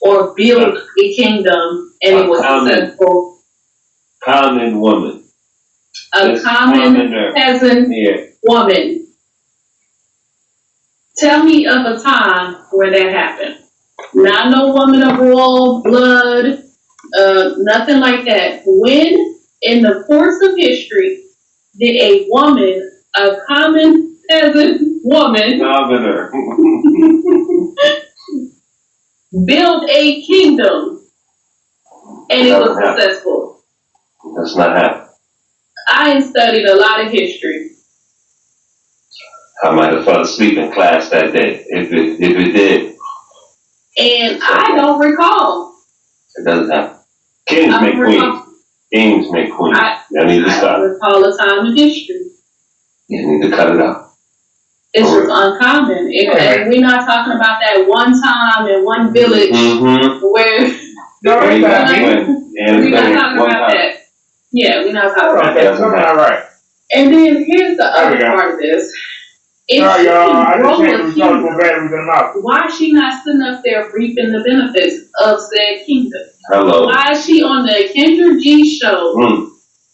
or built a kingdom and it was successful? Common woman. A common peasant woman. Tell me of a time where that happened. Not no woman of royal blood, nothing like that. When, in the course of history, did a woman, a common peasant woman, build a kingdom and it was successful? That's not happening. I studied a lot of history. I might have fell asleep in class that day, if it did. And I don't recall. It doesn't happen. Kings make queens. Kings make queens. You need to stop. I don't recall a time in history. You need to cut it out. It's just uncommon. And we're not talking about that one time in one village where we're not talking about that. Yeah, we're not talking about that. All right. And then here's the other part of this. If she can grow a kingdom, why is she not sitting up there reaping the benefits of said kingdom? Hello. Why is she on the Kendra G show,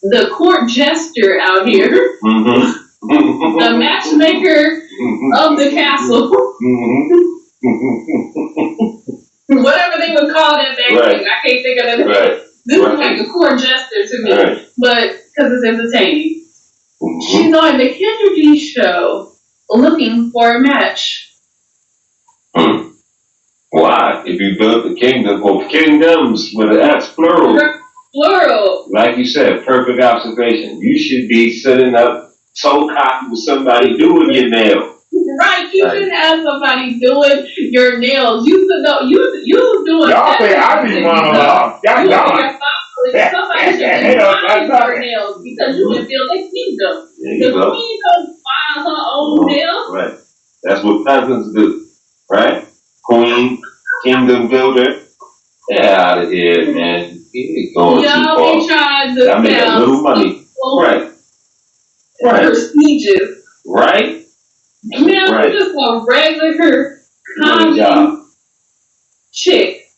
the court jester out here, the matchmaker of the castle, whatever they would call that thing, I can't think of it. This is like a court jester to me, but because it's entertaining. She's on the Kendra G show looking for a match. Why? If you built the kingdom or kingdoms with an X plural. Plural. Like you said, perfect observation. You should be sitting up so cocky with somebody doing your nail. Right, you should have somebody doing your nails. You should know you doing. Y'all say I be monologue. Y'all don't. Somebody should be buying your nails because you can build a kingdom. The queen don't buy her own nails. Right. That's what peasants do. Right? Queen, kingdom builder. Get out of here, man. You're going Y'all too far. be trying to I make a little money. Right. Prestigious. Right? Man, you're just a regular common chick.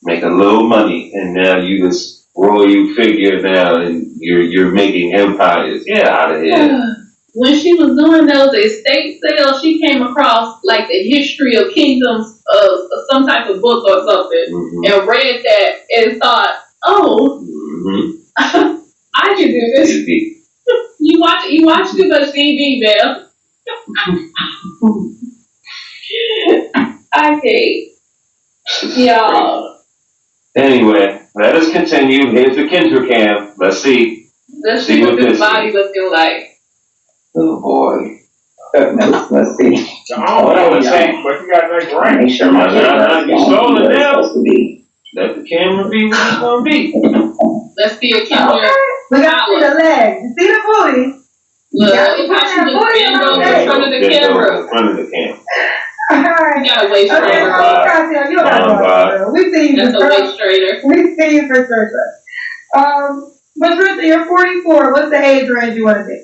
Make a little money, and now you this royal figure now, and you're making empires. Get out of here. When she was doing those estate sales, she came across like the history of kingdoms of some type of book or something, and read that and thought, oh, I can do this. You watch too much TV, man. hate y'all. Anyway, let us continue. Here's the Kendra cam. Let's see. Let's see what this body looking like. Oh boy. Let's see. Let's see. But you got a nice ring. Make sure my You stole it now. Let the camera be what it's gonna be. Let's see a Kendra. We got to see the legs. You see the booty? Look, how she just bend over in front of the camera. In front of the camera. Alright. You got a waist straightener. You don't got to. We see you. That's a waist straightener. We see you for sure. Patricia, you're 44. What's the age range you want to be?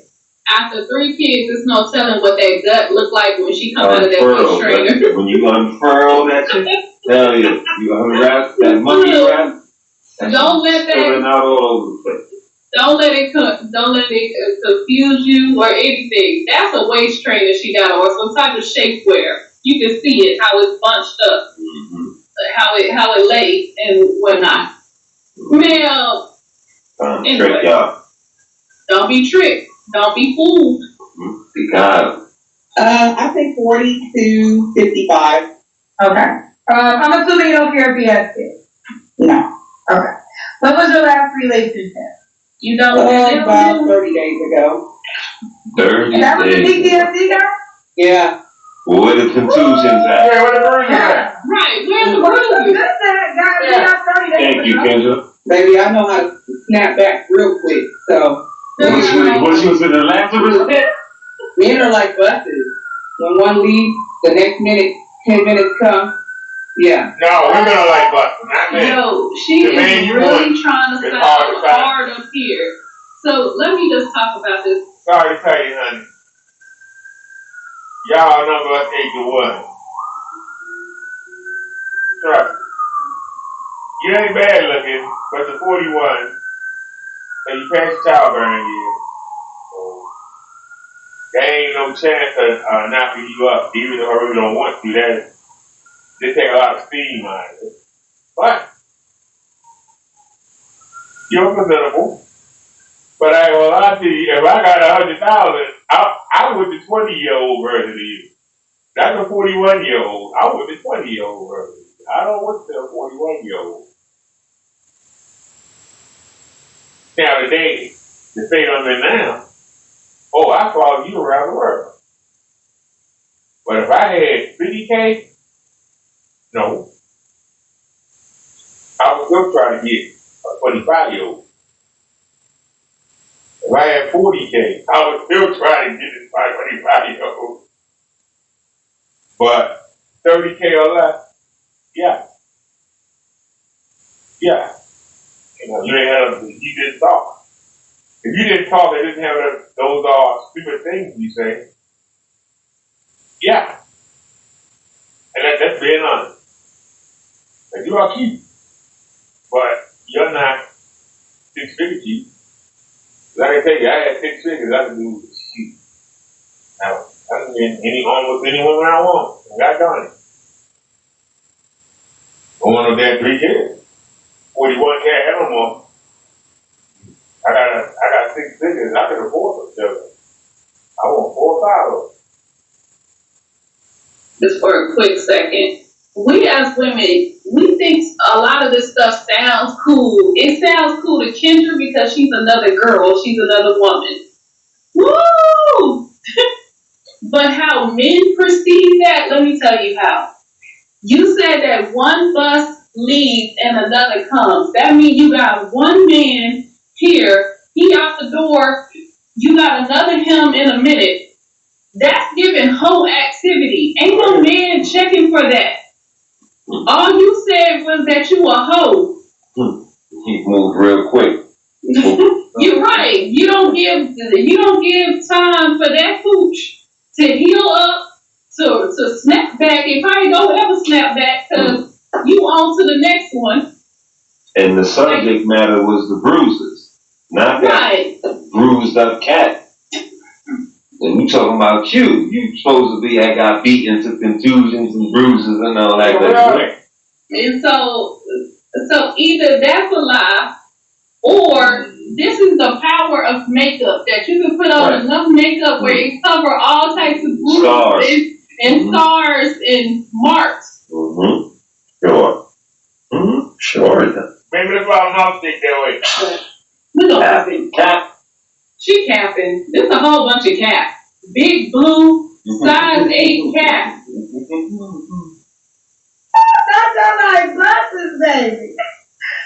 After 3 kids, there's no telling what that gut look like when she comes out of that waist straightener. When you unfurl that shit, hell yeah. You unwrap that monkey wrap. Don't let that out all over the place. Don't let it confuse you or anything. That's a waist trainer she got, or some type of shapewear. You can see it, how it's bunched up, how it lays and whatnot. Mel, anyway, y'all. Don't be tricked. Don't be fooled. Be kind. I think 40 to 55. Okay. I'm assuming you don't care if he has kids. No. Okay. When was your last relationship? You don't. About 30 days ago. 30 That was the PTSD guy? Yeah. Where the contusions at? Yeah, where the bruises at? Right, where's the bruises? Thank you, Kendra. Baby, I know how to snap back real quick, so. What she was in the Lazarus pit? Men are like buses. When one leaves, the next minute, 10 minutes come. Yeah. No, women are like buses, not men. Yo, she The man is you really want trying to is sound hard up here. So let me just talk about this. Sorry to tell you, honey. Y'all number us 8 to 1. Trust me. You ain't bad looking, but the 41, so you passed childbearing years. So there ain't no chance of knocking you up, even if I really don't want to. They take a lot of steam out of it. But you're presentable. But I ain't gonna lie to you, if I got 100,000, I was the 20-year-old version of you. That's a 41-year-old. I was the 20-year-old version. I don't want to a 41-year-old. Now today, the state I'm in now, I follow you around the world. But if I had 50K, no. I would still try to get a 25-year-old. If I had 40K, I would still try to get it by 25-year-old. But 30K or less, yeah. Yeah. You didn't talk. If you didn't talk, they didn't have those stupid things you say. Yeah. And that's being honest. And you are cute. But you're not 6 figure cute. Like I tell you, I had 6 figures, I can do shit. Now, I can get almost any woman I want. I got done it. I want no damn 3 kids. 41K, I don't know. I got 6 figures, I can afford them. I want 4 or 5 of them. Just for a quick second. We as women, we think a lot of this stuff sounds cool. It sounds cool to Kendra because she's another girl. She's another woman. Woo! But how men perceive that, let me tell you how. You said that one bus leaves and another comes. That means you got one man here, he out the door, you got another him in a minute. That's giving whole activity. Ain't no man checking for that. All you said was that you a hoe. He moved real quick. You're right. You don't give time for that pooch to heal up, to snap back. It probably don't ever snap back because you on to the next one. And the subject matter was the bruises, not that bruised up cat. And you talking about you supposed to be, I got beaten to contusions and bruises and all that. And so either that's a lie, or this is the power of makeup, that you can put on enough makeup where it cover all types of bruises and scars and marks Sure. Sure. Maybe that's why I'm not stick that way. You know capping. She capping. There's a whole bunch of cats. Big blue, size 8 cats. That's like glasses, baby.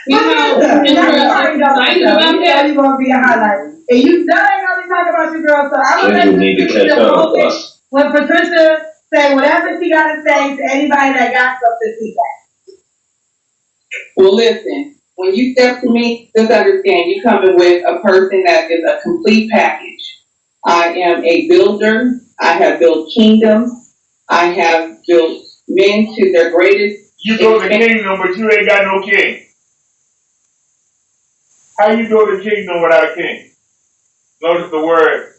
You know, you're gonna be a highlight. And you done gonna be talking about your girl, so I'm gonna let need to catch up with us. when Patricia say whatever she gotta say to anybody that got something to say. Well, listen, when you step to me, just understand you coming with a person that is a complete package. I am a builder. I have built kingdoms. I have built men to their greatest. You build a kingdom, but you ain't got no king. How you build a kingdom without a king? Notice the word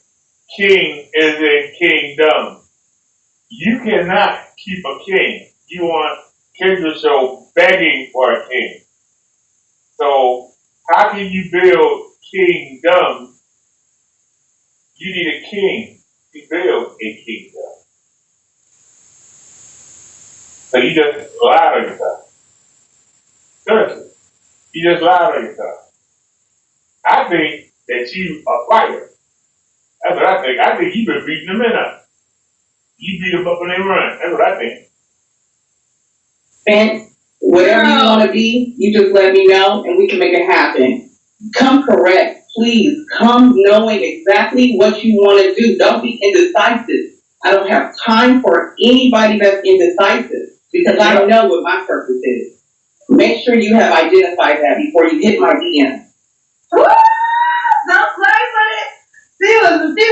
king is in kingdom. You cannot keep a king. You want Kendra show begging for a king. So how can you build kingdom? You need a king to build a kingdom. So you just lied on yourself. Seriously. You just lied on yourself. I think that you a fighter. That's what I think. I think you've been beating the men up. You beat them up when they run. That's what I think. And whatever you want to be, you just let me know and we can make it happen. Come correct, please. Come knowing exactly what you want to do. Don't be indecisive. I don't have time for anybody that's indecisive because I don't know what my purpose is. Make sure you have identified that before you hit my DM. Woo! Don't play with it. She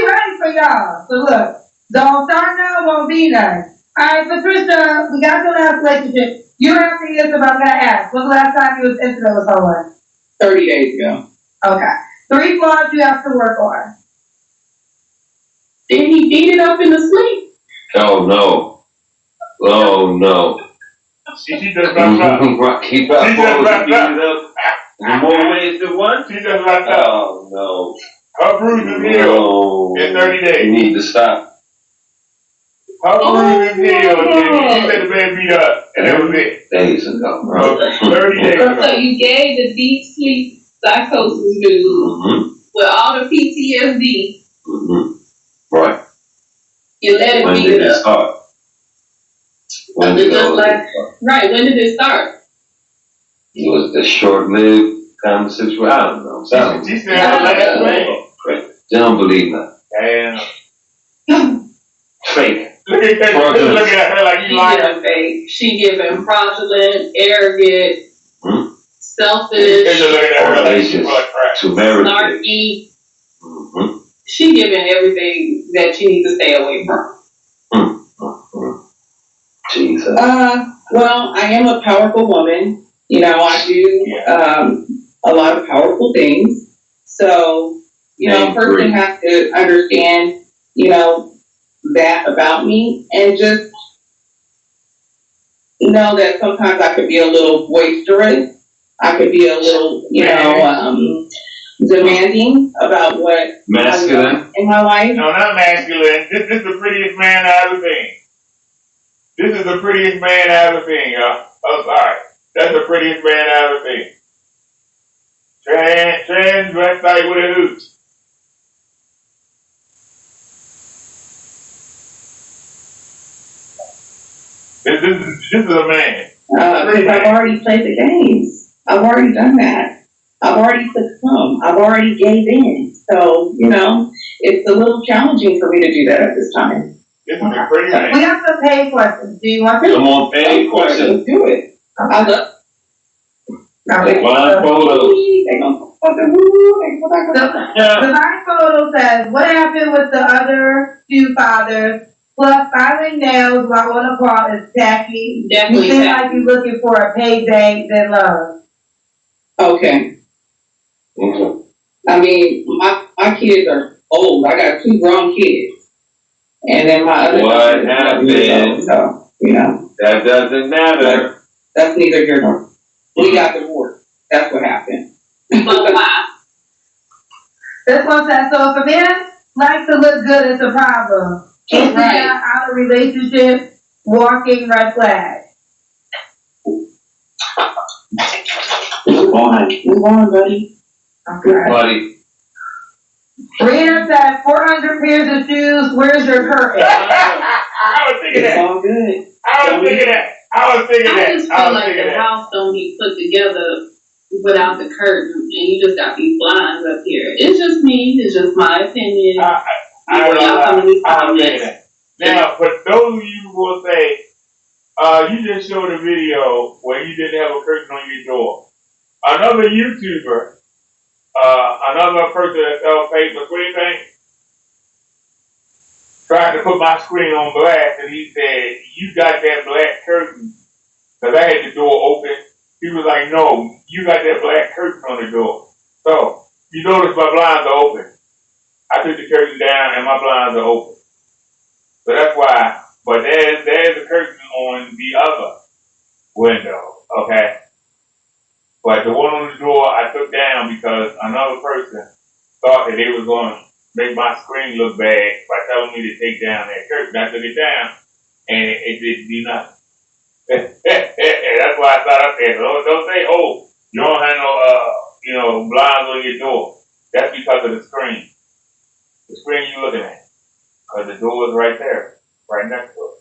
ready for y'all. So look, don't start now, won't be none. Alright, Patricia, we got your last relationship. You don't have to answer, but I'm gonna ask. When's the last time you was intimate with someone? 30 days ago. Okay. 3 flaws you have to work on. Did he beat it up in the sleep? Oh no. Oh no. She just wrapped up. Keep up. She just wrapped up. In more ways than one? She just wrapped up. Oh no. Her bruise is healed in 30 days. You need to stop. Her bruise is healed. And you let the man beat up. And that was it. Days ago, bro. 30 days ago. So you gave the deep sleep psychosis news with all the PTSD. Right. You let it When beat did it it up. start? When did Right, when did it start? It was the short-lived kind of situation. I don't know. She said last week. They don't believe that. Damn. Fake. Look at that. Look at her like you lying. Fake. She giving fraudulent, arrogant, selfish, snarky. She giving everything that you need to stay away from. Jesus. Well, I am a powerful woman. You know, I do a lot of powerful things. So, you know, a person has to understand, you know, that about me and just know that sometimes I could be a little boisterous. I could be a little, you know, demanding about what masculine in my life. No, not masculine. This is the prettiest man I ever seen. This is the prettiest man I ever seen, y'all. Oh, sorry. That's the prettiest man I ever seen. Transvestite with a hooch. This is a man. I've already played the games. I've already done that. I've already succumbed. I've already gave in. So, you know, it's a little challenging for me to do that at this time. This is a pretty man. We have some paid questions. Do you want to? Come on, paid questions. Let's do it. I love Divine photos. Divine Photo says, what happened with the other 2 fathers? Plus, filing nails while on a call is tacky. Definitely you seem like you're looking for a payday than love. Okay. I mean, my kids are old. I got 2 grown kids. And then my other what happened? So, you know. That doesn't matter. That's neither here nor there. We got divorced. That's what happened. This one says, so if a man likes to look good, it's a problem. If he got out of relationship, walking red flag. Move on, buddy. Okay. Buddy. Rena said 400 pairs of shoes. Where's your curtain? I was thinking that. All good. I was thinking that. I just feel like the house don't be put together without the curtain, and you just got these blinds up here. It's just me. It's just my opinion. I'm thinking that. Now, for those of you who will say, you just showed a video where you didn't have a curtain on your door. Another YouTuber, another person that sells paper screen paint, tried to put my screen on blast, and he said, "You got that black curtain," because I had the door open. He was like, "No, you got that black curtain on the door." So, you notice my blinds are open. I took the curtain down and my blinds are open. So that's why, but there's a curtain on the other window, okay? But the one on the door I took down because another person thought that they was going to make my screen look bad by telling me to take down that curtain. I took it down and it didn't do nothing. That's why I thought I said, don't say, "Oh, you don't have no, blinds on your door." That's because of the screen. The screen you're looking at. Because the door is right there, right next to it.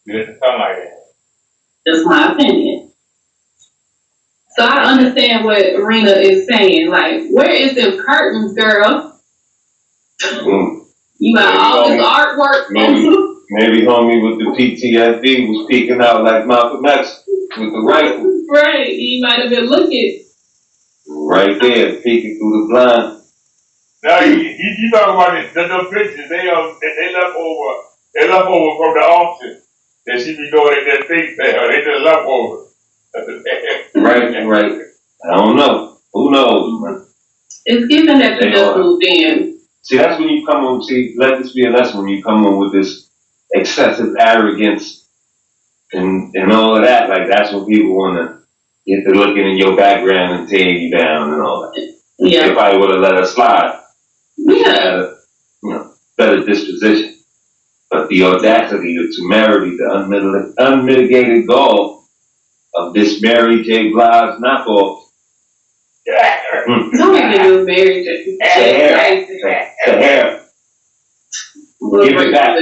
You get the sunlight in. That's my opinion. So I understand what Rena is saying. Like, where is the curtains, girl? You got all this artwork. Maybe homie with the PTSD was peeking out like Malcolm X with the rifle. Right, he might have been looking. Right there, peeking through the blind. No, you talking about the pictures. They left over. They left over from the auction that she be doing at that thing sale. They just left over. Right. I don't know. Who knows, man? It's given that you just moved in. See, that's when you come on. See, let this be a lesson when you come on with this excessive arrogance and all of that. Like, that's when people want to get to looking in your background and tear you down and all that. Yeah. They probably would have let her slide. Yeah. Better disposition. But the audacity, the temerity, the unmitigated gall of this Mary J. Blige knockoff. Don't even do Mary J. The hair. Give it back.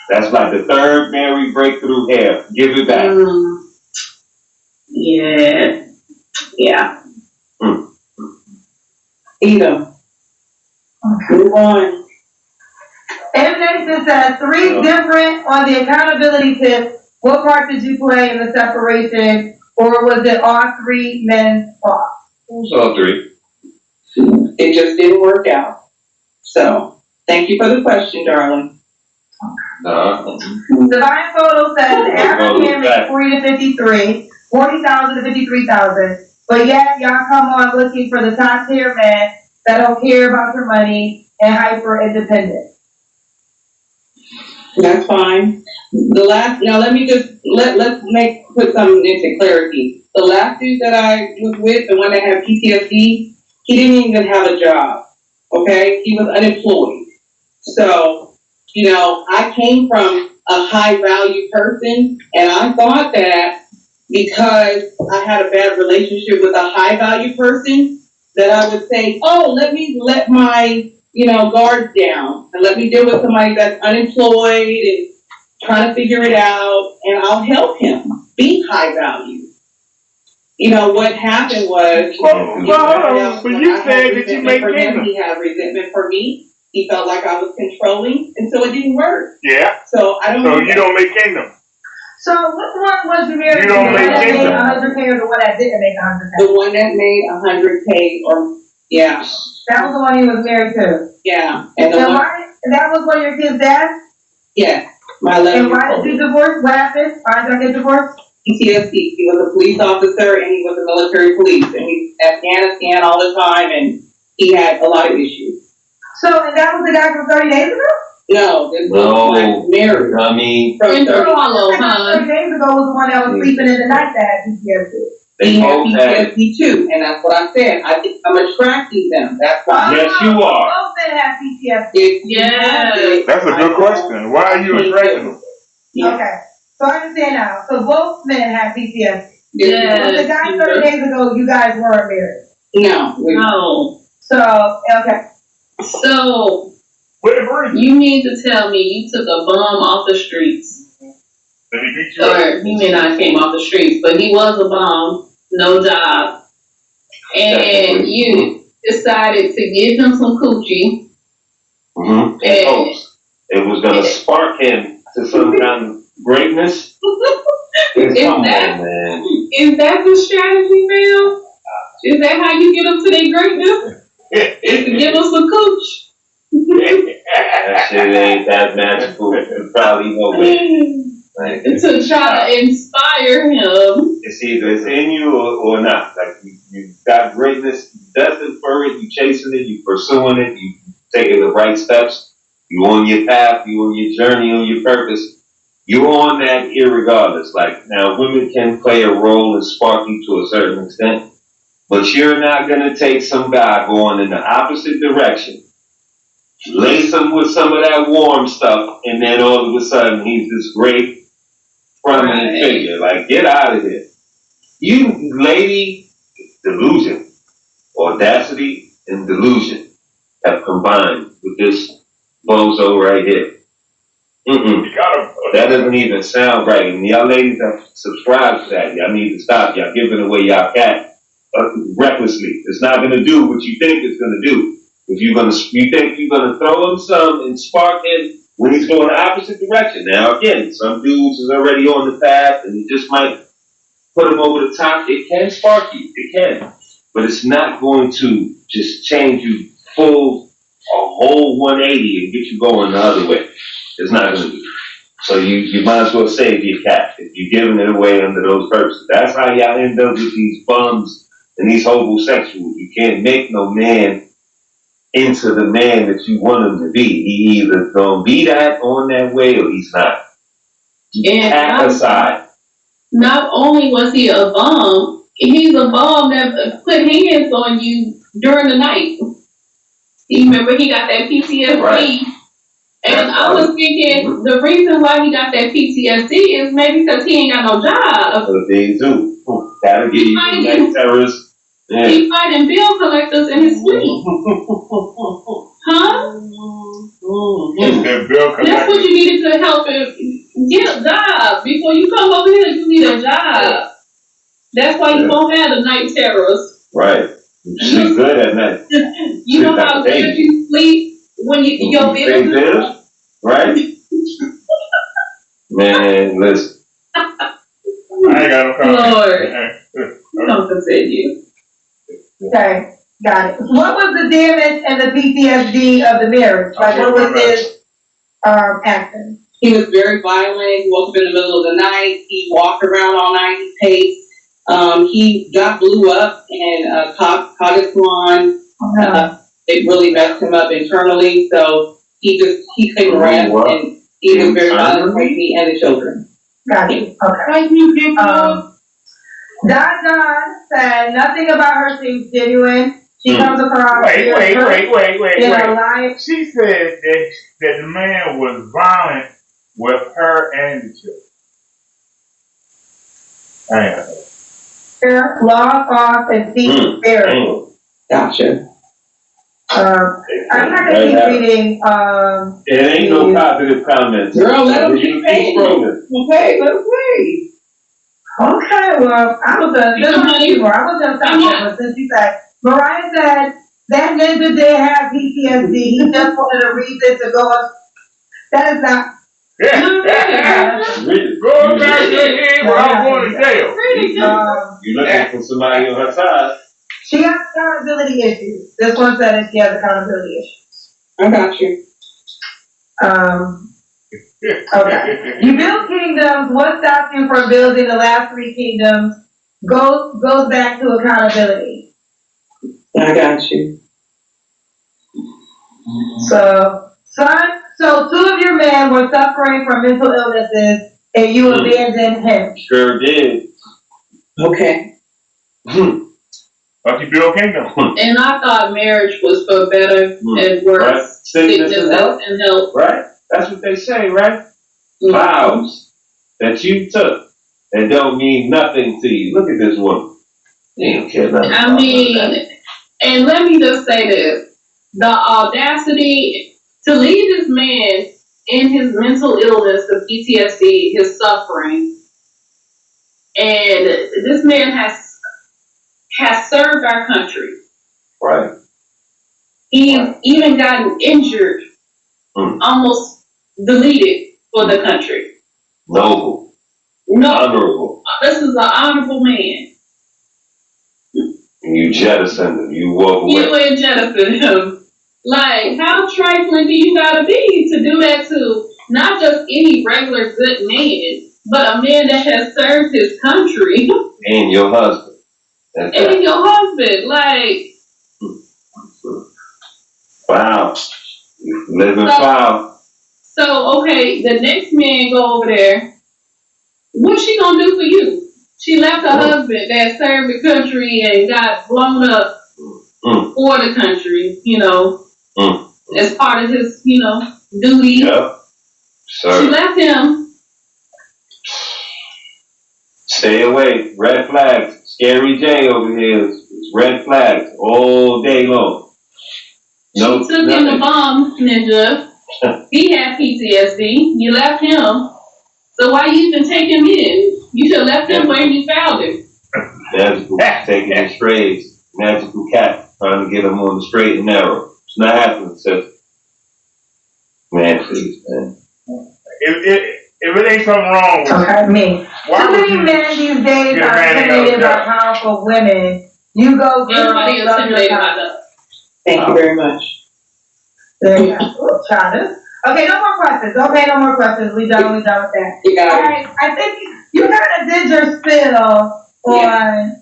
That's like the third Mary breakthrough hair. Give it back. Yeah. Eat them. Move on. Evidence says 3 different on the accountability tips. What part did you play in the separation, or was it all 3 men's fault? It was all 3. It just didn't work out. So, thank you for the question, darling. Divine Photo says the average man makes 40 to 53, 40,000 to 53,000, but yet y'all come on looking for the top tier men that don't care about your money and hyper independent. That's fine. Now let me just, let's put something into clarity. The last dude that I was with, the one that had PTSD, he didn't even have a job, okay? He was unemployed. So, I came from a high value person, and I thought that because I had a bad relationship with a high value person, that I would say, oh, let me let my, guards down and let me deal with somebody that's unemployed and trying to figure it out, and I'll help him be high value. What happened was, but you said that you make him. He had resentment for me. He felt like I was controlling, and so it didn't work. Yeah. So I don't. So you don't make kingdom. So which one was you married? You don't make kingdom. 100K or the one that didn't make 100K? The one that made 100K, or yeah. That was the one he was married to. Yeah. And that was one of your kids' dads? Yeah. My 11-year-old. And why did you divorce? What happened? Why did I get divorced? PTSD. He was a police officer and he was a military police, and he was in Afghanistan all the time, and he had a lot of issues. So, and that was the guy from 30 days ago? No, this was my marriage. I mean, from 30 days ago was the one that was sleeping in the night that had PTSD. He had PTSD too, and that's what I said. I'm attracting them. That's why. Yes, you are. Both men have PTSD. Yes. That's a good question. Why are you attracting them? Yeah. Okay, so I understand now. So both men have PTSD. Yes. The guy 30 days ago, you guys weren't married. No. No. So, okay. So, you mean to tell me you took a bum off the streets? Or he may not have came off the streets, but he was a bum, no job. And you decided to give him some coochie. Mm-hmm. And hopes it was gonna spark him to some kind of greatness. Come on, man. Is that the strategy, Phil? Is that how you get them to their greatness? Is to give them some cooch? That shit ain't that magical. Probably no way. Like, to try to inspire him. It's either it's in you or not. Like you got greatness, you destined for it, you chasing it, you pursuing it, you taking the right steps, you on your path, you on your journey, on your purpose. You're on that irregardless. Like now women can play a role and spark you to a certain extent, but you're not gonna take some guy going in the opposite direction, lace him with some of that warm stuff, and then all of a sudden he's this great prominent figure. Like, get out of here. You lady, delusion, audacity, and delusion have combined with this bozo right here. That doesn't even sound right. And y'all ladies have subscribed to that. Y'all need to stop. Y'all giving away y'all cat recklessly. It's not going to do what you think it's going to do. If you think you're going to throw him some and spark him when he's going the opposite direction. Now, again, some dudes is already on the path and you just might put him over the top. It can spark you. It can. But it's not going to just change you a whole 180 and get you going the other way. It's not going to do. So you might as well save your cat if you're giving it away under those purposes. That's how y'all end up with these bums and these homosexuals. You can't make no man into the man that you want him to be. He either gonna be that on that way or he's not. Pack aside. Not only was he a bum, he's a bum that put hands on you during the night. You remember he got that PTSD. Right. And I was thinking the reason why he got that PTSD is maybe because he ain't got no job. So they do. That'll get you night terrorists. Yeah. He fighting bill collectors in his sleep. Huh? That's what you needed to help him get a job. Before you come over here, you need a job. That's why you won't have the night terrors. Right. You sleep good at night. You know how good you sleep when your bill. Right? Man, listen. I ain't got no comment. Lord. Don't continue. Okay, got it. What was the damage and the PTSD of the marriage? Like, what was his acting? He was very violent. He woke up in the middle of the night. He walked around all night. He paced. He got blew up and caught his salon. It really messed him up internally. So he couldn't rest, and he was very violent with me and the children. Got it. Okay. Don said nothing about her seems genuine. She comes across. Wait. She said that the man was violent with her and the children. Law, false, and seeking therapy. Gotcha. I'm not gonna keep reading. It ain't no positive comments. Girl, let him keep paying. Okay, let him play. Okay, well, I was gonna stop that, but since you said, Mariah said that ninja did have PTSD. He just wanted a reason to go up. That is not. Go back to him without going to jail. You're looking for somebody on her side. She has accountability issues. This one said that she has accountability issues. I got you. Okay. You build kingdoms. What stops you from building the last 3 kingdoms goes back to accountability. I got you. So 2 of your men were suffering from mental illnesses, and you abandoned him. Sure did. Okay. Like you build kingdom. And I thought marriage was for better and worse. Right. Sickness and health. Right. That's what they say, right? Vows that you took that don't mean nothing to you. Look at this woman. They don't care nothing. I mean, and let me just say this. The audacity to leave this man in his mental illness, the PTSD, his suffering, and this man has served our country. Right. He's even gotten injured, almost deleted for the country. Noble. Honorable. This is an honorable man. And you jettisoned him. You walk away. You ain't jettisoned him. Like, how trifling do you gotta be to do that to not just any regular good man, but a man that has served his country? And your husband. That's and right. your husband, like. Wow. Living foul. So, okay, the next man go over there. What's she gonna do for you? She left her husband that served the country and got blown up for the country, as part of his, duty. Yep. So She left him. Stay away. Red flags. Scary J over here is red flags all day long. She took him to bomb ninja. He had PTSD. You left him. So why you even take him in? You should have left him where you found him. Magical taking his strays. Magical cat trying to get him on the straight and narrow. It's not happening, sis. Man, please, man. If it ain't something wrong with Okay, me. Too many men these days are intimidated by powerful women. You go, girl. Anybody intimidated by that? Thank you very much. There you go. Ooh, China. Okay, no more questions. Okay, no more questions. We done with that. You got it. All right, I think you kind of did your spill on,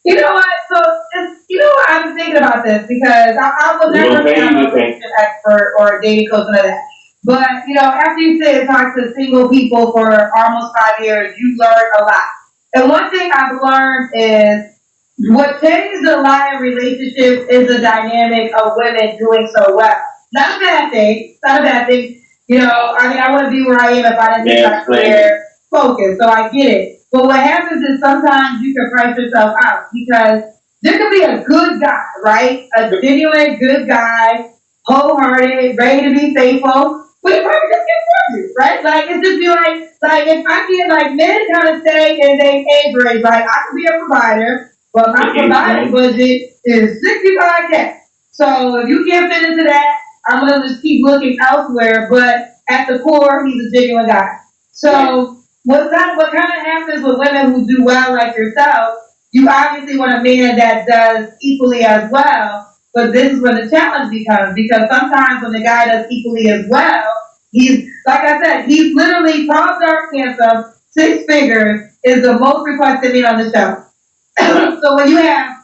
you know what? So, I was thinking about this because I was never a relationship expert or a dating coach, none of that. But, after you said talk to single people for almost 5 years, you learned a lot. And one thing I've learned is what changes a lot in relationships is the dynamic of women doing so well. Not a bad thing. Not a bad thing. I wouldn't be where I am if I didn't have clear focus. So I get it. But what happens is sometimes you can price yourself out because there could be a good guy, right? A genuine good guy, wholehearted, ready to be faithful. But it probably just gets you, right? Like, it just be like if I get, men kind of stay in their age range, like, I could be a provider, but my providing budget is $65K. So if you can't fit into that, I'm going to just keep looking elsewhere, but at the core, he's a genuine guy. So what kind of happens with women who do well like yourself, you obviously want a man that does equally as well, but this is where the challenge becomes, because sometimes when the guy does equally as well, he's, like I said, he's literally tall, dark, handsome, 6 figures, is the most requested man on the show. So when you have,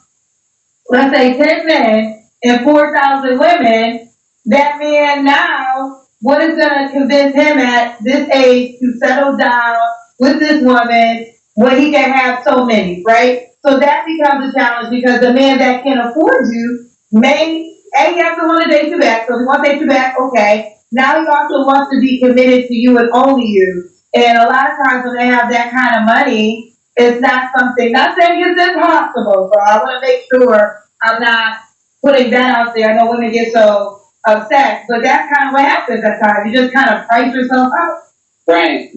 let's say, 10 men and 4,000 women, that man now, what is going to convince him at this age to settle down with this woman when he can have so many, right? So that becomes a challenge because the man that can afford you may, he has to want to date you back. So if he wants to date you back, okay. Now he also wants to be committed to you and only you. And a lot of times when they have that kind of money, it's not something, not saying it's impossible. So I want to make sure I'm not putting that out there. I know women get so upset, but that's kind of what happens at times. You just kind of price yourself out. Right.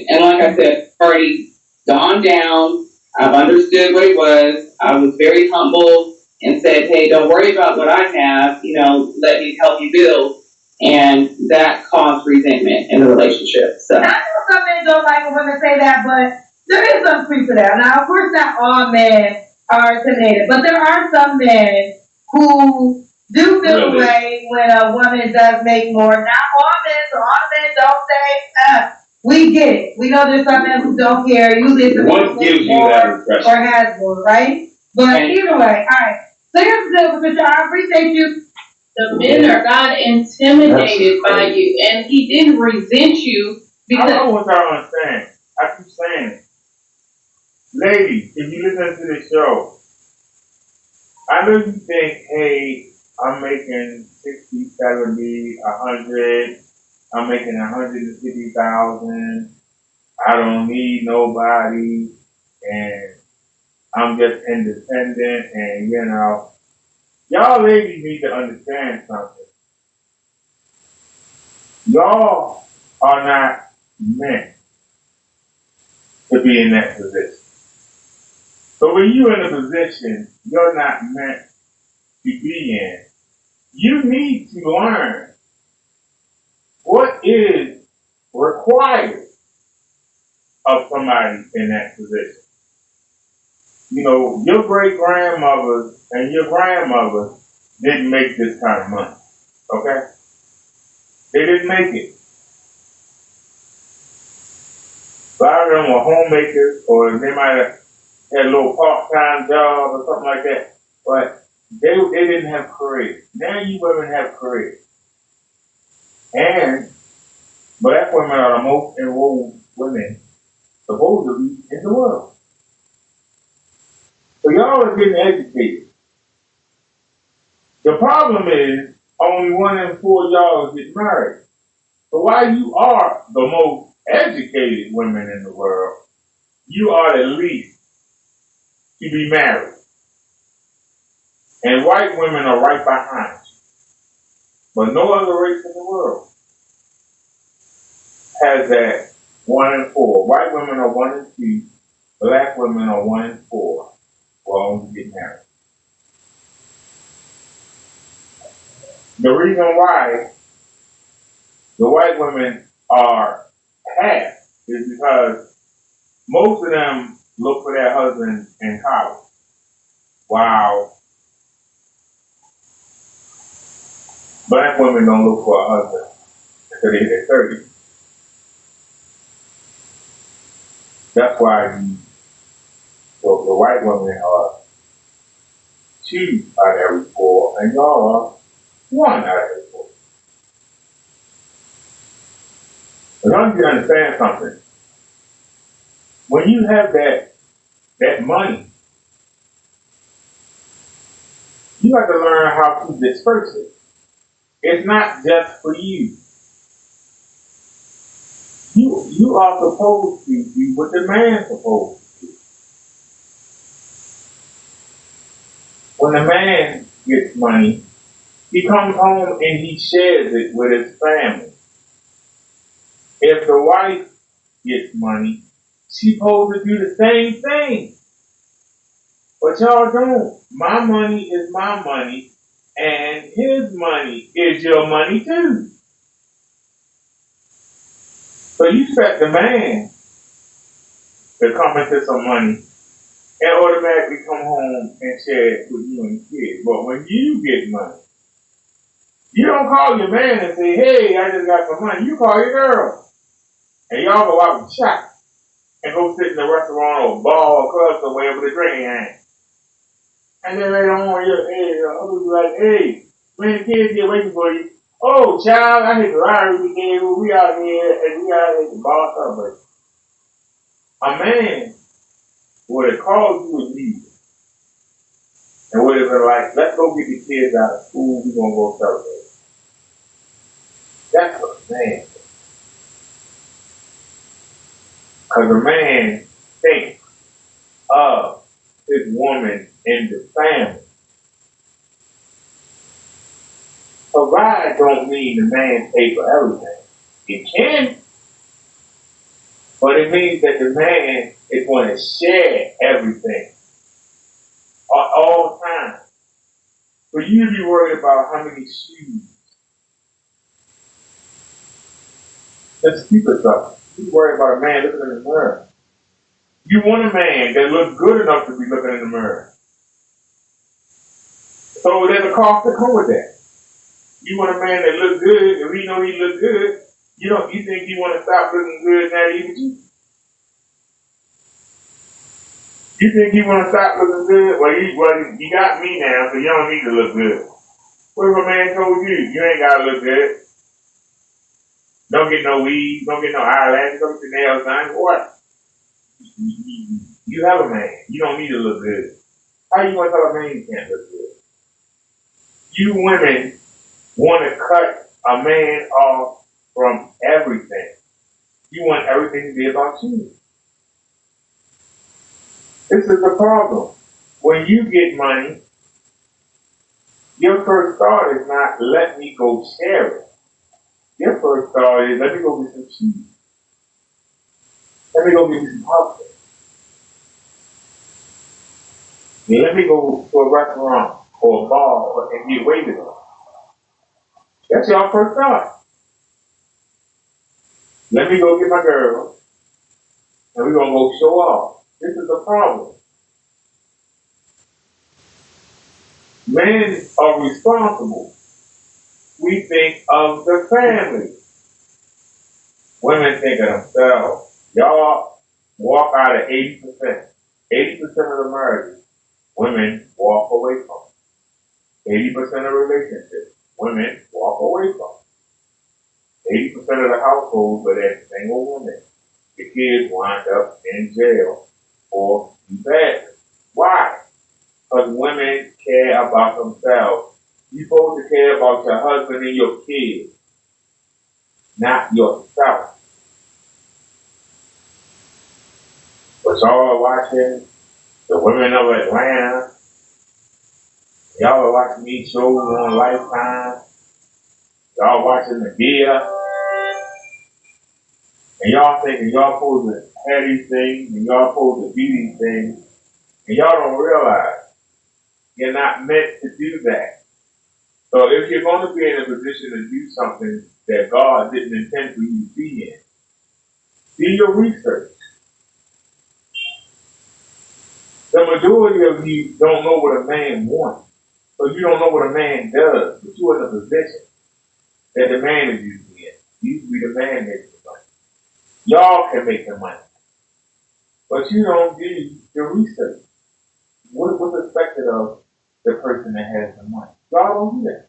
And like I said, already gone down. I've understood what it was. I was very humble and said, hey, don't worry about what I have. Let me help you build. And that caused resentment in the relationship. So I know some men don't like when women say that, but there is some truth to that. Now, of course, not all men are intimidated, but there are some men who do feel the way when a woman does make more. Not all men, so all men don't say, we get it. We know there's some men who don't care. Usually it's what gives you that impression? Or has more, right? But either way, all right. So here's the deal, Patricia. I appreciate you. The men are not intimidated by you, and he didn't resent you because. I know what y'all understand. I keep saying, ladies, if you listen to this show, I know you think, hey, I'm making 60, 70, 100. I'm making 150,000. I don't need nobody, and I'm just independent, and y'all ladies need to understand something. Y'all are not meant to be in that position. So when you're in a position you're not meant to be in, you need to learn what is required of somebody in that position. Your great grandmothers and your grandmothers didn't make this kind of money. Okay? They didn't make it. A lot of them were homemakers, or they might have had a little part-time job or something like that. But they didn't have careers. Now you women have careers. And black women are the most enrolled women supposedly in the world. So y'all are getting educated. The problem is only 1 in 4 y'all get married. So while you are the most educated women in the world, you are the least to be married. And white women are right behind you. But no other race in the world has that 1 in 4. White women are 1 in 2. Black women are 1 in 4 will only get married. The reason why the white women are half is because most of them look for their husbands in college. While black women don't look for a husband until they hit 30. That's why the white women are 2 out of every 4, and y'all are 1 out of every 4. As long as you understand something, when you have that money, you have to learn how to disperse it. It's not just for you. You are supposed to do what the man's supposed to do. When the man gets money, he comes home and he shares it with his family. If the wife gets money, she's supposed to do the same thing. But y'all don't. My money is my money, and his money is your money too. So you expect the man to come into some money and automatically come home and share it with you and the kids. But when you get money, you don't call your man and say, hey, I just got some money. You call your girl. And y'all go out and shop and go sit in a restaurant or bar or club somewhere with a drink in your hand. And then later on, you'll be like, hey, when the kids get waiting for you, oh, child, I hit the lottery weekend, we out here, and we out here at the bar celebrating. A man would have called you and leave. And would have been like, let's go get the kids out of school, we're going to go celebrate. That's what a man does. Because a man thinks of his woman in the family. Provide don't mean the man pay for everything. It can, but it means that the man is going to share everything at all times. For you to be worried about how many shoes, that's stupid stuff. You worry about a man looking in the mirror. You want a man that looks good enough to be looking in the mirror. So there's a cost that comes with that. You want a man that looks good, and we know he looks good. You think he want to stop looking good now that you do? You think he want to stop looking good? Well, you got me now, so you don't need to look good. What if a man told you, you ain't got to look good? Don't get no weave, don't get no eyelashes, don't get your nails done. What? You have a man. You don't need to look good. How you want to tell a man you can't look good? You women want to cut a man off from everything. You want everything to be about you. This is the problem. When you get money, your first thought is not, let me go share it. Your first thought is, let me go get some cheese. Let me go get some popcorn. Let me go to a restaurant or a bar and get waited on. That's your first thought. Let me go get my girl and we're going to go show off. This is the problem. Men are responsible. We think of the family. Women think of themselves. Y'all walk out of 80%. 80% of the marriages, women walk away from. 80% of relationships, women walk away from. 80% of the households where there's single women, the kids wind up in jail or bad. Why? Because women care about themselves. You're supposed to care about your husband and your kids, not yourself. But y'all are watching the women of Atlanta. Y'all are watching these shows on Lifetime. Y'all watching the Dia. And y'all thinking y'all supposed to have these things and y'all supposed to be these things. And y'all don't realize you're not meant to do that. So if you're going to be in a position to do something that God didn't intend for you to be in, do your research. The majority of you don't know what a man wants. So you don't know what a man does, but you're in a position that the man is usually in. Usually the man makes the money. Y'all can make the money. But you don't do the research. What's expected of the person that has the money? Y'all don't do that.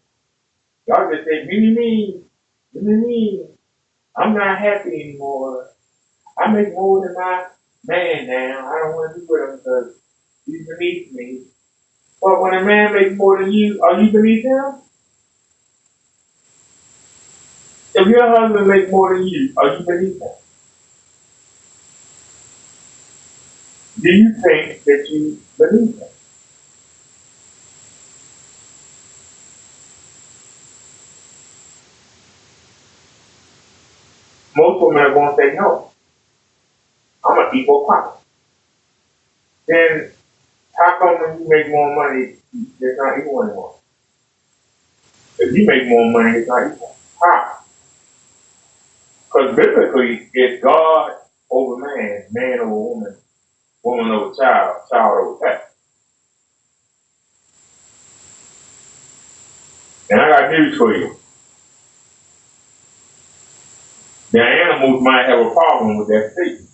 Y'all just say, me. I'm not happy anymore. I make more than my man now. I don't want to be with him because he's beneath me. But when a man makes more than you, are you beneath him? If your husband makes more than you, are you beneath him? Do you think that you beneath him? Most women are going to say no. I'm an equal partner. Then how come when you make more money, it's not equal anymore? If you make more money, it's not equal. How? Because biblically, it's God over man, man over woman, woman over child, child over pet. And I got news for you. The animals might have a problem with that statement.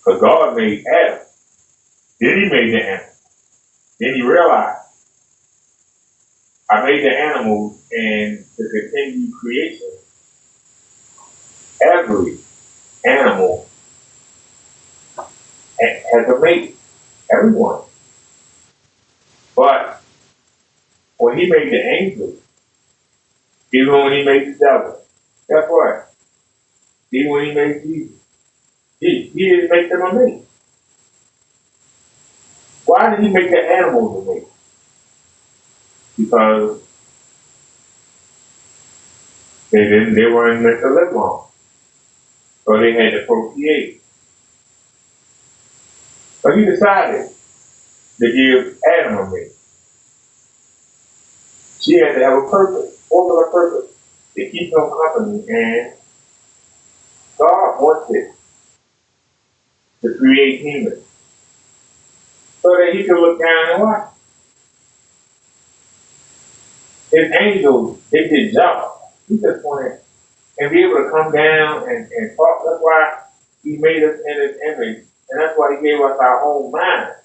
Because God made Adam. Then he made the animals. Then he realized, I made the animals and to continue creation, every animal has a mate. Everyone. But when he made the angels, even when he made the devil, guess what? Even when he made Jesus, he didn't make them a mate. Why did he make the animals a mate? Because they weren't meant to live long. So they had to procreate. So he decided to give Adam a mate. She had to have a purpose. What was her purpose? To keep him company, and God wanted to create humans so that he could look down and watch. His angels, they did job. He just wanted and be able to come down and talk. That's why he made us in his image, and that's why he gave us our own mind.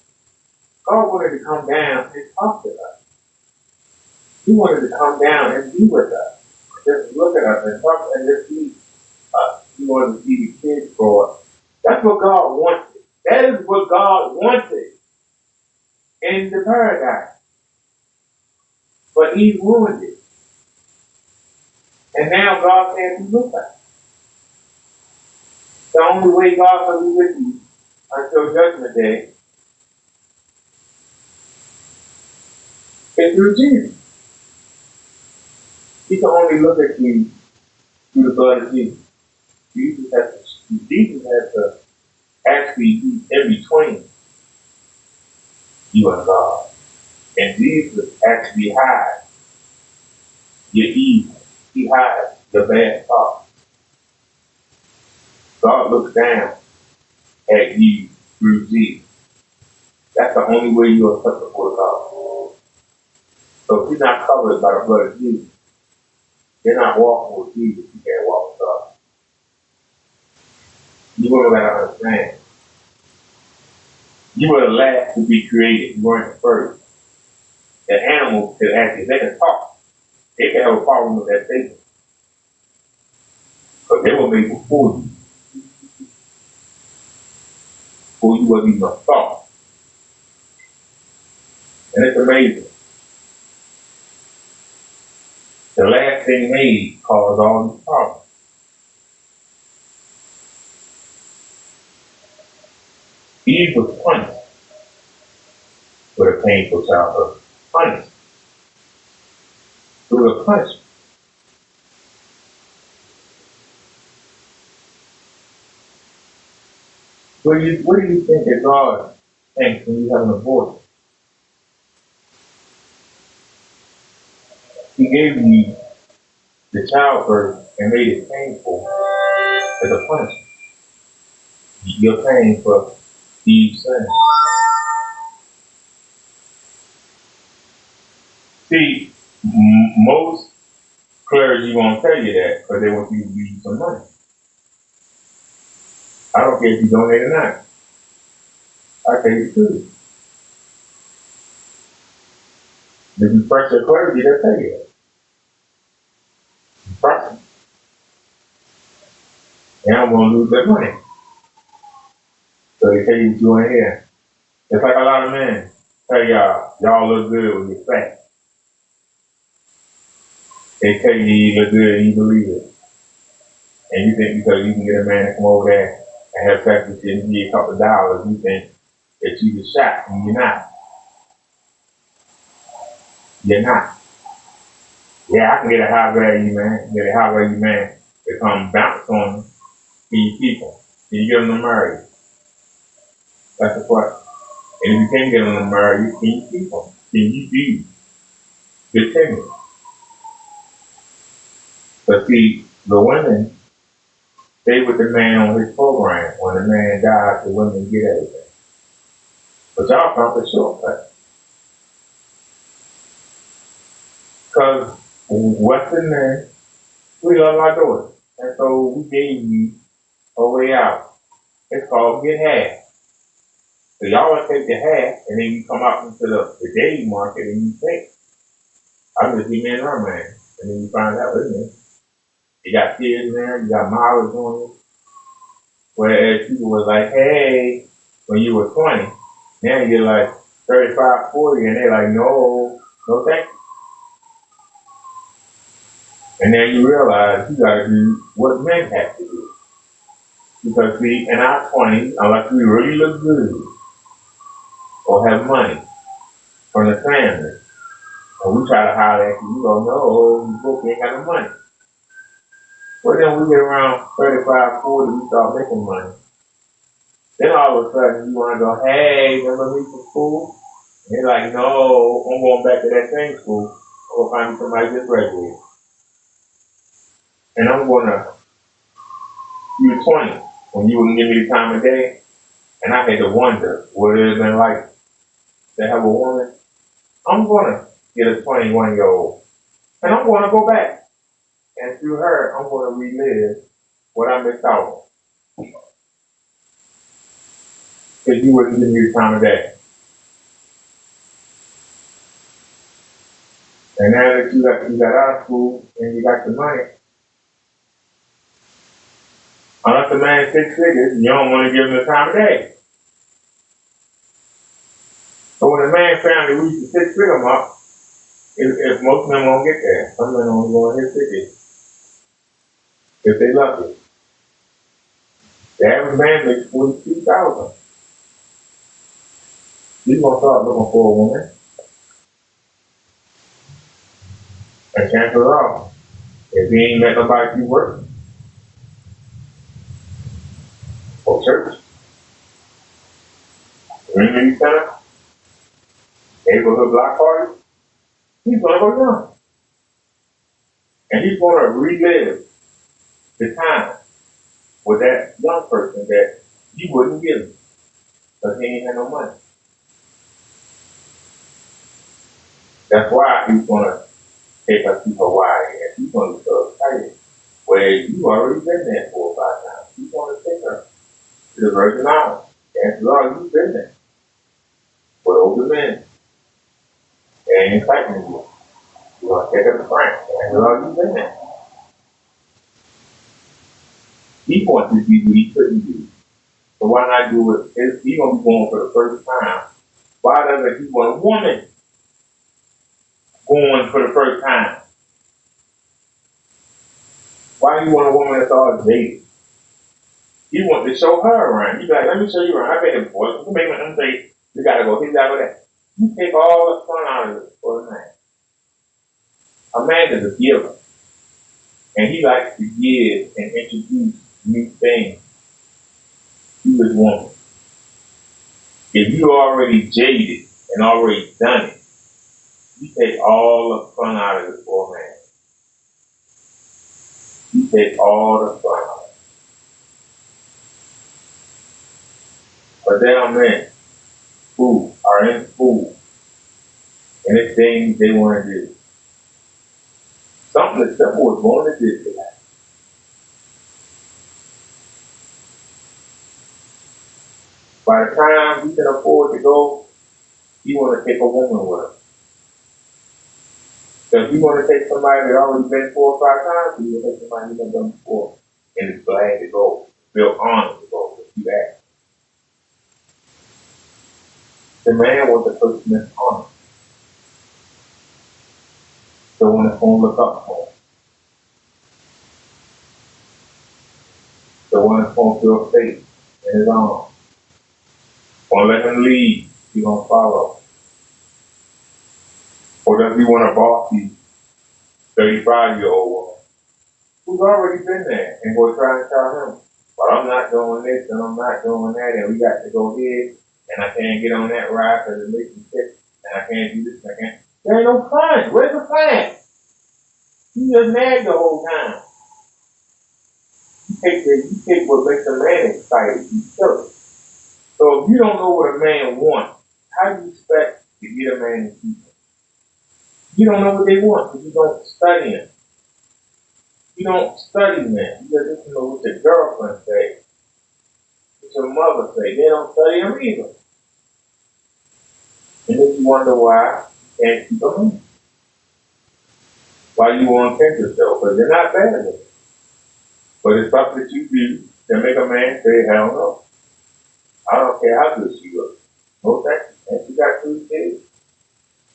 God wanted to come down and talk to us. He wanted to come down and be with us. Just look at us and talk and just see us. He wanted to see the kids grow up. That's what God wanted. That is what God wanted in the paradise. But Eve ruined it. And now God can't be with us. The only way God will be with you until Judgment Day is through Jesus. He can only look at you through the blood of Jesus. Jesus has to actually be in between you and God. And Jesus actually hides your evil. He hides your bad thoughts. God looks down at you through Jesus. That's the only way you are acceptable to God. So if you're not covered by the blood of Jesus, you're not walking with Jesus. You can't walk with God. You were to understand. You were the last to be created. You weren't the first. The animals can actually, they can talk. They can have a problem with that statement. But they were made before you. Before you wasn't even a thought. And it's amazing. The last thing made caused all these problems. Eve was punished with a painful childhood. Punished. It was a punishment. What do you think that God thinks when you have an abortion? He gave you the childbirth and made it painful as a punishment. You're paying for Eve's sin. See, most clergy won't tell you that because they want you to give you some money. I don't care if you donate or not. I tell you the truth. If you press your clergy, they'll tell you that. You press them. And I'm going to lose their money. So they tell you what you want to hear. It's like a lot of men tell y'all look good when you're fat. They tell you look good and you believe it. And you think because you can get a man to come over there and have sex with you and give you a couple of dollars, you think that you just shot, and you're not. You're not. Yeah, I can get a high value man, get a high value man to come bounce on these people. Can you get them to marry? That's the question. And if you can't get them to marry, can you keep them? Can you be good tenure? But see, the women stay with the man on his program. When the man dies, the women get everything. But y'all found the shortcut. Because Western men, we love our daughters. And so we gave you a way out. It's called get half. So y'all will take the half, and then you come out into the dating market and you think, I'm just be man or man. And then you find out, isn't it? You got kids in there, you got mileage on you. Whereas people was like, hey, when you were 20, now you're like 35, 40, and they're like, no thank you. And then you realize you gotta do what men have to do. Because see, in our 20s, unless we really look good or have money from the family, and we try to holler at you, you go, no, you both ain't got no money. Well, then we get around 35, 40, we start making money. Then all of a sudden, you want to go, hey, remember me from school? And they're like, no, I'm going back to that same school. I'm going to find somebody just graduated. And I'm going to, you were 20, when you wouldn't give me the time of day, and I had to wonder what it would have been like to have a woman. I'm going to get a 21-year-old, and I'm going to go back. And through her, I'm going to relive what I missed out on. Because you wouldn't give me the time of day. And now that you got out of school and you got the money, unless the man is 6 figures, you don't want to give him the time of day. So when a man finally reaches the 6-figure mark, if most men won't get there, some men only go and hit 50. If they lucky. The average man makes 42,000. He's gonna start looking for a woman, and chances are, if he ain't met nobody to work or church, community center, neighborhood block party, he's gonna go young, and he's gonna relive the time with that young person that he wouldn't give him because he ain't had no money. That's why he's gonna take us to Hawaii, and he's gonna be so excited. Where you already been there 4 or 5 times. He's gonna take her to the Virgin Islands. Chances are you've been there with older men. They ain't exciting you. You're gonna take her to France. Chances are you've been there. He wants to do what he couldn't do. So why not do it? He's gonna be going for the first time. Why doesn't he want a woman going for the first time? Why do you want a woman that's all dating? You want to show her around. You be like, let me show you around. I've been here before. You make them say, you gotta go here, you gotta go there. You take all the fun out of it for a man. A man is a giver. And he likes to give and introduce new things to his woman. If you already jaded and already done it, you take all the fun out of it for a man. You take all the fun out of it. But there are men who are in school and it's things they want to do. Something as simple as going to Disneyland. By the time he can afford to go, he want to take a woman with him. So if you want to take somebody that already been 4 or 5 times, you want to take somebody who's never done before and is glad to go, feel honored to go, if you ask. The man was the person that's honored. The one that's going to look up for him. The one that's going to feel safe in his arms. Going to let him lead, he's going to follow. Or does he want a bossy 35-year-old woman who's already been there and will try and tell him, but I'm not doing this and I'm not doing that and we got to go here and I can't get on that ride because it makes me sick and I can't do this and I can't. There ain't no fun. Where's the fun? You just mad the whole time. You take what makes a man excited. You kill it. So if you don't know what a man wants, how do you expect to get a man to keep him? You don't know what they want because you don't study them. You don't study men. You just listen to what your girlfriend say, what your mother say. They don't study them either. And then you wonder why you can't keep them. Why you want to think yourself? Because they're not bad at it. But it's stuff that you do that make a man say, hell no. I don't care how good she looks. No thank you. And she got 2 kids.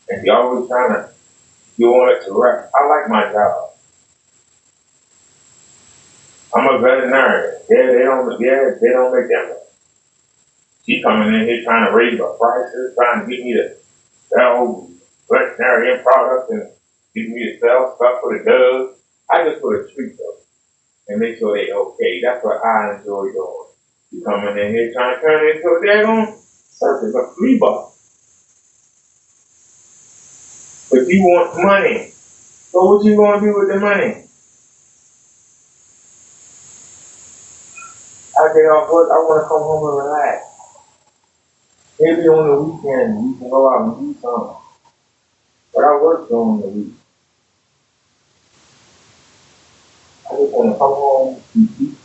And she always trying to do all that to rest. I like my job. I'm a veterinarian. They don't make that much. She coming in here trying to raise my prices, trying to get me to sell veterinarian products and get me to sell stuff for the dogs. I just put a treat them and make sure they okay. That's what I enjoy doing. You coming in here trying to turn it into a daggone circus, a flea ball. But you want money. So what you gonna do with the money? I get off work, I want to come home and relax. Maybe on the weekend, we can go out and do something. But I work during the week. I just want to come home and eat.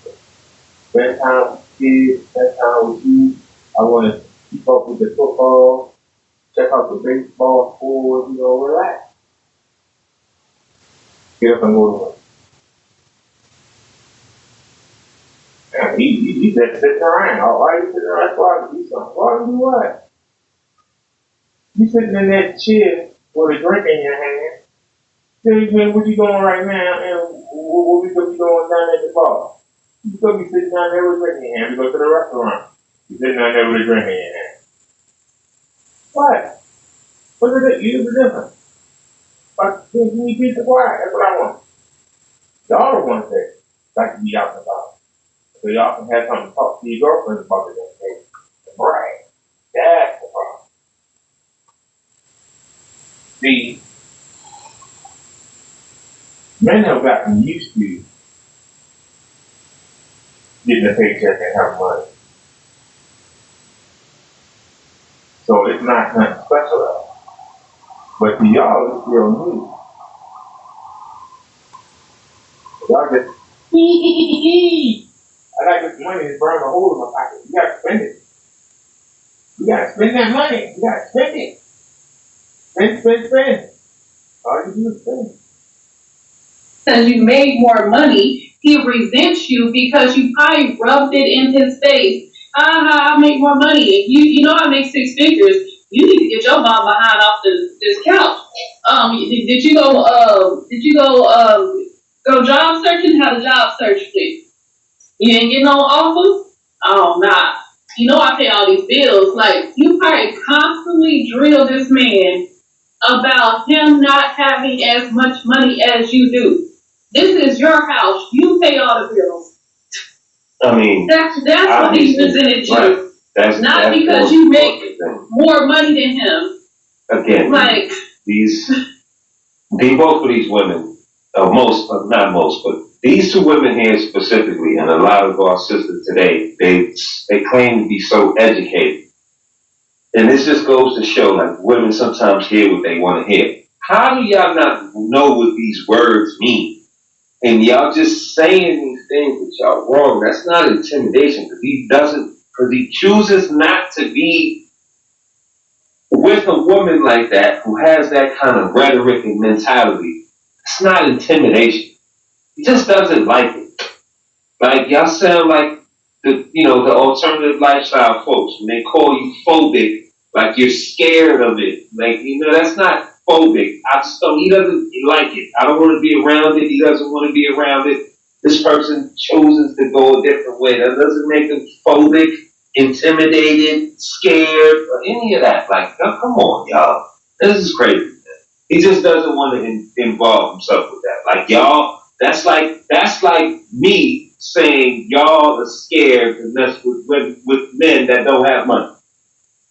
Spend time with kids, spend time with you. I want to keep up with the football, check out the baseball, sports, relax. Get up and go to work. And he just sitting around. Why are you sitting around? So I can do something. Why do what? You sitting in that chair with a drink in your hand. Tell me what you doing right now and what we could be doing down at the bar. You could be sitting down there with a drink in your hand. You go to the restaurant. You're sitting down there with a drink in your hand. What? What is it? You do the difference. But give me peace of quiet. That's what I want. Y'all don't want to say, like to be out and about. So y'all can have something to talk to your girlfriends about the day. Right. That's the problem. See, men have gotten used to getting a paycheck and having money. So it's not nothing special at all. But to y'all, it's real new. Y'all just, I got this money that's burning a hole in my pocket. You gotta spend it. You gotta spend that money. You gotta spend it. Spend. All you do is spend. Because you made more money, he resents you because you probably rubbed it in his face. I make more money. You know I make six figures. You need to get your mom behind off this couch. Did you go job searching? How the job search went? You didn't get no offers? Oh, nah. You know I pay all these bills. Like, you probably constantly drill this man about him not having as much money as you do. This is your house. You pay all the bills. I mean, that's what he resented you. Right. That's because you make more money than him. Again, like both of these women, not most, but these two women here specifically, and a lot of our sisters today, they claim to be so educated. And this just goes to show, like, women sometimes hear what they want to hear. How do y'all not know what these words mean? And y'all just saying these things that y'all wrong. That's not intimidation, because he chooses not to be with a woman like that who has that kind of rhetoric and mentality. It's not intimidation. He just doesn't like it. Like, y'all sound like the alternative lifestyle folks when they call you phobic, like you're scared of it. Like, that's not phobic. He doesn't like it. I don't want to be around it. He doesn't want to be around it. This person chooses to go a different way. That doesn't make him phobic, intimidated, scared, or any of that. Like, oh, come on, y'all. This is crazy. He just doesn't want to involve himself with that. Like, y'all, that's like me saying y'all are scared to mess with men that don't have money.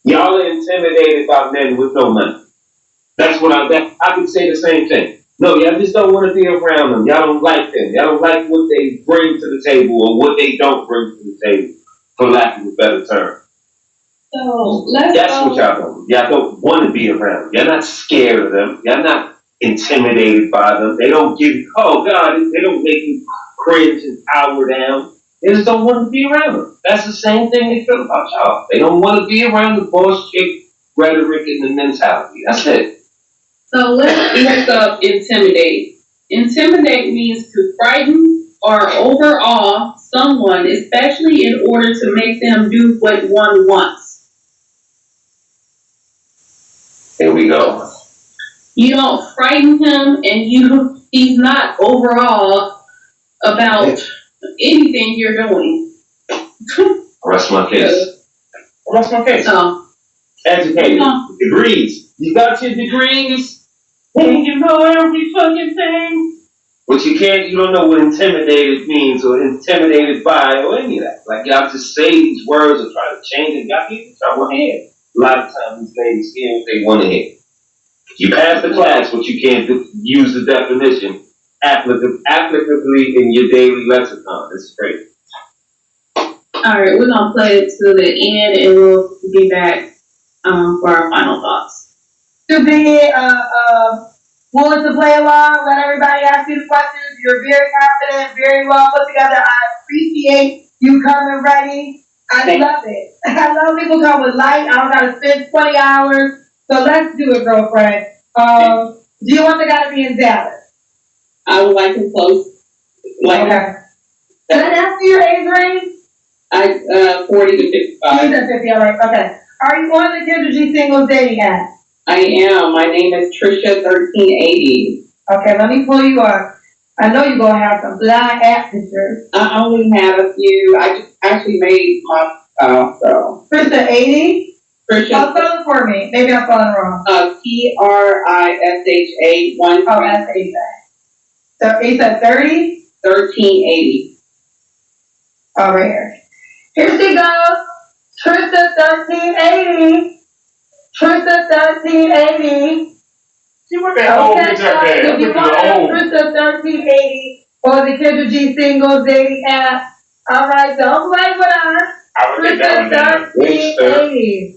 Y'all are intimidated by men with no money. That's what I could say the same thing. No, y'all just don't want to be around them. Y'all don't like them. Y'all don't like what they bring to the table or what they don't bring to the table, for lack of a better term. So that's what y'all don't. Y'all don't want to be around them. Y'all not scared of them. Y'all not intimidated by them. They don't give you, oh God, they don't make you cringe and power down. They just don't want to be around them. That's the same thing they feel about y'all. They don't want to be around the boss chick rhetoric and the mentality. That's it. So let's look up intimidate. Intimidate means to frighten or overawe someone, especially in order to make them do what one wants. Here we go. You don't frighten him, and he's not overall about anything you're doing. Rest my case. Rest my case. Educated. Degrees. You got your degrees. And you know every fucking thing. But you don't know what intimidated means or intimidated by or any of that. Like, y'all just say these words or try to change it. Y'all get what y'all want to hear. A lot of times these ladies hear what they want to hear. You pass the class, but you can't use the definition applicably in your daily lexicon. It's crazy. Alright, we're going to play it to the end and we'll be back for our final thoughts. To be willing to play along, let everybody ask you the questions. You're very confident, very well put together. I appreciate you coming ready. I love it. I love people come with light. I don't gotta spend 20 hours. So let's do it, girlfriend. Do you want the guy to be in Dallas? I would like him close. Okay. Can I ask you your age range? 40 to 55. 40 to 50, all right. Okay. Are you on the Kendra G singles dating app? I am. My name is Trisha1380. Okay, let me pull you up. I know you're gonna have some fly ass pictures. I only had a few. I just actually made my so. Krista 80? Christian. Oh, spell it for me. Maybe I'm spelling wrong. TRISHA 1. Oh, that's 80. So you said 30? 1380. Oh, right here. Here she goes. Trista 1380. Trista 1380. See what that old bitch up there? If you want Trista 1380 or the Kendra G Singles Dating app, all right, don't play with us. Trista 1380.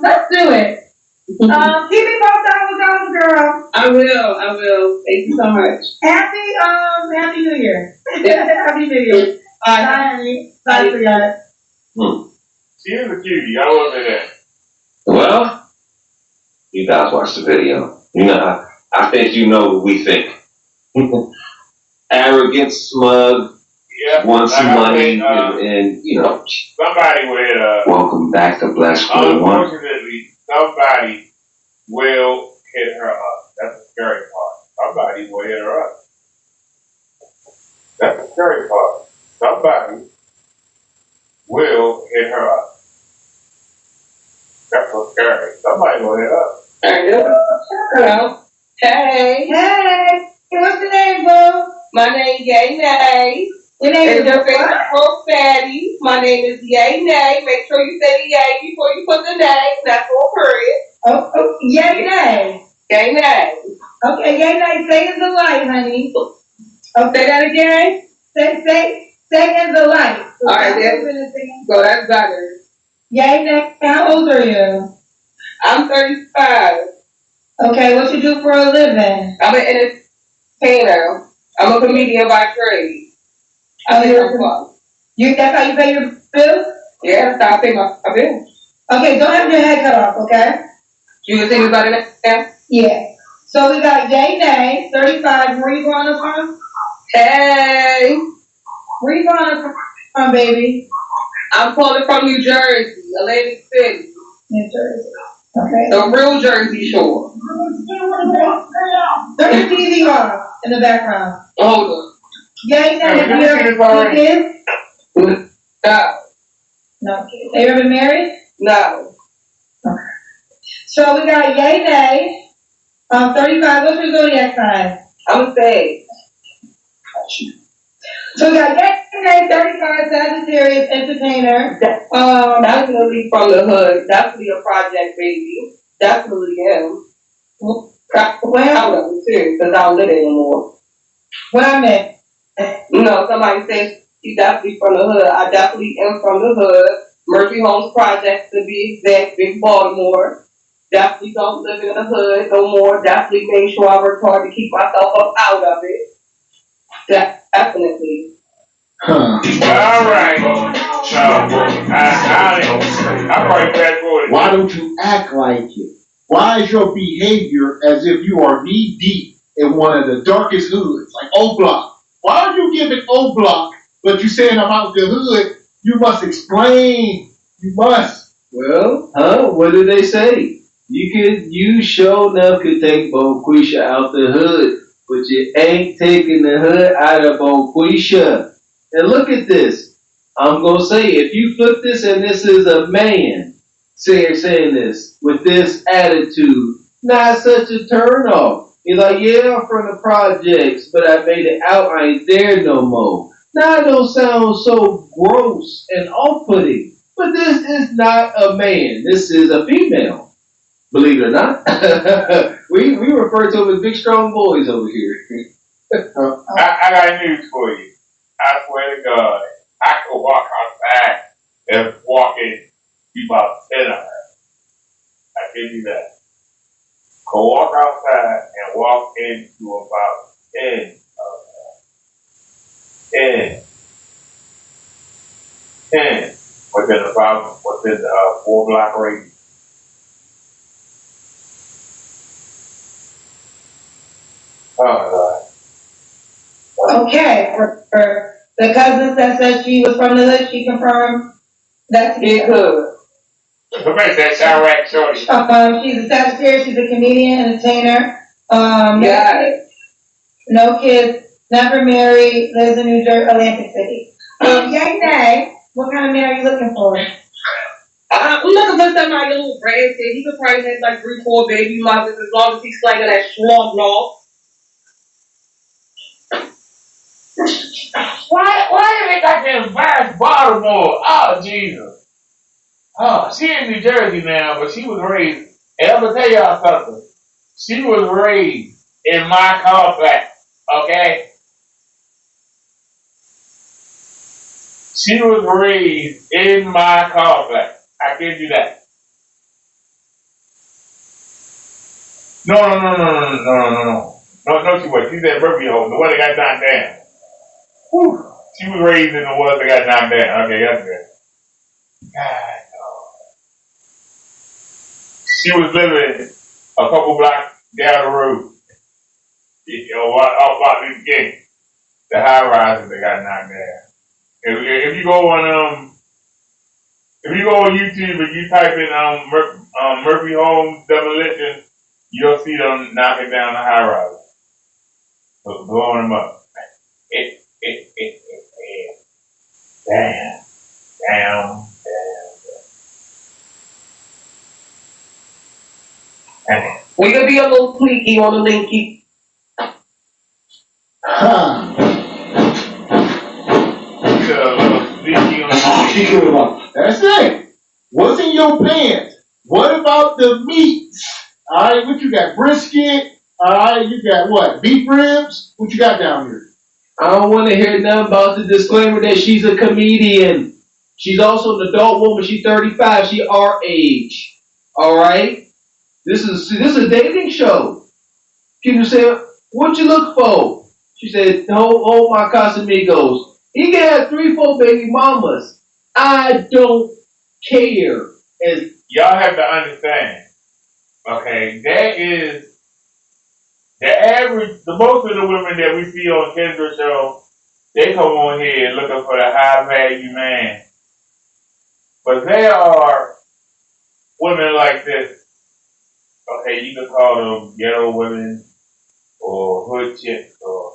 Let's do it. Keep me posted on what's going, girl. I will. Thank you so much. Happy New Year. Happy New Year. Bye, sweetheart. She is a cutie. I love that. Well, you guys watch the video. You know, I think you know what we think. Arrogant, smug, wants some money, and you know. Somebody will. Welcome back to Black Square One. Unfortunately, somebody will hit her up. That's the scary part. Somebody will hit her up. That's the scary part. Somebody will hit her up. That's what's scary. Somebody will hit her up. Hello. Hey. Hey. What's your name, boo? My name is Yay Nay. Your name is your Facebook fatty. My name is Yay Nay. Make sure you say the yay before you put the nay. That's all period. Oh, Yay Nay. Yay Nay. Okay, Yay Nay, say in the light, honey. Oh, say that again? Say in the light. All right, then. So that's better. Yay Nay, how old are you? I'm 35. Okay, what you do for a living? I'm an entertainer. I'm a comedian by trade. That's how you pay your bills? Yeah, that's how I pay my bills. Okay, don't have your head cut off, okay? You can see me better now? Yeah. So we got Yay Nay, 35. Where you going from? Hey. Where you going from, baby? I'm calling from New Jersey, Atlantic City. New Jersey. Okay. The real Jersey Shore. Turn your TV off in the background. Hold on. Yay Nay, have you ever kids? No. No kids. Have you ever been married? No. Okay. So we got Yay Nay, 35. What's your zodiac sign? I'm a Sag. So we got Yay Nay, 35, Sagittarius, entertainer. Definitely from the hood. Definitely a project baby. Definitely him. Proud of him too, because I don't live anymore. What I meant? No, somebody said she's definitely from the hood. I definitely am from the hood. Murphy Homes Project to be exact, Big Baltimore. Definitely don't live in the hood no more. Definitely made sure I work hard to keep myself up out of it. Definitely. Huh. All right. I'm probably fast forward. Why don't you act like it? Why is your behavior as if you are knee deep in one of the darkest hoods, like O Block? Why are you giving O Block, but you saying I'm out the hood? You must explain. You must. Well, what did they say? You sure enough could take Bonquisha out the hood, but you ain't taking the hood out of Bonquisha. And look at this. I'm gonna say, if you flip this and this is a man saying this with this attitude, not such a turn off. He's like, yeah, I'm from the projects, but I made it out. I ain't there no more. Now, it don't sound so gross and off-putting, but this is not a man. This is a female. Believe it or not. we refer to them as big, strong boys over here. I got news for you. I swear to God, I could walk outside and walk in about 10 of her. I give you that. Go walk outside and walk into about 10 of her. 10. Within the 4 block radius. Oh, God. Okay, for the cousins that said she was from the hood, she confirmed that's Big hood. Somebody said Chirac Shorty. She's a Sagittarius, she's a comedian, entertainer. Yeah. no kids, never married, lives in New Jersey, Atlantic City. Yay, nay. What kind of man are you looking for? I'm looking for somebody a little granted. He could probably have like 3-4 baby mothers as long as he's slanging that schlong law. Why they got that embarrassed Baltimore? Oh, Jesus. Oh, she in New Jersey now, but she was raised, and I'm going to tell y'all something. She was raised in my complex, okay? She was raised in my complex. I give you that. No, she was. She's at Murphy Home, the one that got knocked down. Whew. She was raised in the one that got knocked down. Okay, that's good. God, she was living a couple blocks down the road. Off Martin Luther King. The high rises that got knocked down. If you go on YouTube and you type in Murphy Home demolition, you'll see them knocking down the high rises. Blowing them up. Damn. We could be a little sneaky on the linky. That's it. What's in your pants? What about the meats? All right, what you got? Brisket. All right, you got what? Beef ribs. What you got down here? I don't want to hear nothing about the disclaimer that she's a comedian. She's also an adult woman. She's 35. She our age. All right. This is a dating show. People say, "What you look for?" She said, "Oh my Casamigos. He can have 3-4 baby mamas. I don't care." And y'all have to understand. Okay, that is the average. The most of the women that we see on Kendra show, they come on here looking for the high value man. But there are women like this. Okay, you can call them ghetto women or hood chicks or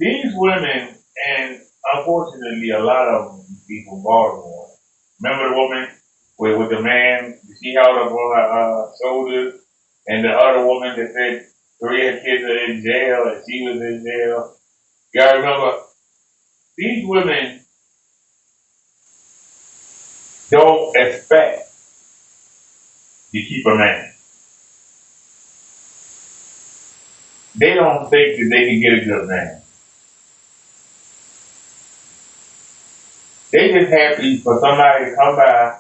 these women, and unfortunately a lot of them be from Baltimore. Remember the woman with the man, she held up on her shoulders, and the other woman that said 3 of her kids are in jail and she was in jail. Y'all remember? These women don't expect to keep a man. They don't think that they can get a good man. They just happy for somebody to come by,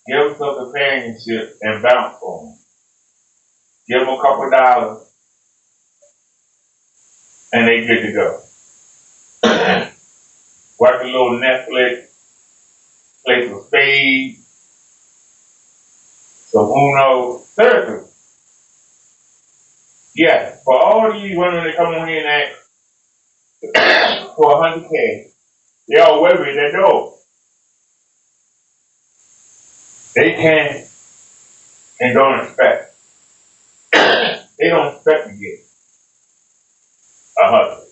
give them some companionship, and bounce for them. Give them a couple dollars, and they good to go. Watch a little Netflix, play some spades, some Uno. Seriously. Yeah, for all these women that come on here and ask for $100K, they all women that know they can and don't expect. They don't expect to get $100.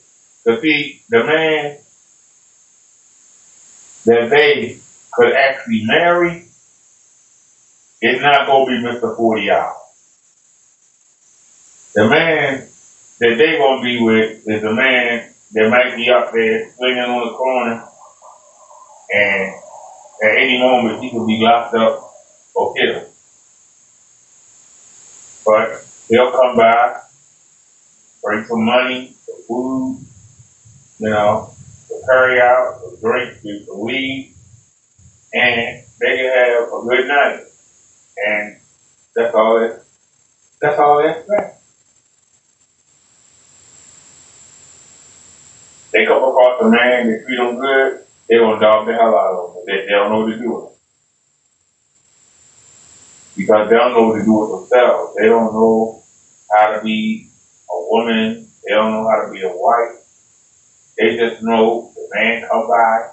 To see the man that they could actually marry is not going to be Mr. 40 hours. The man that they going to be with is a man that might be up there swinging on the corner, and at any moment he could be locked up or killed. But they'll come by, bring some money, some food, to carry out, some drinks, some weed, and they can have a good night. And that's all they expect. They come across a man that treat them good, they gonna dog the hell out of them. They don't know what to do with them. Because they don't know what to do with themselves. They don't know how to be a woman. They don't know how to be a wife. They just know the man come by,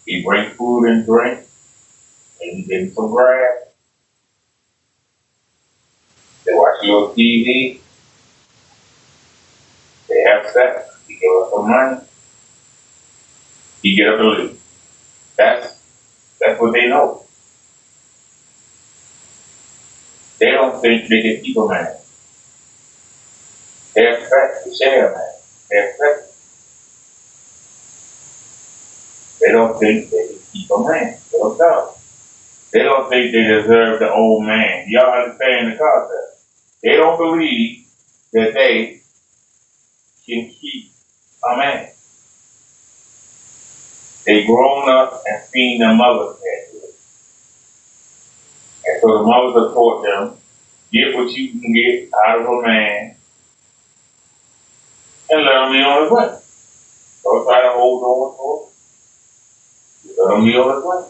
he bring food and drink, and he give him some grass. They watch a little TV. have sex, he give her some money, he get up and leave. That's what they know. They don't think they can keep a man. They expect to share a man. They expect. They don't think they can keep a man. They don't know. They don't think they deserve the old man. Y'all understand the concept? They don't believe that they can keep a man. They grown up and seen their mothers can't do it. And so the mothers have taught them, get what you can get out of a man and let him be on his way. Don't try to hold on to it. Let him be on his way.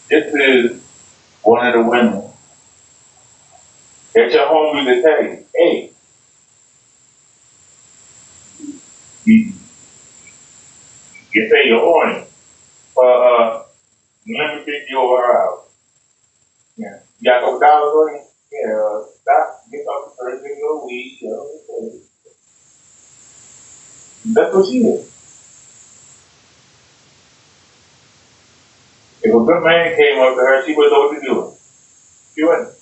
This is one of the women that your homie to tell you, hey, you say you're horny, let me take you over her house. Yeah. You got a couple dollars on you? Yeah, stop, get up for a little weed, you know. That's what she is. If a good man came up to her, she wouldn't know what to do. She wouldn't.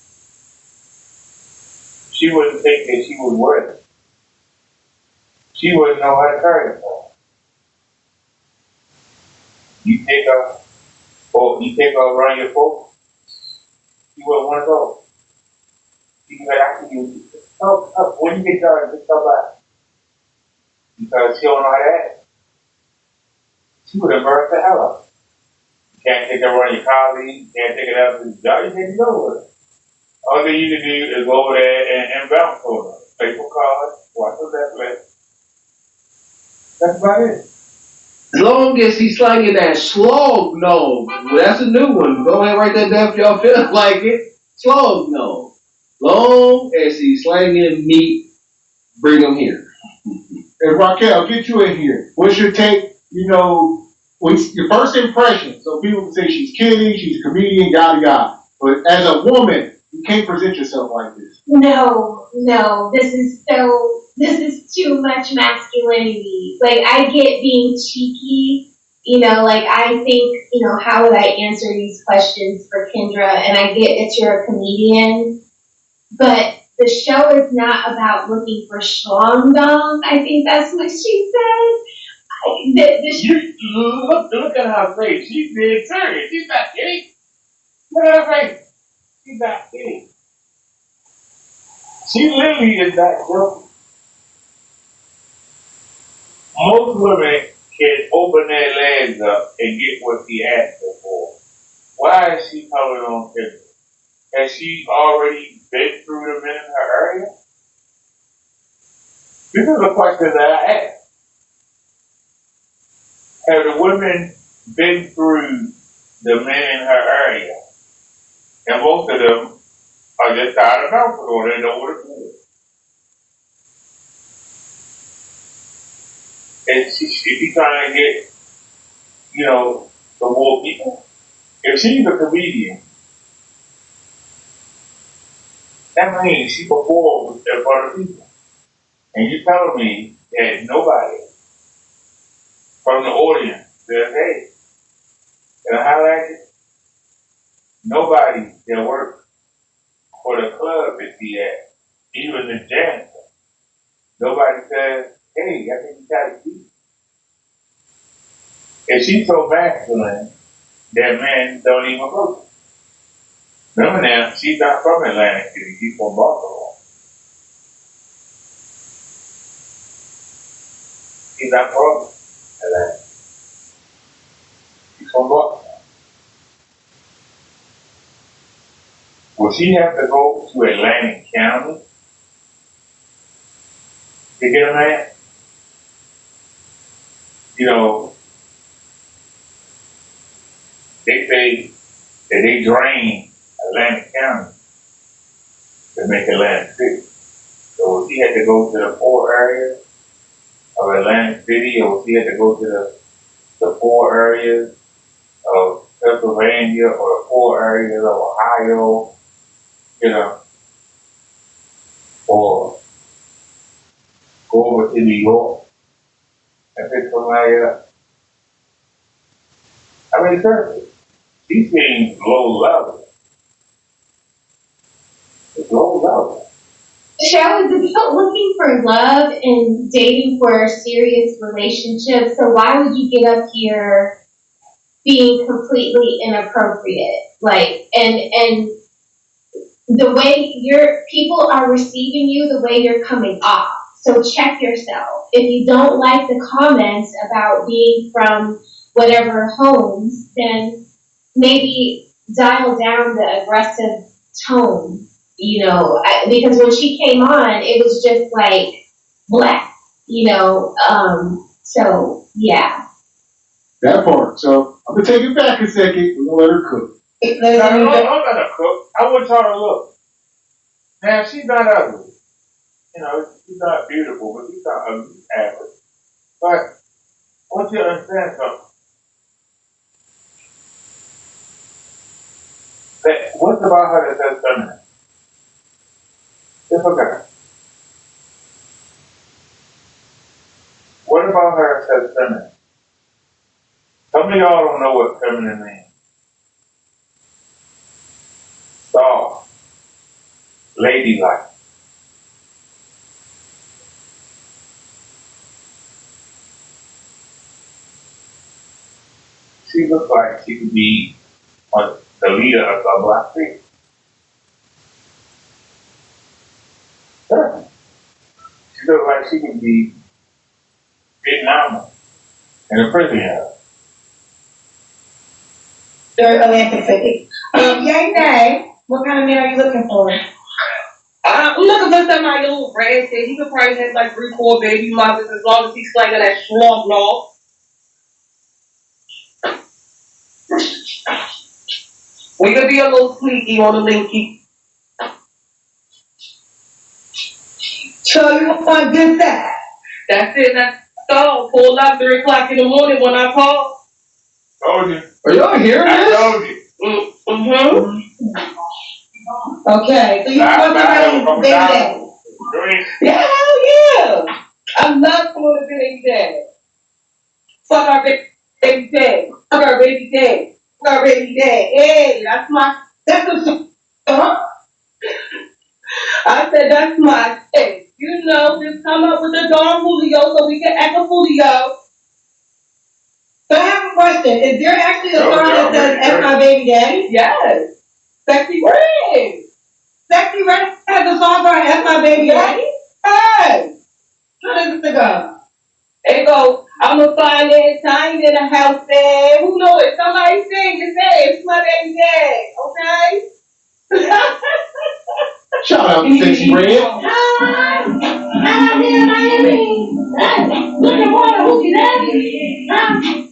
She wouldn't think that she was worth it. She wouldn't know how to carry herself. You take her around your folks, she wouldn't want to go. She would ask you, oh, when you get done, just come back. Because she don't know how to act. She would have burned the hell up. You can't take her around your colleagues, you can't take her out to the job, you can't go with her. All thing you can do is go over there and bounce on her. Play for cards, watch her Netflix. That's about it. As long as he's slanging that slog no. Well, that's a new one. Go ahead and write that down if y'all feel like it. Slog no. Long as he's slanging meat, bring him here. And Raquel, get you in here. What's your take? You know, your first impression. So people can say she's kidding, she's a comedian, yada yada. But as a woman, you can't present yourself like this. No, this is too much masculinity. Like, I get being cheeky, like, I think, how would I answer these questions for Kendra? And I get that you're a comedian, but the show is not about looking for schlong-dong. I think that's what she said. Look at her face. She's being serious. She's not kidding. Look at her face. She's not kidding. She literally is not joking. Most women can open their legs up and get what she asked her for. Why is she coming on Kendra? Has she already been through the men in her area? This is a question that I ask. Have the women been through the men in her area? And most of them are just tired of bouncing or they know what to do. And she's trying to get, the more people. If she's a comedian, that means she performs in front of people. And you telling me that nobody from the audience says, hey, can I highlight it? Nobody that works for the club that she at, even the janitor, nobody says, hey, I think you got to keep. If she's so masculine, that man don't even approach her. Remember now, she's not from Atlantic City, she's from Baltimore. She's not from Atlanta. She's from Baltimore. Will she have to go to Atlantic County to get a man? They say that they drain Atlantic County to make Atlantic City. So if she had to go to the poor areas of Atlantic City, or if she had to go to the poor areas of Pennsylvania or the poor areas of Ohio, or go over to New York and pick somebody up. I mean, certainly, these things low level. It's low level. Show is about looking for love and dating for a serious relationship. So why would you get up here being completely inappropriate? Like, and the way people are receiving you, the way you're coming off. So check yourself. If you don't like the comments about being from whatever homes, then maybe dial down the aggressive tone. You know, because when she came on, it was just like black. You know, so yeah. That part. So I'm gonna take it back a second. We're gonna let her cook. I'm not gonna cook. I want y'all to look. Now, she's not ugly. You know, she's not beautiful, but she's not ugly, average. But I want you to understand something. That what's about her that says feminine? Just look at her. What about her that says feminine? Some of y'all don't know what feminine means. Soft. Ladylike. She looks like she could be the leader of a black people. Sure. She looks like she could be Vietnam in a prison yard. Yay, nay. What kind of man are you looking for? I'm looking for somebody a little ratchet. He could probably have like 3-4 baby mothers as long as he's like that schlong law. We could be a little sneaky on the linky. So you want good sex? That's it. That's all. Pull up 3 o'clock in the morning when I call. Told you. Are y'all hearing this? I told you. Okay, so you want somebody baby daddy? Yeah, hell yeah. I love for the baby daddy. Fuck our baby daddy. Fuck our baby daddy. Fuck our baby daddy. Hey, that's I said that's my thing. You know, just come up with a Don Julio so we can act a Julio. So I have a question. Is there actually a song that says F my baby daddy? Yes. Sexy Red. Sexy Red has a song called F my baby daddy? Hey. How does it go? It goes, I'm a fine ass time in a house there. Who knows it? Somebody sing and say, it's my baby daddy, okay? Shout out to Sexy Red.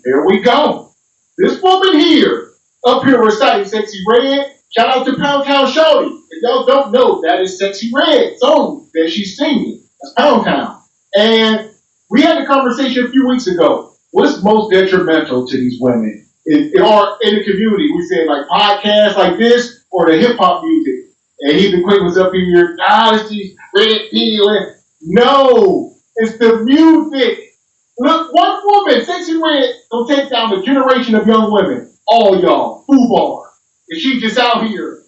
Here we go. This woman here, up here reciting Sexy Red. Shout out to Pound Town Shorty. If y'all don't know, that is Sexy Red song that she's singing. That's Pound Town. And we had a conversation a few weeks ago. What's most detrimental to these women in the community? We said like podcasts like this or the hip hop music. And Ethan Quick was up here, it's these red pill. No, it's the music. Look, one woman, Sexy Red, will take down a generation of young women. All y'all, FUBAR. And she just out here.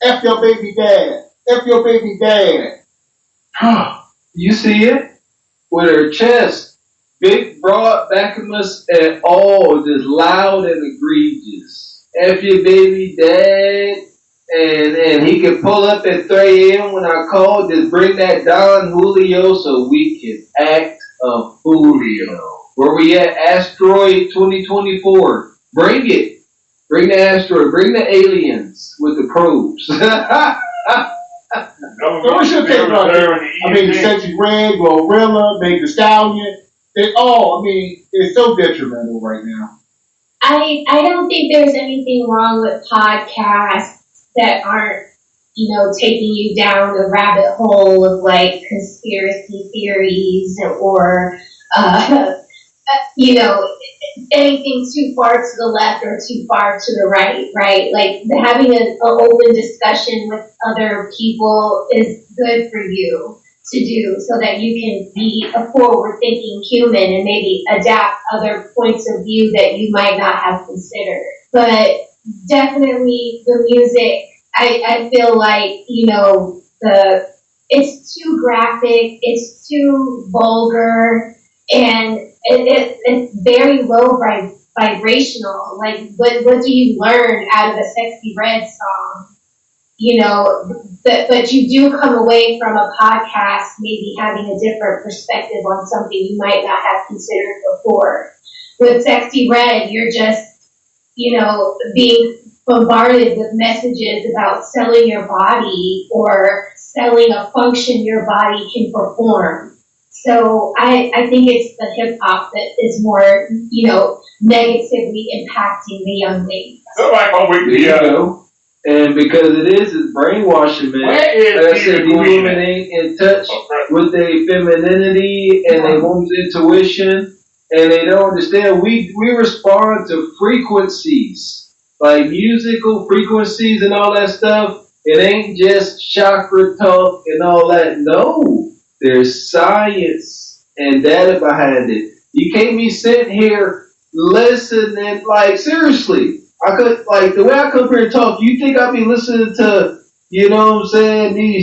F your baby dad. F your baby dad. You see it? With her chest, big, broad, vacuumous, and all just loud and egregious. F your baby dad. And he can pull up at 3 a.m. when I call, just bring that Don Julio so we can act a Julio. Where we at? Asteroid 2024. Bring it. Bring the asteroid. Bring the aliens with the probes. We should take about it. I mean, Sexy Red, Glorilla, Meg the Stallion. It's so detrimental right now. I don't think there's anything wrong with podcasts that aren't, taking you down the rabbit hole of like conspiracy theories or you know, anything too far to the left or too far to the right? Like having an open discussion with other people is good for you to do so that you can be a forward thinking human and maybe adapt other points of view that you might not have considered. But definitely the music, I feel like, it's too graphic, it's too vulgar, and it's very low vibrational. Like, what do you learn out of a Sexy Red song? But you do come away from a podcast maybe having a different perspective on something you might not have considered before. With Sexy Red, you're just, being bombarded with messages about selling your body or selling a function your body can perform. So I think it's the hip hop that is more, negatively impacting the young ladies. Somebody gonna wake me up. And because it's brainwashing, man. Like I said, these women ain't in touch with their femininity and their woman's intuition, and they don't understand. We respond to frequencies, like musical frequencies and all that stuff. It ain't just chakra talk and all that. No, there's science and data behind it. You can't be sitting here listening, like, seriously. I could, like, the way I come here and talk, you think I'd be listening to, these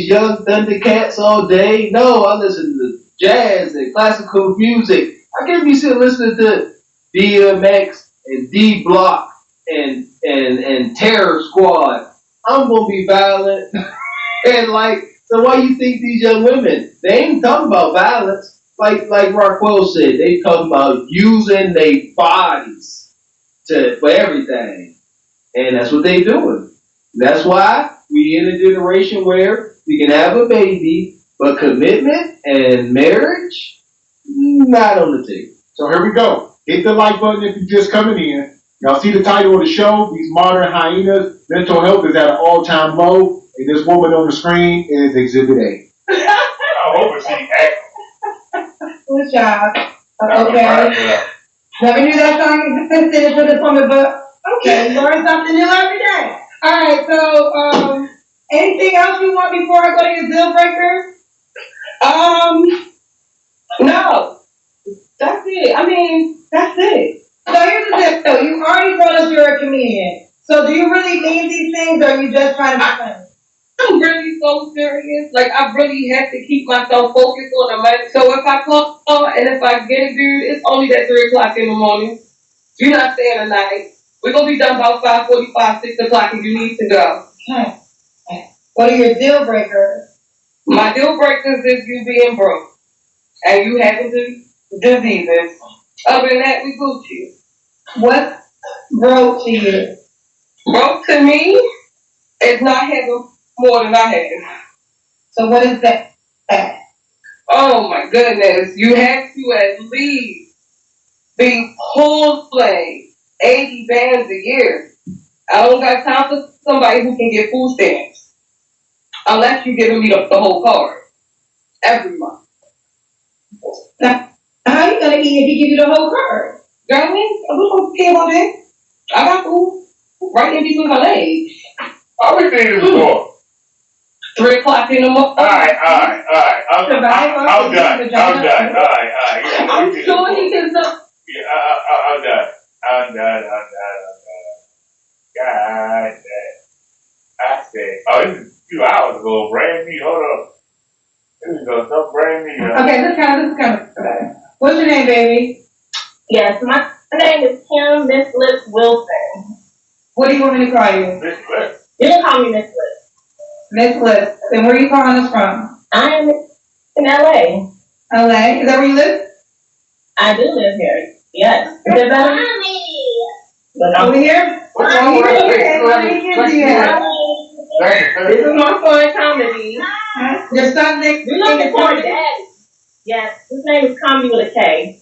young Thundercats all day? No, I listen to jazz and classical music. I can't be sitting listening to DMX and D Block and Terror Squad. I'm gonna be violent. And so why you think these young women, they ain't talking about violence. Like Rockwell said, they talking about using their bodies for everything. And that's what they doing. That's why we in a generation where we can have a baby, but commitment and marriage, not on the table. So here we go. Hit the like button if you're just coming in. Y'all see the title of the show, These Modern Hyenas. Mental health is at an all-time low, and this woman on the screen is Exhibit A. I hope it's Good job. Okay. Never knew that song existed for this woman, but okay, learn something new every day. All right, so anything else you want before I go to your deal breaker? No. That's it. I mean, that's it. So here's the thing. So you already told us you're a comedian. So do you really mean these things, or are you just trying to be funny? I'm really so serious. Like, I really have to keep myself focused on the money. So if I call and if I get it, dude, it's only at 3 o'clock in the morning. You're not staying the night. We're going to be done about 5:45, 6 o'clock if you need to go. Okay. What are your deal breakers? My deal breakers is you being broke. And you having diseases. Other than that, we Gucci. What's broke to you? Broke to me is not having more than I have. So what is that? Oh my goodness. You have to at least be pulling 80 bands a year. I don't got time for somebody who can get food stamps. Unless you're giving me the whole card. Every month. Now, how are you going to eat if he give you the whole card? Girl, I don't care about that. I got food right in between my legs. All we need is more. 3 o'clock in the morning. All right. I'm done. All right. I'm sure he can stop. Yeah, I'm done. God damn. I said, this is 2 hours ago. Brand new. Hold on. This is some brand new. Okay, this is kind of better. What's your name, baby? Yes, my name is Kim Miss Lips Wilson. What do you want me to call you? Miss Lips. You can call me Miss Lips. Miss Lips. And where are you calling us from? I am in LA. LA? Is that where you live? I do live here. Yes. Is that better? Over here? What's wrong with This is my son, Comedy. Your son next You're looking for a daddy. Yes, his name is Comedy with a K.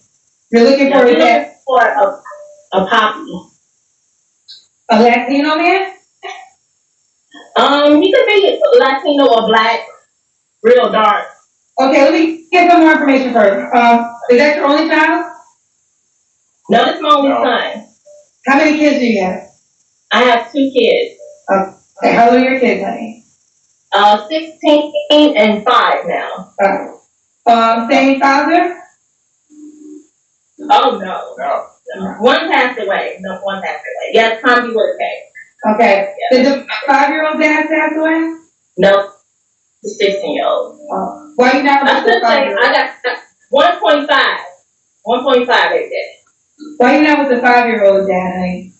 You're looking for a dad? For a poppy. A Latino man? He could be Latino or black, real dark. Okay, let me get some more information first. Is that your only child? No, this is my only son. How many kids do you have? I have 2 kids. Okay, how old are your kids, honey? 16 and 5 now. Same father? Oh, no. One passed away. No, one passed away. Yes, Tommy would have. Okay. Did the 5-year-old dad pass away? No, the 16-year-old. Why you not with the 5-year-old? I got 1.5. 1.5 right there. Why you not with the 5-year-old dad, honey?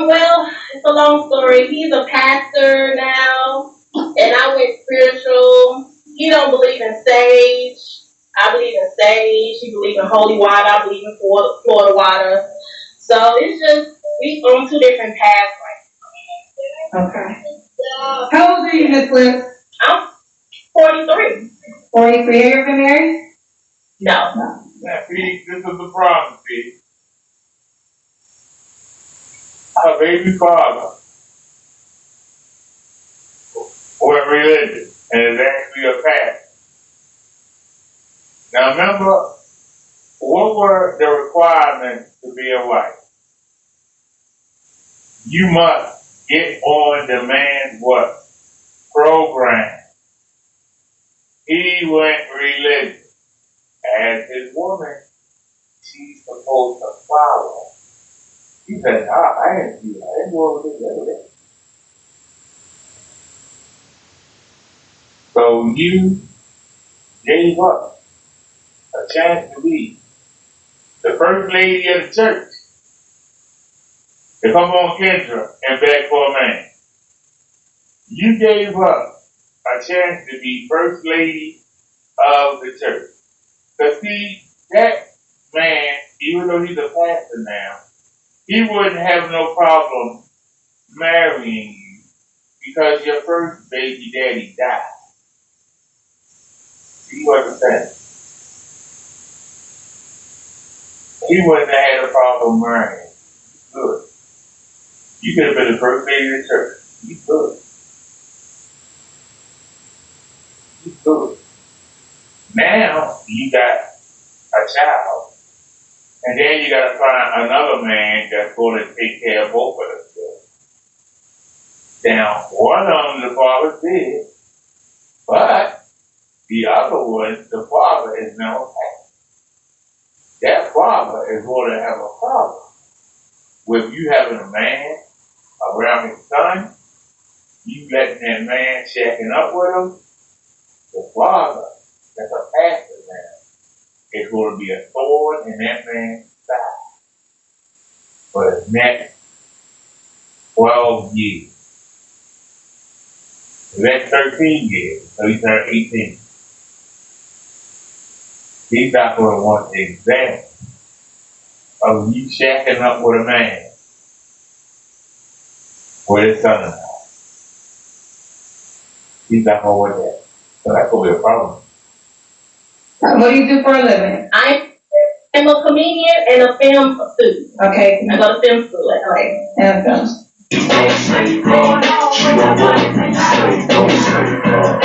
Well, it's a long story. He's a pastor now, and I went spiritual. He don't believe in sage. I believe in sage. He believes in holy water. I believe in Florida water. So it's just, we on 2 different paths right now. Okay. How old are you, Miss Liz? I'm 43. 43. Have you ever been married? No. Now, see, this is the problem, see. Her baby father was religious and is actually a pastor. Now remember, what were the requirements to be a wife? You must get on the man's what? Program. He went religious. As his woman, she's supposed to follow. He said, I didn't see that. I didn't go over this the other day. So you gave up a chance to be the first lady of the church to come on Kendra and beg for a man. You gave up a chance to be first lady of the church. Because see, that man, even though he's a pastor now, he wouldn't have no problem marrying you because your first baby daddy died. Do you understand? He wouldn't have had a problem marrying you. Good. You could have been the first lady of the church. You could. You could. Now you got a child. And then you gotta find another man that's gonna take care of both of them. Now, one of them the father did, but the other one, the father is now happy. That father is gonna have a problem with you having a man around his son, you letting that man shacking up with him. The father, that's a pastor now, is going to be a thorn in that man's side for the next 12 years. The next 13 years, so he turned 18. He's not going to want the example of you shacking up with a man with his son-in-law. He's not going to want that. So that's going to be a problem. What do you do for a living? I'm a comedian and a film student. Okay. I go to film school at LA. And films.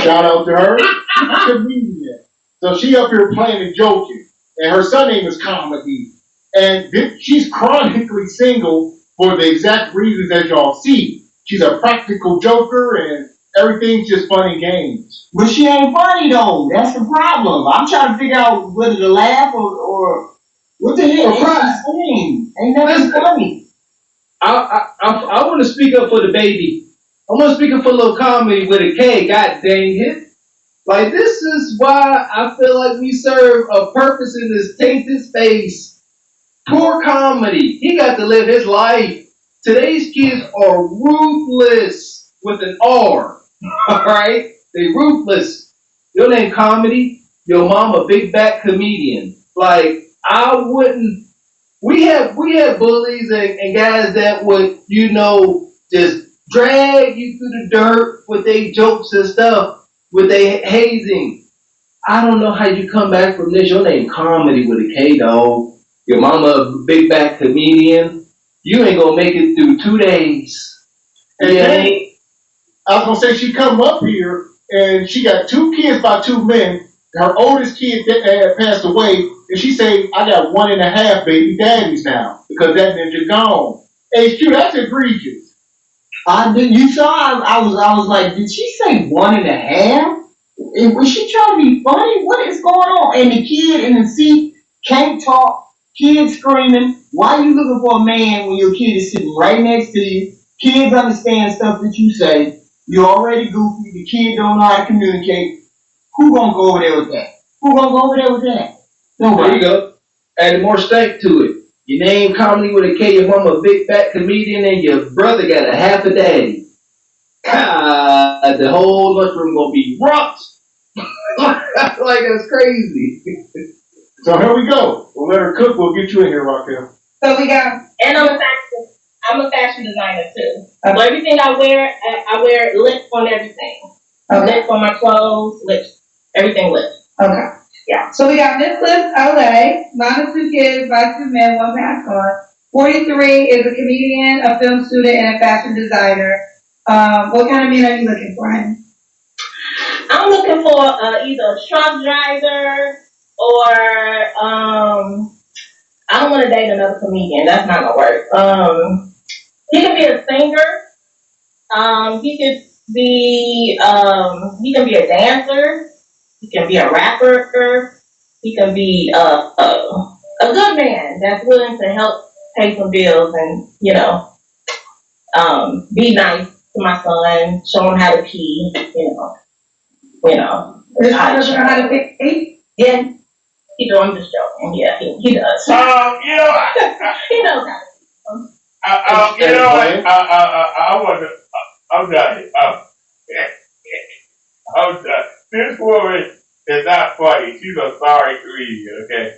Shout out to her. Comedian. So she up here playing and joking. And her son name is Comedy. And she's chronically single for the exact reasons that y'all see. She's a practical joker and everything's just fun and games. But she ain't funny though. That's the problem. I'm trying to figure out whether to laugh or what the hell. Ain't nothing funny. I want to speak up for the baby. I want to speak up for a little comedy with a K. God dang it. Like, this is why I feel like we serve a purpose in this tainted space. Poor comedy. He got to live his life. Today's kids are ruthless with an R. Alright? They ruthless. Your name comedy, your mom a big back comedian. Like, I wouldn't. We have bullies and guys that would, just drag you through the dirt with their jokes and stuff, with their hazing. I don't know how you come back from this. Your name comedy with a K, dog. Your mama a big back comedian. You ain't gonna make it through 2 days. And then, I was gonna say she come up here and she got 2 kids by 2 men. Her oldest kid passed away, and she say, I got 1.5 baby daddies now because that ninja gone. HQ, that's egregious. You saw, I was like, did she say 1.5? And was she trying to be funny? What is going on? And the kid in the seat can't talk, kid screaming. Why are you looking for a man when your kid is sitting right next to you? Kids understand stuff that you say. You're already goofy. The kid don't know how to communicate. Who gonna go over there with that? Who gonna go over there with that? Nobody. There you go. Add more stank to it. Your name comedy with a K, your mama a big fat comedian, and your brother got a half a daddy. God, the whole lunchroom gonna be rocks. Like that's crazy. So here we go. We'll let her cook. We'll get you in here, Raquel. So we got, and I'm a fashion designer too. So everything I wear lips on everything. Okay. Lips on my clothes, lips, everything lips. Okay. Yeah. So we got Miss Lips LA, mom of 2 kids, by 2 men, 1 passport. 43 is a comedian, a film student, and a fashion designer. What kind of man are you looking for, honey? I'm looking for either a truck driver or I don't want to date another comedian. That's not gonna work. He can be a singer. He can be a dancer. He can be a rapper. He can be a good man that's willing to help pay some bills and be nice to my son, show him how to pee. Does he know how to pee? Yeah, he do. I'm just joking. Yeah, he does. He knows how to pee. I'm done. I'm done. This woman is not funny. She's a sorry comedian, okay?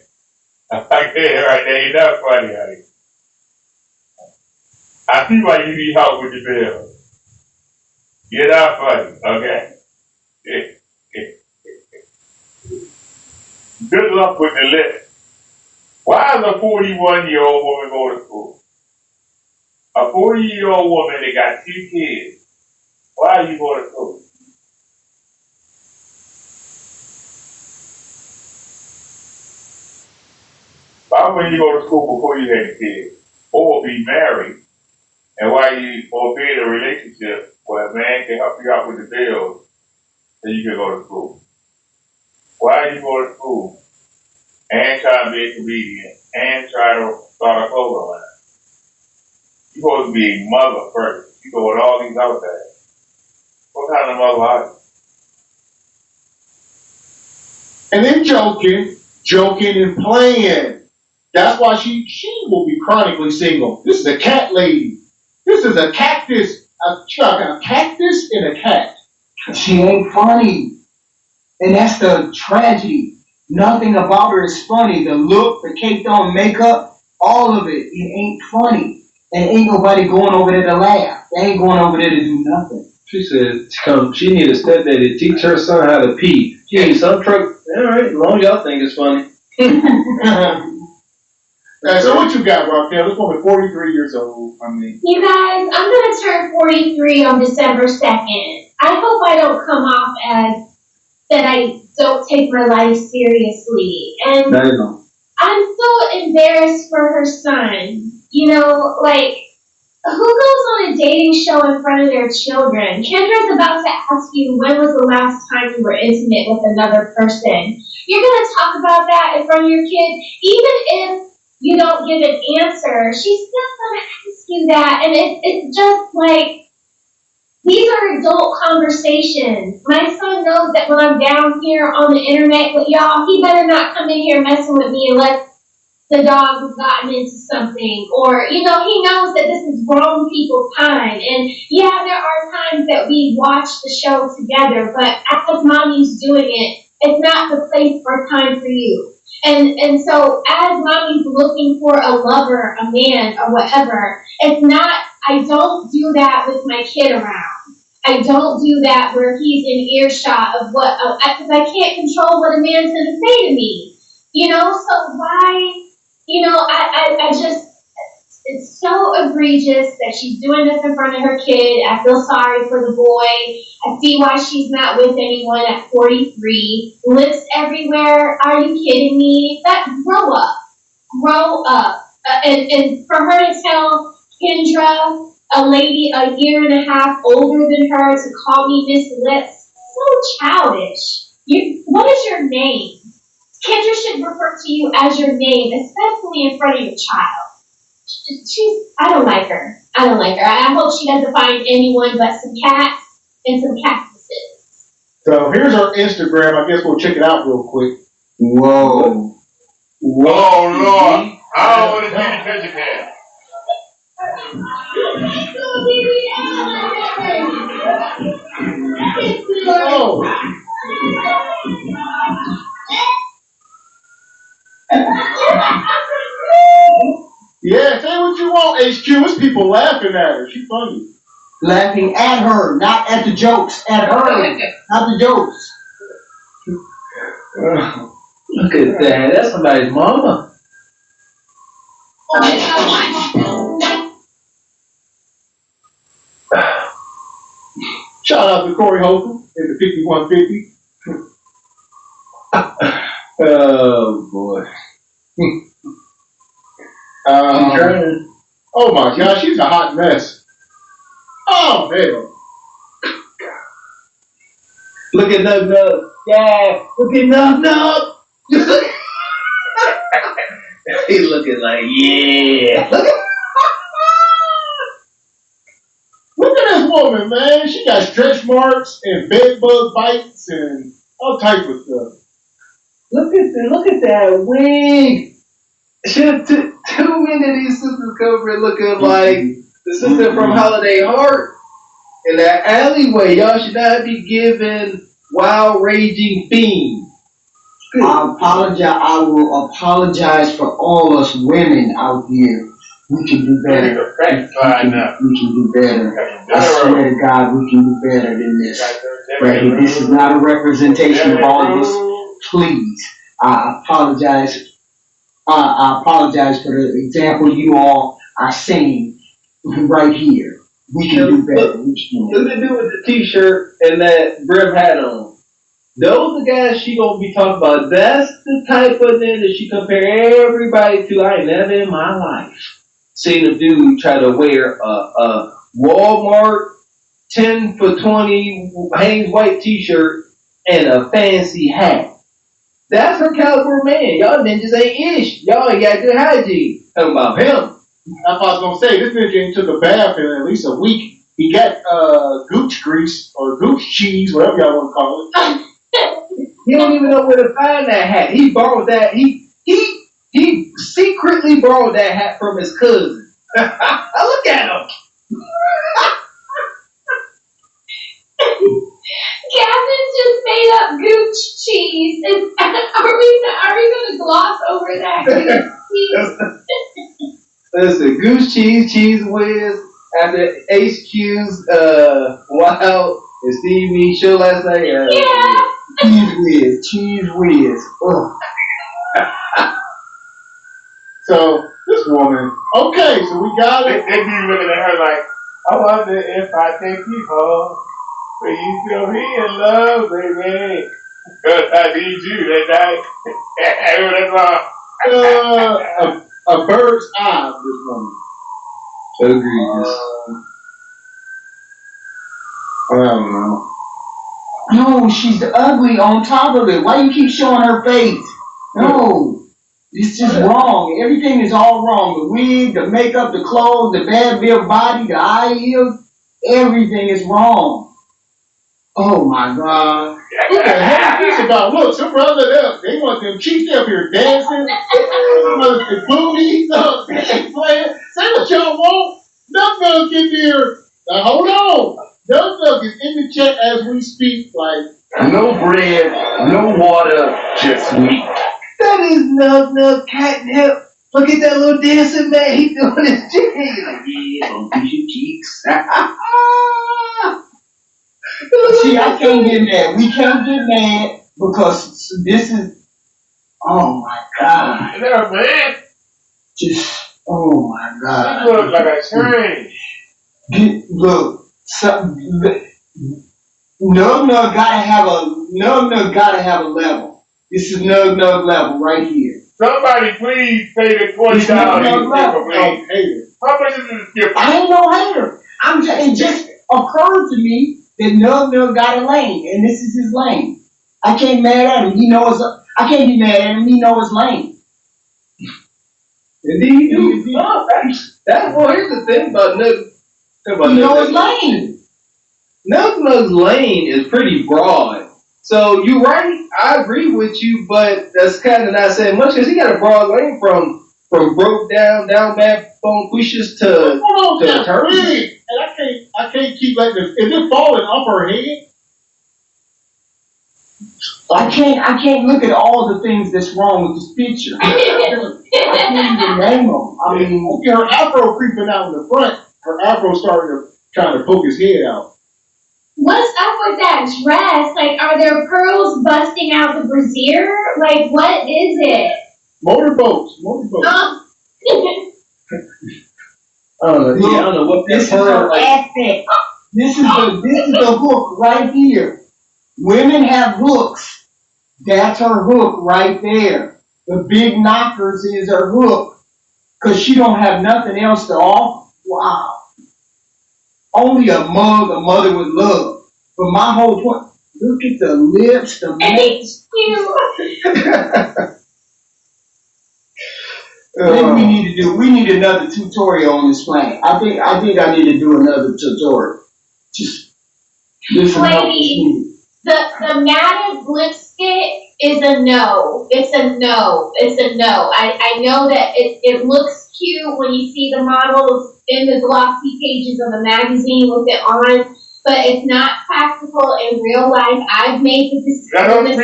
I get it right there. You're not funny, honey. I see why you need help with your bills. You're not funny, okay? Good luck with the list. Why is a 41-year-old woman going to school? A 40-year-old woman that got 2 kids. Why are you going to school? Why wouldn't you go to school before you had a kid? Or be married? And or be in a relationship where a man can help you out with the bills so you can go to school? Why are you going to school and try to be a comedian and try to start a clothing line? You're supposed to be a mother first. You go with all these other things. What kind of mother are you? And then joking and playing. That's why she will be chronically single. This is a cat lady. This is a cactus. A cactus and a cat. She ain't funny. And that's the tragedy. Nothing about her is funny. The look, the caked on makeup, all of it ain't funny. And ain't nobody going over there to laugh. They ain't going over there to do nothing. She said, she need a stepdaddy to teach her son how to pee. She needs some truck. All right, as long as y'all think it's funny. So what you got, Raquel? This woman 43 years old. You guys, I'm gonna turn 43 on December 2nd. I hope I don't come off as that I don't take my life seriously. And I'm so embarrassed for her son. Who goes on a dating show in front of their children? Kendra's about to ask you, when was the last time you were intimate with another person? You're gonna talk about that in front of your kids, even if you don't give an answer, she's still gonna ask you that, and it's just like, these are adult conversations. My son knows that when I'm down here on the internet with y'all, he better not come in here messing with me unless the dog has gotten into something, or, he knows that this is grown people's time, and yeah, there are times that we watch the show together, but as mommy's doing it, it's not the place or time for you. And so as mommy's looking for a lover, a man, or whatever, it's not, I don't do that with my kid around. I don't do that where he's in earshot of what, because I can't control what a man's going to say to me. So why, I just, it's so egregious that she's doing this in front of her kid. I feel sorry for the boy. I see why she's not with anyone at 43. Lips everywhere. Are you kidding me? Grow up. Grow up. And for her to tell Kendra, a lady a year and a half older than her, to call me Miss Lips, so childish. What is your name? Kendra should refer to you as your name, especially in front of your child. I don't like her. I hope she doesn't find anyone but some cats and some cactuses. So here's our Instagram. I guess we'll check it out real quick. Whoa. Oh, Lord. I don't want to see the picture cam. Oh. Yeah, say what you want, HQ. It's people laughing at her. She's funny. Laughing at her, not at the jokes. At her, not the jokes. Look at that. That's somebody's mama. Shout out to Corey Holcomb in the 5150. Oh, boy. Oh my gosh, she's a hot mess. Oh, hell. Look at Nub Nub. Yeah, look at Nub Nub. He looking like, yeah. Look at this woman, man. She got stretch marks and bed bug bites and all type of stuff. Look at that wig. Too many of these sisters come here looking like the sister from Holiday Heart. In that alleyway, y'all should not be giving wild raging fiend. I apologize. I will apologize for all us women out here. We can do better. We can do better. I swear to God, we can do better than this. Right here. This is not a representation of all of us. Please, I apologize. I apologize for the example you all are saying right here. We can do better. Look at the dude with the t-shirt and that brim hat on. Those are the guys she gonna be talking about. That's the type of thing that she compare everybody to. I ain't never in my life seen a dude try to wear a Walmart 10 for 20 Hanes white t-shirt and a fancy hat. That's her caliber man. Y'all ninjas ain't ish. Y'all ain't got good hygiene. Talking about him. That's what I was gonna say. This ninja ain't took a bath in at least a week. He got gooch grease or gooch cheese, whatever y'all want to call it. He don't even know where to find that hat. He borrowed that. He secretly borrowed that hat from his cousin. Look at him. Gavin just made up gooch cheese. Are we gonna gloss over that gooch cheese? Listen, goose cheese, cheese whiz, after HQ's Wild and Stevie show last night. Yeah. Cheese whiz. Oh. So this woman, okay, so we got it. They be looking at her like, I wonder if I take you home. Will you still be in love, baby? Because I need you that night. That's a bird's eye of this woman. Egregious. I don't know. No, she's ugly on top of it. Why you keep showing her face? No. It's just wrong. Everything is all wrong. The wig, the makeup, the clothes, the bad built body, the eye heels, everything is wrong. Oh my God. What the hell is this about? Look, some brother there, they want them cheeks up here dancing. The booty, they playing. Say what y'all want. Nub Nub get there. Now hold on. Nub Nub is in the chat as we speak, like. No bread, no water, just meat. That is Nub Nub catnip. Look at that little dancing man. He doing his jig. Like, yeah, don't push your cheeks. See, I can't get mad. We can't get mad because this is, oh my God. Man. Just, Oh my God. You look like a train. Look, Nug gotta have a level. This is Nug level right here. Somebody please pay the $20 skipper, please. How much is this skipper? I ain't no hater. It just occurred to me that Nug got a lane, and this is his lane. I can't mad at him. I can't be mad at him. He knows his lane. Indeed, you do. Well, here's the thing about Nug. He knows his lane. Nug's lane is pretty broad. So you're right. I agree with you, but that's kind of not saying much because he got a broad lane from broke down bad phone pushes to turns. And I can't keep letting this. Is it falling off her head? I can't look at all the things that's wrong with this picture. I can't even name them. I mean, her afro creeping out in the front. Her afro trying to poke his head out. What's up with that dress? Like, are there pearls busting out the brassiere? Like, what is it? Motorboats. I don't know what this is her outfit. This is the hook right here. Women have hooks. That's her hook right there. The big knockers is her hook. Cause she don't have nothing else to offer. Wow. Only a mother with love. But my whole point, look at the lips, the lips. We need another tutorial on this planet. I think I need to do another tutorial. Just listen. Ladies, the matted lipstick is a no. It's a no. I know that it looks cute when you see the models in the glossy pages of the magazine with it on, but it's not practical in real life. I've made the mistake with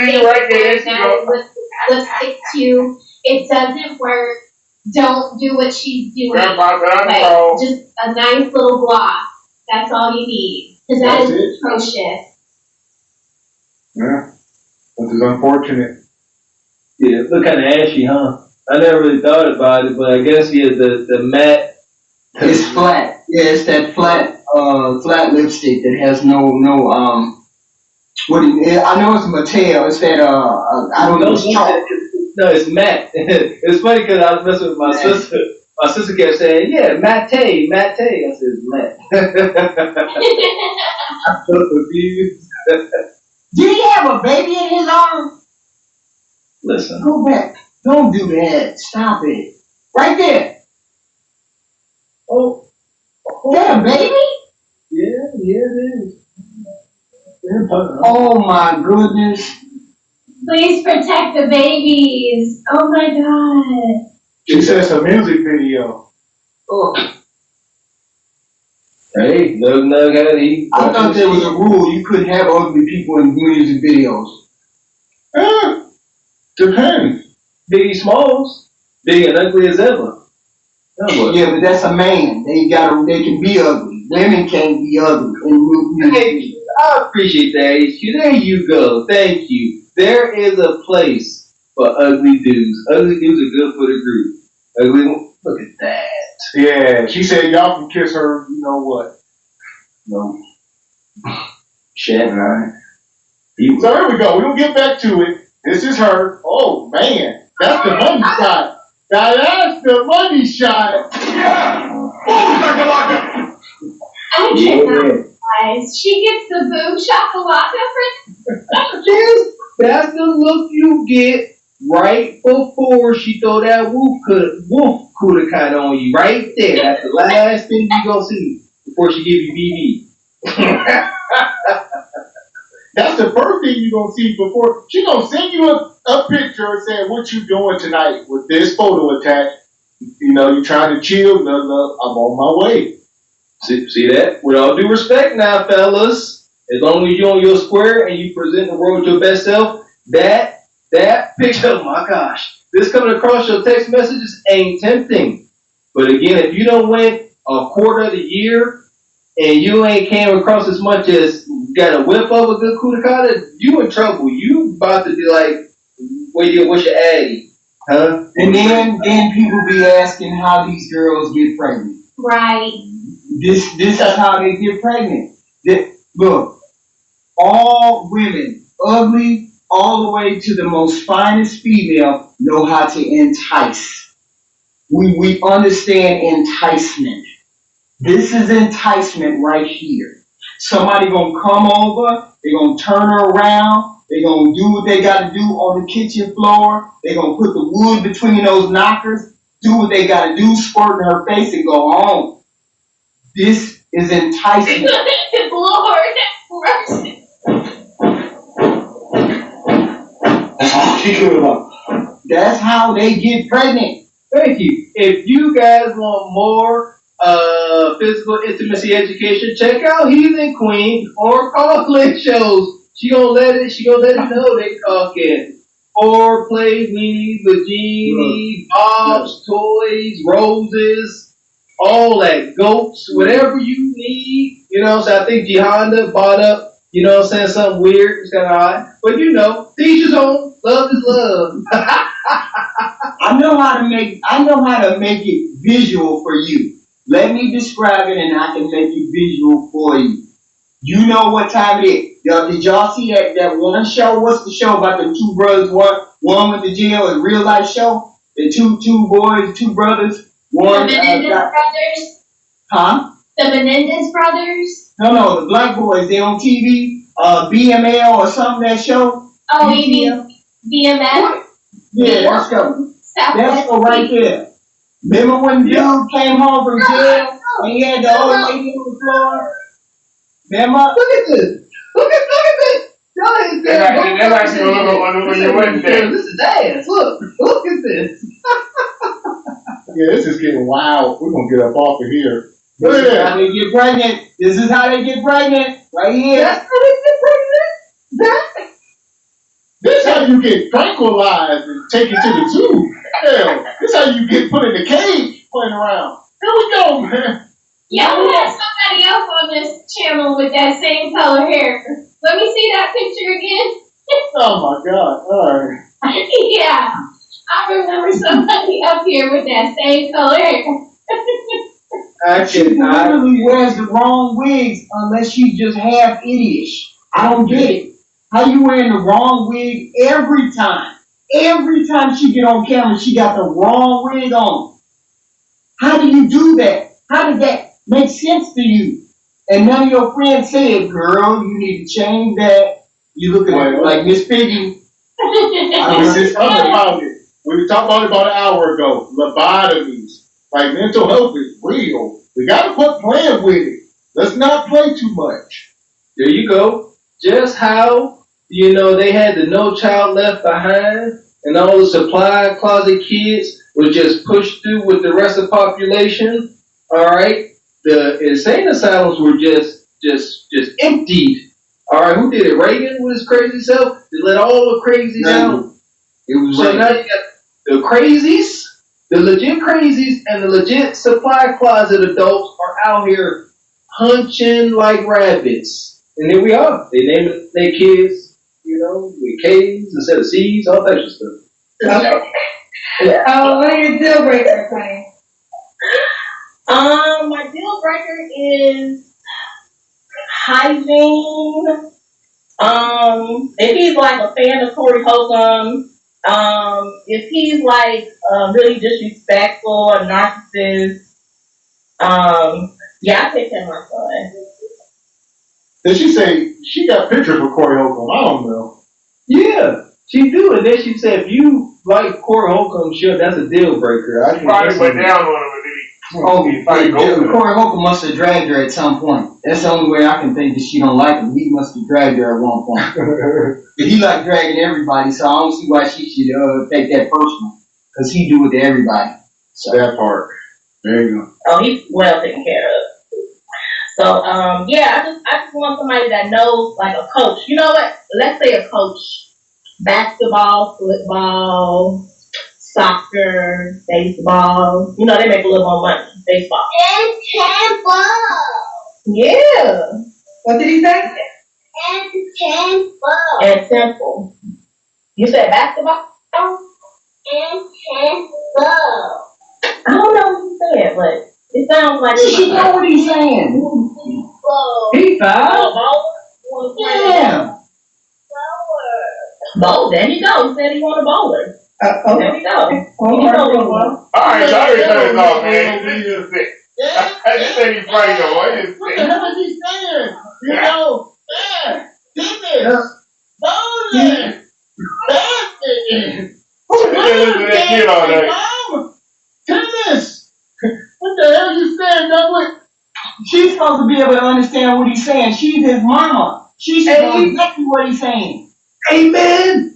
matted lipstick too. It doesn't work. Don't do what she's doing. Like, just a nice little gloss. That's all you need. Because that is atrocious. Yeah. This is unfortunate. Yeah, it look kind of ashy, huh? I never really thought about it, but I guess the matte. It's flat. Yeah, it's that flat lipstick that has no I know it's Mattel. It's that I don't know. It's chalk. No, it's matte. It's funny because I was messing with my sister. My sister kept saying, "Yeah, matte." I said, "It's matte." I'm so confused. Did he have a baby in his arms? Listen. Go back. Don't do that. Stop it. Right there. Oh. That a baby? Yeah, it is. Oh my goodness. Please protect the babies. Oh my God. She said it's a music video. Oh. Hey, Nug had it. I thought there was a rule you couldn't have ugly people in music videos. Depends. Biggie Smalls, big and ugly as ever. Yeah, but that's a man. They can be ugly. Women can't be ugly in music. Hey, I appreciate that, HQ. There you go. Thank you. There is a place for ugly dudes. Ugly dudes are good for the group. Ugly, look at that. Yeah, she said y'all can kiss her, you know what? No. Shit, right? So here we go. We'll get back to it. This is her. Oh, man. That's the money shot. Now that's the money shot. I cannot. She gets the boom shakalaka for Yes, that's the look you get right before she throw that wolf Kudakai on you. Right there. That's the last thing you gonna see before she give you BB. That's the first thing you're going to see before. She going to send you a picture saying, what you doing tonight with this photo attached. You know, you're trying to chill. I'm on my way. See that? With all due respect now, fellas, as long as you're on your square and you present the world your best self, that picture, oh my gosh, this coming across your text messages ain't tempting. But again, if you don't win a quarter of the year and you ain't came across as much as got a whip of a good Kudakata, you in trouble. You about to be like, what's your addy? Huh? And then people be asking how these girls get pregnant. Right. This is how they get pregnant. Look, all women, ugly, all the way to the most finest female, know how to entice. We understand enticement. This is enticement right here. Somebody gonna come over, they gonna turn her around, they gonna do what they gotta do on the kitchen floor, they gonna put the wood between those knockers, do what they gotta do, squirt in her face and go home. This is enticement. Lord, mercy. That's all she care about. That's how they get pregnant. Thank you. If you guys want more physical intimacy education, check out Heathen Queen or Call-In shows. She gonna let it know they talking. Foreplay, weenie, vagini, bobs, toys, roses, all that, goats, whatever you need. You know what I'm saying? I think Jihanda bought up, you know what I'm saying, something weird. It's kind of odd. But you know, teach his own. Love is love. I know how to make it visual for you. Let me describe it and I can make it visual for you. You know what time it is. Did y'all see that one show? What's the show about the two brothers? One went to jail, a real life show? The two boys, two brothers. One The Menendez brothers? Huh? The Menendez brothers? No, the black boys, they on TV, BML or something, that show. Oh, you mean BMF? Yeah, that's go. That's go right there. Remember when dude came home from jail and he had the old lady on the floor? Remember? Look at this. Look at this. Y'all ain't there. That's actually gonna look on when you went there. This is dance. Look at this. Yeah, this is getting wild. We're gonna get up off of here. This is how they get pregnant. This is how they get pregnant. Right here. That's how they get pregnant. This is how you get tranquilized and taken to the zoo. Hell, this is how you get put in the cage playing around. Here we go, man. Y'all had somebody else on this channel with that same color hair. Let me see that picture again. Oh my God. All right. Yeah. I remember somebody up here with that same color hair. She literally wears the wrong wigs unless she just half idiot. I don't get it. How you wearing the wrong wig every time? Every time she get on camera, she got the wrong wig on. How do you do that? How did that make sense to you? And none of your friends said, girl, you need to change that. You looking at it like Miss Piggy. I was just talking about it. We talked about it about an hour ago. Lobotomies. Like, mental health is real. We gotta quit playing with it. Let's not play too much. There you go. Just how, you know, they had the No Child Left Behind and all the supply closet kids were just pushed through with the rest of the population. All right. The insane asylums were just emptied. All right. Who did it? Reagan with his crazy self? They let all the crazies out. It was so now you got the crazies, the legit crazies, and the legit supply closet adults are out here hunching like rabbits. And here we are. They named their kids, you know, with K's instead of C's, all types of stuff. Oh, what are your deal breakers, honey? My deal breaker is hygiene. If he's like a fan of Corey Holcomb, if he's like really disrespectful or narcissist, yeah, I take care of my son. Did she say she got pictures with Corey Holcomb? I don't know. Yeah, she do. And then she said, if you like Corey Holcomb, sure, that's a deal breaker. I probably went down on him. Corey Holcomb must have dragged her at some point. That's the only way I can think that she don't like him. He must have dragged her at one point. But he like dragging everybody, so I don't see why she should take that personal. Because he do it to everybody. So that part. There you go. Oh, he's well taken care of. So, yeah, I just want somebody that knows, like a coach. You know what? Let's say a coach. Basketball, football, soccer, baseball. You know, they make a little more money. Baseball. And temple. Yeah. What did he say? And temple. And temple. You said basketball? I don't know what he said, but it sounds like You should know what he's saying. He foul. Yeah. Bowl, there you go. He said he want a bowler. There you go. All right, so I already cut it off, man. This is it. I just said he's right, though. I just What the hell is he saying? You know, tennis, bowling, basketball. Listen to that kid all day. Mom, tennis. What the hell you saying, Douglas? She's supposed to be able to understand what he's saying. She's his mama. She should know exactly what he's saying. Hey man,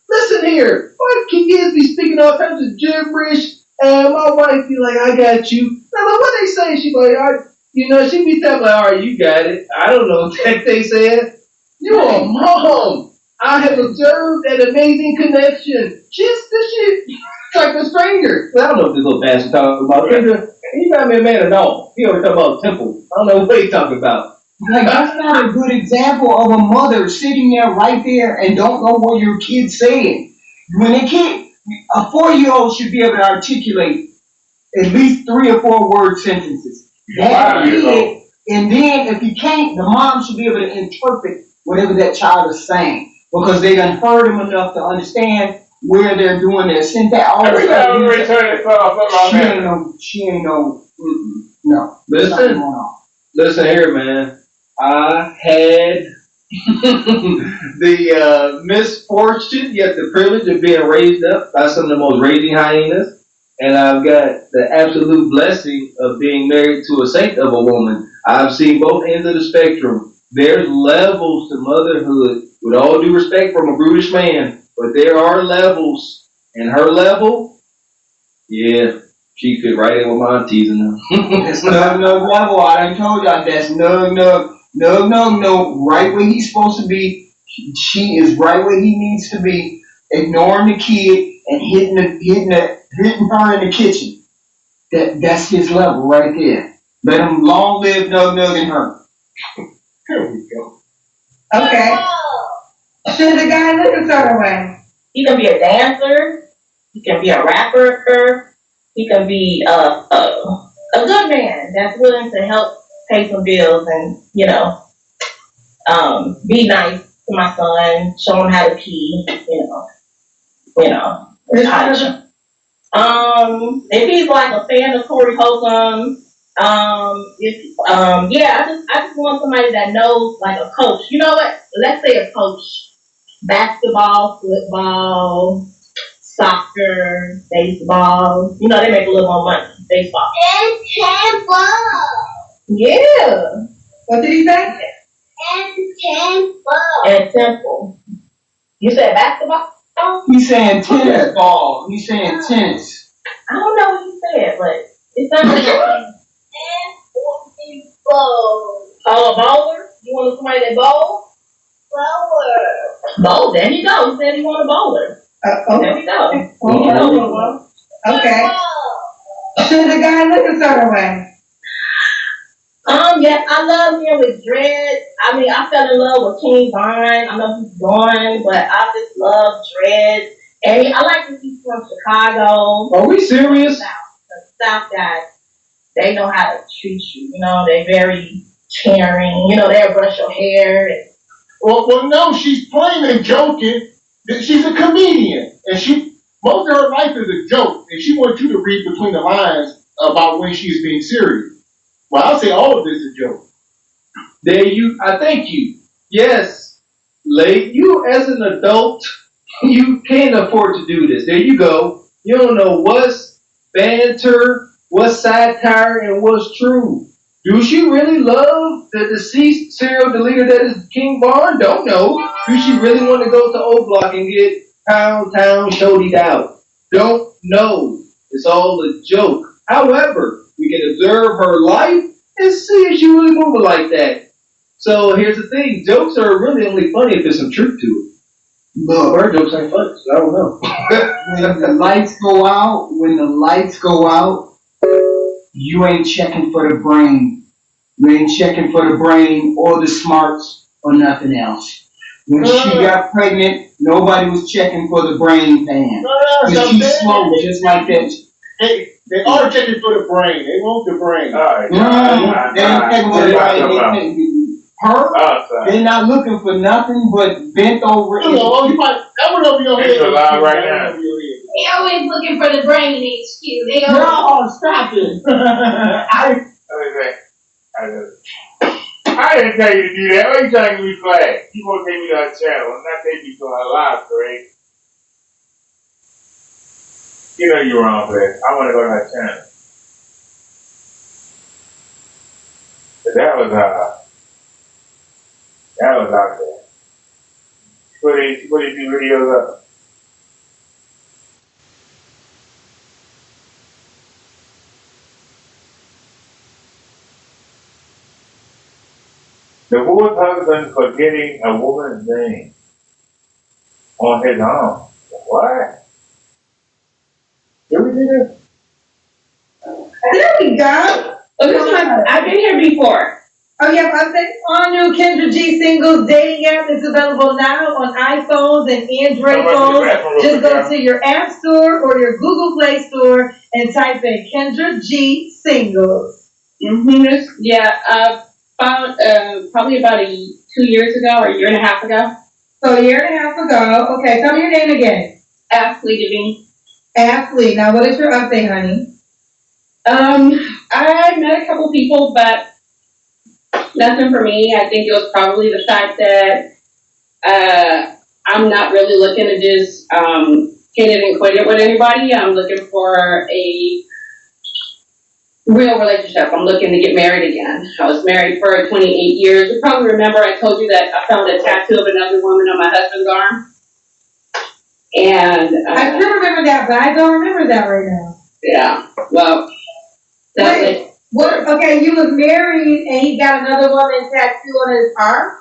listen here. My kids be speaking all kinds of gibberish, and my wife be like, "I got you." Now what they say? She like, she be telling like, "All right, you got it." I don't know what they said. You a mom. I have observed an amazing connection. She's like a stranger. I don't know what this little bastard talking about. He got me a man or no. He always talking about temple. I don't know what he talking about. Like, that's not a good example of a mother sitting there right there and don't know what your kid's saying. When a 4-year-old should be able to articulate at least 3 or 4 word sentences. That kid, and then if he can't, the mom should be able to interpret whatever that child is saying. Because they done heard him enough to understand where they're doing their syntax. Every time we return this off, she ain't no, no. Listen here, man. I had the misfortune, yet the privilege of being raised up by some of the most raging hyenas. And I've got the absolute blessing of being married to a saint of a woman. I've seen both ends of the spectrum. There's levels to motherhood, with all due respect from a brutish man, but there are levels. And her level, yeah, she fit right in with my aunties and them. It's nug level. I done told y'all that's nug. Right where he's supposed to be. She is right where he needs to be, ignoring the kid and hitting her in the kitchen. That's his level right there. Let him long live nug and her. Here we go. Okay. Should the guy look a certain way? He can be a dancer. He can be a rapper. He can be a good man that's willing to help pay some bills and, be nice to my son, show him how to pee, if he's like a fan of Corey Holcomb, I just want somebody that knows, like a coach. You know what? Let's say a coach. Basketball, football, soccer, baseball. They make a little more money. Baseball. And temple. Yeah. What did he say? And temple. You said basketball? He's saying tennis ball. He's saying tennis. I don't know what he said, but it sounds like a bowler? You want somebody that bowl? Bowl, there you go. He said he want a bowler. There we go. Okay. Should the guy look a certain way? Yes, I love him with dreads. I fell in love with King Von. I know he's gone, but I just love dreads. And I like that he's from Chicago. Are we serious? The South guys, they know how to treat you. They're very caring. They'll brush your hair. Well, no, she's playing and joking. She's a comedian, and most of her life is a joke, and she wants you to read between the lines about when she's being serious. Well, I'll say all of this is a joke. I thank you. Yes, you as an adult, you can't afford to do this. There you go. You don't know what's banter, what's satire, and what's true. Do she really love the deceased serial deleter that is King Von? Don't know. Do she really want to go to O Block and get Pound Town shodied out? Don't know. It's all a joke. However, we can observe her life and see if she really moving like that. So here's the thing. Jokes are really only funny if there's some truth to it. Look, her jokes ain't funny, so I don't know. When the lights go out, you ain't checking for the brain. You ain't checking for the brain or the smarts or nothing else. When she got pregnant, nobody was checking for the brain pan. Cause she's slow, just like that. They are checking for the brain. They want the brain. Alright. They're not looking for nothing but bent over. That one over your head. It's alive right now. They always looking for the brain HQ. They always. No, stop it. I didn't tell you to do that. Why are you trying to be flag? You won't take me to our channel. I'm not taking you to our live, Craig. You know you're wrong for that. I want to go to our channel. But that was out there. Put these videos up. Divorced husband for getting a woman's name on his arm. What? Did we do this? There we go. Oh, this one, I've been here before. Oh yeah, I said all new Kendra G singles dating app is available now on iPhones and Android phones. Just go to your App Store or your Google Play Store and type in Kendra G singles. Mm-hmm. Yeah, about probably about 2 years ago or a year and a half ago. So a year and a half ago. Okay, tell me your name again. Ashley Devine. Ashley. Now, what is your update, honey? I met a couple people, but nothing for me. I think it was probably the fact that I'm not really looking to just hit it and quit it with anybody. I'm looking for a real relationship. I'm looking to get married again. I was married for 28 years. You probably remember I told you that I found a tattoo of another woman on my husband's arm. And I still remember that, but I don't remember that right now. Yeah, well, that's it. What? Okay, you was married and he got another woman tattoo on his arm?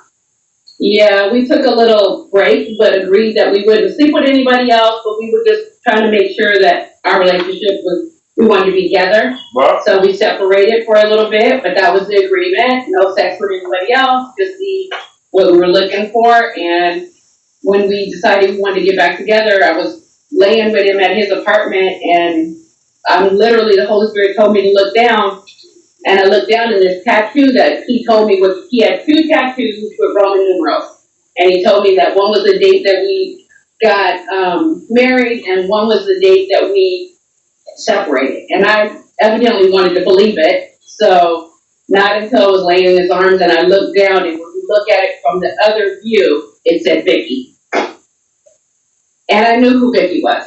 Yeah, we took a little break, but agreed that we wouldn't sleep with anybody else, but we were just trying to make sure that our relationship we wanted to be together. What? So we separated for a little bit, but that was the agreement. No sex with anybody else, just what we were looking for. And when we decided we wanted to get back together, I was laying with him at his apartment, and the Holy Spirit told me to look down, and I looked down, and this tattoo that he told me he had 2 tattoos with Roman numerals, and he told me that one was the date that we got married, and one was the date that we separated. And I evidently wanted to believe it, so not until I was laying in his arms and I looked down, and when you look at it from the other view, it said Vicky. And I knew who Vicky was.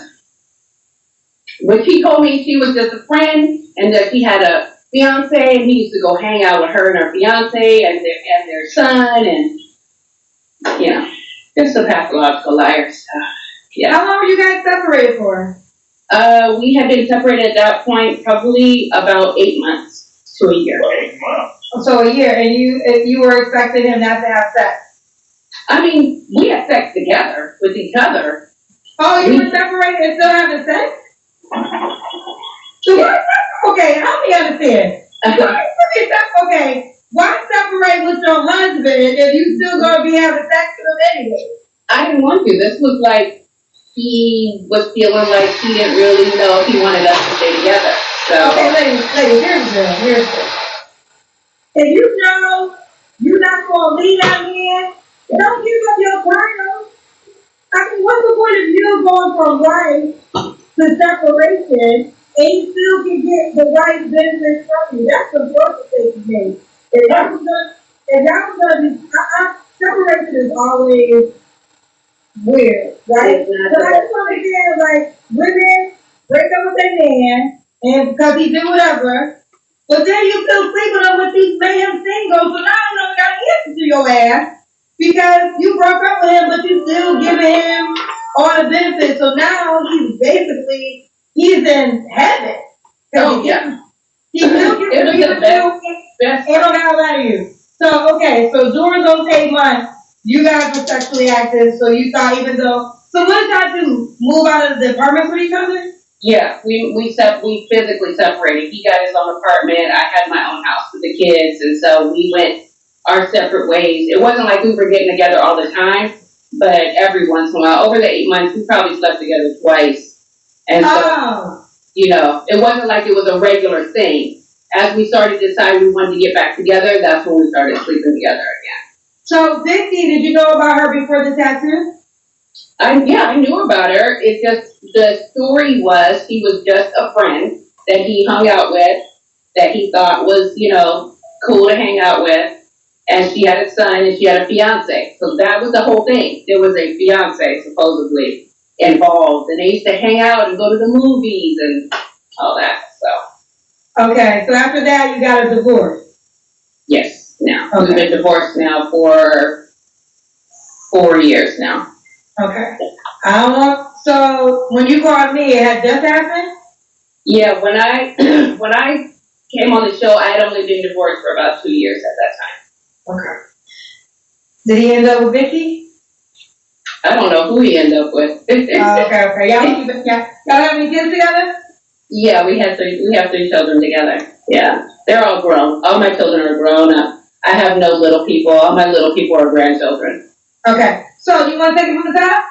When she told me she was just a friend and that she had a fiance and he used to go hang out with her and her fiance and their son, and just a pathological liar stuff. Yeah. How long were you guys separated for? We had been separated at that point probably about 8 months to a year. 8 months. So a year, and you were expecting him not to have sex? I mean, we had sex together with each other. Oh, you were separated and still having sex? So okay, help me understand. Okay, why separate with your husband if you still gonna be having sex with him anyway? I didn't want to. This was like he was feeling like he didn't really know if he wanted us to stay together. So okay, ladies, here's the thing. If you know you're not gonna leave out here, don't give up your partner. I mean, what's the point of you going from life to separation and you still can get the right business from you? That's the important thing to me. If that was gonna be, separation is always weird, right? But I just understand, like, women break up with their man, and because he did whatever, but then you still sleeping up with these men singles, so now you don't got to answer to your ass because you broke up with him, but you still giving him all the benefits. So now he's in heaven. Oh yeah, he still gets the best. I don't know about you. So okay, so during those 8 months, you guys were sexually active. So you thought even though. So what did y'all do? Move out of the apartments with each other? Yeah, we physically separated. He got his own apartment. I had my own house with the kids, and so we went our separate ways. It wasn't like we were getting together all the time, but every once in a while, over the 8 months, we probably slept together twice. And so, you know, it wasn't like it was a regular thing. As we started to decide we wanted to get back together, that's when we started sleeping together again. So, Vicky, did you know about her before the tattoo? Yeah, I knew about her. It just, the story was he was just a friend that he hung out with, that he thought was, you know, cool to hang out with. And she had a son and she had a fiance. So that was the whole thing. There was a fiance supposedly involved. And they used to hang out and go to the movies and all that. So. Okay, so after that, you got a divorce? Yes, now. Okay. We've been divorced now for 4 years now. Okay. So when you called me, it had just happened? Yeah, when I came on the show, I had only been divorced for about 2 years at that time. Okay. Did he end up with Vicky? I don't know who he ended up with. Okay. Y'all have any kids together? Yeah, we have 3 children together. Yeah, they're all grown. All my children are grown up. I have no little people. All my little people are grandchildren. Okay. So you want to take it from the top?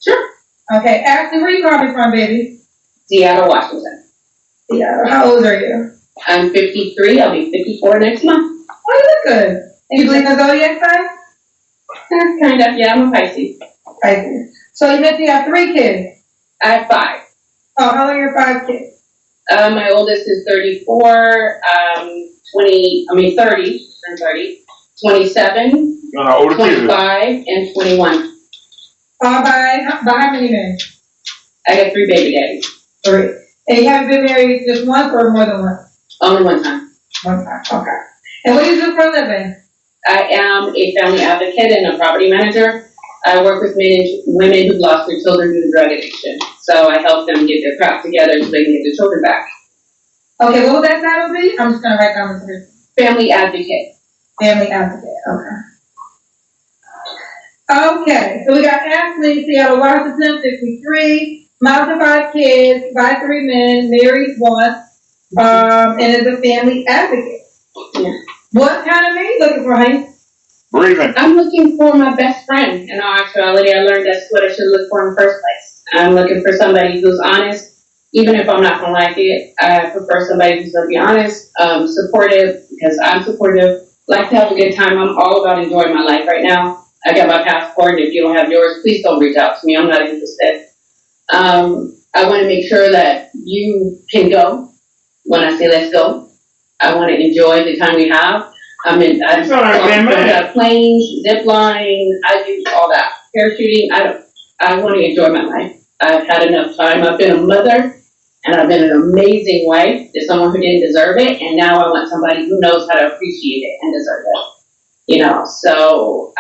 Sure. Okay. Ashley, where you calling from, baby? Seattle, Washington. Seattle. How old are you? I'm 53. I'll be 54 next month. Oh, you look good. And you believe in zodiac sign? Kind of. Yeah, I'm a Pisces. Pisces. So you mentioned you have 3 kids? I have 5. Oh, how old are your 5 kids? My oldest is 34, 30, 27, 25, and 21. By how many men? I got 3 baby daddies. 3. And you haven't been married just once or more than once? Only one time. One time, okay. And what do you do for a living? I am a family advocate and a property manager. I work with men and women who've lost their children due to drug addiction. So I help them get their crap together so they can get their children back. Okay, what would that title be? I'm just going to write down the description. Family advocate. Family advocate, okay. Okay, so we got Ashley, Seattle, Washington, 53, mom to 5 kids, by 3 men, married once, and is a family advocate. Yeah. What kind of man you looking for, honey? Breathing. I'm looking for my best friend. In all actuality, I learned that's what I should look for in the first place. I'm looking for somebody who's honest, even if I'm not gonna like it. I prefer somebody who's gonna be honest, supportive, because I'm supportive, like to have a good time. I'm all about enjoying my life right now. I got my passport, and if you don't have yours, please don't reach out to me. I'm not interested. I want to make sure that you can go when I say let's go. I want to enjoy the time we have. I got planes, zip line, I do all that. Parachuting, I want to enjoy my life. I've had enough time. I've been a mother, and I've been an amazing wife to someone who didn't deserve it, and now I want somebody who knows how to appreciate it and deserve it. You know, so,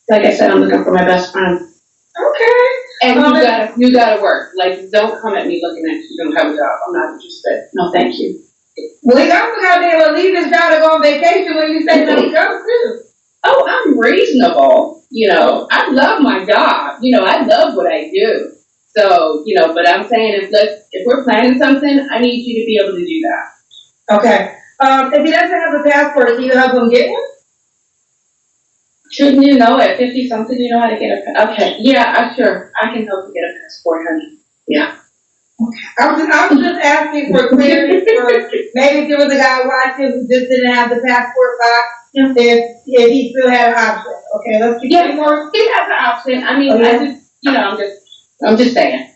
like I said, I'm looking for my best friend. Okay. And you gotta work. Like, don't come at me looking at you don't have a job. I'm not interested. No, thank you. Well, he's also got to be able to leave his job to go on vacation when you say no go too. Oh, I'm reasonable. You know, I love my job. You know, I love what I do. So, you know, but I'm saying if we're planning something, I need you to be able to do that. Okay. If he doesn't have a passport, can you help him get one? Shouldn't you know at 50 something you know how to get a okay. Yeah, sure. I can help you get a passport, honey. Yeah. Okay. I was just asking for clearance for maybe if there was a guy watching who just didn't have the passport box, if he still had an option. Okay, let's keep going more. He has an option. I mean, I'm just saying.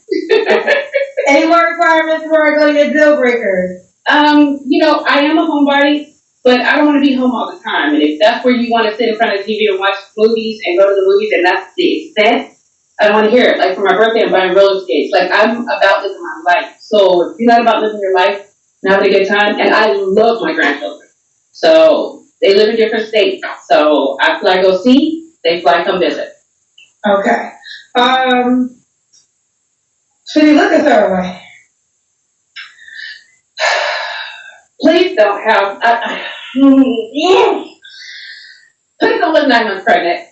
Any more requirements before I go to your deal breakers? You know, I am a homebody, but I don't want to be home all the time. And if that's where you want to sit in front of the TV and watch movies and go to the movies, and that's the extent, I don't want to hear it. Like for my birthday, I'm buying roller skates. Like I'm about living my life. So if you're not about living your life, now having a good time. And I love my grandchildren. So they live in different states. So I fly go see, they fly come visit. Okay. Should he look a certain way? Please don't have. Please don't look 9 months pregnant.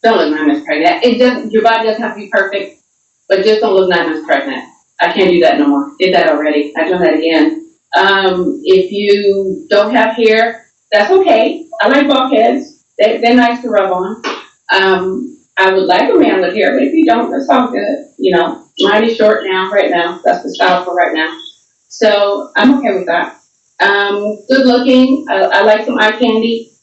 Don't look 9 months pregnant. Your body doesn't have to be perfect, but just don't look 9 months pregnant. I can't do that no more. Did that already. I do that again. If you don't have hair, that's okay. I like bald heads. They're nice to rub on. I would like a man with hair, but if you don't, that's all good. You know, mine is short now, right now. That's the style for right now. So I'm okay with that. Good looking. I like some eye candy.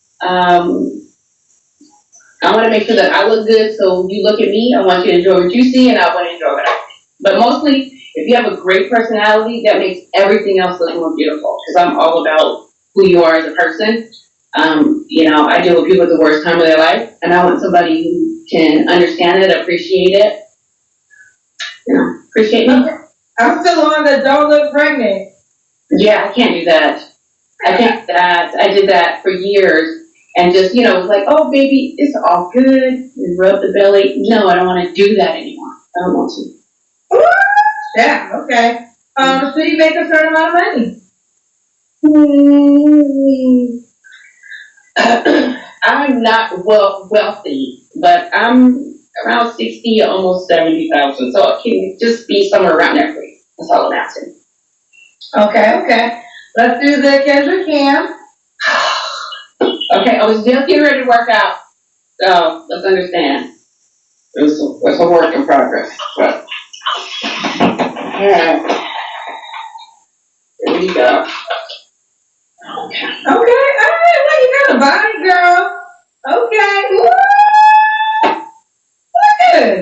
I want to make sure that I look good, so you look at me, I want you to enjoy what you see, and I want to enjoy what I see. But mostly, if you have a great personality, that makes everything else look more beautiful, because I'm all about who you are as a person. You know, I deal with people at the worst time of their life, and I want somebody who can understand it, appreciate it, you know, appreciate me. I'm still on the don't look pregnant. Yeah, I can't do that. I think that I did that for years. And just, you know, it was like, oh, baby, it's all good. And rub the belly. No, I don't want to do that anymore. I don't want to. Yeah, okay. So you make a certain amount of money? I'm not wealthy, but I'm around 60, almost 70,000. So it can just be somewhere around there, please. That's all I'm asking. Okay. Let's do the Kendra Cam. Okay, I was just getting ready to work out. So let's understand. It's a work in progress. But alright. Here we go. Okay. Well, you got a body, girl. Okay. Woo! Good.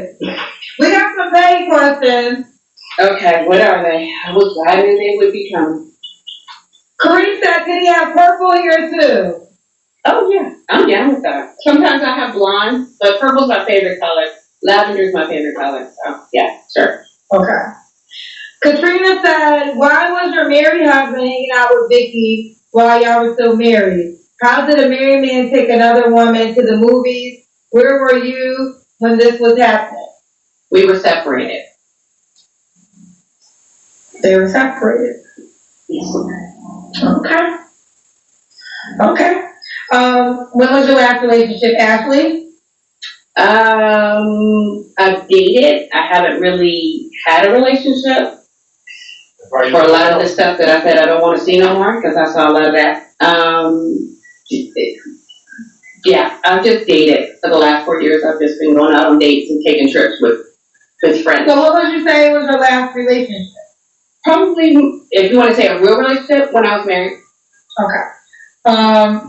We got some vague questions. Okay, what are they? I was glad that they would be coming. Kareem said, "Did he have purple here too?" Oh yeah, I'm down with that. Sometimes I have blonde, but purple's my favorite color. Lavender's my favorite color. So yeah, sure. Okay. Katrina said, "Why was your married husband hanging out with Vicky while y'all were still married? How did a married man take another woman to the movies? Where were you when this was happening?" We were separated. They were separated. Yes. Okay. When was your last relationship, Ashley? I've dated. I haven't really had a relationship. For a lot of the stuff that I said I don't want to see no more, because I saw a lot of that. Yeah, I've just dated for the last 4 years. I've just been going out on dates and taking trips with friends. So what would you say was your last relationship? Probably, if you want to say a real relationship, when I was married. Okay.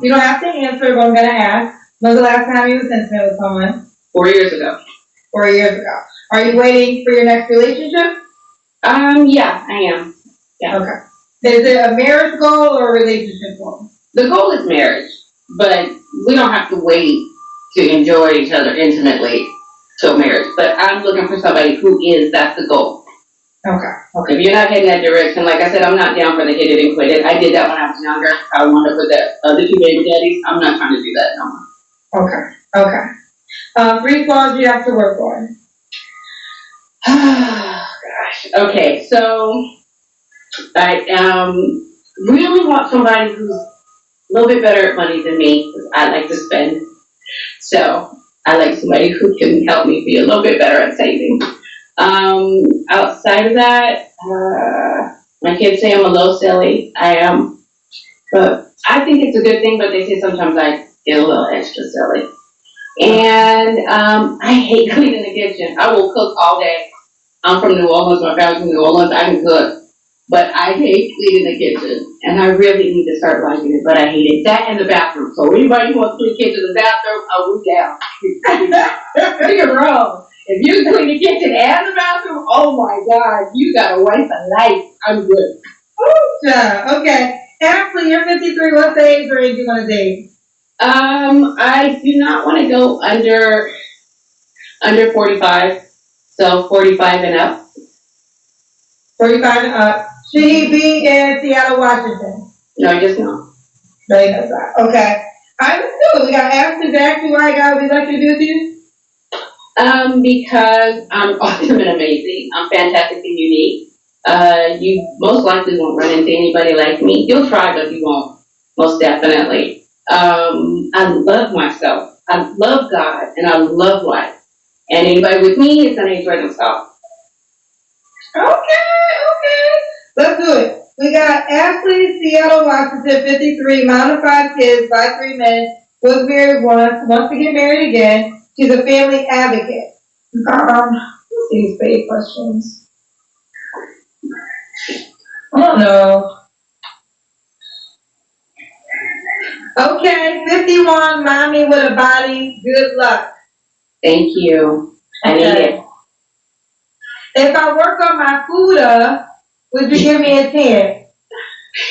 You don't have to answer, but I'm going to ask. When was the last time you was intimate with someone? 4 years ago. 4 years ago. Are you waiting for your next relationship? Yeah, I am. Yeah. Okay. Is it a marriage goal or a relationship goal? The goal is marriage, but we don't have to wait to enjoy each other intimately till marriage. But I'm looking for somebody who is, that's the goal. Okay. If you're not heading that direction, like I said, I'm not down for the hit it and quit it. I did that when I was younger. I wound up with the other two baby daddies. I'm not trying to do that no more. Okay. 3 flaws you have to work on. Gosh. Okay, so I really want somebody who's a little bit better at money than me, because I like to spend. So I like somebody who can help me be a little bit better at saving. Outside of that, my kids say I'm a little silly. I am, but I think it's a good thing. But they say sometimes I get a little extra silly. And I hate cleaning the kitchen. I will cook all day. I'm from New Orleans. My family's from New Orleans. I can cook, but I hate cleaning the kitchen, and I really need to start liking it. But I hate it. That and the bathroom. So anybody who wants to clean the kitchen and the bathroom, I'll move down. Don't get wrong. If you clean the kitchen and the bathroom, oh my God, you got a wife for life. I'm good. Okay. Ashley, you're 53. What age range you want to date? I do not want to go under 45. So 45 and up. 45 and up. Should he be in Seattle, Washington? No, just no. No, he does not. Okay. All right, let's do it. We got Ashley back to why God would like to do with you. Because I'm awesome and amazing. I'm fantastic and unique. You most likely won't run into anybody like me. You'll try, but you won't. Most definitely. I love myself. I love God, and I love life. And anybody with me is going to enjoy themselves. Okay. Let's do it. We got Ashley, Seattle, Washington, 53, mom of 5 kids by 3 men, was married once, wants to get married again, She's a family advocate. Let's see, spade questions. I don't know. Okay, 51, mommy with a body, good luck. Thank you. I need it. If I work on my food, would you give me a 10?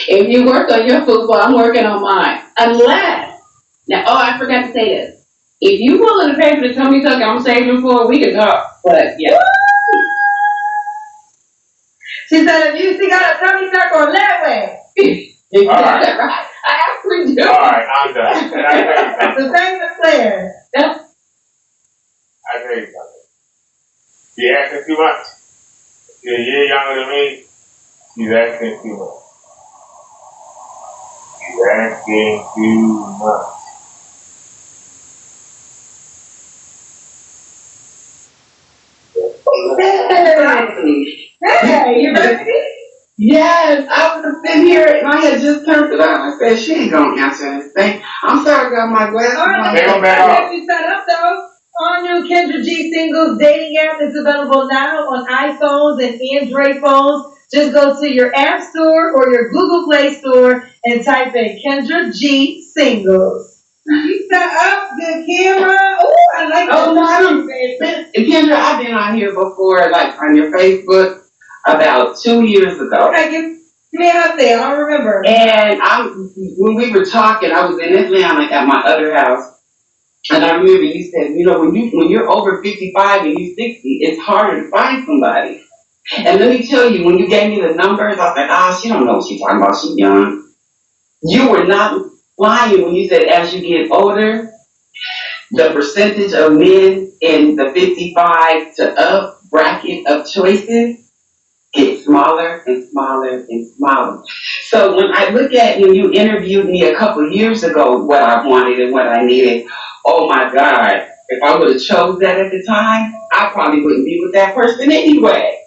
If you work on your football, I'm working on mine. Unless, now, I forgot to say this. If you willing to pay for the tummy tuck, I'm saving for, we can talk. But, yeah. She said, if you still got a tummy tuck on that way. All right. I actually do. All right, I'm done. And I tell you something. The same as Claire. I tell you something. You're asking too much. You're a year younger than me. She's asking too much. She's asking too much. Hey, you ready? Yes, I was sitting here and I had just turned it on. I said, she ain't gonna answer anything. I'm sorry, I got my glasses All right, let's get set up though. All new Kendra G singles dating app is available now on iPhones and Android phones. Just go to your App Store or your Google Play Store and type in Kendra G singles. You set up the camera. Oh, I like that. Oh, no, I don't. Kendra, I've been on here before, like on your Facebook, about 2 years ago. Okay, give me an update. I don't remember. And when we were talking, I was in Atlanta at my other house. And I remember you said, you know, when you're over 55 and you're 60, it's harder to find somebody. And let me tell you, when you gave me the numbers, I was like, she don't know what she's talking about. She's young. You were not lying when you said as you get older, the percentage of men in the 55 to up bracket of choices gets smaller and smaller and smaller. So when I look at when you interviewed me a couple of years ago, what I wanted and what I needed, oh my God, if I would have chose that at the time, I probably wouldn't be with that person anyway.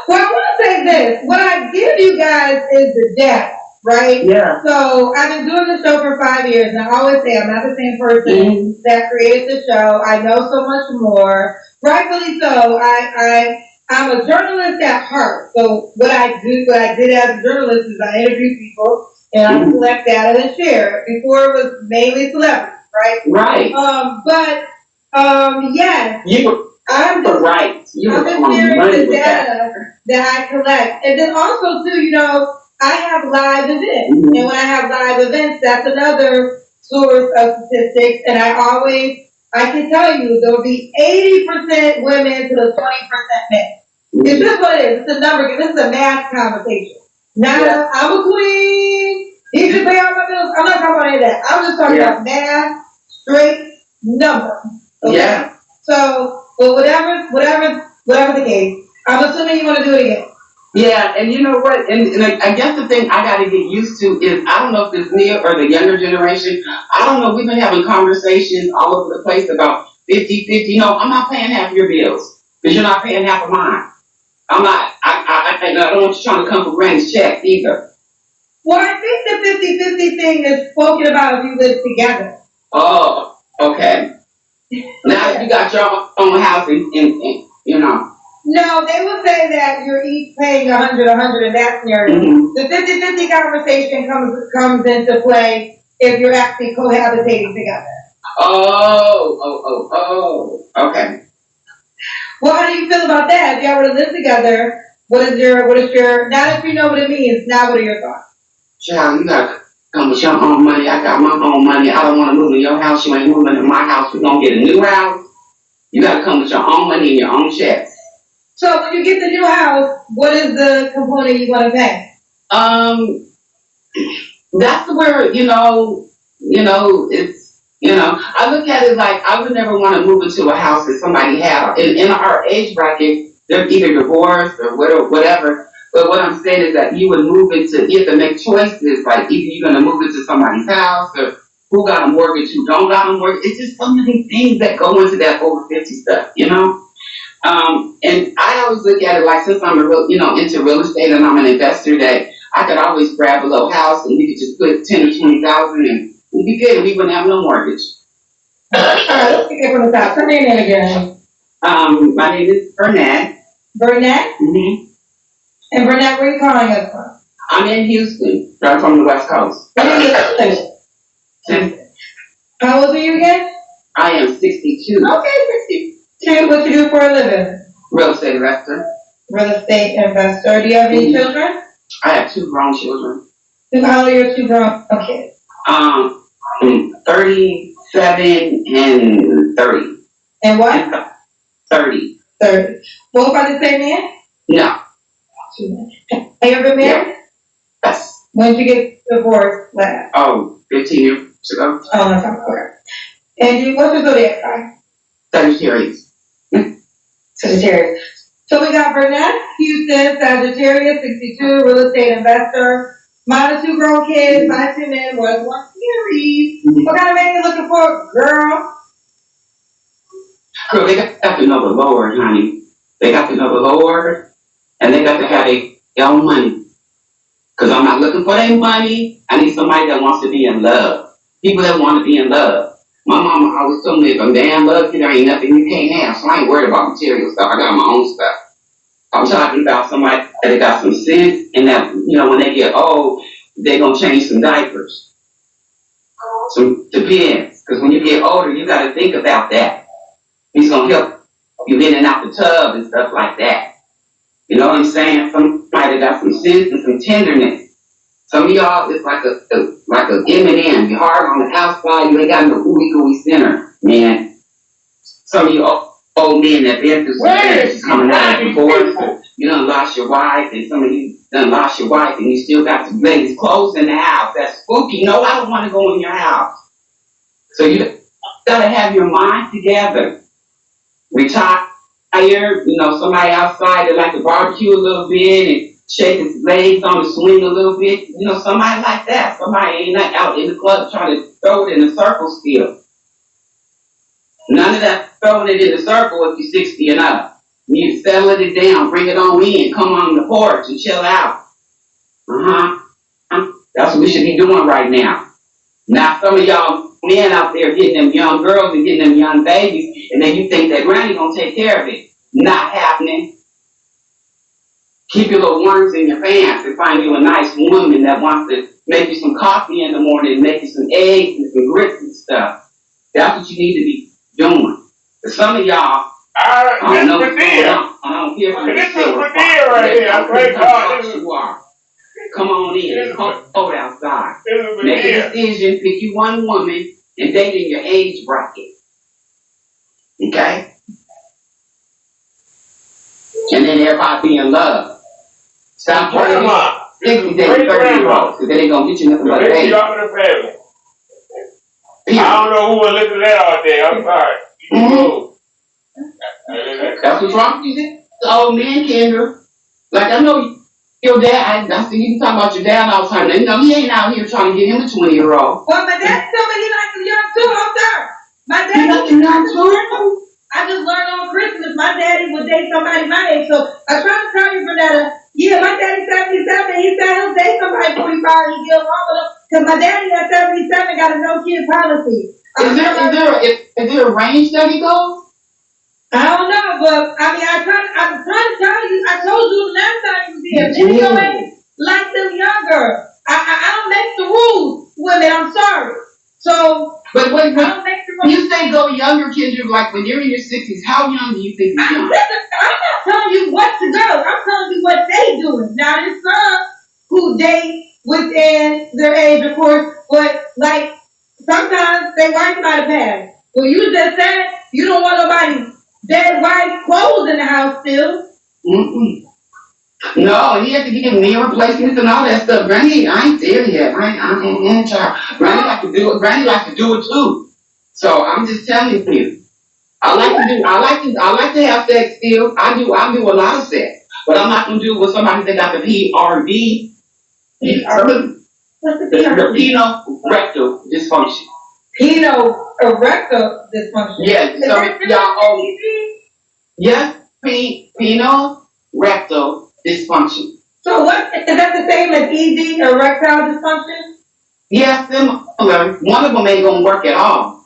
Well, I want to say this. What I give you guys is the depth, right? Yeah. So I've been doing the show for 5 years, and I always say I'm not the same person that created the show. I know so much more. Rightfully so. I'm a journalist at heart. So what I did as a journalist is I interview people and I collect data and share it. Before it was mainly celebrities, right? Right. Yes. I'm just right. I'm just sharing the data that I collect. And then also too, you know, I have live events. And when I have live events, that's another source of statistics. And I can tell you there'll be 80% women to the 20% men. It's just what it is. It's a number. This is a math conversation. Not I'm a queen. You should pay all my bills. I'm not talking about any of that. I'm just talking about math, straight number. Okay? Yeah. So, well, whatever the case, I'm assuming you want to do it again. Yeah, and you know what? And I guess the thing I got to get used to is I don't know if it's me or the younger generation. I don't know. We've been having conversations all over the place about 50-50. No, I'm not paying half your bills because you're not paying half of mine. I'm not. I don't want you trying to come for Granny's check either. Well, I think the 50-50 thing is spoken about if you live together. Oh, okay. Now you got your own house and you know. No, they will say that you're each paying 100 in that scenario. The 50-50 conversation comes into play if you're actually cohabitating together. Oh, okay. Well, how do you feel about that? If y'all were to live together, what is your, now that you know what it means, now what are your thoughts? Child, you gotta come with your own money. I got my own money. I don't want to move in your house. You ain't moving in my house. We're gonna get a new house. You gotta come with your own money and your own checks. So when you get the new house, what is the component you want to pay? That's where, it's, I look at it like I would never want to move into a house that somebody had. In our age bracket, they're either divorced or whatever. But what I'm saying is that you would you have to make choices, like either you're going to move into somebody's house or who got a mortgage, who don't got a mortgage. It's just so many things that go into that over 50 stuff, And I always look at it like since I'm into real estate and I'm an investor that I could always grab a little house and we could just put 10 or 20,000 and we'd be good and we wouldn't have no mortgage. Alright, let's get from the top. Come in again. My name is Burnett. Burnett? Mm-hmm. And Burnett, where are you calling us from? I'm in Houston, right from the West Coast. What are you doing? How old are you again? I am 62. Okay, 62. What you do for a living? Real estate investor. Real estate investor. Do you have any children? I have 2 grown children. How old are your 2 grown kids? 37 and 30. And what? 30. 30. Both by the same man? No. Have you ever been married? Yes. When did you get divorced last? Oh, 15 years ago. Oh, no, okay. And what's your zodiac sign? Sagittarius. Sagittarius. So we got Burnett, Houston, Sagittarius, 62, real estate investor, minus 2 grown kids, minus 2 men, was 1 series. What kind of man you looking for, girl? Girl, they got to know the Lord, honey. They got to know the Lord, and they got to have their own money. Because I'm not looking for their money. I need somebody that wants to be in love. People that want to be in love. My mama always told me, if a man loves you, there ain't nothing you can't have. So I ain't worried about material stuff. I got my own stuff. I'm talking about somebody that got some sense, and that, when they get old, they're going to change some diapers. Some depends. Because when you get older, you got to think about that. He's going to help you in and out the tub and stuff like that. You know what I'm saying? Somebody that got some sense and some tenderness. Some of y'all, it's like a M&M. You're hard on the outside, you ain't got no ooey-gooey center, man. Some of you old men that been through some things coming out of divorce. You done lost your wife, and some of you done lost your wife, and you still got some ladies' clothes in the house. That's spooky. No, I don't want to go in your house. So you gotta have your mind together. Retire, somebody outside that like to barbecue a little bit and shake his legs on the swing a little bit. Somebody like that. Somebody ain't not out in the club trying to throw it in a circle still. None of that throwing it in a circle if you're 60 and up. You need to settle it down, bring it on in, come on the porch and chill out. That's what we should be doing right now. Now some of y'all men out there getting them young girls and getting them young babies, and then you think that granny gonna take care of it. Not happening. Keep your little worms in your pants and find you a nice woman that wants to make you some coffee in the morning and make you some eggs and some grits and stuff. That's what you need to be doing. But some of y'all, I don't know what's going on. I don't hear from this is right here. I pray God. You are. Come on in. It's cold outside. Make a decision. Pick you one woman and date in your age bracket. Okay? And then everybody be in love. Stop playing 60 days, 30-year-olds, because they ain't going to get you nothing but a baby. I don't know who will listen to that all day. I'm sorry. That's what's wrong with you. The old man, Kendra. Like, I know your dad, I see you talk about your dad all the time. He ain't out here trying to get him a 20-year-old. Well, my dad told me he likes young too. I'm sorry. My dad young too. I just learned on Christmas my daddy would date somebody my age. So I tried to tell you, Bernetta, yeah, my daddy's 77. He said he'll date somebody 45 and get along with him. Because my daddy at 77 got a no kid policy. Is there a range that he goes? I don't know, but I mean, I'm trying to tell you. I told you last time you was here. Maybe your age like them younger. I don't make the rules, women. I'm sorry. So, but when you say go younger, Kendra, like when you're in your 60s, how young do you think you're young? I'm not telling you what to do. I'm telling you what they doing. Now, there's some who date within their age, of course, but like sometimes they wife might have passed. Well, you just said you don't want nobody dead wife clothes in the house still. No, he had to get knee replacements and all that stuff. Granny, I ain't there yet. Granny like to do it. Granny like to do it too. So I'm just telling you. I like to have sex still. I do a lot of sex. But I'm not gonna do it with somebody that got the PRD. What's the PRD? The penile rectal dysfunction. Penile erectile dysfunction. Yeah, so y'all yes, penile rectal dysfunction. So what is that the same as ED, erectile dysfunction? Yes, similar. One of them ain't gonna work at all.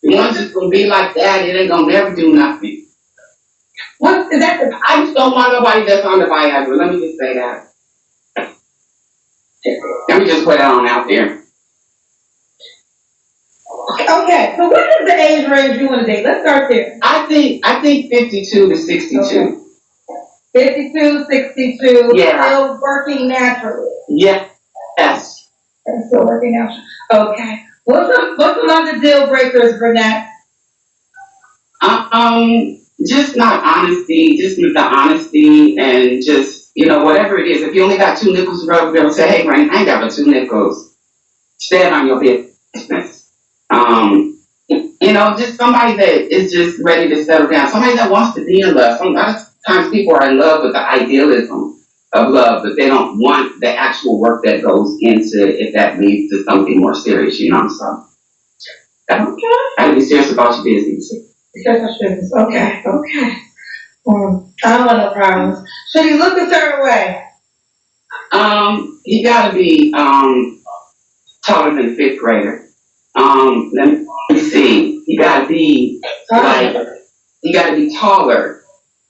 One's just gonna be like that, it ain't gonna never do nothing. What is that? I just don't want nobody that's on the Viagra. Let me just say that. Let me just put it on out there. Okay, so what is the age range you want to date? Let's start there. I think 52 to 62. Okay. 52, 62, Yeah. still working naturally. Yes. Still working naturally. Okay. What's some other deal breakers, Burnett? Just not honesty, just the honesty and just, whatever it is. If you only got 2 nickels to rub, they'll say, hey, Rain, I ain't got but 2 nickels. Stand on your business. Just somebody that is just ready to settle down. Somebody that wants to be in love. Sometimes people are in love with the idealism of love, but they don't want the actual work that goes into if that leads to something more serious, so. Okay. Gotta be serious about your business. Okay. I don't want no problems. Should he look a certain way? He gotta be taller than a 5th grader. Let me see. He gotta be taller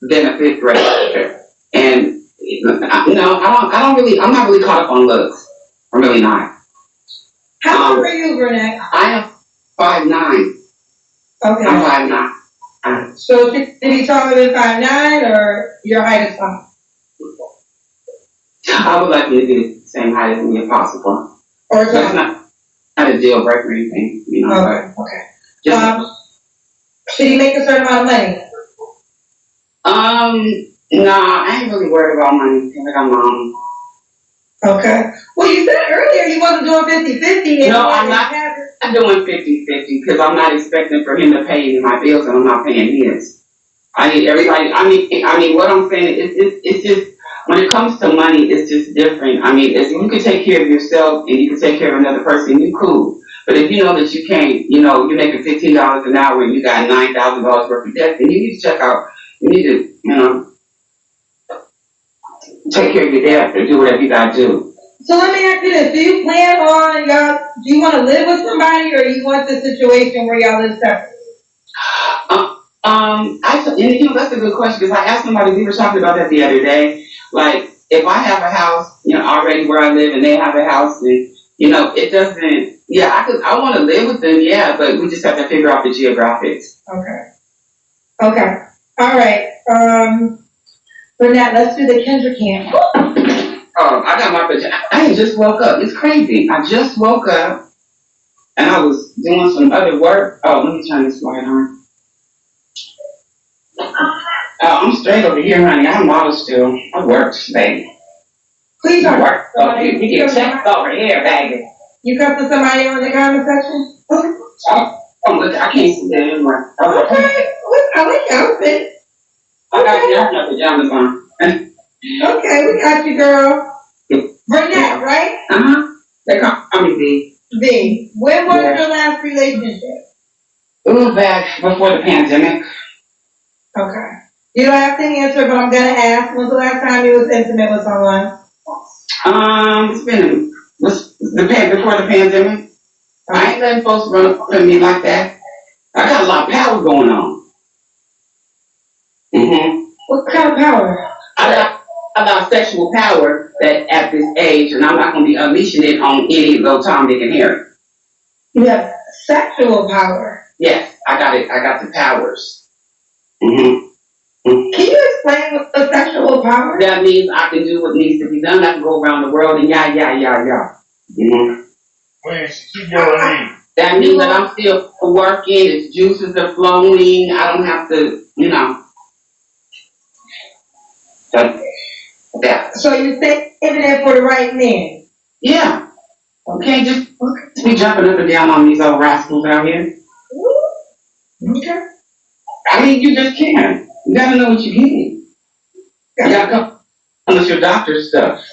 than a 5th grader. And I'm not really caught up on looks. I'm really not. How old are you, Burnett? I am 5'9". Okay. I'm 5'9". So should he be taller than 5'9", or your height is 5? I would like you to be the same height as me if possible. Or so it's not a deal breaker or anything, Okay. Should he make a certain amount of money? Nah, I ain't really worried about money. I got my own. Okay. Well, you said earlier you wasn't doing 50-50. No, I'm not doing 50-50 because I'm not expecting for him to pay any of my bills and I'm not paying his. I need everybody. What I'm saying is, it's just when it comes to money, it's just different. If you can take care of yourself and you can take care of another person, you cool. But if you know that you can't, you're making $15 an hour and you got $9,000 worth of debt, then you need to check out. You need to, take care of your debt or do whatever you gotta do. So let me ask you this: do you plan on do you want to live with somebody, or do you want the situation where y'all live separately? That's a good question because I asked somebody. We were talking about that the other day. Like, if I have a house, already where I live, and they have a house, and it doesn't. Yeah, I want to live with them. Yeah, but we just have to figure out the geographics. Okay. All right. Burnett, let's do the Kendra camp. I got my pajama. I just woke up. It's crazy. I just woke up and I was doing some other work. Oh, let me turn this light on. I'm straight over here, honey. I'm model still. I work, baby. Please don't work. You get checked over here, baby. You come to somebody in the comment section? Look, I can't see that anymore. Okay. I like your outfit. I got my pajamas on. Okay, we got you, girl. Burnett, right? They call me V. V. When was your last relationship? It was back before the pandemic. Okay. You don't have to answer, but I'm gonna ask. When's the last time you was intimate with someone? It's been before the pandemic. I ain't letting folks run up on me like that. I got a lot of power going on. What kind of power? I got sexual power that at this age, and I'm not going to be unleashing it on any little Tom, Dick, and Harry. You have sexual power? Yes, I got it. I got the powers. Can you explain what the sexual power? That means I can do what needs to be done. I can go around the world and yeah. That means that I'm still working. Its juices are flowing. I don't have to, So you saving it for the right man? Yeah. Okay, just be jumping up and down on these old rascals out here. Okay. You just can't. You gotta know what you're getting. You gotta come with your doctor's stuff.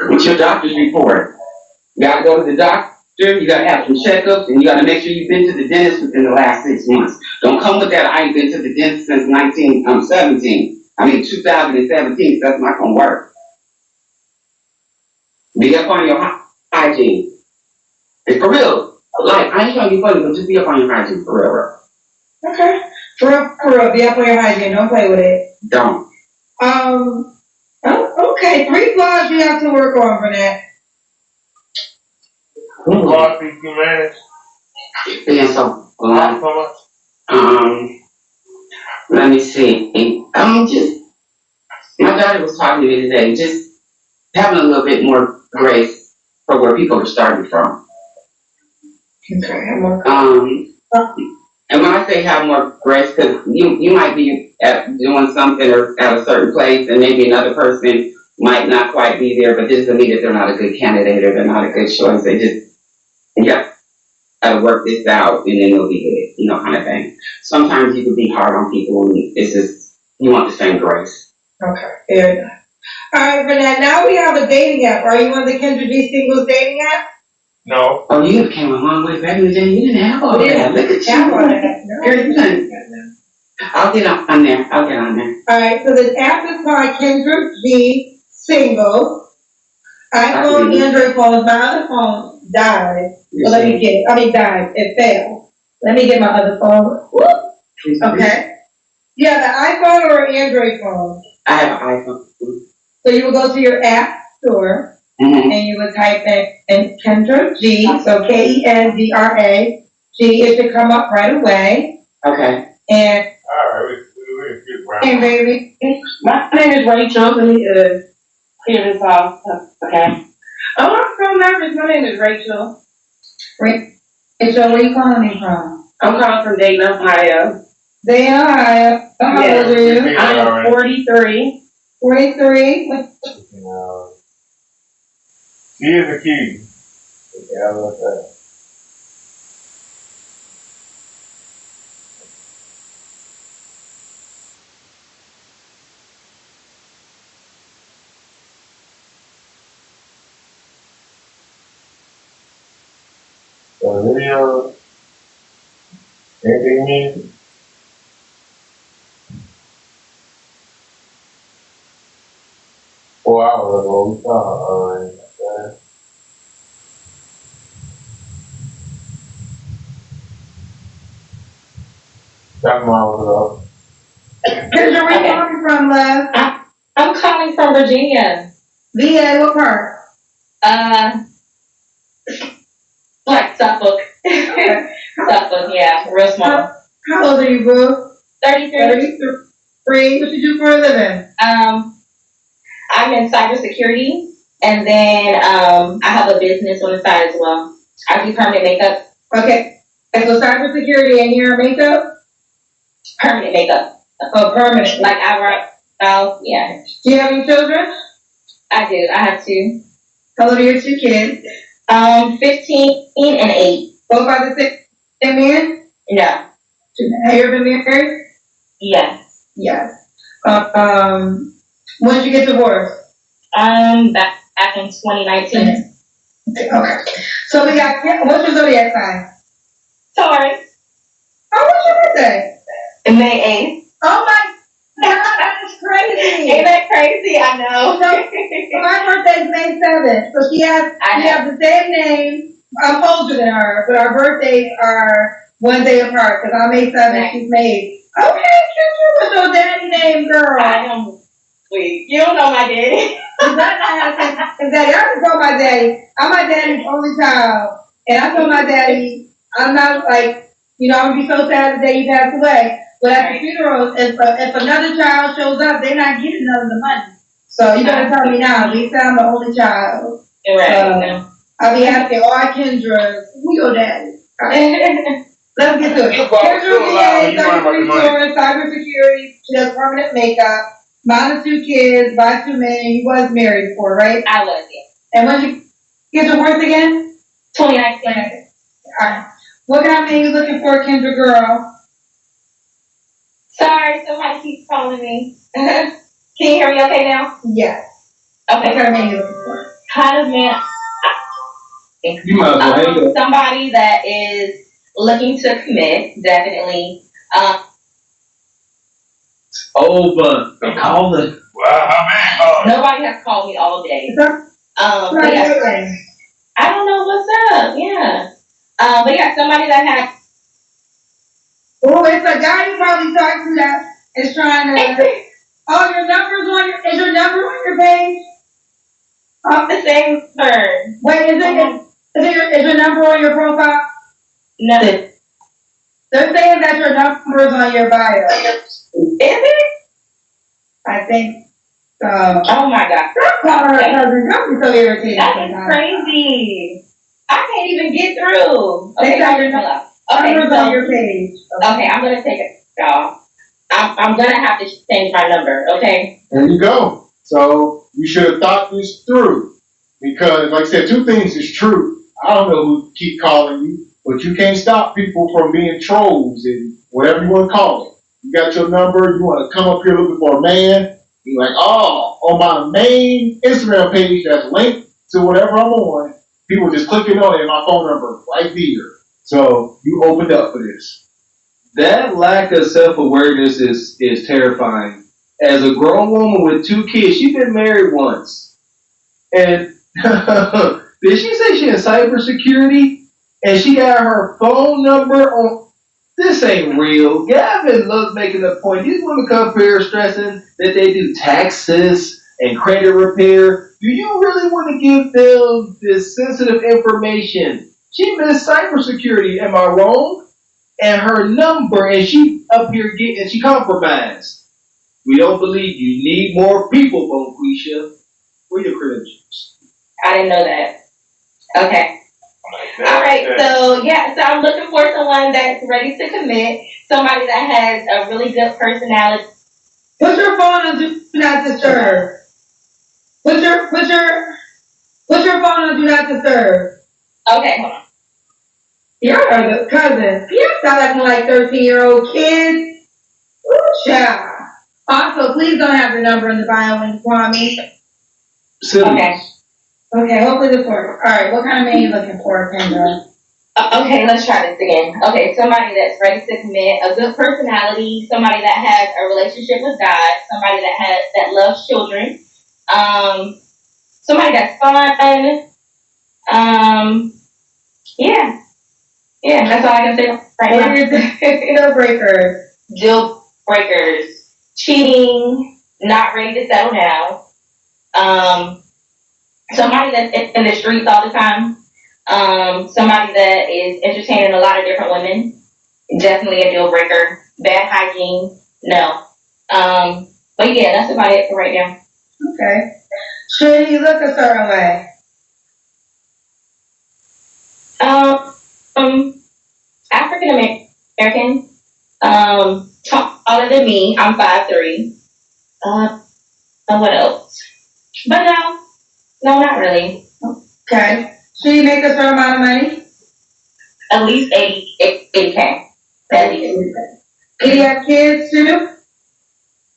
What's your doctor's report? You gotta go to the doctor. You gotta have some checkups, and you gotta make sure you've been to the dentist within the last 6 months. Don't come with that. I ain't been to the dentist since 2017. So that's not gonna work. Be up on your hygiene. It's for real. Like, I ain't trying to be funny, but just be up on your hygiene, for real. Okay. For real, be up on your hygiene. Don't play with it. Don't. Okay, 3 flaws you have to work on for that. Flaws be humanity. Being so blunt. Let me see. Just, my daughter was talking to me today, just having a little bit more grace for where people are starting from. Okay. And when I say have more grace, because you might be doing something or at a certain place, and maybe another person might not quite be there, but this doesn't mean that they're not a good candidate or they're not a good choice. They just, you got to work this out, and then they'll be good, kind of thing. Sometimes you can be hard on people, and it's just, you want the same grace. Okay, fair enough. All right, Renee, now we have a dating app. Are you on the Kendra G Singles dating app? No. Oh, you came a long way back in the day. You didn't have all that. Look at you. I'll get on there. All right, so the app is called Kendra G Singles. iPhone, Android phones. My other phone died. So let me died. It failed. Let me get my other phone. Okay. You have an iPhone or an Android phone? I have an iPhone. So you will go to your app store. Mm-hmm. And you would type in Kendra G, so Kendra G. It should come up right away. Okay. And all right, we get around. And baby, my name is Rachel. Here this house. Okay. Oh, I'm so nervous. My name is Rachel. Rachel, where you calling me from? I'm calling from Dayton, Ohio. Dayton, Ohio. How old are you? I'm 43. 43. She is a key. Yeah, I love that. Video. Anything new? Four hours ago, we saw That's my ago. Kendra, where you calling from, love? I'm calling from Virginia. VA, what part? Like Suffolk. Suffolk, yeah, real small. How old are you, boo? 33. 33. What you do for a living? I'm in cybersecurity, and then I have a business on the side as well. I do permanent makeup. Okay. And so cybersecurity and hair and makeup? Permanent makeup. Oh, permanent. Like eyebrows, yeah. Do you have any children? I do. I have 2. How old are your 2 kids? 15 and 8. Both are the same man? No. Have you ever been married? Yes. Yes. When did you get divorced? Back in 2019. Okay. So we got, what's your zodiac sign? Taurus. Oh, what's your birthday? May 8th. Oh my God, that's crazy. Ain't that crazy? I know. So my birthday's May 7th. So we have the same name. I'm older than her, but our birthdays are one day apart because I'm May 7th, she's May 8th. Okay, Kendra, what's your daddy name, girl? I don't. Wait, you don't know my daddy? Daddy, I can call my daddy. I'm my daddy's only child. And I told my daddy, I'm not like, I'm going to be so sad the day he passed away. But at the funeral, if another child shows up, they're not getting none of the money. So you better tell me now. At least I'm the only child. Right. I'll be asking all Kendras, who your daddy? Let's get to it. Kendra VA, cybersecurity, she does permanent makeup. Mine 2 kids, by 2 men, he was married before, right? I was, yeah. And when did you get divorced again? 2019. Alright. What kind of man you looking for, Kendra girl? Sorry, somebody keeps calling me. Can you hear me okay now? Yes. Okay. What kind of man you looking for? Kind of man. You might as well hang up. Somebody that is looking to commit, definitely. Over. Call it. Nobody has called me all day. I don't know what's up. Yeah. But yeah, somebody that had. Oh, it's a guy you probably talked to that is trying to. Oh, your number's on your. Is your number on your page? The same bird. Wait, is your number on your profile? No. They're saying that your number's on your bio. Is it? I think. Oh my God. Stop calling her cousin. Don't be so irritated. That is crazy. I can't even get through. Okay, number's on your page. Okay, I'm gonna take it, y'all. I'm gonna have to change my number. Okay. There you go. So you should have thought this through, because, like I said, two things is true. I don't know who keep calling you, but you can't stop people from being trolls and whatever you want to call it. You got your number. You want to come up here looking for a man. You're like, oh, on my main Instagram page that's linked to whatever I'm on, people just clicking on it, and my phone number right there. So you opened up for this. That lack of self-awareness is terrifying. As a grown woman with 2 kids, she's been married once. And did she say she in cybersecurity? And she got her phone number on. This ain't real. Gavin loves making a point. These women come here stressing that they do taxes and credit repair. Do you really want to give them this sensitive information? She missed cybersecurity. Am I wrong? And her number, and she up here getting, she compromised. We don't believe you. Need more people, Bonquisha. Where your credentials? I didn't know that. Okay. All right. So yeah. So I'm looking for someone that's ready to commit. Somebody that has a really good personality. Put your phone on do not disturb. Put your phone on do not disturb. Okay. Hold on. Y'all are the cousins. You sound like 13-year-old kids. Ooh, child. Also, please don't have your number in the bio when you call me. Okay. Okay, hopefully this works. Alright, what kind of man are you looking for, Kendra? Okay, let's try this again. Okay, somebody that's ready to commit, a good personality, somebody that has a relationship with God, somebody that loves children, somebody that's fun, yeah, that's all I can say right now. What are deal breakers? Deal breakers. Cheating, not ready to settle down. Somebody that's in the streets all the time. Somebody that is entertaining a lot of different women. Definitely a deal breaker. Bad hygiene, no. But yeah, that's about it for right now. Okay. Should he look a certain way? African American, taller than me. I'm 5'3". What else? But no, not really. Okay. Should he make a certain amount of money? At least 80K. At least. Did he have kids too?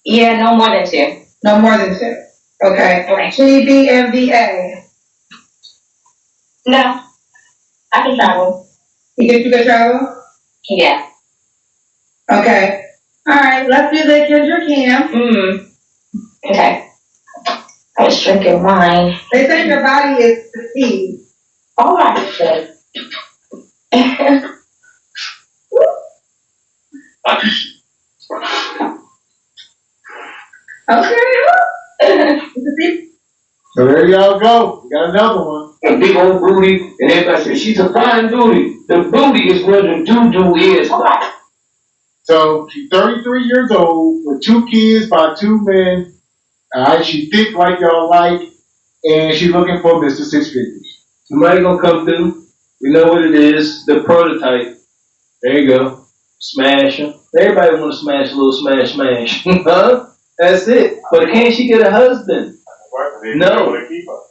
Yeah, no more than 2. No more than 2. Okay. Should he be MVA? No. I can travel. You can travel? Yeah. Okay. Alright, let's do the Kendra Cam. Okay. I was drinking wine. They say your body is fatigued. Oh my goodness. Okay. So there y'all go. We got another one. A big old booty, and everybody says she's a fine booty. The booty is where the doo-doo is. So she's 33 years old with 2 kids by 2 men. Alright, she's thick like y'all like, and she's looking for Mr. Six Figures. Somebody gonna come through. We know what it is. The prototype. There you go. Smash him. Everybody wanna smash a little smash. Huh? That's it. But can't she get a husband? No.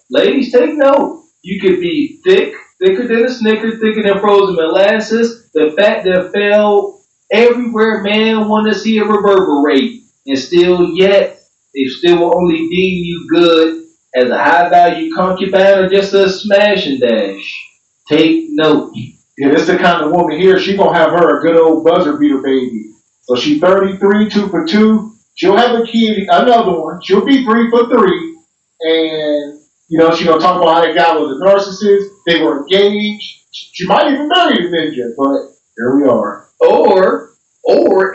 Ladies, take note. You could be thick, thicker than a Snicker, thicker than frozen molasses. The fat that fell everywhere, man, want to see it reverberate. And still yet, they still will only deem you good as a high-value concubine or just a smash and dash. Take note. Yeah, this is the kind of woman here, she gonna have her a good old buzzer beater baby. So she's 33, 2 for 2. She'll have a kid, another one. She'll be 3 for 3. And, you know, she's gonna talk about how that guy was a narcissist. They were engaged. She might even marry the ninja, but here we are. Or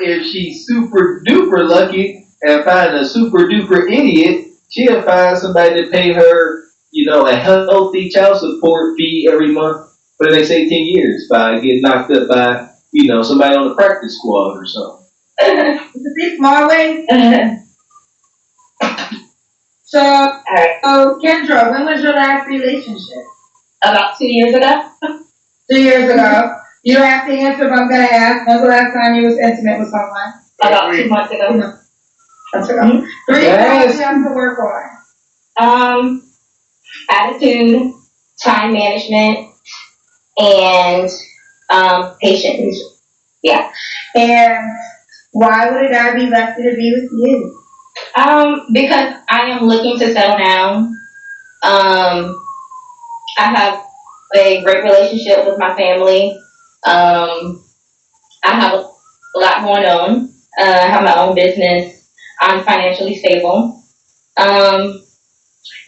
if she's super duper lucky and find a super duper idiot, she'll find somebody to pay her, a healthy child support fee every month for the next 18 years by getting knocked up by, somebody on the practice squad or something. See, Marley? So, Kendra, when was your last relationship? About 2 years ago. 2 years ago. You don't have to answer, but I'm gonna ask. When's the last time you was intimate with someone? About 2 months ago. 2 months ago. 3 things you have to work on. Attitude, time management, and patience. Yeah. And why would a guy be lucky to be with you? Because I am looking to settle down. I have a great relationship with my family. I have a lot going on. I have my own business. I'm financially stable.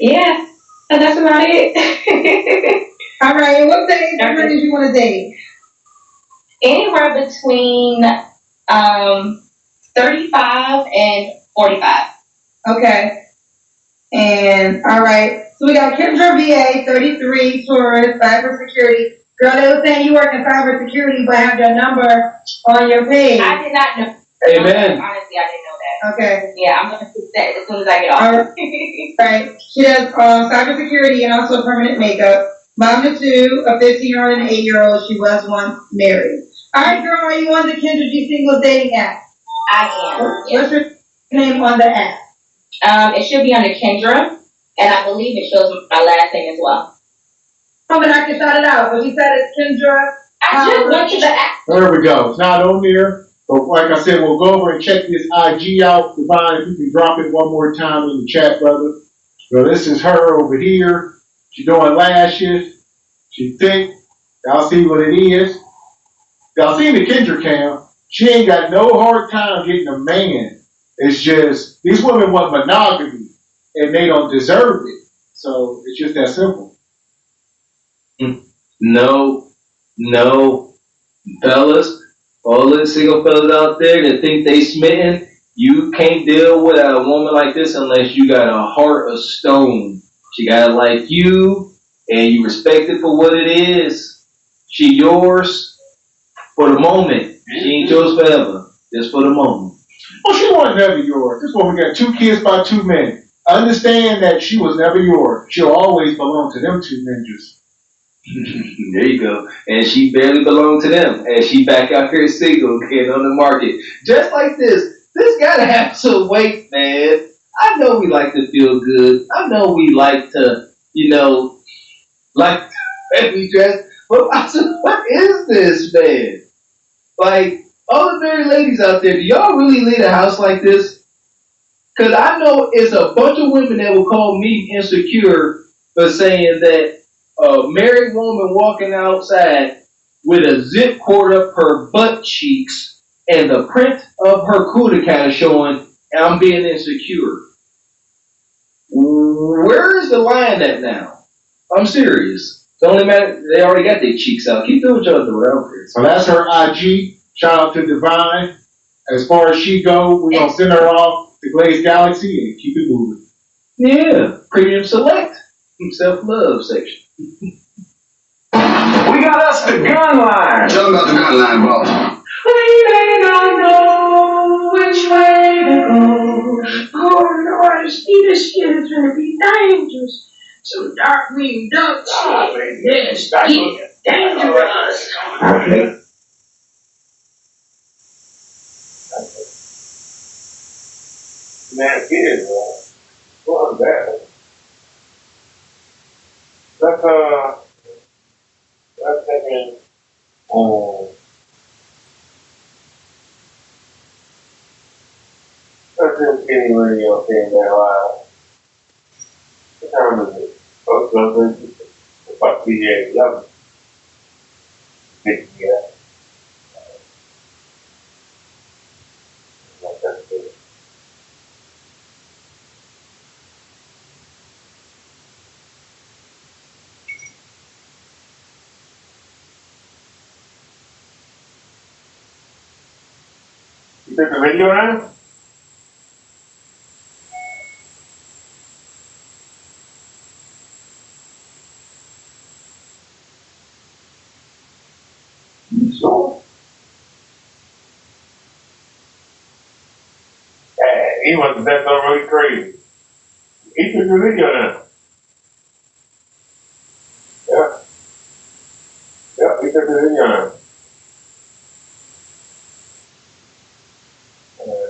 Yeah, and that's about it. All right, what age did you want to date? Anywhere between 35 and 45. Okay. And all right. So we got Kendra VA, 33, tourist, cybersecurity. Girl, they were saying you work in cybersecurity, but have your number on your page. I did not know. Amen. Honestly, I didn't know that. Okay. Yeah, I'm gonna fix that as soon as I get off. All right. She does cybersecurity and also permanent makeup. Mom to two, a 15-year-old and an 8-year-old. She was once married. All right, girl, are you on the Kendra G single dating app? I am. What's your name on the app? It should be under Kendra, and I believe it shows my last name as well. Oh, but I can shout it out. But you said it's Kendra. I just went to the app. There we go. It's not on there. But like I said, we'll go over and check this IG out. Divine, if you can drop it one more time in the chat, brother. So this is her over here. She's doing lashes. She thick. Y'all see what it is. Y'all seen the Kendra cam. She ain't got no hard time getting a man. It's just, these women want monogamy, and they don't deserve it. So it's just that simple. No, fellas, all the single fellas out there that think they smitten, you can't deal with a woman like this unless you got a heart of stone. She gotta like you, and you respect it for what it is. She yours for the moment. She ain't yours forever, just for the moment. Well, she wasn't never yours. This woman got 2 kids by 2 men. Understand that she was never yours. She'll always belong to them 2 ninjas. There you go. And she barely belonged to them. And she back out here single again on the market. Just like this. This gotta have some weight, man. I know we like to feel good. I know we like to, like we dress. But I said, what is this, man? Like, all the married ladies out there, do y'all really lead a house like this? Because I know it's a bunch of women that will call me insecure for saying that a married woman walking outside with a zip cord up her butt cheeks and the print of her cooter kind of showing, and I'm being insecure. Where is the line at now? I'm serious. It's only matter they already got their cheeks out. Keep doing what y'all doing. I don't care. So that's her IG. Shout out to Divine. As far as she go, we're gonna send her off to Glaze Galaxy and keep it moving. Yeah, premium select, self-love section. We got us the gun line. Tell them about the gun line, boss. We may not know which way to go. Oh Lord, see, this shit is gonna be dangerous. Some dark green duck shit. Yes, dangerous. Okay. Man, it is, what was that? Let's take let's do Skinny Radio thing there live. What time is it? Oh, it's about 3:11. Yeah. You took the video now? So, he must have done something really crazy. He took the video now. Yeah. Yeah, he took the video now. Yeah.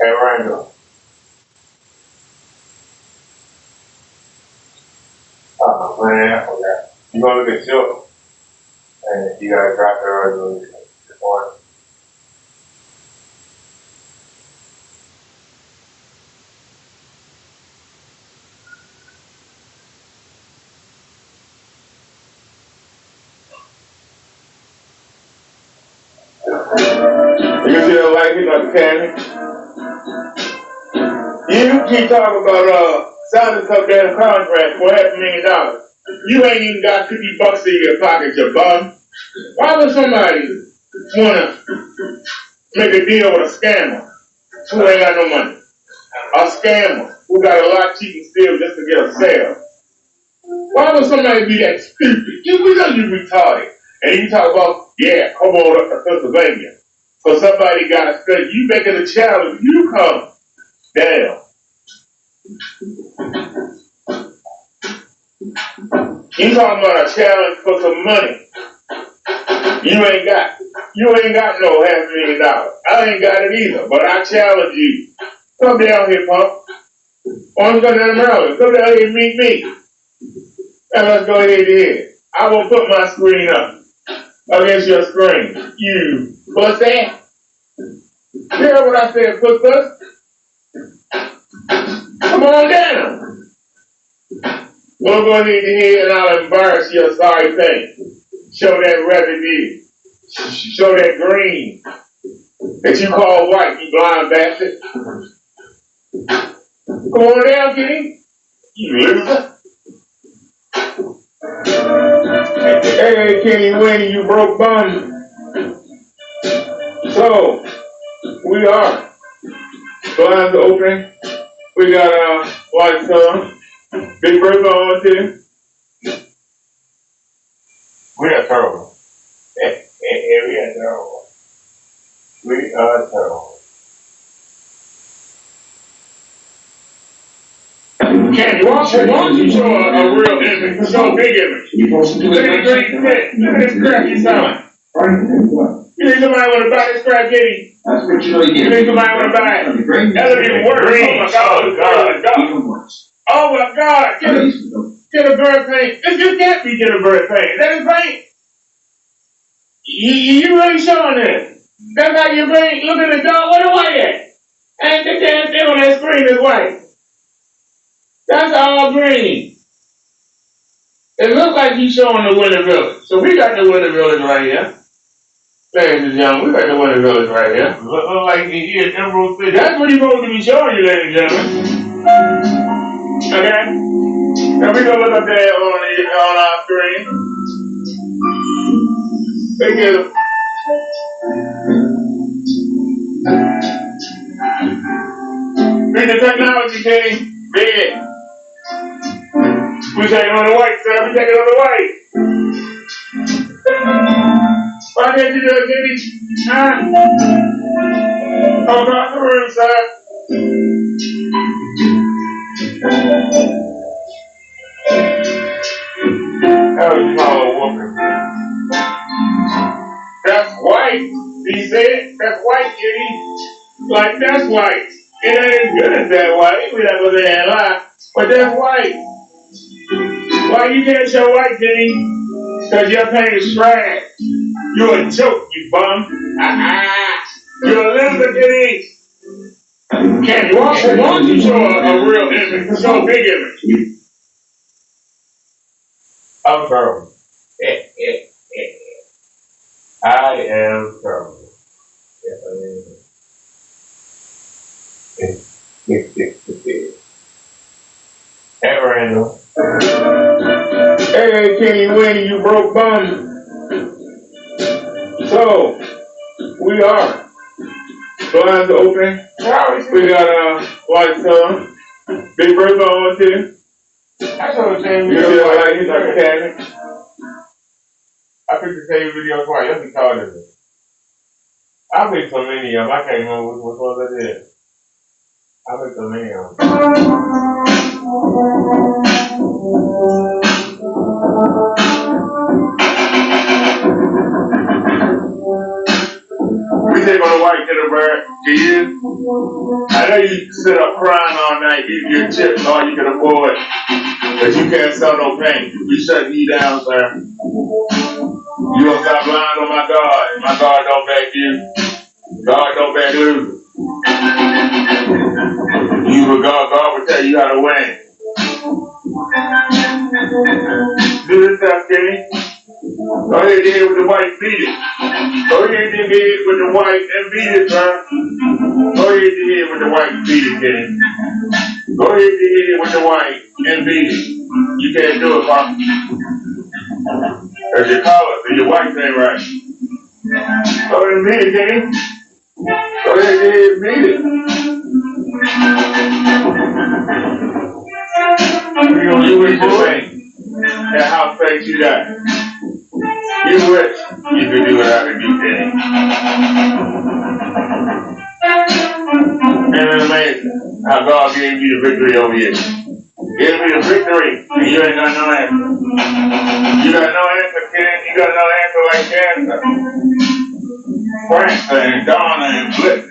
Hey, Randall. Oh, man, I forgot. You gonna look at Silver, and you gotta drop the resolution. This one. You feel like you know, Tammy? You keep talking about signing some damn contract for $500,000. You ain't even got $50 in your pocket, you bum. Why would somebody wanna make a deal with a scammer who ain't got no money? A scammer who got a lot cheating still just to get a sale. Why would somebody be that stupid? We know you retarded. And you talk about, yeah, come on up to Pennsylvania. So somebody got to study. You making a challenge. You come. Damn. You talking about a challenge for some money. You ain't got no $500,000. I ain't got it either, but I challenge you. Come down here, punk. Why don't you go down to Maryland? Come down here and meet me. And let's go ahead and here. I will put my screen up against your screen. You pussy. You heard what I said, puss? Come on down. We'll go ahead and here and I'll embarrass your sorry thing. Show that residue. Show that green that you call white, you blind bastard. Come on down, kitty. You loser. Hey, Kenny Winnie, you broke bum. So, we are blinds open. We got our white son. Big Bird on too. We are terrible. Yeah, we are terrible. We are terrible. Candy, why don't you show a real image? Show a big image. Look at this crap you selling. You think somebody want to buy this crap, Kitty? That's what you think somebody want to buy it? That look even worse. Oh my God. Oh my God. Get a bird paint. This can't be get a bird paint. Is that his paint? You really showing this? That's how you paint. Look at the dog. Where the white at? Ain't the damn thing on that screen is white. That's all green. It looks like he's showing the Winter Village. So we got the Winter Village right here. Ladies and gentlemen, we got the Winter Village right here. Look like he's here in Emerald City. That's what he's supposed to be showing you, ladies and gentlemen. Okay? Now we gonna look up there on our screen. Thank you. Read the technology, Kenny. Read it. We taking on the white, sir. We taking on the white. Why can't you do it, Kenny? Huh? Come across the room, sir. white. It ain't as good as that white. We not gonna say that lie. But that's white. Why you can't show white, Kenny? Because your paint is trash. You a joke, you bum. You're a loser, Kenny. Kenny, why don't you show a real image? Show a big image. I'm terrible. I am terrible. Yes, I am. Hey, Randall. Hey, Kenny Winnie, you broke bum. So, we are blinds open. We got white sun. Big Bertha on too. I told the same video like he's like a cabinet. I picked the same video twice. That's the call it. I made so many of them. I can't remember which ones I did. I made so many of them. We take on the white dinner bird to you. I know you sit up crying all night, eating your chips, all you can afford. But you can't sell no paint. We shut you down, sir. You don't stop lying on my God. My God don't back you. God don't back losers. God will tell you how to win. Do this stuff, Kenny. Go ahead and with the white beat it. Go ahead and hit with the white and beat it, sir. Go ahead and hit with the white and beat it, Kenny. Go ahead and hit with the white and beat it. You can't do it, Pop. That's your color, so your white ain't right. Go ahead and beat it, Kenny. Go ahead and beat it. You wish to say that house face you got. You wish you could do without a new thing. And it's amazing how God gave you the victory over you. Gave me the victory, and you ain't got no answer. You got no answer, kid. You got no answer like cancer. Frank and Donna and Blitz.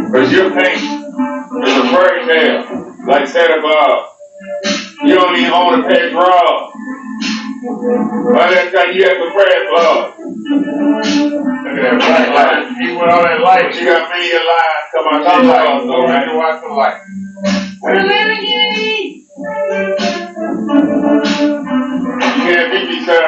Because your paint is a fairy tale, like Santa Claus. You don't even own a pet draw. By that time you have the prayer Lord. Look at that bright light. You went all that light, you got many lives come out some light. So ready to watch the light. You can't beat me, sir.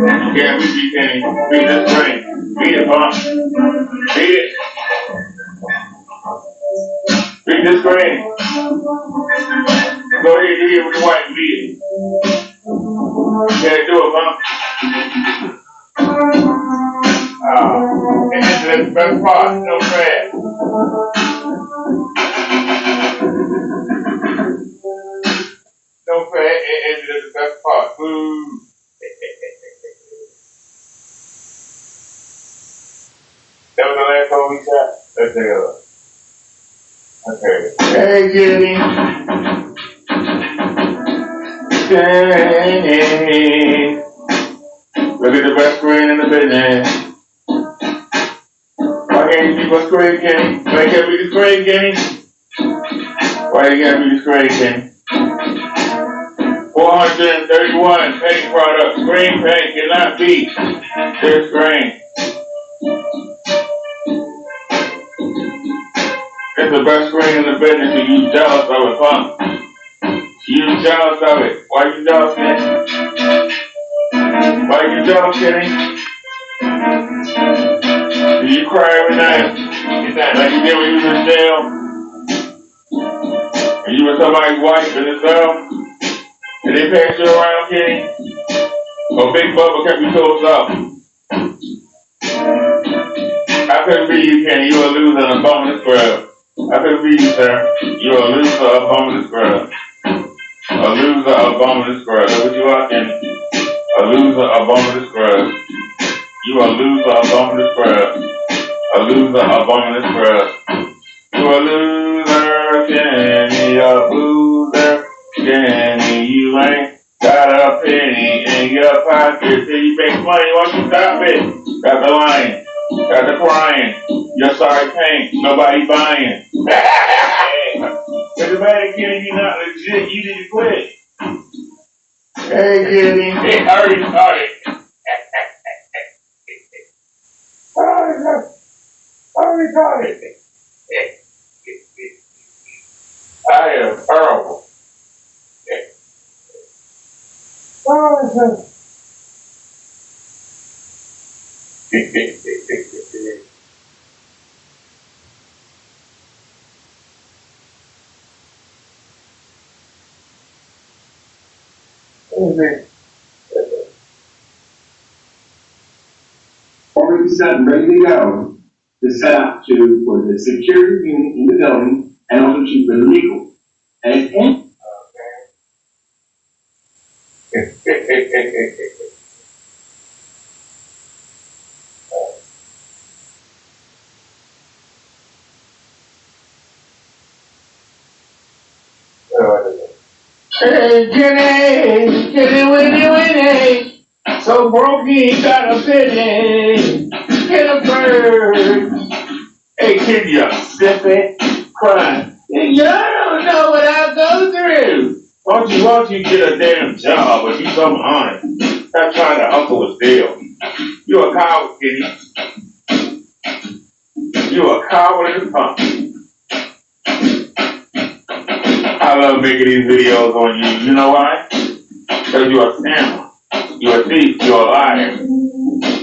You can't beat me, Kenny. Beat this ring. Beat it, Pump. Beat it. Beat this ring. Go ahead and hit with the white and beat it. You can't do it, Pump. And this is the best part. No fast. No fast. And this is the best part. Boo. That was the last one we shot? Let's take a look. Okay. Hey, Jenny. Jenny. Look at the best screen in the business. Why can't you keep a screen, Kenny? Why can't we the screen, Kenny? Why you gotta be the screen, Kenny? 431 paint products. Screen paint cannot beat this screen. It's the best screen in the business, and you jealous of it, huh? You jealous of it. Why you jealous, Kenny? Why you jealous, Kenny? Do you cry every night? Like you did when you was in jail? And you were somebody's wife in the cell? And they passed you around, Kenny? Or Big Bubba kept you close up? I couldn't be you, Kenny. You a loser and a bum in the scrub. I couldn't be you, sir. You a loser, a bum in the scrub. A loser, a bum in the scrub. That's what you are, Kenny. A loser, a bum in the scrub. You a loser, a bum in the scrub. A loser, a bum in the scrub. You a loser, Kenny, a loser, Kenny. You ain't got a penny in your pocket till you make money. Why you stop it? Your sorry paint, nobody buying. If the man Kenny, you not legit, you need to quit. Hey, Kenny. It already started. Already started. I am terrible. Already set and ready to go to set up for the security unit in the building and also keep it legal. And Hey, Kenny, Winnie. So broke he got a pity. Get a bird. Hey, kid, you stiffy, crying. You don't know what I go through. Why don't you get a damn job or do something honest? Stop trying to hustle a deal. You a coward, Kenny. You a coward and a punk. I love making these videos on you. You know why? Because you're a scammer. You're a thief. You're a liar.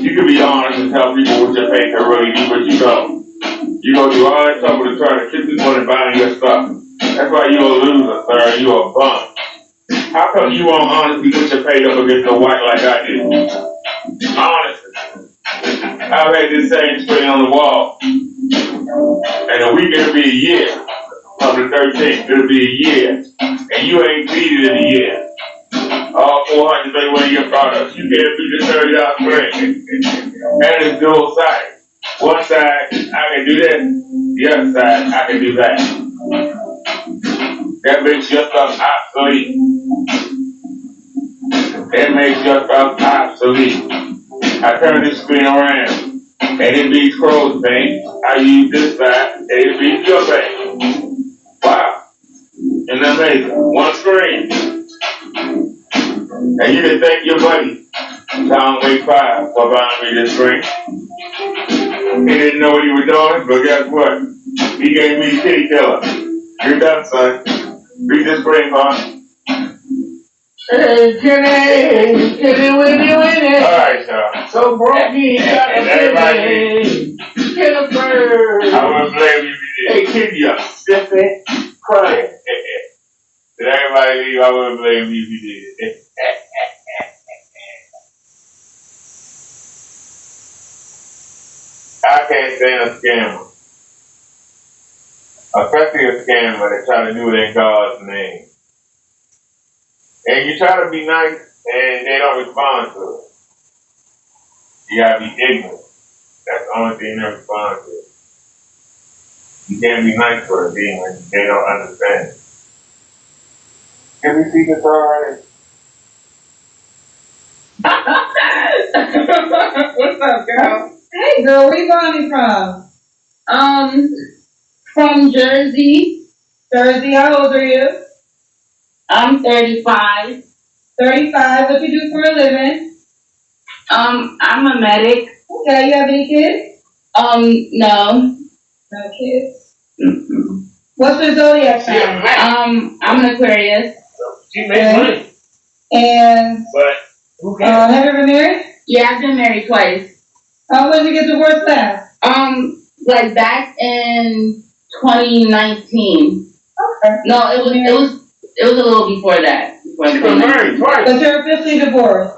You can be honest and tell people what your faith can really do, but you don't. You go through all that trouble to try to trick people into buying your stuff. That's why you're a loser, sir. You're a bum. How come you won't honestly put your faith up against the white like I did? Honestly. I've had this same screen on the wall. And a week it'll be a year. From the 13th, it'll be a year. And you ain't beat it in a year. All 400 they weigh your products. You can't beat the $30 screen. And it's dual side. One side, I can do this. The other side, I can do that. That makes your stuff obsolete. That makes your stuff obsolete. I turn this screen around, and it beats crow's paint. I use this side, and it beats your paint. Wow. Isn't that amazing? One screen. And you can thank your buddy, Tom Wake 5, for buying me this screen. He didn't know what he was doing, but guess what? He gave me the kitty killer. You're done, son. Read this screen, huh? Hey, Kenny, Winnie. Alright, y'all. So broke he got a pity. Get a bird. I wouldn't blame you if you did. Hey, kid, you stiffy, crying. Did everybody leave? I wouldn't blame you if you did. I can't stand a scammer. Especially a scammer that try to do it in God's name. And you try to be nice and they don't respond to it. You gotta be ignorant. That's the only thing they respond to. You can't be nice for a demon. They don't understand. Can we see this already? What's up, girl? Hey, girl, where you calling from? From Jersey. Jersey, how old are you? I'm 35. 35, what you do for a living? I'm a medic. Okay, you have any kids? No. No kids? Mm-mm. What's your zodiac sign? I'm an Aquarius. She makes money. And, But, who cares? have you ever married? Yeah, I've been married twice. When did you get divorced last? Like back in 2019. Okay. No, it was a little before that. She's been married twice. But you're officially divorced?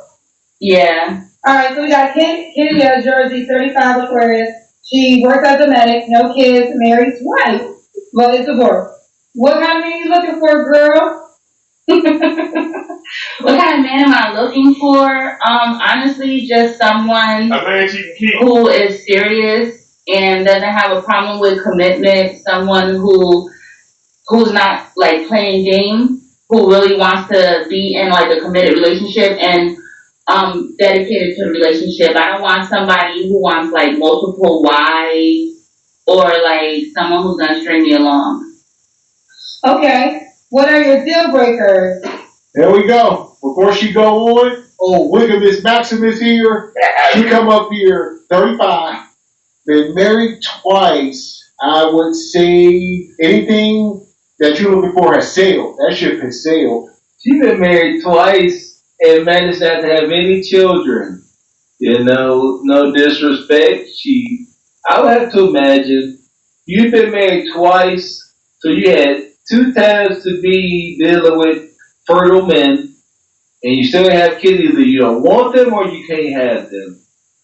Yeah. Alright, so we got Kitty out of Jersey, 35 Aquarius. She works as a medic, no kids, married twice, but is divorced. What kind of man you looking for, girl? What kind of man am I looking for? Honestly, just someone who is serious and doesn't have a problem with commitment. Someone who's not like playing games, who really wants to be in like a committed relationship and dedicated to the relationship. I don't want somebody who wants like multiple wives or like someone who's gonna string me along. Okay, what are your deal breakers? There we go. Before she go on, look at Miss Maximus here. She come up here, 35, been married twice. I would say anything that you're looking for has sailed. That ship has sailed. She been married twice and managed not to have any children. You know, no disrespect. I would have to imagine you've been married twice, so you had 2 times to be dealing with fertile men, and you still have kids. Either you don't want them or you can't have them.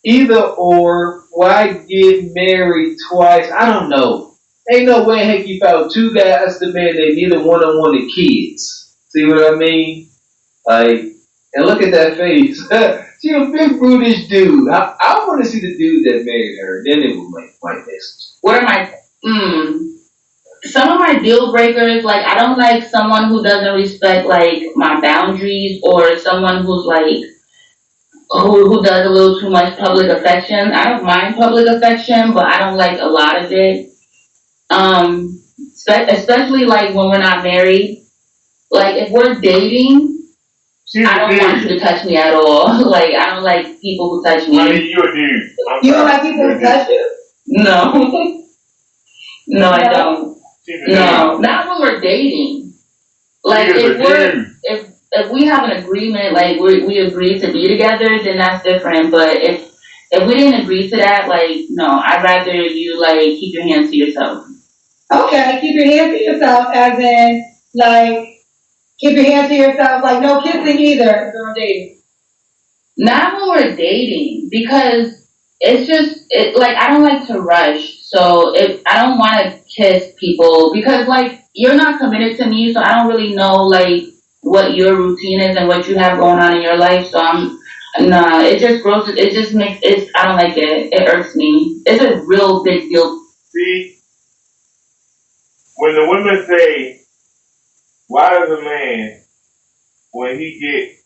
Either or, why get married twice? I don't know. Ain't no way heck you found 2 guys to marry, they neither one of them wanted kids. See what I mean? Like, and look at that face. She a big brutish dude. I want to see the dude that married her. Then it would make my message. What are my some of my deal breakers? Like, I don't like someone who doesn't respect like my boundaries, or someone who's like who does a little too much public affection. I don't mind public affection, but I don't like a lot of it. Especially like when we're not married. Like if we're dating, I don't want you to touch me at all. Like I don't like people who touch me. Honey, you're a dude. You don't like people who touch you? No. No, I don't. No, not when we're dating. Like if we have an agreement, like we agree to be together, then that's different. But if we didn't agree to that, like no, I'd rather you like keep your hands to yourself. Okay, keep your hands to yourself, as in like keep your hands to yourself, like no kissing either. Girl dating. Not when we're dating, because it's just like I don't like to rush. So if I don't want to kiss people, because like you're not committed to me, so I don't really know like what your routine is and what you have going on in your life. So it just grosses. It just makes it. I don't like it. It irks me. It's a real big deal. See, when the women say, "Why does a man, when he gets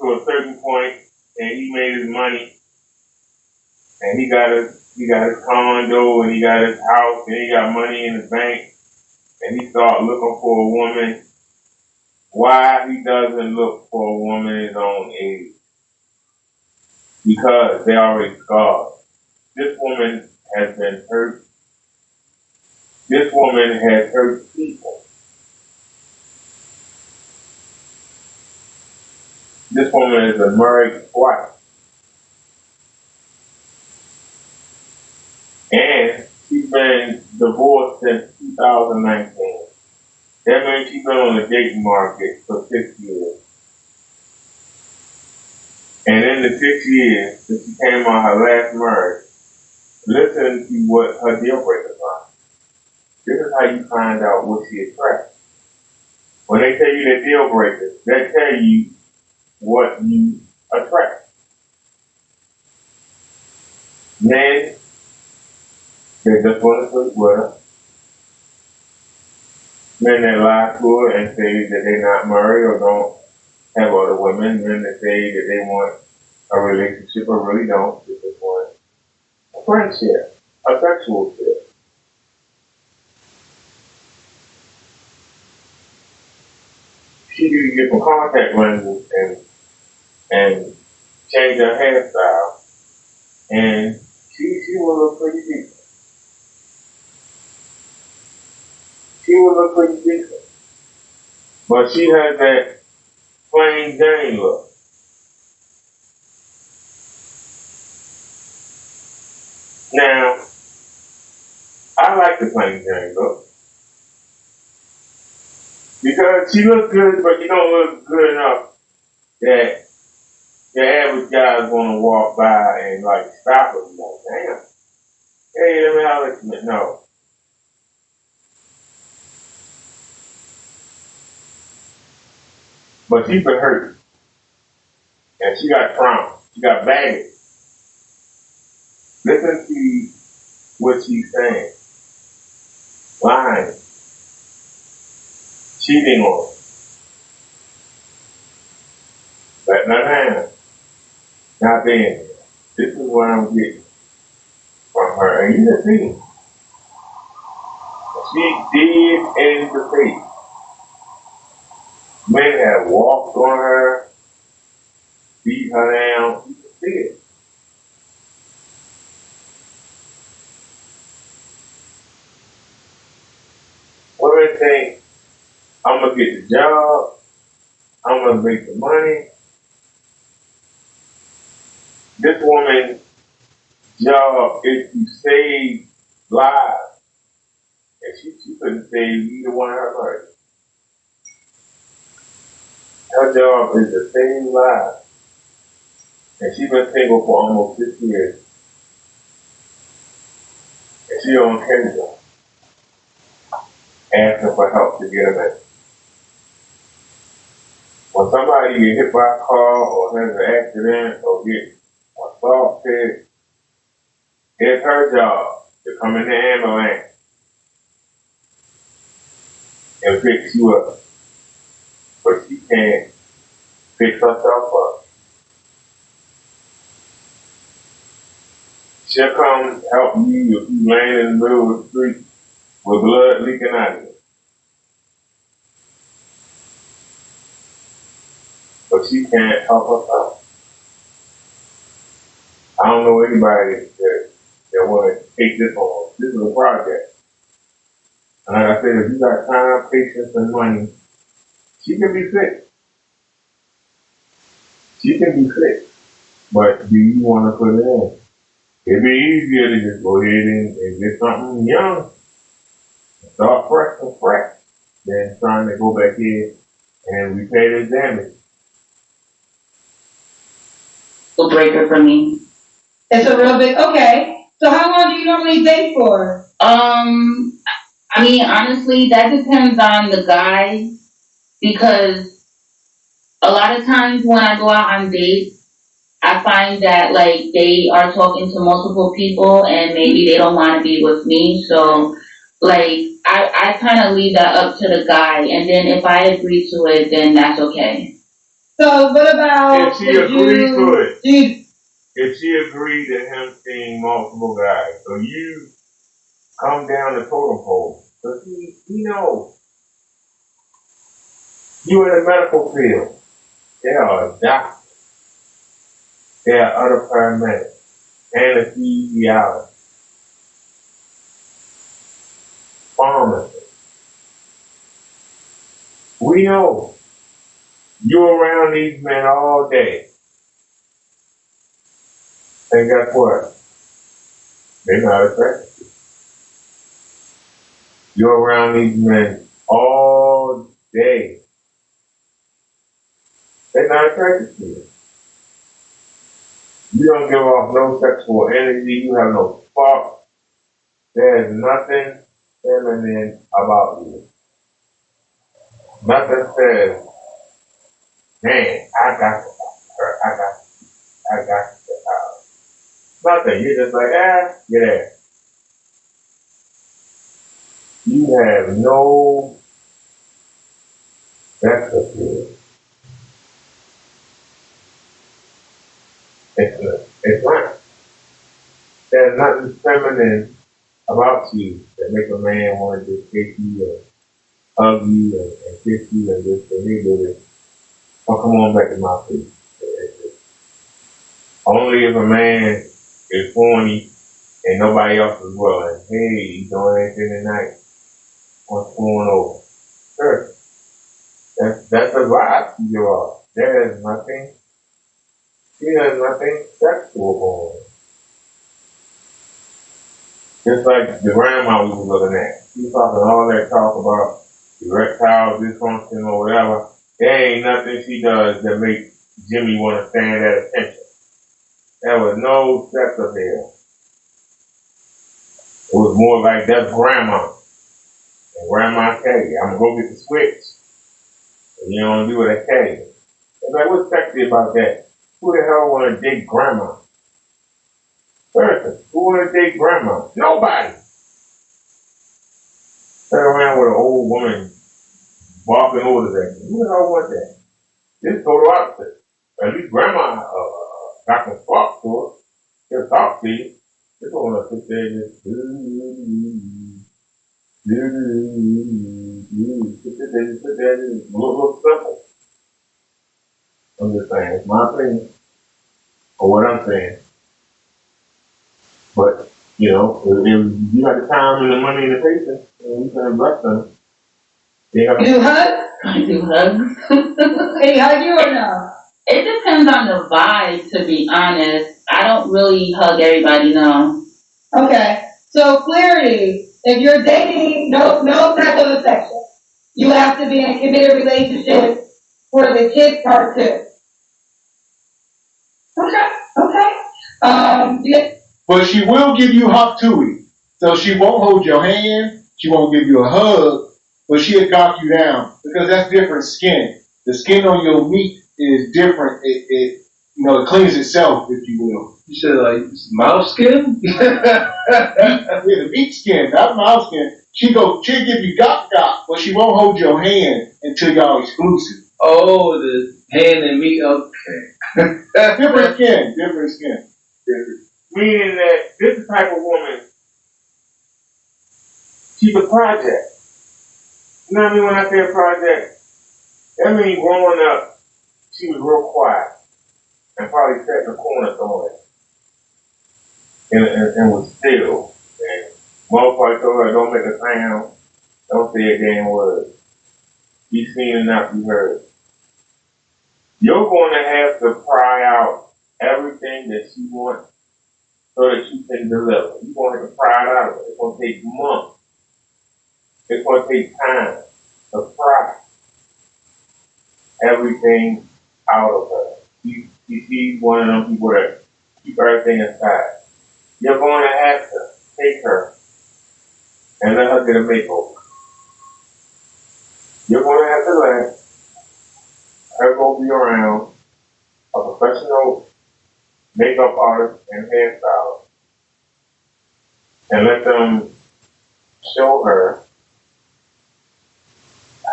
to a certain point and he made his money and he got his condo and he got his house and he got money in the bank and he start looking for a woman, why he doesn't look for a woman his own age? Because they already scarred. This woman has been hurt. This woman has hurt people. This woman is a married wife. And she's been divorced since 2019. That means she's been on the dating market for 6 years. And in the 6 years that she came on her last marriage, listen to what her deal breakers are. This is how you find out what she attracts. When they tell you the deal breakers, they tell you what you attract. Men, they just want to sleep with her. Men that lie to her and say that they're not married or don't have other women. Men that say that they want a relationship or really don't. They just want a friendship, a sexual ship. She can get some contact lenses and change her hairstyle, and she will look pretty decent. She will look pretty decent. But she has that plain Jane look. Now, I like the plain Jane look. Because she looks good, but you don't look good enough that the average guy's gonna walk by and like stop her and like, damn. Hey, let me holler at you. No. But she's been hurt. And she got trauma. She got baggage. Listen to what she's saying. Lying. Cheating on her. Letting her down. Not being there. This is what I'm getting from her. And you just see. She did in the face. Men had walked on her, beat her down. You can see it. Women think, I'm gonna get the job, I'm gonna make the money. This woman's job is to save lives. And she couldn't save either one of her lives. Her job is to save lives. And she's been single for almost 6 years. And she on Kendra, asking for help to get a man. When somebody get hit by a car or has an accident or get assaulted, it's her job to come in the ambulance and fix you up. But she can't fix herself up. She'll come help you if you laying in the middle of the street with blood leaking out of you. But she can't help herself. I don't know anybody that want to take this on. This is a project. And like I said, if you got time, patience, and money, she can be fixed. She can be fixed. But do you want to put it in? It'd be easier to just go ahead and get something young. Start fresh and fresh. Than trying to go back in and repair the damage. Deal breaker for me. It's a real big, okay. So how long do you normally date for? I mean, honestly, that depends on the guy, because a lot of times when I go out on dates, I find that like they are talking to multiple people and maybe they don't want to be with me. So like I kind of leave that up to the guy, and then if I agree to it, then that's okay. So what about if she agreed to it? If she agreed to him seeing multiple guys, so you come down the totem pole, because he knows you in the medical field. There are doctors, there are other paramedics, anesthesiologists, pharmacists. We know you're around these men all day. And guess what? They're not attracted. You're around these men all day. They're not attracted to you. You don't give off no sexual energy. You have no spark. There's nothing feminine about you. Nothing says, man, I got her. I got the power. Nothing. You're just like, get there. You have no sex appeal. It's not. There's nothing feminine about you that make a man want to just kiss you and hug you and kiss you and just for me do this. Oh, come on back to my face. Only if a man is horny and nobody else is willing. Hey, you doing anything tonight? What's going on? Sure. That's a vibe you give off. There is nothing. She has nothing sexual going on. Just like the grandma we were looking at. She was talking all that talk about erectile dysfunction or whatever. There ain't nothing she does that make Jimmy want to stand at attention. There was no sex appeal. It was more like that's grandma. And grandma tell you, I'm gonna go get the switch. And you don't do what I tell you. It's like, what's sexy about that? Who the hell wanna date grandma? Seriously, who wanna date grandma? Nobody. Sit around with an old woman barking orders at you. Who the hell want that? This total opposite. At least grandma got some spark to her. She'll talk to you. This one will sit there and just Look simple. I'm just saying, it's my opinion, or what I'm saying. But, you know, if you got the time and the money and the patience, and you can invest in it. You do hugs? I do hugs. Hey, hug you or no? It depends on the vibe, to be honest. I don't really hug everybody, no. Okay, so clarity, if you're dating, no type of affection. You have to be in a committed relationship for the kid part too. Okay. Yeah. But she will give you hop tui. So she won't hold your hand, she won't give you a hug, but she'll knock you down because that's different skin. The skin on your meat is different. It cleans itself, if you will. You said like mouse skin? Yeah, the meat skin, not mouse skin. She'll give you gop, but she won't hold your hand until y'all exclusive. Oh, the hand and meat, okay. Different skin. Meaning that this type of woman, she's a project. You know what I mean when I say a project? That means growing up, she was real quiet and probably sat in the corner somewhere and was still. And motherfucker told her, don't make a sound, don't say a damn word. Be seen and not be heard. You're going to have to pry out everything that she wants so that you can deliver. You're going to have to pry it out of her. It's going to take months. It's going to take time to pry everything out of her. She's one of them people that keep everything inside. You're going to have to take her and let her get a makeover. You're going to have to let her go be around a professional makeup artist and hairstylist and let them show her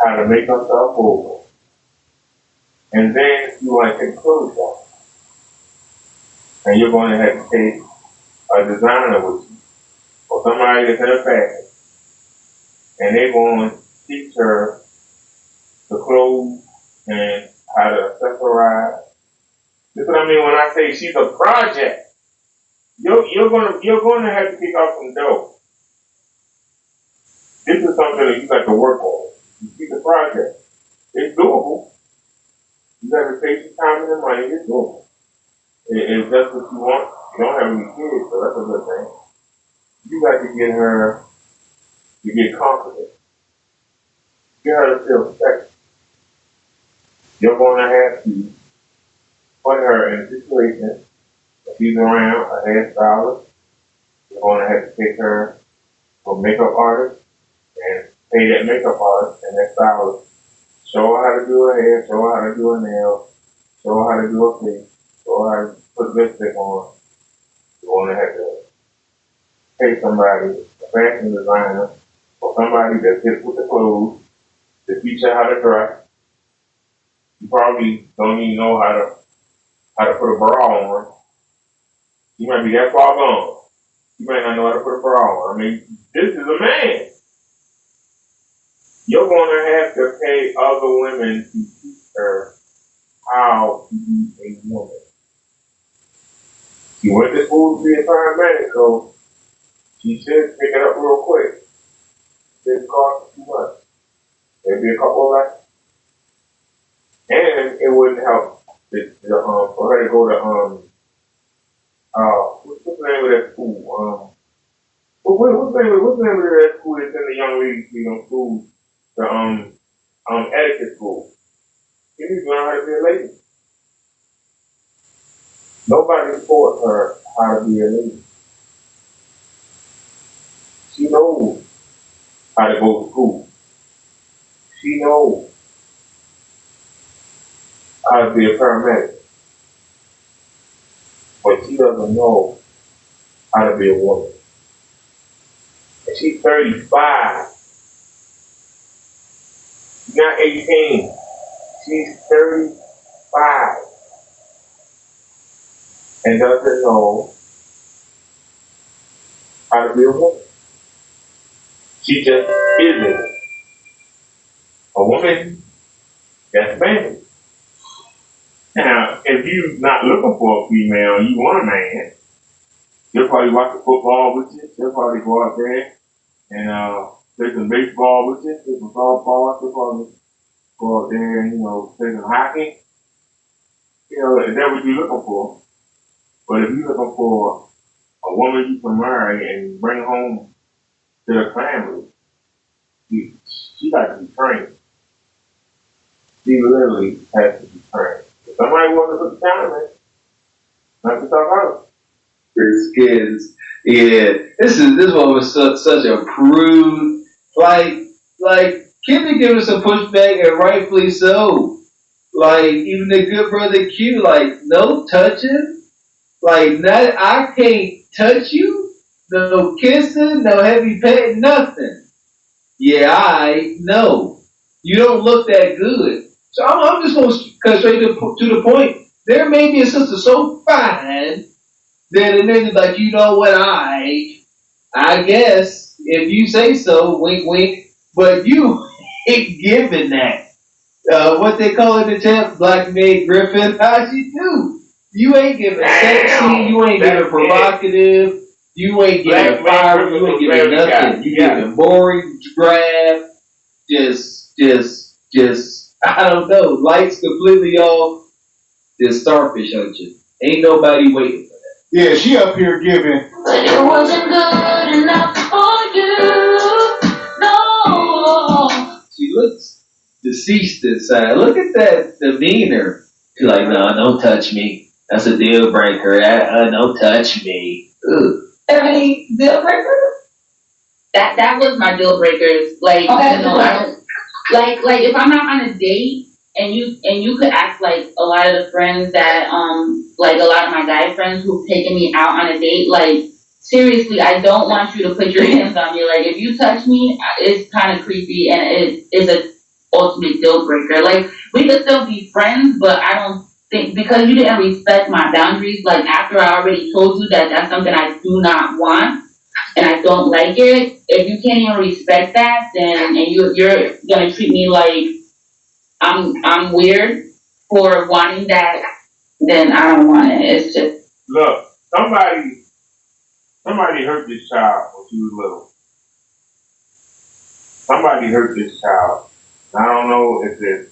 how to make herself over. And then you want to take clothes off. And you're going to have to take a designer with you or somebody that's in a fashion. And they're going to teach her the clothes and how to accessorize. This is what I mean when I say she's a project. You're going to have to kick off some dough. This is something that you got to work on. She's a project. It's doable. You got to take some time and the money. It's doable. If that's what you want, you don't have any kids, so that's a good thing. You got to get her to get confident. Get her to feel sexy. You're going to have to put her in a situation if she's around a hairstylist. You're going to have to take her to a makeup artist and pay that makeup artist and that stylist. Show her how to do her hair, show her how to do her nails, show her how to do her face, show her how to put lipstick on. You're going to have to pay somebody, a fashion designer, or somebody that's hip with the clothes, to teach her how to dress. You probably don't even know how to put a bra on. You might be that far gone. You might not know how to put a bra on. I mean, this is a man. You're going to have to pay other women to teach her how to be a woman. She went to school to be a paramedic, so she should pick it up real quick. It didn't cost too much. Maybe a couple of lessons. And it wouldn't help for her to go to what's the name of that school? What's the name of that school that's in the young ladies' school? The etiquette school. She needs to learn how to be a lady. Nobody taught her how to be a lady. She knows how to go to school. She knows how to be a paramedic. But she doesn't know how to be a woman. And she's 35. She's not 18. She's 35. And doesn't know how to be a woman. She just isn't a woman that's family. Now, if you're not looking for a female, you want a man, you'll probably watch the football with you. They'll probably go out there and play some baseball with you, play some softball. They'll probably go out there and, play some hockey. If that's what you're looking for. But if you're looking for a woman you can marry and bring home to the family, she got to be trained. She literally has to be trained. If somebody wants to put the time in, not to talk about Chris kids. Yeah, this one was such a prude. Like Kimmy giving us some pushback, and rightfully so. Like even the good brother Q, like no touching, like not I can't touch you, no kissing, no heavy petting, nothing. Yeah, I know you don't look that good. So I'm just gonna cut straight to the point. There may be a sister so fine that it may be like, you know what, I guess if you say so, wink, wink. But you ain't giving that. What they call it in the chat, Black Maid Griffin. How'd you do? You ain't giving sexy. You ain't giving provocative. You ain't giving fire. You ain't giving nothing. You giving boring, drab. Just. I don't know. Lights completely off. Just starfish on you. Ain't nobody waiting. Yeah, she up here giving. But it wasn't good enough for you. No. She looks deceased inside. Look at that demeanor. She's like, no, don't touch me. That's a deal breaker. Don't touch me. Ugh. Any deal breaker? That was my deal breakers. Like, Okay. I don't like if I'm not on a date and you could ask like a lot of the friends that like a lot of my guy friends who've taken me out on a date, like seriously, I don't want you to put your hands on me. Like if you touch me, it's kind of creepy and it is a ultimate deal breaker. Like we could still be friends, but I don't think because you didn't respect my boundaries. Like after I already told you that that's something I do not want and I don't like it. If you can't even respect that, then and you're gonna treat me like I'm weird for wanting that, then I don't want it. It's just look, somebody hurt this child when she was little. Somebody hurt this child. I don't know if it's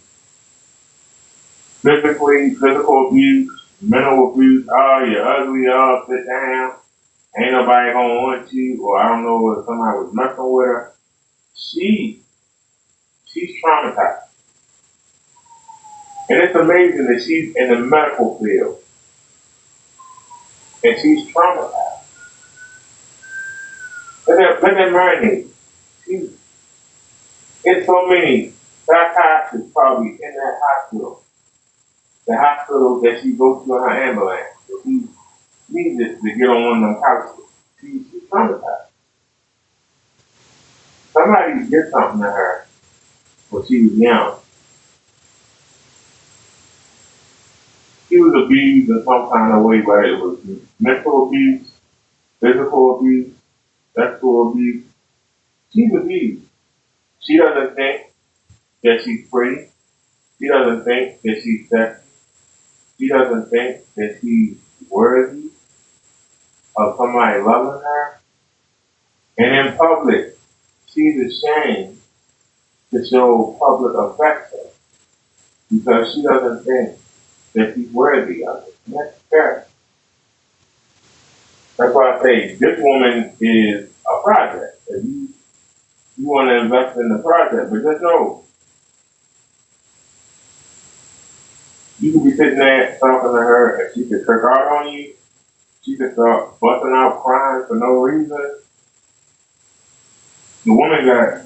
physical abuse, mental abuse. Oh, you're ugly. Oh, sit down. Ain't nobody gonna want you. Or I don't know if somebody was messing with her. She's traumatized. And it's amazing that she's in the medical field. And she's traumatized. Let that marinate. There's so many psychiatrists probably in that hospital. The hospital that she goes to in her ambulance. She needs to get on one of them couches. She's traumatized. Somebody did something to her when she was young. She was abused in some kind of way, whether it was mental abuse, physical abuse, sexual abuse. She's abused. She doesn't think that she's pretty. She doesn't think that she's sexy. She doesn't think that she's worthy of somebody loving her. And in public, she's ashamed to show public affection because she doesn't think that she's worthy of it. And that's fair. That's why I say this woman is a project. If you want to invest in the project, but just know you could be sitting there talking to her and she could trick out on you. She could start busting out crying for no reason. The woman got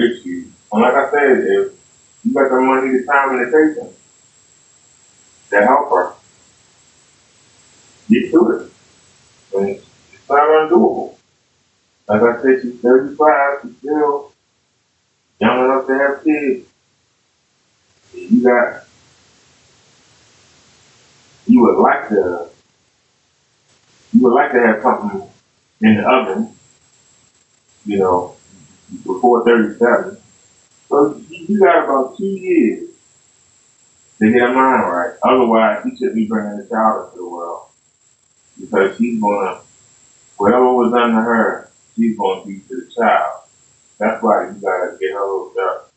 issues. And like I said, if you got the money, the time, and the patience to help her, get to it. And it's not undoable. Like I said, she's 35, she's still young enough to have kids. You would like to have something in the oven. you know, before 37. So you got about 2 years to get her mind right. Otherwise, she should be bringing the child into the world. Because she's gonna, whatever was done to her, she's gonna teach to the child. That's why you gotta get her hooked up.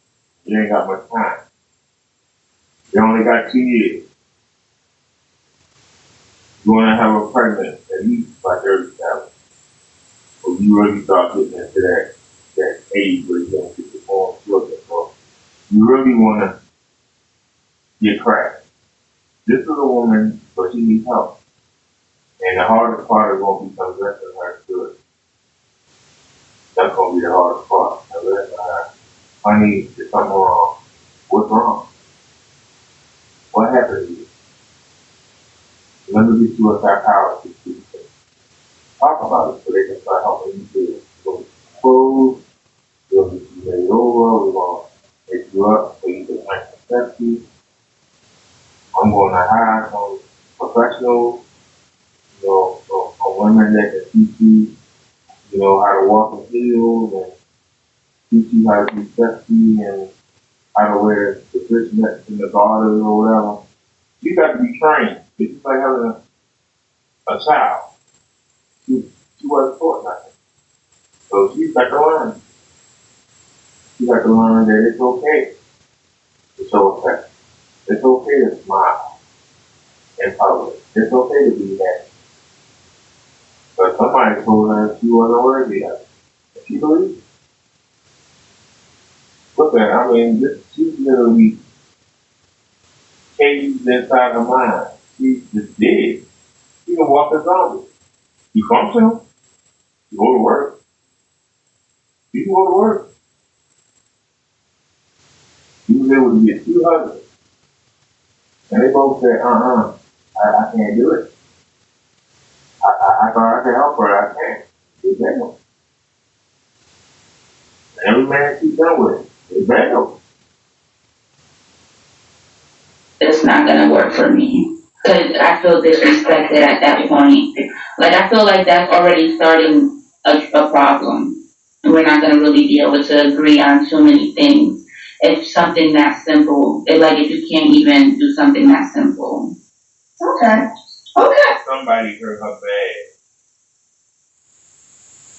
You ain't got much time. You only got 2 years. You wanna have her pregnant at least by 37. So you really start getting into that age where you're gonna get the born children. So you really wanna get cracked. This is a woman, but she needs help. And the hardest part is going to be convincing her to do it. That's going to be the hardest part. Convincing her, honey, there's something wrong. What's wrong? What happened to you? Let me get you a psychologist so you can talk about it so they can start helping you do it. We're going to food, we're going to get you laid over, we're going to pick you up so you can accept you. I'm going to hire some professionals, you know, some women that can teach you, you know, how to walk in heels and teach you how to be sexy and how to wear the fishnets and the garters or whatever. You got to be trained. It's just like having a child. She wasn't taught nothing. So she's got to learn. She got to learn that it's okay to show affection. It's okay to smile in public. It's okay to be nasty. But somebody told her she wasn't worthy of it. And she believed it. Look at her. I mean, she's literally caged inside her mind. She's just dead. She can walk a zombie. You functional. You go to work. You can go to work. You was able to get 2 husbands. And they both said, I can't do it. I thought I could help her. I can't. They failed. Every man she's done with, they failed. It's not gonna work for me. Because I feel disrespected at that point. Like, I feel like that's already starting a problem. And we're not gonna really be able to agree on too many things. If something that simple, if you can't even do something that simple. Okay. Somebody hurt her bad.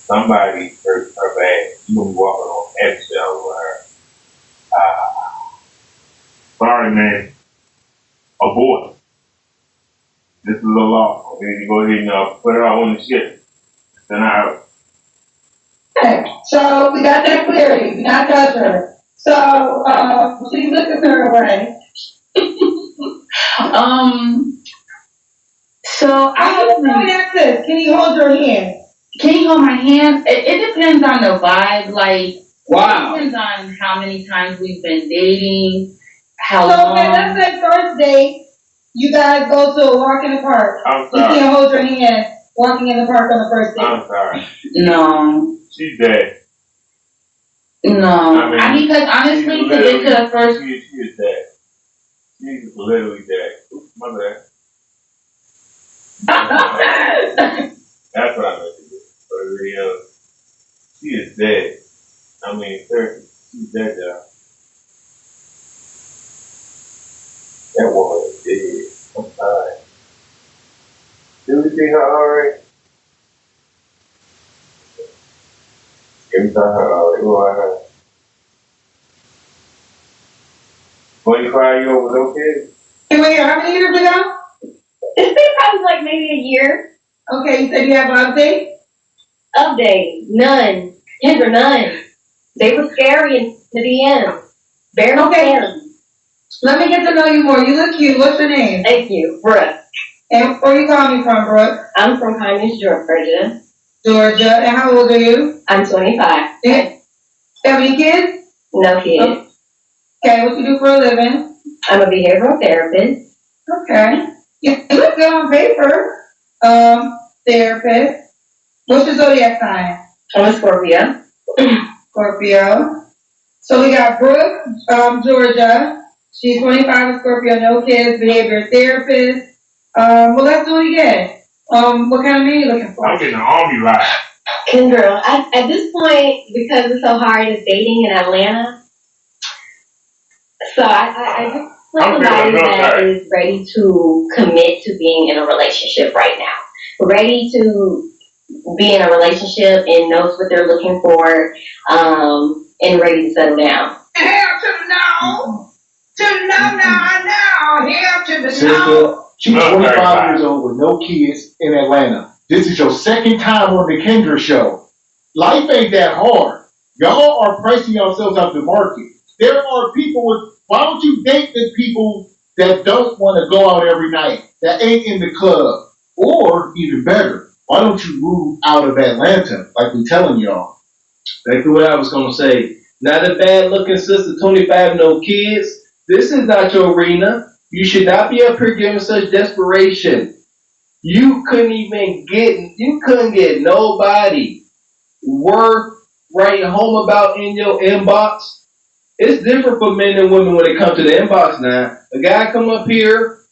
Somebody hurt her bad. You was walking on eggshells with her. Sorry, man. Abort. This is a law. We need to go ahead and put her out on the ship. Send her out. Okay, so we got that clearly. We not touch her. So, she's looking her away. So let me ask this. Can you hold your hand? Can you hold my hand? It depends on the vibe. Like, wow. It depends on how many times we've been dating, how so, long. So, let's say first date, you guys go to a walk in the park. I'm sorry. You can't hold your hand walking in the park on the first date. I'm sorry. No. She's dead. No. Because honestly, to get to the first. She is dead. She's literally dead. Oops, my bad. That's what I meant to do. But she is dead. I mean, seriously, she's dead now. That woman is dead. I'm sorry. Did we see her already? Yeah, we saw her already. Who are her? 25 year old with no kids? Wait, how many years ago? It's been probably like maybe a year. Okay, you said you have an update? Update. None. Kendra, none. They were scary in the DM. Very scary. Let me get to know you more. You look cute. What's your name? Thank you. Brooke. And where you calling me from, Brooke? I'm from Conyers, Georgia. Georgia. And how old are you? I'm 25. Do you have any kids? No kids. Okay, what you do for a living? I'm a behavioral therapist. Okay. You look good on paper. Therapist. What's your zodiac sign? I'm a Scorpio. Scorpio. So we got Brooke, Georgia. She's 25, Scorpio, no kids, behavior therapist. Well, let's do it again. What kind of man are you looking for? I'm getting an army ride. Kendra, at this point, because it's so hard, it's dating in Atlanta. So I just want somebody that is ready to commit to being in a relationship right now. Ready to be in a relationship and knows what they're looking for, and ready to settle down. Hell to the no. To the no. Hell to the Sister, no. she's 25 years old with no kids in Atlanta. This is your second time on the Kendra show. Life ain't that hard. Y'all are pricing yourselves out the market. There are people with, why don't you date the people that don't want to go out every night, that ain't in the club? Or, even better, why don't you move out of Atlanta, like we telling y'all? Exactly what I was gonna say. Not a bad looking sister, 25, no kids. This is not your arena. You should not be up here giving such desperation. You couldn't get nobody worth writing home about in your inbox. It's different for men and women when it comes to the inbox now. A guy come up here,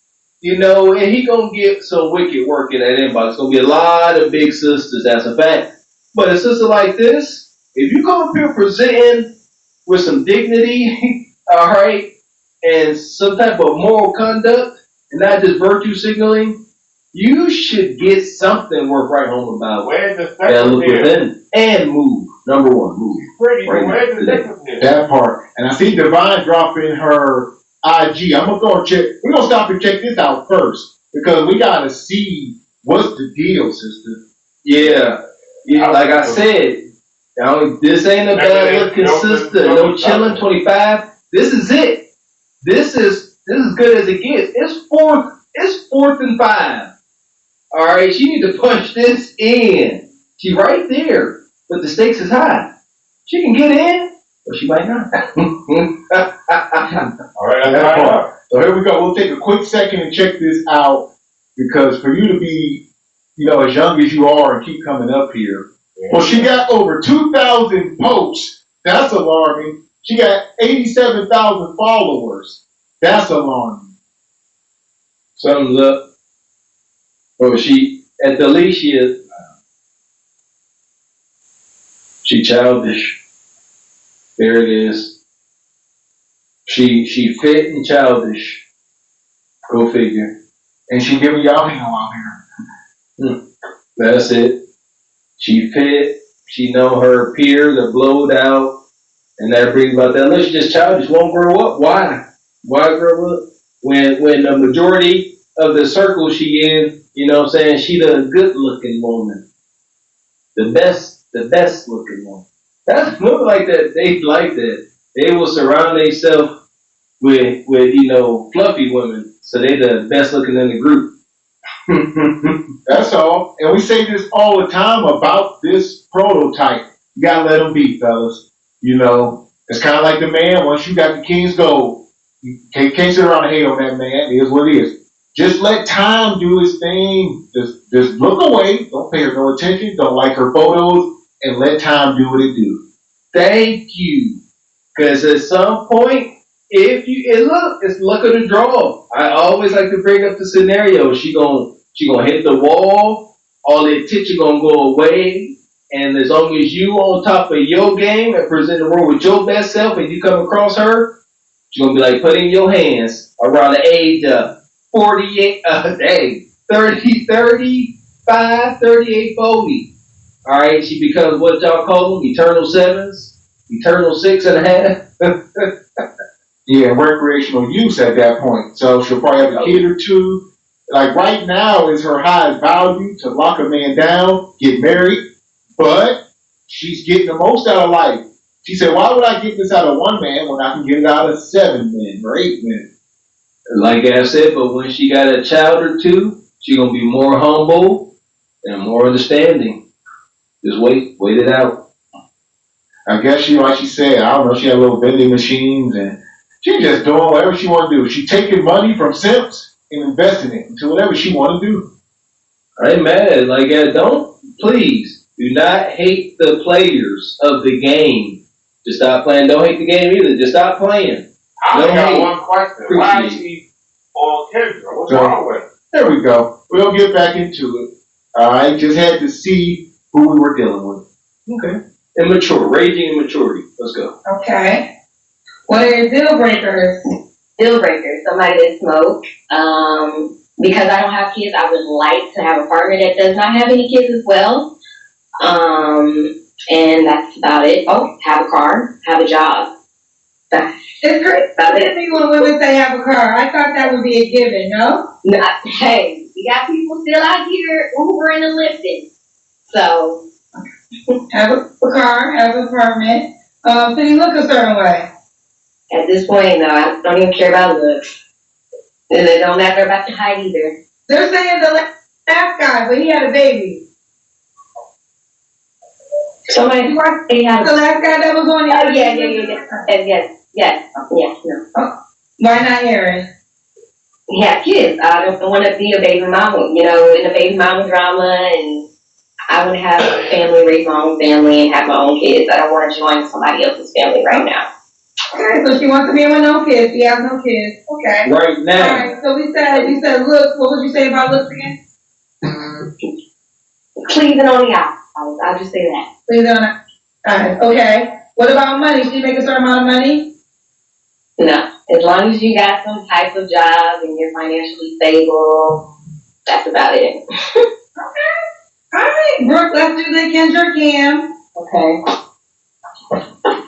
and he gonna get some wicked work in that inbox. It's gonna be a lot of big sisters, that's a fact. But a sister like this, if you come up here presenting with some dignity, all right, and some type of moral conduct, and not just virtue signaling, you should get something worth writing home about. Where's the That look second within and move. Number one, move. Pretty, Right where's now, the today. second That part. And I see Divine dropping her IG. I'm gonna go and check. We're gonna stop and check this out first because we gotta see what's the deal, sister. Yeah, like I said, this ain't a bad looking sister. No chilling 25. This is it. This is good as it gets. It's fourth and 5. All right, she need to punch this in. She right there, but the stakes is high. She can get in, but she might not. All right, that part. So here we go. We'll take a quick second and check this out because for you to be, as young as you are and keep coming up here. Well, she got over 2,000 posts. That's alarming. She got 87,000 followers. That's alarming. Something's up. Or she, at the least, she childish. There it is. She fit and childish. Go figure. And she giving y'all hell out here. That's it. She fit. She know her peers are blowed out. And that brings about that. Unless she's just childish, won't grow up. Why? Why grow up? When the majority of the circle she in, she the good looking woman. The best looking woman. That's look like that. They like that. They will surround themselves with fluffy women. So they the best looking in the group. That's all. And we say this all the time about this prototype. You gotta let them be, fellas. It's kind of like the man. Once you got the king's gold, you can't sit around and hate on that man. It is what it is. Just let time do his thing. Just look away. Don't pay her no attention. Don't like her photos. And let time do what it do. Thank you. Because at some point, it's luck of the draw. I always like to bring up the scenario. She gonna hit the wall. All the attention gonna go away. And as long as you on top of your game and present the world with your best self, and you come across her, she's gonna be like putting your hands around the age of 48, 30, 35, 38, 40. All right, she becomes what y'all call them, eternal sevens, eternal 6.5. Yeah, recreational use at that point. So she'll probably have a kid or two. Like right now is her highest value to lock a man down, get married, but she's getting the most out of life. She said, why would I get this out of one man when I can get it out of 7 men or 8 men? Like I said, but when she got a child or two, she's going to be more humble and more understanding. Just wait it out. I guess she, like she said, I don't know, she had little vending machines and she just doing whatever she want to do. She taking money from simps and investing it into whatever she want to do. I ain't mad. Like, please, do not hate the players of the game. Just stop playing. Don't hate the game either. Just stop playing. I only got one question. Why is she on Kendra? What's wrong with her? There we go. We'll get back into it. All right, just had to see who we were dealing with. Okay. Immature, raging immaturity. Let's go. Okay. What are your deal breakers? Deal breaker, somebody that smokes. Because I don't have kids, I would like to have a partner that does not have any kids as well. And that's about it. Oh, have a car, have a job. It's great. I didn't think when women say have a car. I thought that would be a given, no? Hey, we got people still out here Ubering and lifting. So. Have a car, have an apartment. Can you look a certain way? At this point, no, I don't even care about looks. And it don't matter about the height either. They're saying the last guy, but he had a baby. Somebody, the last guy that was on the yes, no. Oh, why not Aaron? He had kids. I don't want to be a baby mama, in the baby mama drama, and I want to have a family, raise my own family, and have my own kids. I don't want to join somebody else's family right now. Okay, so she wants to be with no kids. She has no kids. Okay. Right now. All right. So you said looks. What would you say about looks again? Pleasing on the outside. I'll just say that. Pleasing on the outside. Okay. What about money? She make a certain amount of money? No. As long as you got some type of job and you're financially stable, that's about it. Okay. All right. Brooke, let's do the Kendra Cam. Okay.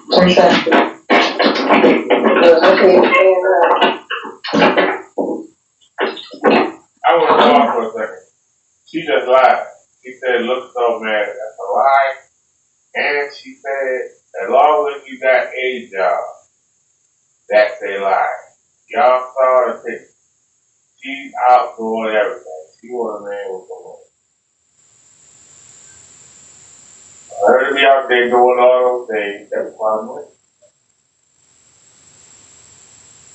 What's that? Okay. I want to pause for a second. She just lied. She said, look so mad. That's a lie. And she said, as long as you got a job, that's a lie. Y'all saw the picture. She's out doing everything. She want a man with some money. Her to be out there doing all those things, that's a lot of money.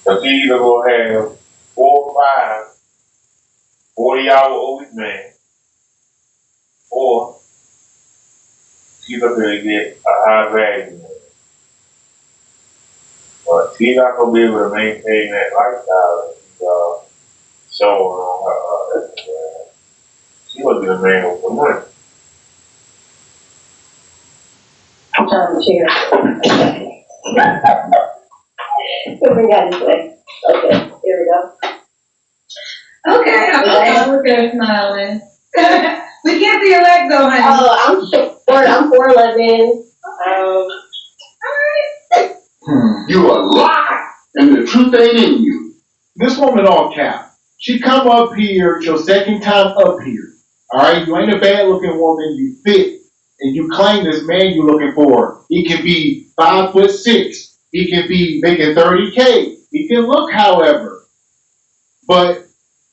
So she either gonna have 4 or 5 40-hour-a-week man, or she's up there to get a high value man. But she's not gonna be able to maintain that lifestyle that she's showing on her Instagram. She gonna be the man with the money. I'm trying to share. We got this way. Okay, here we go. Okay, look at her smiling. We can't see your legs though, honey. Oh, I'm short. I'm 4'11". You a lie, and the truth ain't in you. This woman on cap. She come up here, it's your second time up here. Alright, you ain't a bad looking woman, you fit. And you claim this man you looking for. He can be 5'6". He can be making 30K. He can look, however. But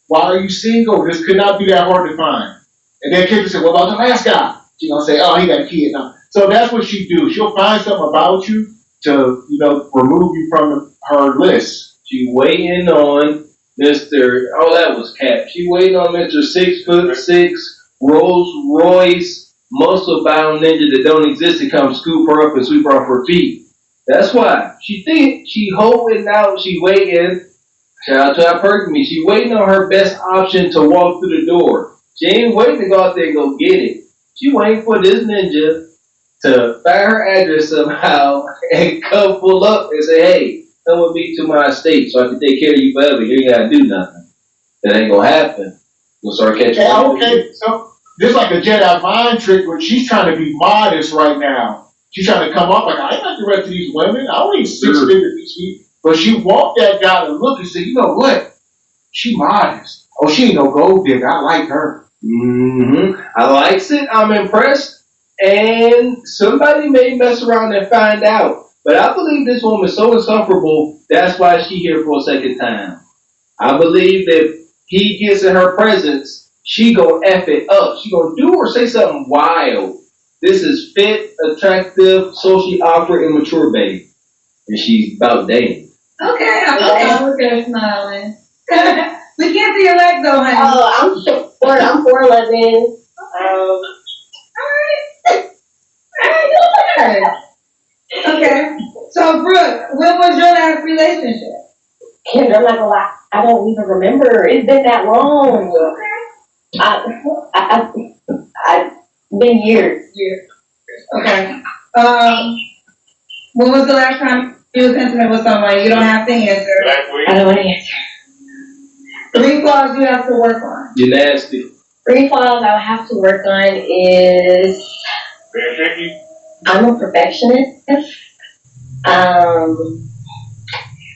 why are you single? This could not be that hard to find. And then Kendra said, what about the last guy? She gonna say, oh, he got a kid now. So that's what she do. She'll find something about you to, remove you from her list. She waiting on Mr. Oh, that was Cap. She waiting on Mr. 6'6", Rolls Royce, muscle bound ninja that don't exist to come scoop her up and sweep her off her feet. That's why. She holding out, she waiting. Shout out to our person. She waiting on her best option to walk through the door. She ain't waiting to go out there and go get it. She waiting for this ninja to find her address somehow and come pull up and say, hey, come with me to my estate so I can take care of you forever. You ain't gotta do nothing. That ain't gonna happen. You'll start catching okay, so this is like a Jedi mind trick where she's trying to be modest right now. She's trying to come up like, I ain't like the rest of these women. I only 6 feet. But she walked that guy to look and said, you know what? She modest. Oh, she ain't no gold digger. I like her. Mm-hmm. I likes it. I'm impressed. And somebody may mess around and find out. But I believe this woman is so insufferable, that's why she here for a second time. I believe that he gets in her presence, she gonna F it up. She gonna do or say something wild. This is fit, attractive, socially awkward, immature babe. And she's about dating. Okay, look at her smiling. We can't see your legs though, honey. Oh, I'm short. I'm 4'11". Alright. Okay. So, Brooke, when was your last relationship? Kendra, I'm not gonna lie. I don't even remember. It's been that long. Okay. I've been years. Okay. When was the last time you was intimate with somebody? You don't have to answer. I don't want to answer. 3 flaws you have to work on. You're nasty. 3 flaws I would have to work on is I'm a perfectionist.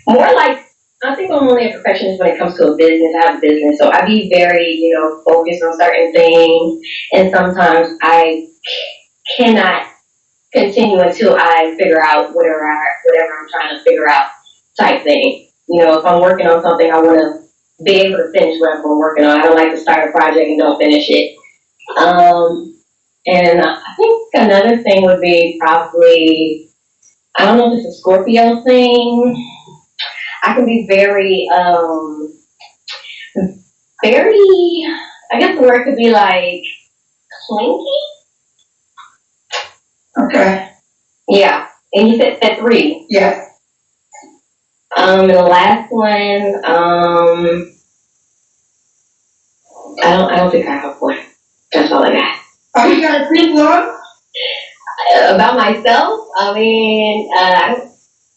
More like I think I'm only a perfectionist when it comes to a business. I have a business, so I be very, focused on certain things, and sometimes I cannot continue until I figure out whatever I'm trying to figure out type thing. If I'm working on something, I want to be able to finish whatever I'm working on. I don't like to start a project and don't finish it. And I think another thing would be probably, I don't know if it's a Scorpio thing. I can be very, I guess the word could be like clingy. Okay. Yeah. And you said 3. Yes. And the last one, I don't think I have one. That's all I got. Oh, you got a 3 flaws? About myself,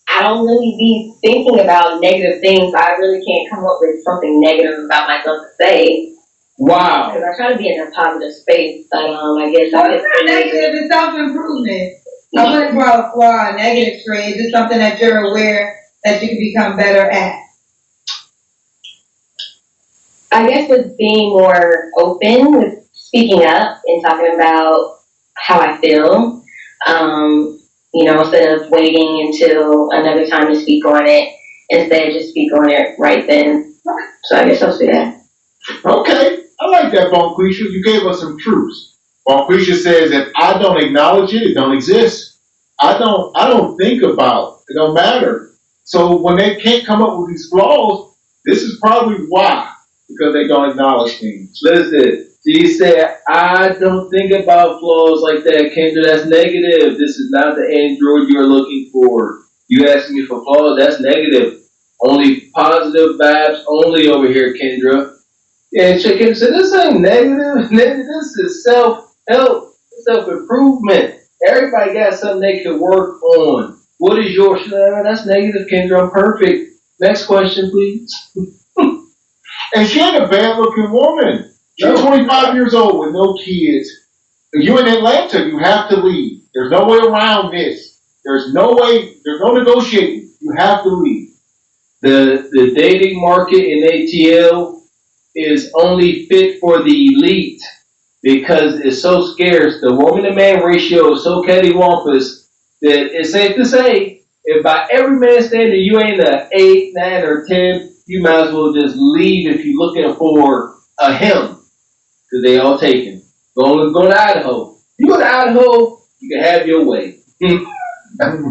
I don't really be thinking about negative things. I really can't come up with something negative about myself to say. Wow. Because I try to be in a positive space, but I guess well, it's not negative, it's self-improvement. I wouldn't call a flaw a negative trait. It's just something that you're aware that you can become better at. I guess with being more open, with speaking up and talking about how I feel, instead of waiting until another time to speak on it, instead just speak on it right then. So I guess I'll say that. Okay, I like that, Bonquisha. You gave us some truths. Bonquisha says if I don't acknowledge it, it don't exist. I don't think about it. It don't matter. So when they can't come up with these flaws, this is probably why. Because they don't acknowledge things. Listen, she said, I don't think about flaws like that, Kendra. That's negative. This is not the android you're looking for. You asking me for flaws, that's negative. Only positive vibes only over here, Kendra. And she said, this ain't negative. This is self-help, self-improvement. Everybody got something they can work on. What is yours? That's negative, Kendra. I'm perfect. Next question, please. And she ain't a bad-looking woman. She's 25 years old with no kids. You're in Atlanta. You have to leave. There's no way around this. There's no negotiating. You have to leave. The dating market in ATL is only fit for the elite because it's so scarce. The woman-to-man ratio is so cattywampus that it's safe to say, if by every man standard you ain't a 8, 9, or 10, you might as well just leave if you're looking for a him, because they all taken. Go to Idaho. You go to Idaho, you can have your way. Alright.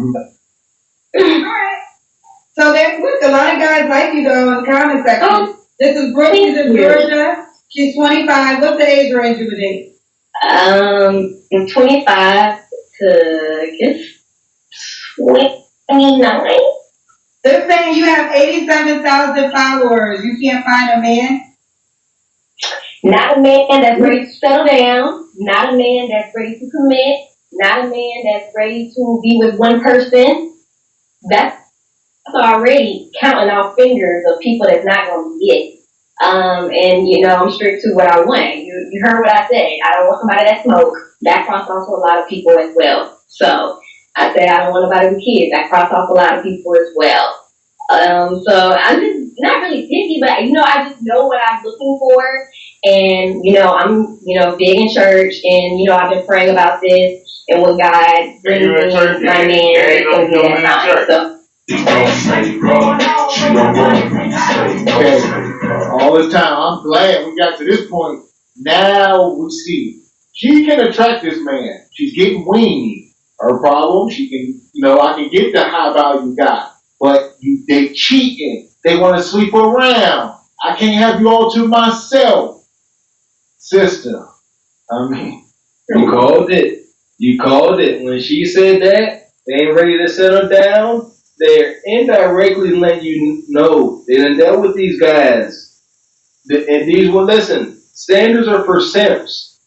So look, a lot of guys like you though in the comment section. This is Brooke, she's in Georgia. She's 25. What's the age range you would date? From 25 to, I guess, 29. They're saying you have 87,000 followers. You can't find a man? Not a man that's ready to settle down. Not a man that's ready to commit. Not a man that's ready to be with one person. That's already counting off fingers of people that's not going to get. And I'm strict to what I want. You heard what I said. I don't want somebody that smoke. That crosses off a lot of people as well. So I said I don't want nobody with kids. That crosses off a lot of people as well. So I'm just not really picky, but I just know what I'm looking for. And I'm big in church, and I've been praying about this, and when God brings me my man, it's gonna be that time. So. Okay, all this time, I'm glad we got to this point. Now we see she can attract this man. She's getting weenie. Her problem, she can, I can get the high value guy, but they cheating. They want to sleep around. I can't have you all to myself, sister. You called it. You called it. When she said that, they ain't ready to settle down. They're indirectly letting you know they done dealt with these guys. And these will listen. Standards are for simps.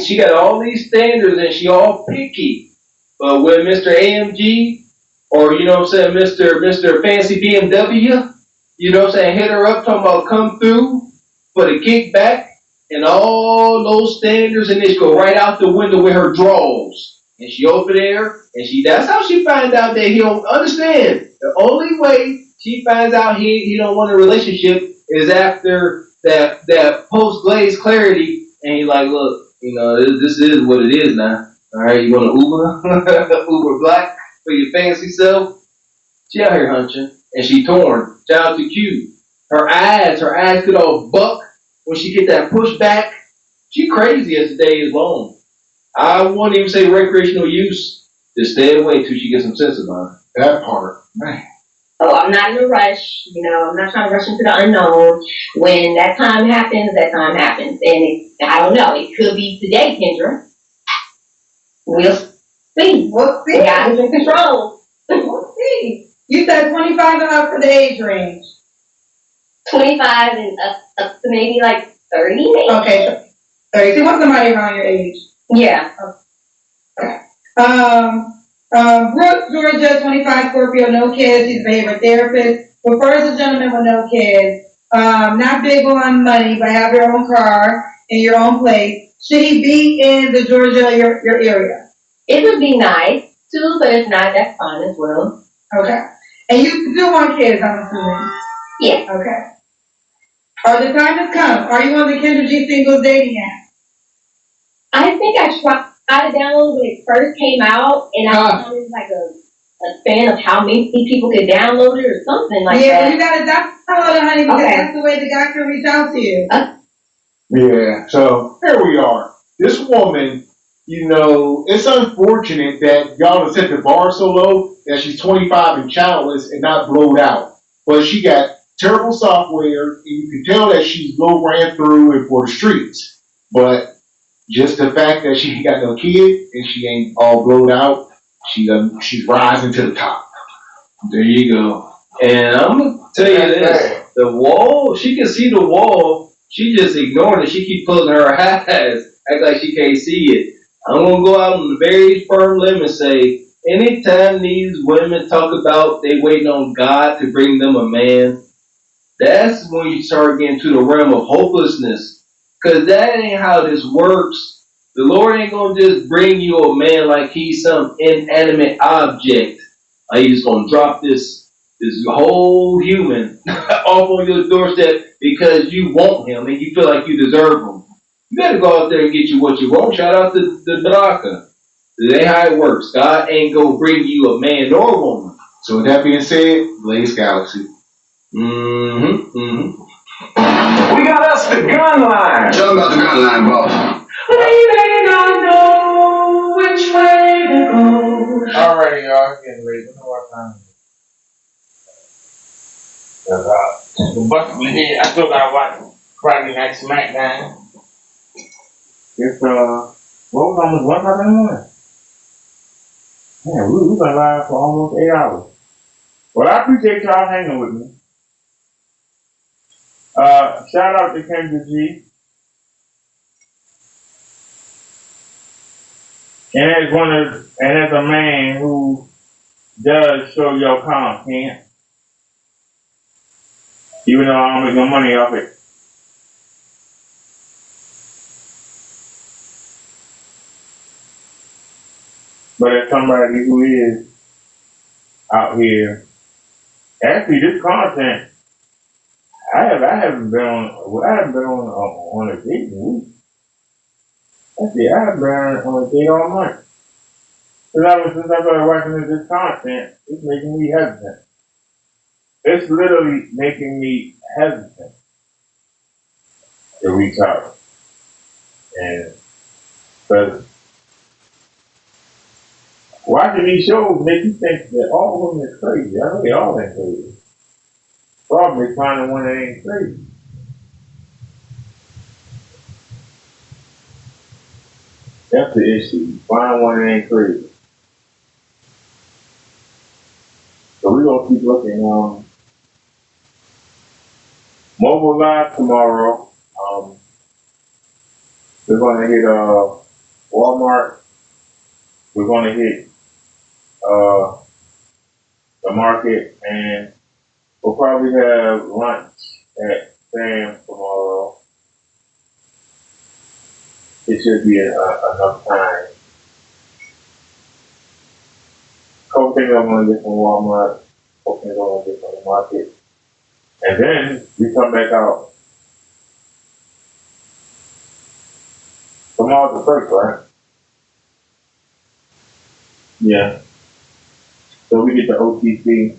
She got all these standards and she all picky. But when Mr. AMG or you know what I'm saying, Mr. Fancy BMW, you know what I'm saying, hit her up talking about come through for the kickback and all those standards and they go right out the window with her drawers. And she over there and that's how she finds out that he don't understand. The only way she finds out he don't want a relationship is after that post glaze clarity and he's like, look, you know, this is what it is now. All right, you want to Uber? Uber Black for your fancy self? She out here hunching, and she torn. Shout out to Q. Her eyes could all buck when she get that pushback. She crazy as the day is long. I won't even say recreational use. Just stay away till she gets some sense about it. That part, man. Oh, I'm not in a rush. You know, I'm not trying to rush into the unknown. When that time happens, that time happens. And I don't know. It could be today, Kendra. We'll see. We'll see. God is in control. We'll see. You said 25 and up for the age range. 25 and up to maybe like 30, maybe. Okay. 30. So you want somebody around your age? Yeah. Okay. Brooke, Georgia, 25, Scorpio, no kids. She's a behavior therapist. Prefers a gentleman with no kids. Not big on money, but have your own car and your own place. Should he be in the Georgia, your area? It would be nice too, but if not, that's fine as well. Okay. And you do want kids, I'm assuming? Yeah. Okay. The time has come. Are you on the Kendra G singles dating app? I think I tried to download when it first came out, and I was like a fan of how many people could download it or something like that. Yeah, you gotta download it, honey, because that's the way the guy can reach out to you. Yeah, so here we are. This woman, you know, it's unfortunate that y'all have set the bar so low that she's 25 and childless and not blowed out. But she got terrible software, and you can tell that she's low ran through and for the streets. But just the fact that she ain't got no kid and she ain't all blowed out, she's rising to the top. There you go. And I'm gonna tell you this: the wall. She can see the wall. She just ignoring it. She keep closing her eyes, act like she can't see it. I'm gonna go out on a very firm limb and say, anytime these women talk about they waiting on God to bring them a man, that's when you start getting to the realm of hopelessness. Cause that ain't how this works. The Lord ain't gonna just bring you a man like he's some inanimate object. Like he's just gonna drop this whole human off on your doorstep because you want him and you feel like you deserve him. You better go out there and get you what you want. Shout out to the Baraka. That ain't how it works. God ain't gonna bring you a man or a woman. So with that being said, Blaze Galaxy. We got us the gun line. Tell them about the gun line, boss. We may not know which way to go. Alrighty, y'all. It's getting late. What's our time? The bus we here. I still gotta watch Friday Night SmackDown. It's what was almost 1 o'clock in the morning. Man, we've been live for almost 8 hours. Well, I appreciate y'all hanging with me. Shout out to Kendra G. And as a man who does show your content, even though I don't make no money off it. But as somebody who is out here, actually this content, I haven't been on a date in a week. Actually, I haven't been on a date all month. Since I started watching this content, it's making me hesitant. It's literally making me hesitant to reach out. And because watching these shows make you think that all women are crazy. I know they all ain't crazy. Probably finding one that ain't crazy. That's the issue. Find one that ain't crazy. So we're gonna keep looking on Mobile Live tomorrow. We're gonna hit Walmart. We're gonna hit the market, and we'll probably have lunch at Sam's tomorrow. It should be enough time. Couple things I'm gonna get from Walmart. Couple things I'm gonna get from the market, and then we come back out. Tomorrow's the first, right? Yeah. So we get the OTC.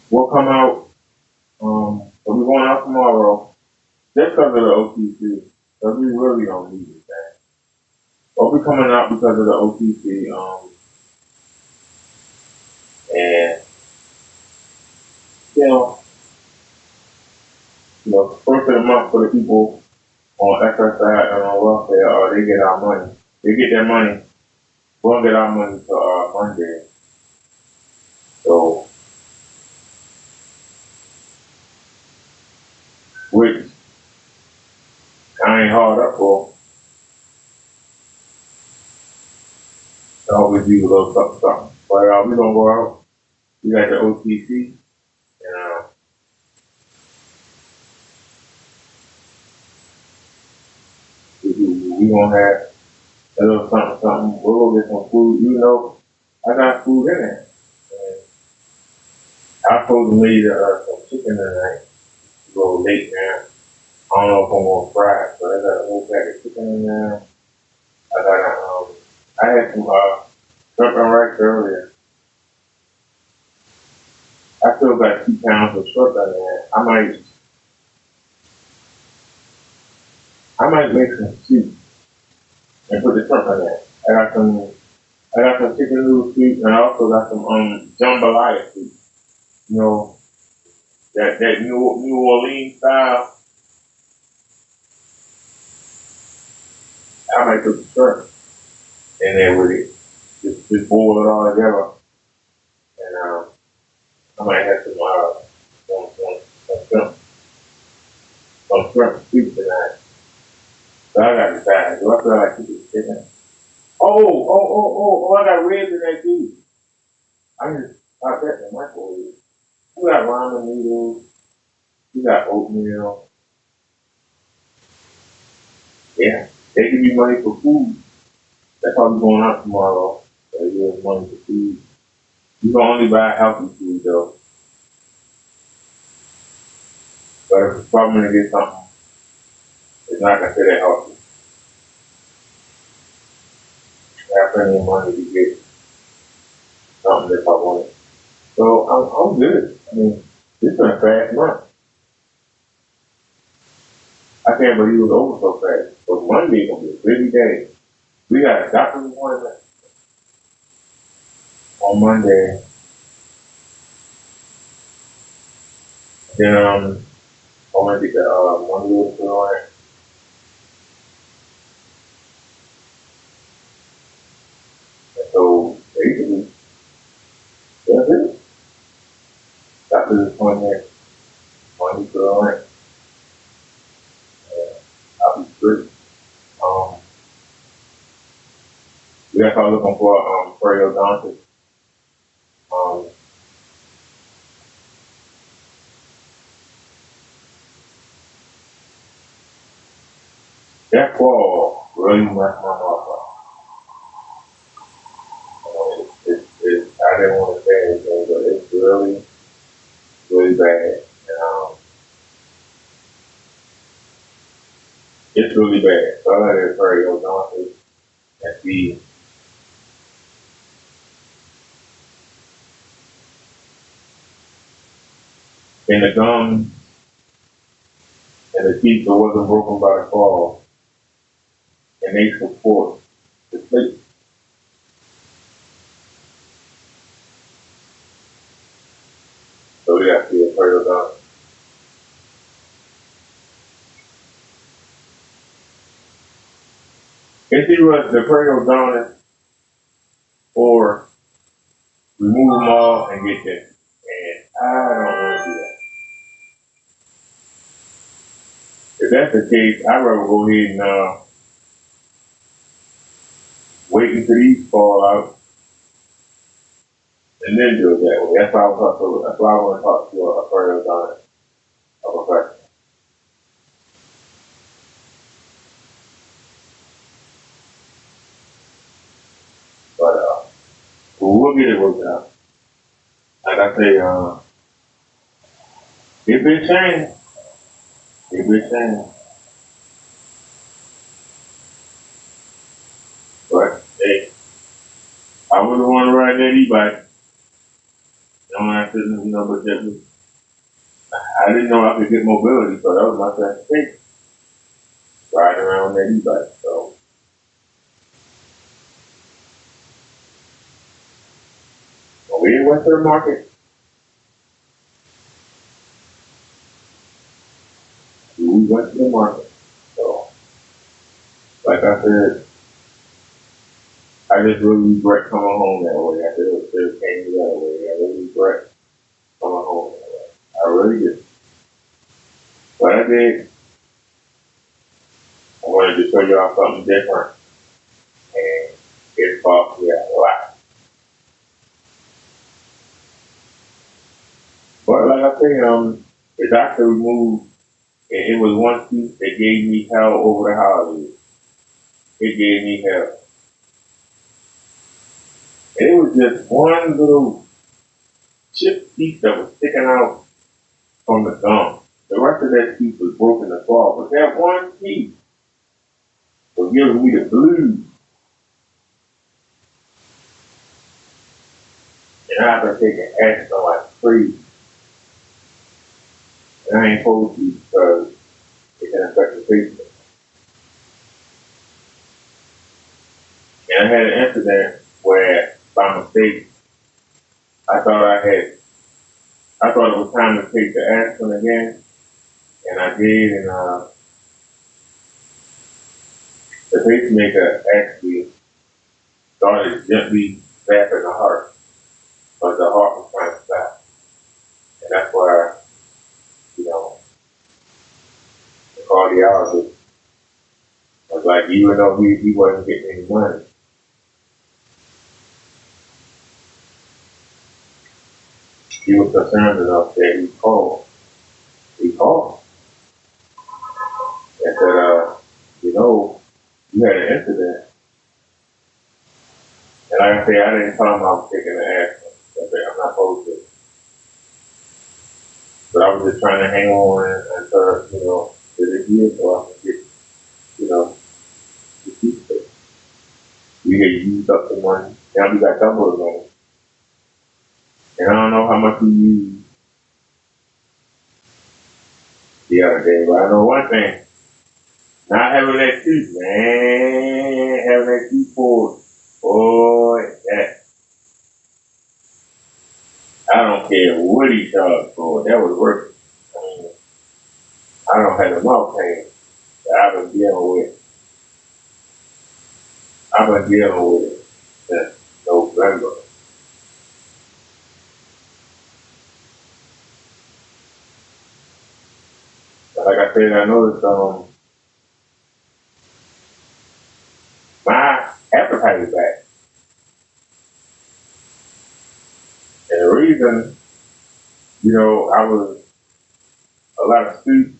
We'll come out. So we're going out tomorrow just because of the OTC. Because we really don't need it, man. But we're coming out because of the OTC. And first of the month for the people on SSI and on welfare, they get our money. They get their money. We'll get our money for Monday. So, which I ain't hard up for. I always do a little something. But we're gonna go out. We got the OTC. And we gonna have a little something. We'll get some food. I got food in there. And I supposed to make some chicken tonight. A little late now. I don't know if I'm gonna fry it, but I got a whole bag of chicken in there. I had some shrimp and rice earlier. I still got 2 pounds of shrimp in there. I might make some soup and put the shrimp in there. I got some chicken noodle soup, and I also got some jambalaya soup. That New Orleans style. I might put the shrimp in there with it. Just boil it all together. And I might have some shrimp soup tonight. So I got to decide. Do I feel like cooking chicken? Oh, I got ribs in there too. I just pop that in the microwave. We got ramen noodles. We got oatmeal. Yeah, they give you money for food. That's how we're going out tomorrow. They give us money for food. You can only buy healthy food though. But if I'm going to get something, it's not considered healthy. I have plenty of money to get something if I want it. So I'm good. I mean, it's been a fast month. I can't believe it was over so fast. But Monday's gonna be a busy day. We got a doctor's appointment on Monday. Then I'm gonna get the Monday put on it. And so basically, that's it. Doctor's appointment, Monday put on it. I'll be good. We got to start looking for periodontist. That fall really messed my mouth up. I didn't want to say anything, but it's really, really bad. And, it's really bad. So I got to periodontist and see. And the gums and the teeth that wasn't broken by the fall, and they support the sleep. So we got to see a periodontist. It's either the periodontist or remove them all and get them. And I don't want to do that. that's the case, I'd rather go ahead and wait until these fall out and then do it that way. That's why I want to talk to a friend about it. A professional. But we'll get it worked out. Like I say, it been changed. It been changed. But hey, I wouldn't want to ride that e-bike. No, I couldn't, but that was, I didn't know I could get mobility, so that was my transportation. Riding around that e-bike. So when we went to the market, we went to the market. So, like I said, I just really regret coming home that way. I just came that way. I really regret coming home that way. I really did. But I did. I wanted to show y'all something different. And it cost me a lot. But like I say, the doctor removed, and it was one tooth that gave me hell over the holidays. It gave me hell. And it was just one little chip piece that was sticking out from the gum. The rest of that piece was broken to fall, but that one piece was giving me the blues. And I've been taking action like crazy. And I ain't supposed to because it can affect the patient. And I had an incident where, by mistake, I thought it was time to take the aspirin again, and I did, and the pacemaker actually started gently zapping the heart, but the heart was trying to stop. And that's why, the cardiologist was like, even though he wasn't getting any money, he was concerned enough that he called. And said, you had an incident. And like I say, I didn't tell him I was taking the aspirin. I said, I'm not supposed to. But I was just trying to hang on until, to this year so I can get, the keep it. We had used up the money. Now we got double the money. And I don't know how much we used the other day, but I know one thing. Not having that tooth, man. Having that tooth pulled. Boy, I don't care what he charged for. That was worth it. I mean, I don't have the mouth pain that I've been dealing with. Since November. But like I said, I noticed my appetite is back. And the reason, I was a lot of soup,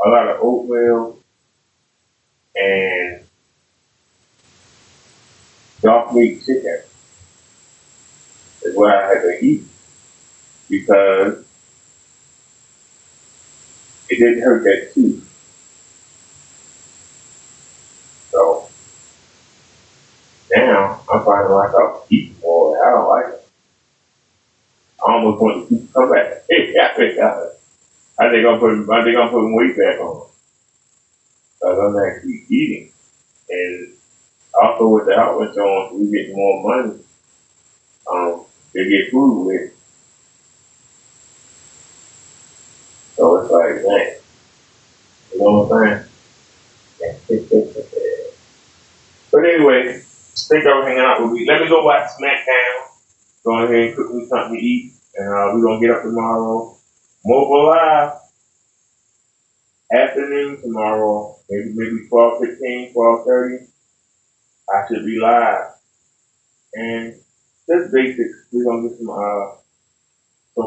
a lot of oatmeal, and dark meat chicken is what I had to eat because it didn't hurt that tooth. So now I'm finding myself eating more. I don't like it. I almost want to come back. I think I'm putting weight back on because I'm actually eating, and also with the health insurance, we get more money. To get food with. So it's like, man, you know what I'm saying? But anyway, thank y'all for hanging out with me. Let me go watch SmackDown. Go ahead and cook me something to eat. And we're going to get up tomorrow. Mobile Live. afternoon tomorrow, maybe 12:15, 12:30, I should be live. And just basics. We're gonna get some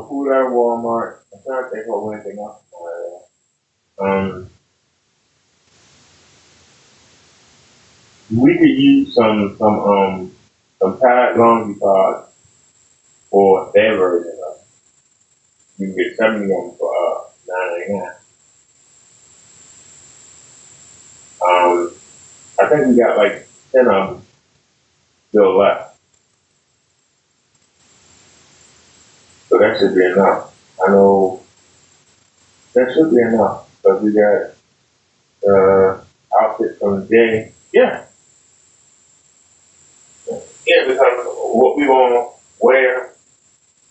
food at Walmart. I'm trying to think of anything else. We could use some Tide laundry pods for their version of it. You can get 70 of them for $9.99. I think we got like 10 of them still left. So that should be enough. I know that should be enough. Because we got outfits from Jay. Yeah. Yeah, because what we gonna wear,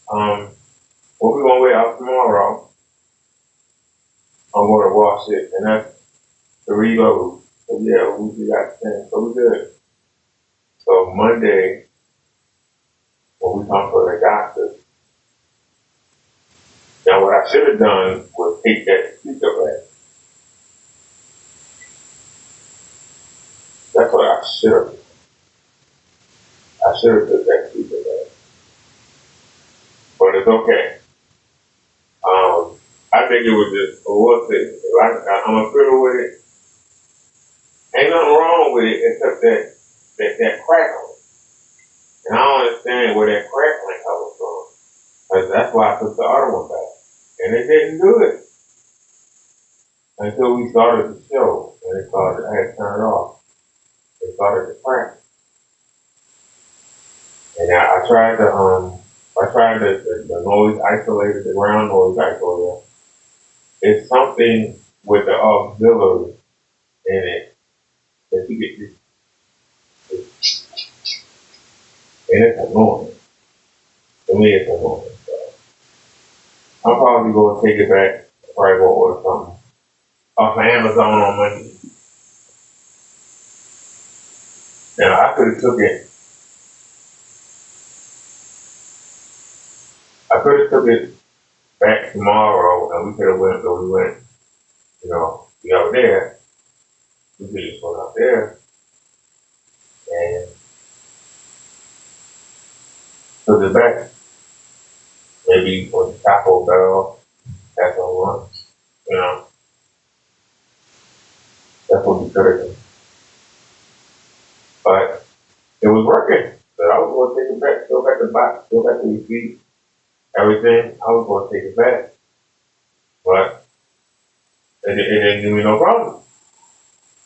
what we gonna wear out tomorrow, I'm gonna wash it, and that's the reload. So yeah, we got 10, so we good. So Monday, when we come for the doctor, now what I should have done was take that speaker back. That's what I should have. I should have took that speaker back. But it's okay. I think it was just, what's it? I'm a fiddle with it. Ain't nothing wrong with it except that crackle. And I don't understand where that crackling comes from. Because that's why I took the other one back. And it didn't do it. Until we started the show. And I had to turn it off. It started to crack. And I tried the noise isolator, the ground noise isolator. It's something with the auxiliary in it that you get this. And it's annoying. To me, it's annoying. So I'm probably going to take it back. Probably going to order something off of Amazon on Monday. Now, I could have took it back tomorrow, and we could have went, we out there. We could just went out there and took it back. Maybe on the Taco Bell, that's on lunch. That's what we could have done. But it was working. So I was going to take it back, go back to the box, go back to the feet, everything. I was going to take it back. But it didn't give me no problem.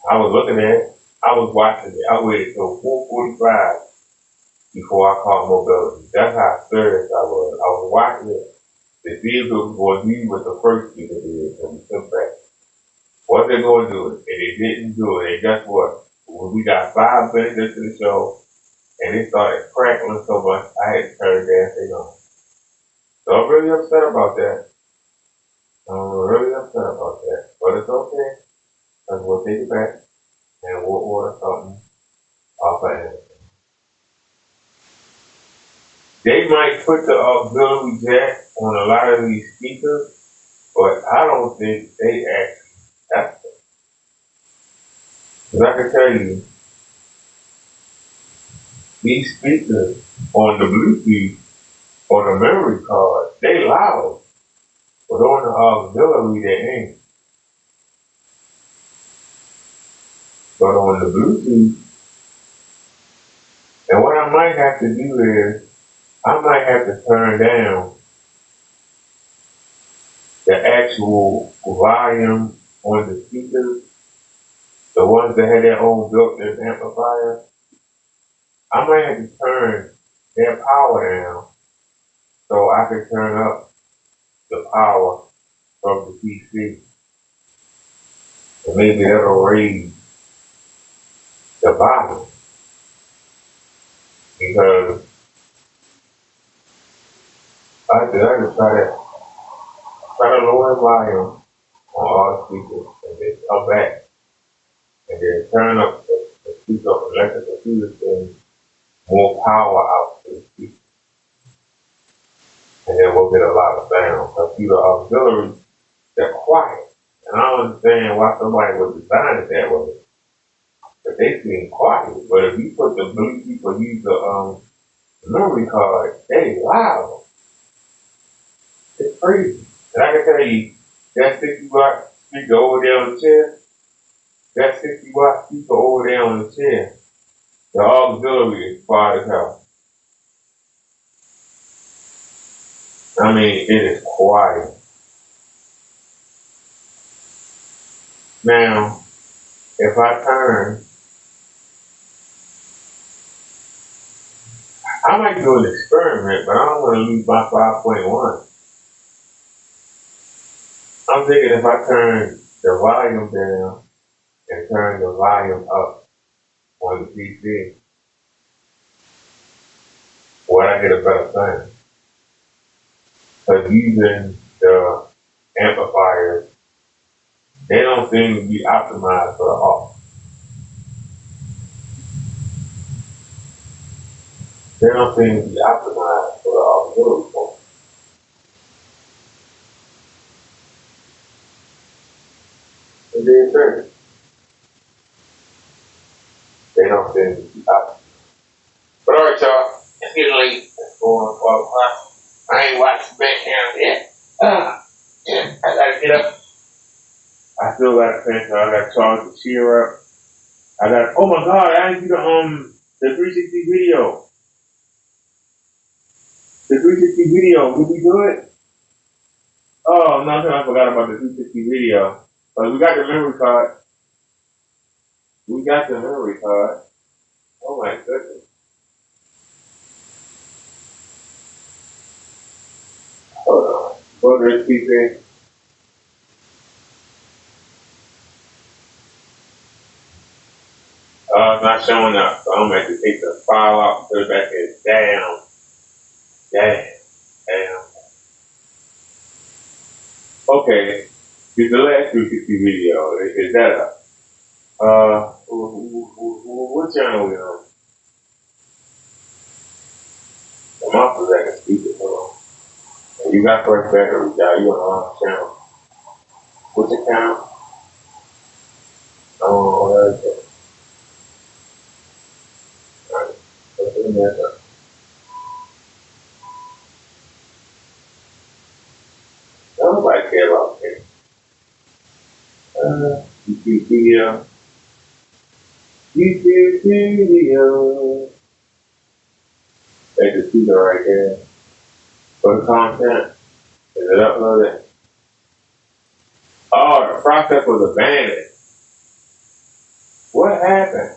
I was looking at it. I was watching it. I waited till 4:45 before I called mobility. That's how serious I was. I was watching it to see if it was going to be what the first speaker did when we took back. Was they going to do it? And they didn't do it. And guess what? When we got 5 minutes into the show and it started crackling so much, I had to turn the damn thing on. So I'm really upset about that. But it's okay. Because we'll take it back and we'll order something off of Amazon. They might put the auxiliary jack on a lot of these speakers, but I don't think they actually have to. Because I can tell you, these speakers on the Bluetooth, on the memory card, they loud. But on the auxiliary, they ain't. But on the Bluetooth, and what I might have to do is, I might have to turn down the actual volume on the speakers, the ones that had their own built-in amplifier. I might have to turn their power down so I can turn up the power from the PC. And maybe that'll raise the volume. Because I could try to lower the volume on all the speakers and then come back and then turn up the speaker and let the computer send more power out to the speaker. And then we'll get a lot of sound. Computer auxiliary, they're quiet. And I don't understand why somebody would design it that way. But they seem quiet. But if you put the blue people use the memory card, they loud. It's crazy. And I can tell you, that 60-watt speaker over there on the chair, that 60-watt speaker over there on the chair, the auxiliary is quiet as hell. I mean, it is quiet. Now, if I turn, I might do an experiment, but I don't want to lose my 5.1. I'm thinking if I turn the volume down and turn the volume up on the PC, would I get a better sound? Because using the amplifiers, they don't seem to be optimized for the off. They don't seem to be optimized for the auxiliary port. And then turn. They don't seem to be optimized. But alright, y'all. It's getting late. It's going 12 o'clock. I ain't watched back down yet. Yeah, I gotta get up. I still gotta finish. I gotta charge the cheer up. I got. Oh my God! I didn't do the 360 video. The 360 video. Did we do it? Oh no! I forgot about the 360 video. But we got the memory card. We got the memory card. Oh my goodness. Hold on. Go to this PC. It's not showing up, so I'm gonna have to take the file out, put it back in. Damn. Okay. It's the last 360 video. Is that up? What channel we on? The mouth is acting stupid. Hold on. You got first battery, y'all. You on the wrong channel. What's your count? Oh, that's it. Alright. What's in there? Nobody care about me. YouTube video. YouTube video. That's the speaker right there. For the content. Is it uploaded? Oh, the process was abandoned. What happened?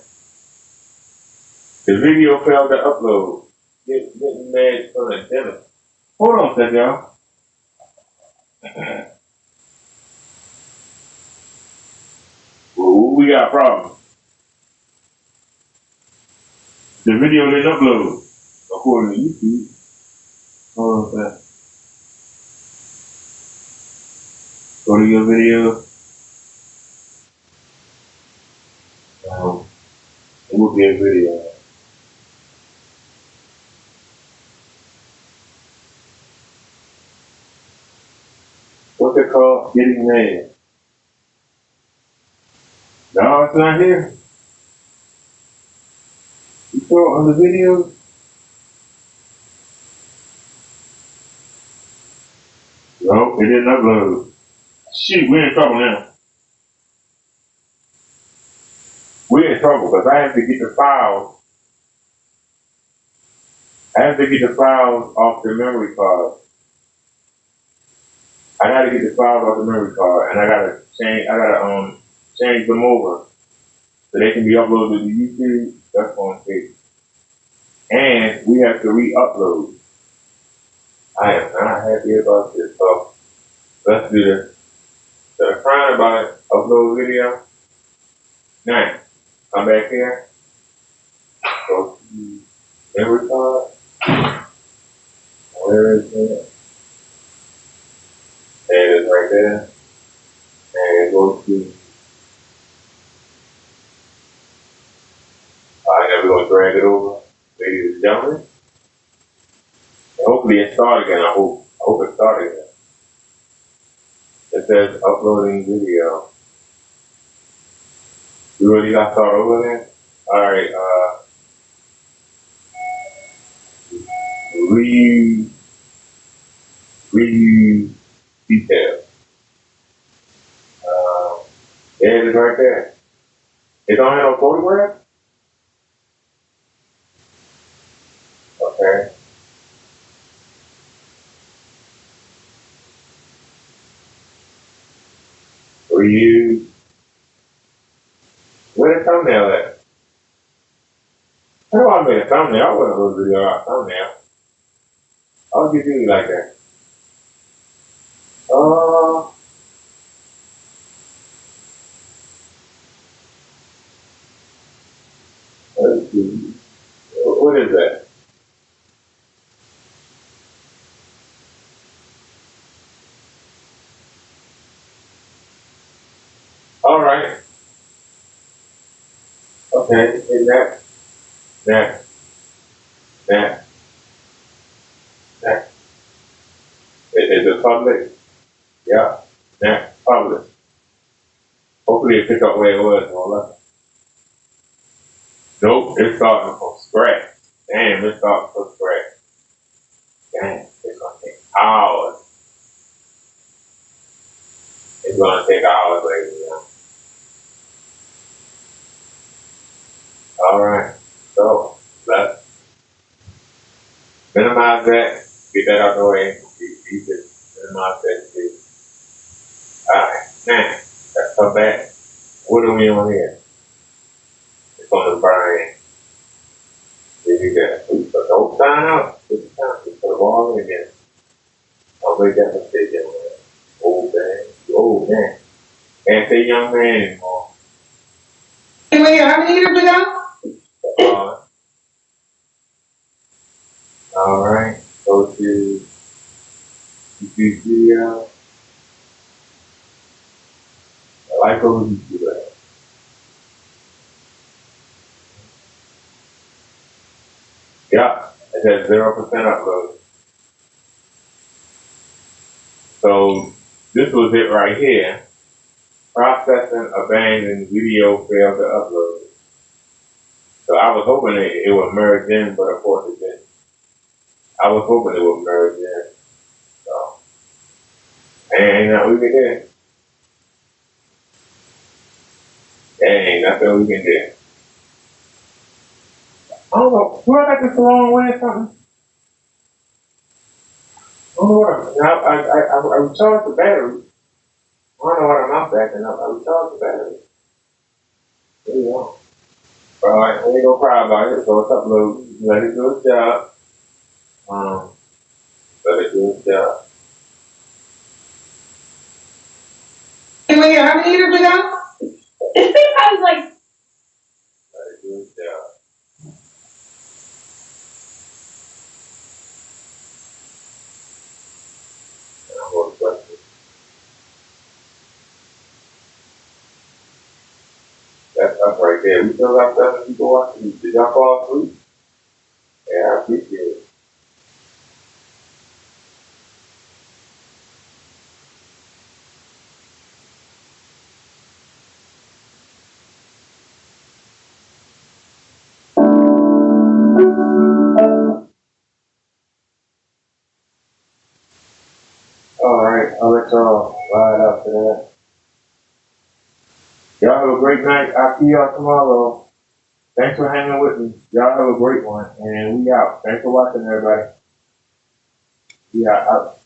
The video failed to upload. Getting mad from the dentist. Hold on a second, y'all. We got a problem. The video didn't upload, according to YouTube. Hold on a second. Go to your video. It will be a video. What's it called? Getting mad. No, it's not here. You saw it on the video? No, it didn't upload. Shoot, we're in trouble now. We're in trouble because I have to get the files. I have to get the files off the memory card. I gotta get the files off the memory card, and I gotta change them over so they can be uploaded to YouTube. That's going to take. And we have to re-upload. I am not happy about this, so let's do this. So I'm crying about it. Upload video. Now, come back here. Go to memory card. Where is it? And it's right there. And go to. Now we're going to drag it over. Ladies and gentlemen. And hopefully it started again. I hope it started again. It says uploading video. You already got started over there? Alright, read details. There it is right there. It don't have no photograph? Okay. Reuse. Where the thumbnail at? How do I make a thumbnail? I wouldn't do a video out thumbnail. I'll give you like that. Let's see. What is that? Alright. Okay, is that. Is it public? Yeah. Public. Hopefully it pick up where it was and all that. Nope, it's starting from scratch. Damn, it's starting from scratch. Damn, it's gonna take hours. It's gonna take hours, ladies and gentlemen. Alright, so let's minimize that, get that out of the way. You just minimize that too. Alright, now, let's come back. What are we on here? It's on the brain. Then you got, but don't sign out. Just put it all in again. I'll make that mistake in there. Old man. Can't say young man anymore. Hey, wait, how many years ago? Alright, go to YouTube video. I like over YouTube. Yeah, it has 0% upload. So this was it right here. Processing abandoned video failed to upload. So I was hoping it would merge in, but of course it didn't. I was hoping it would merge in. So, ain't nothing we can do. Ain't nothing we can do. I don't know. Do I got this the wrong way or something? I don't know what I recharged the battery. I don't know what I'm out backing up. I recharged the battery. There you go. Alright, we ain't gonna cry about it, so it's upload. Let it do its job. Let it do its job. Hey, wait, how many years ago? It seems I was like. Let it do its job. And I'm gonna press it. That's up right there. We still got 7 people watching. Did y'all fall asleep? Yeah, I appreciate it. Alright, I'll let y'all ride out to that. Y'all have a great night. I'll see y'all tomorrow. Thanks for hanging with me. Y'all have a great one. And we out. Thanks for watching, everybody. We out.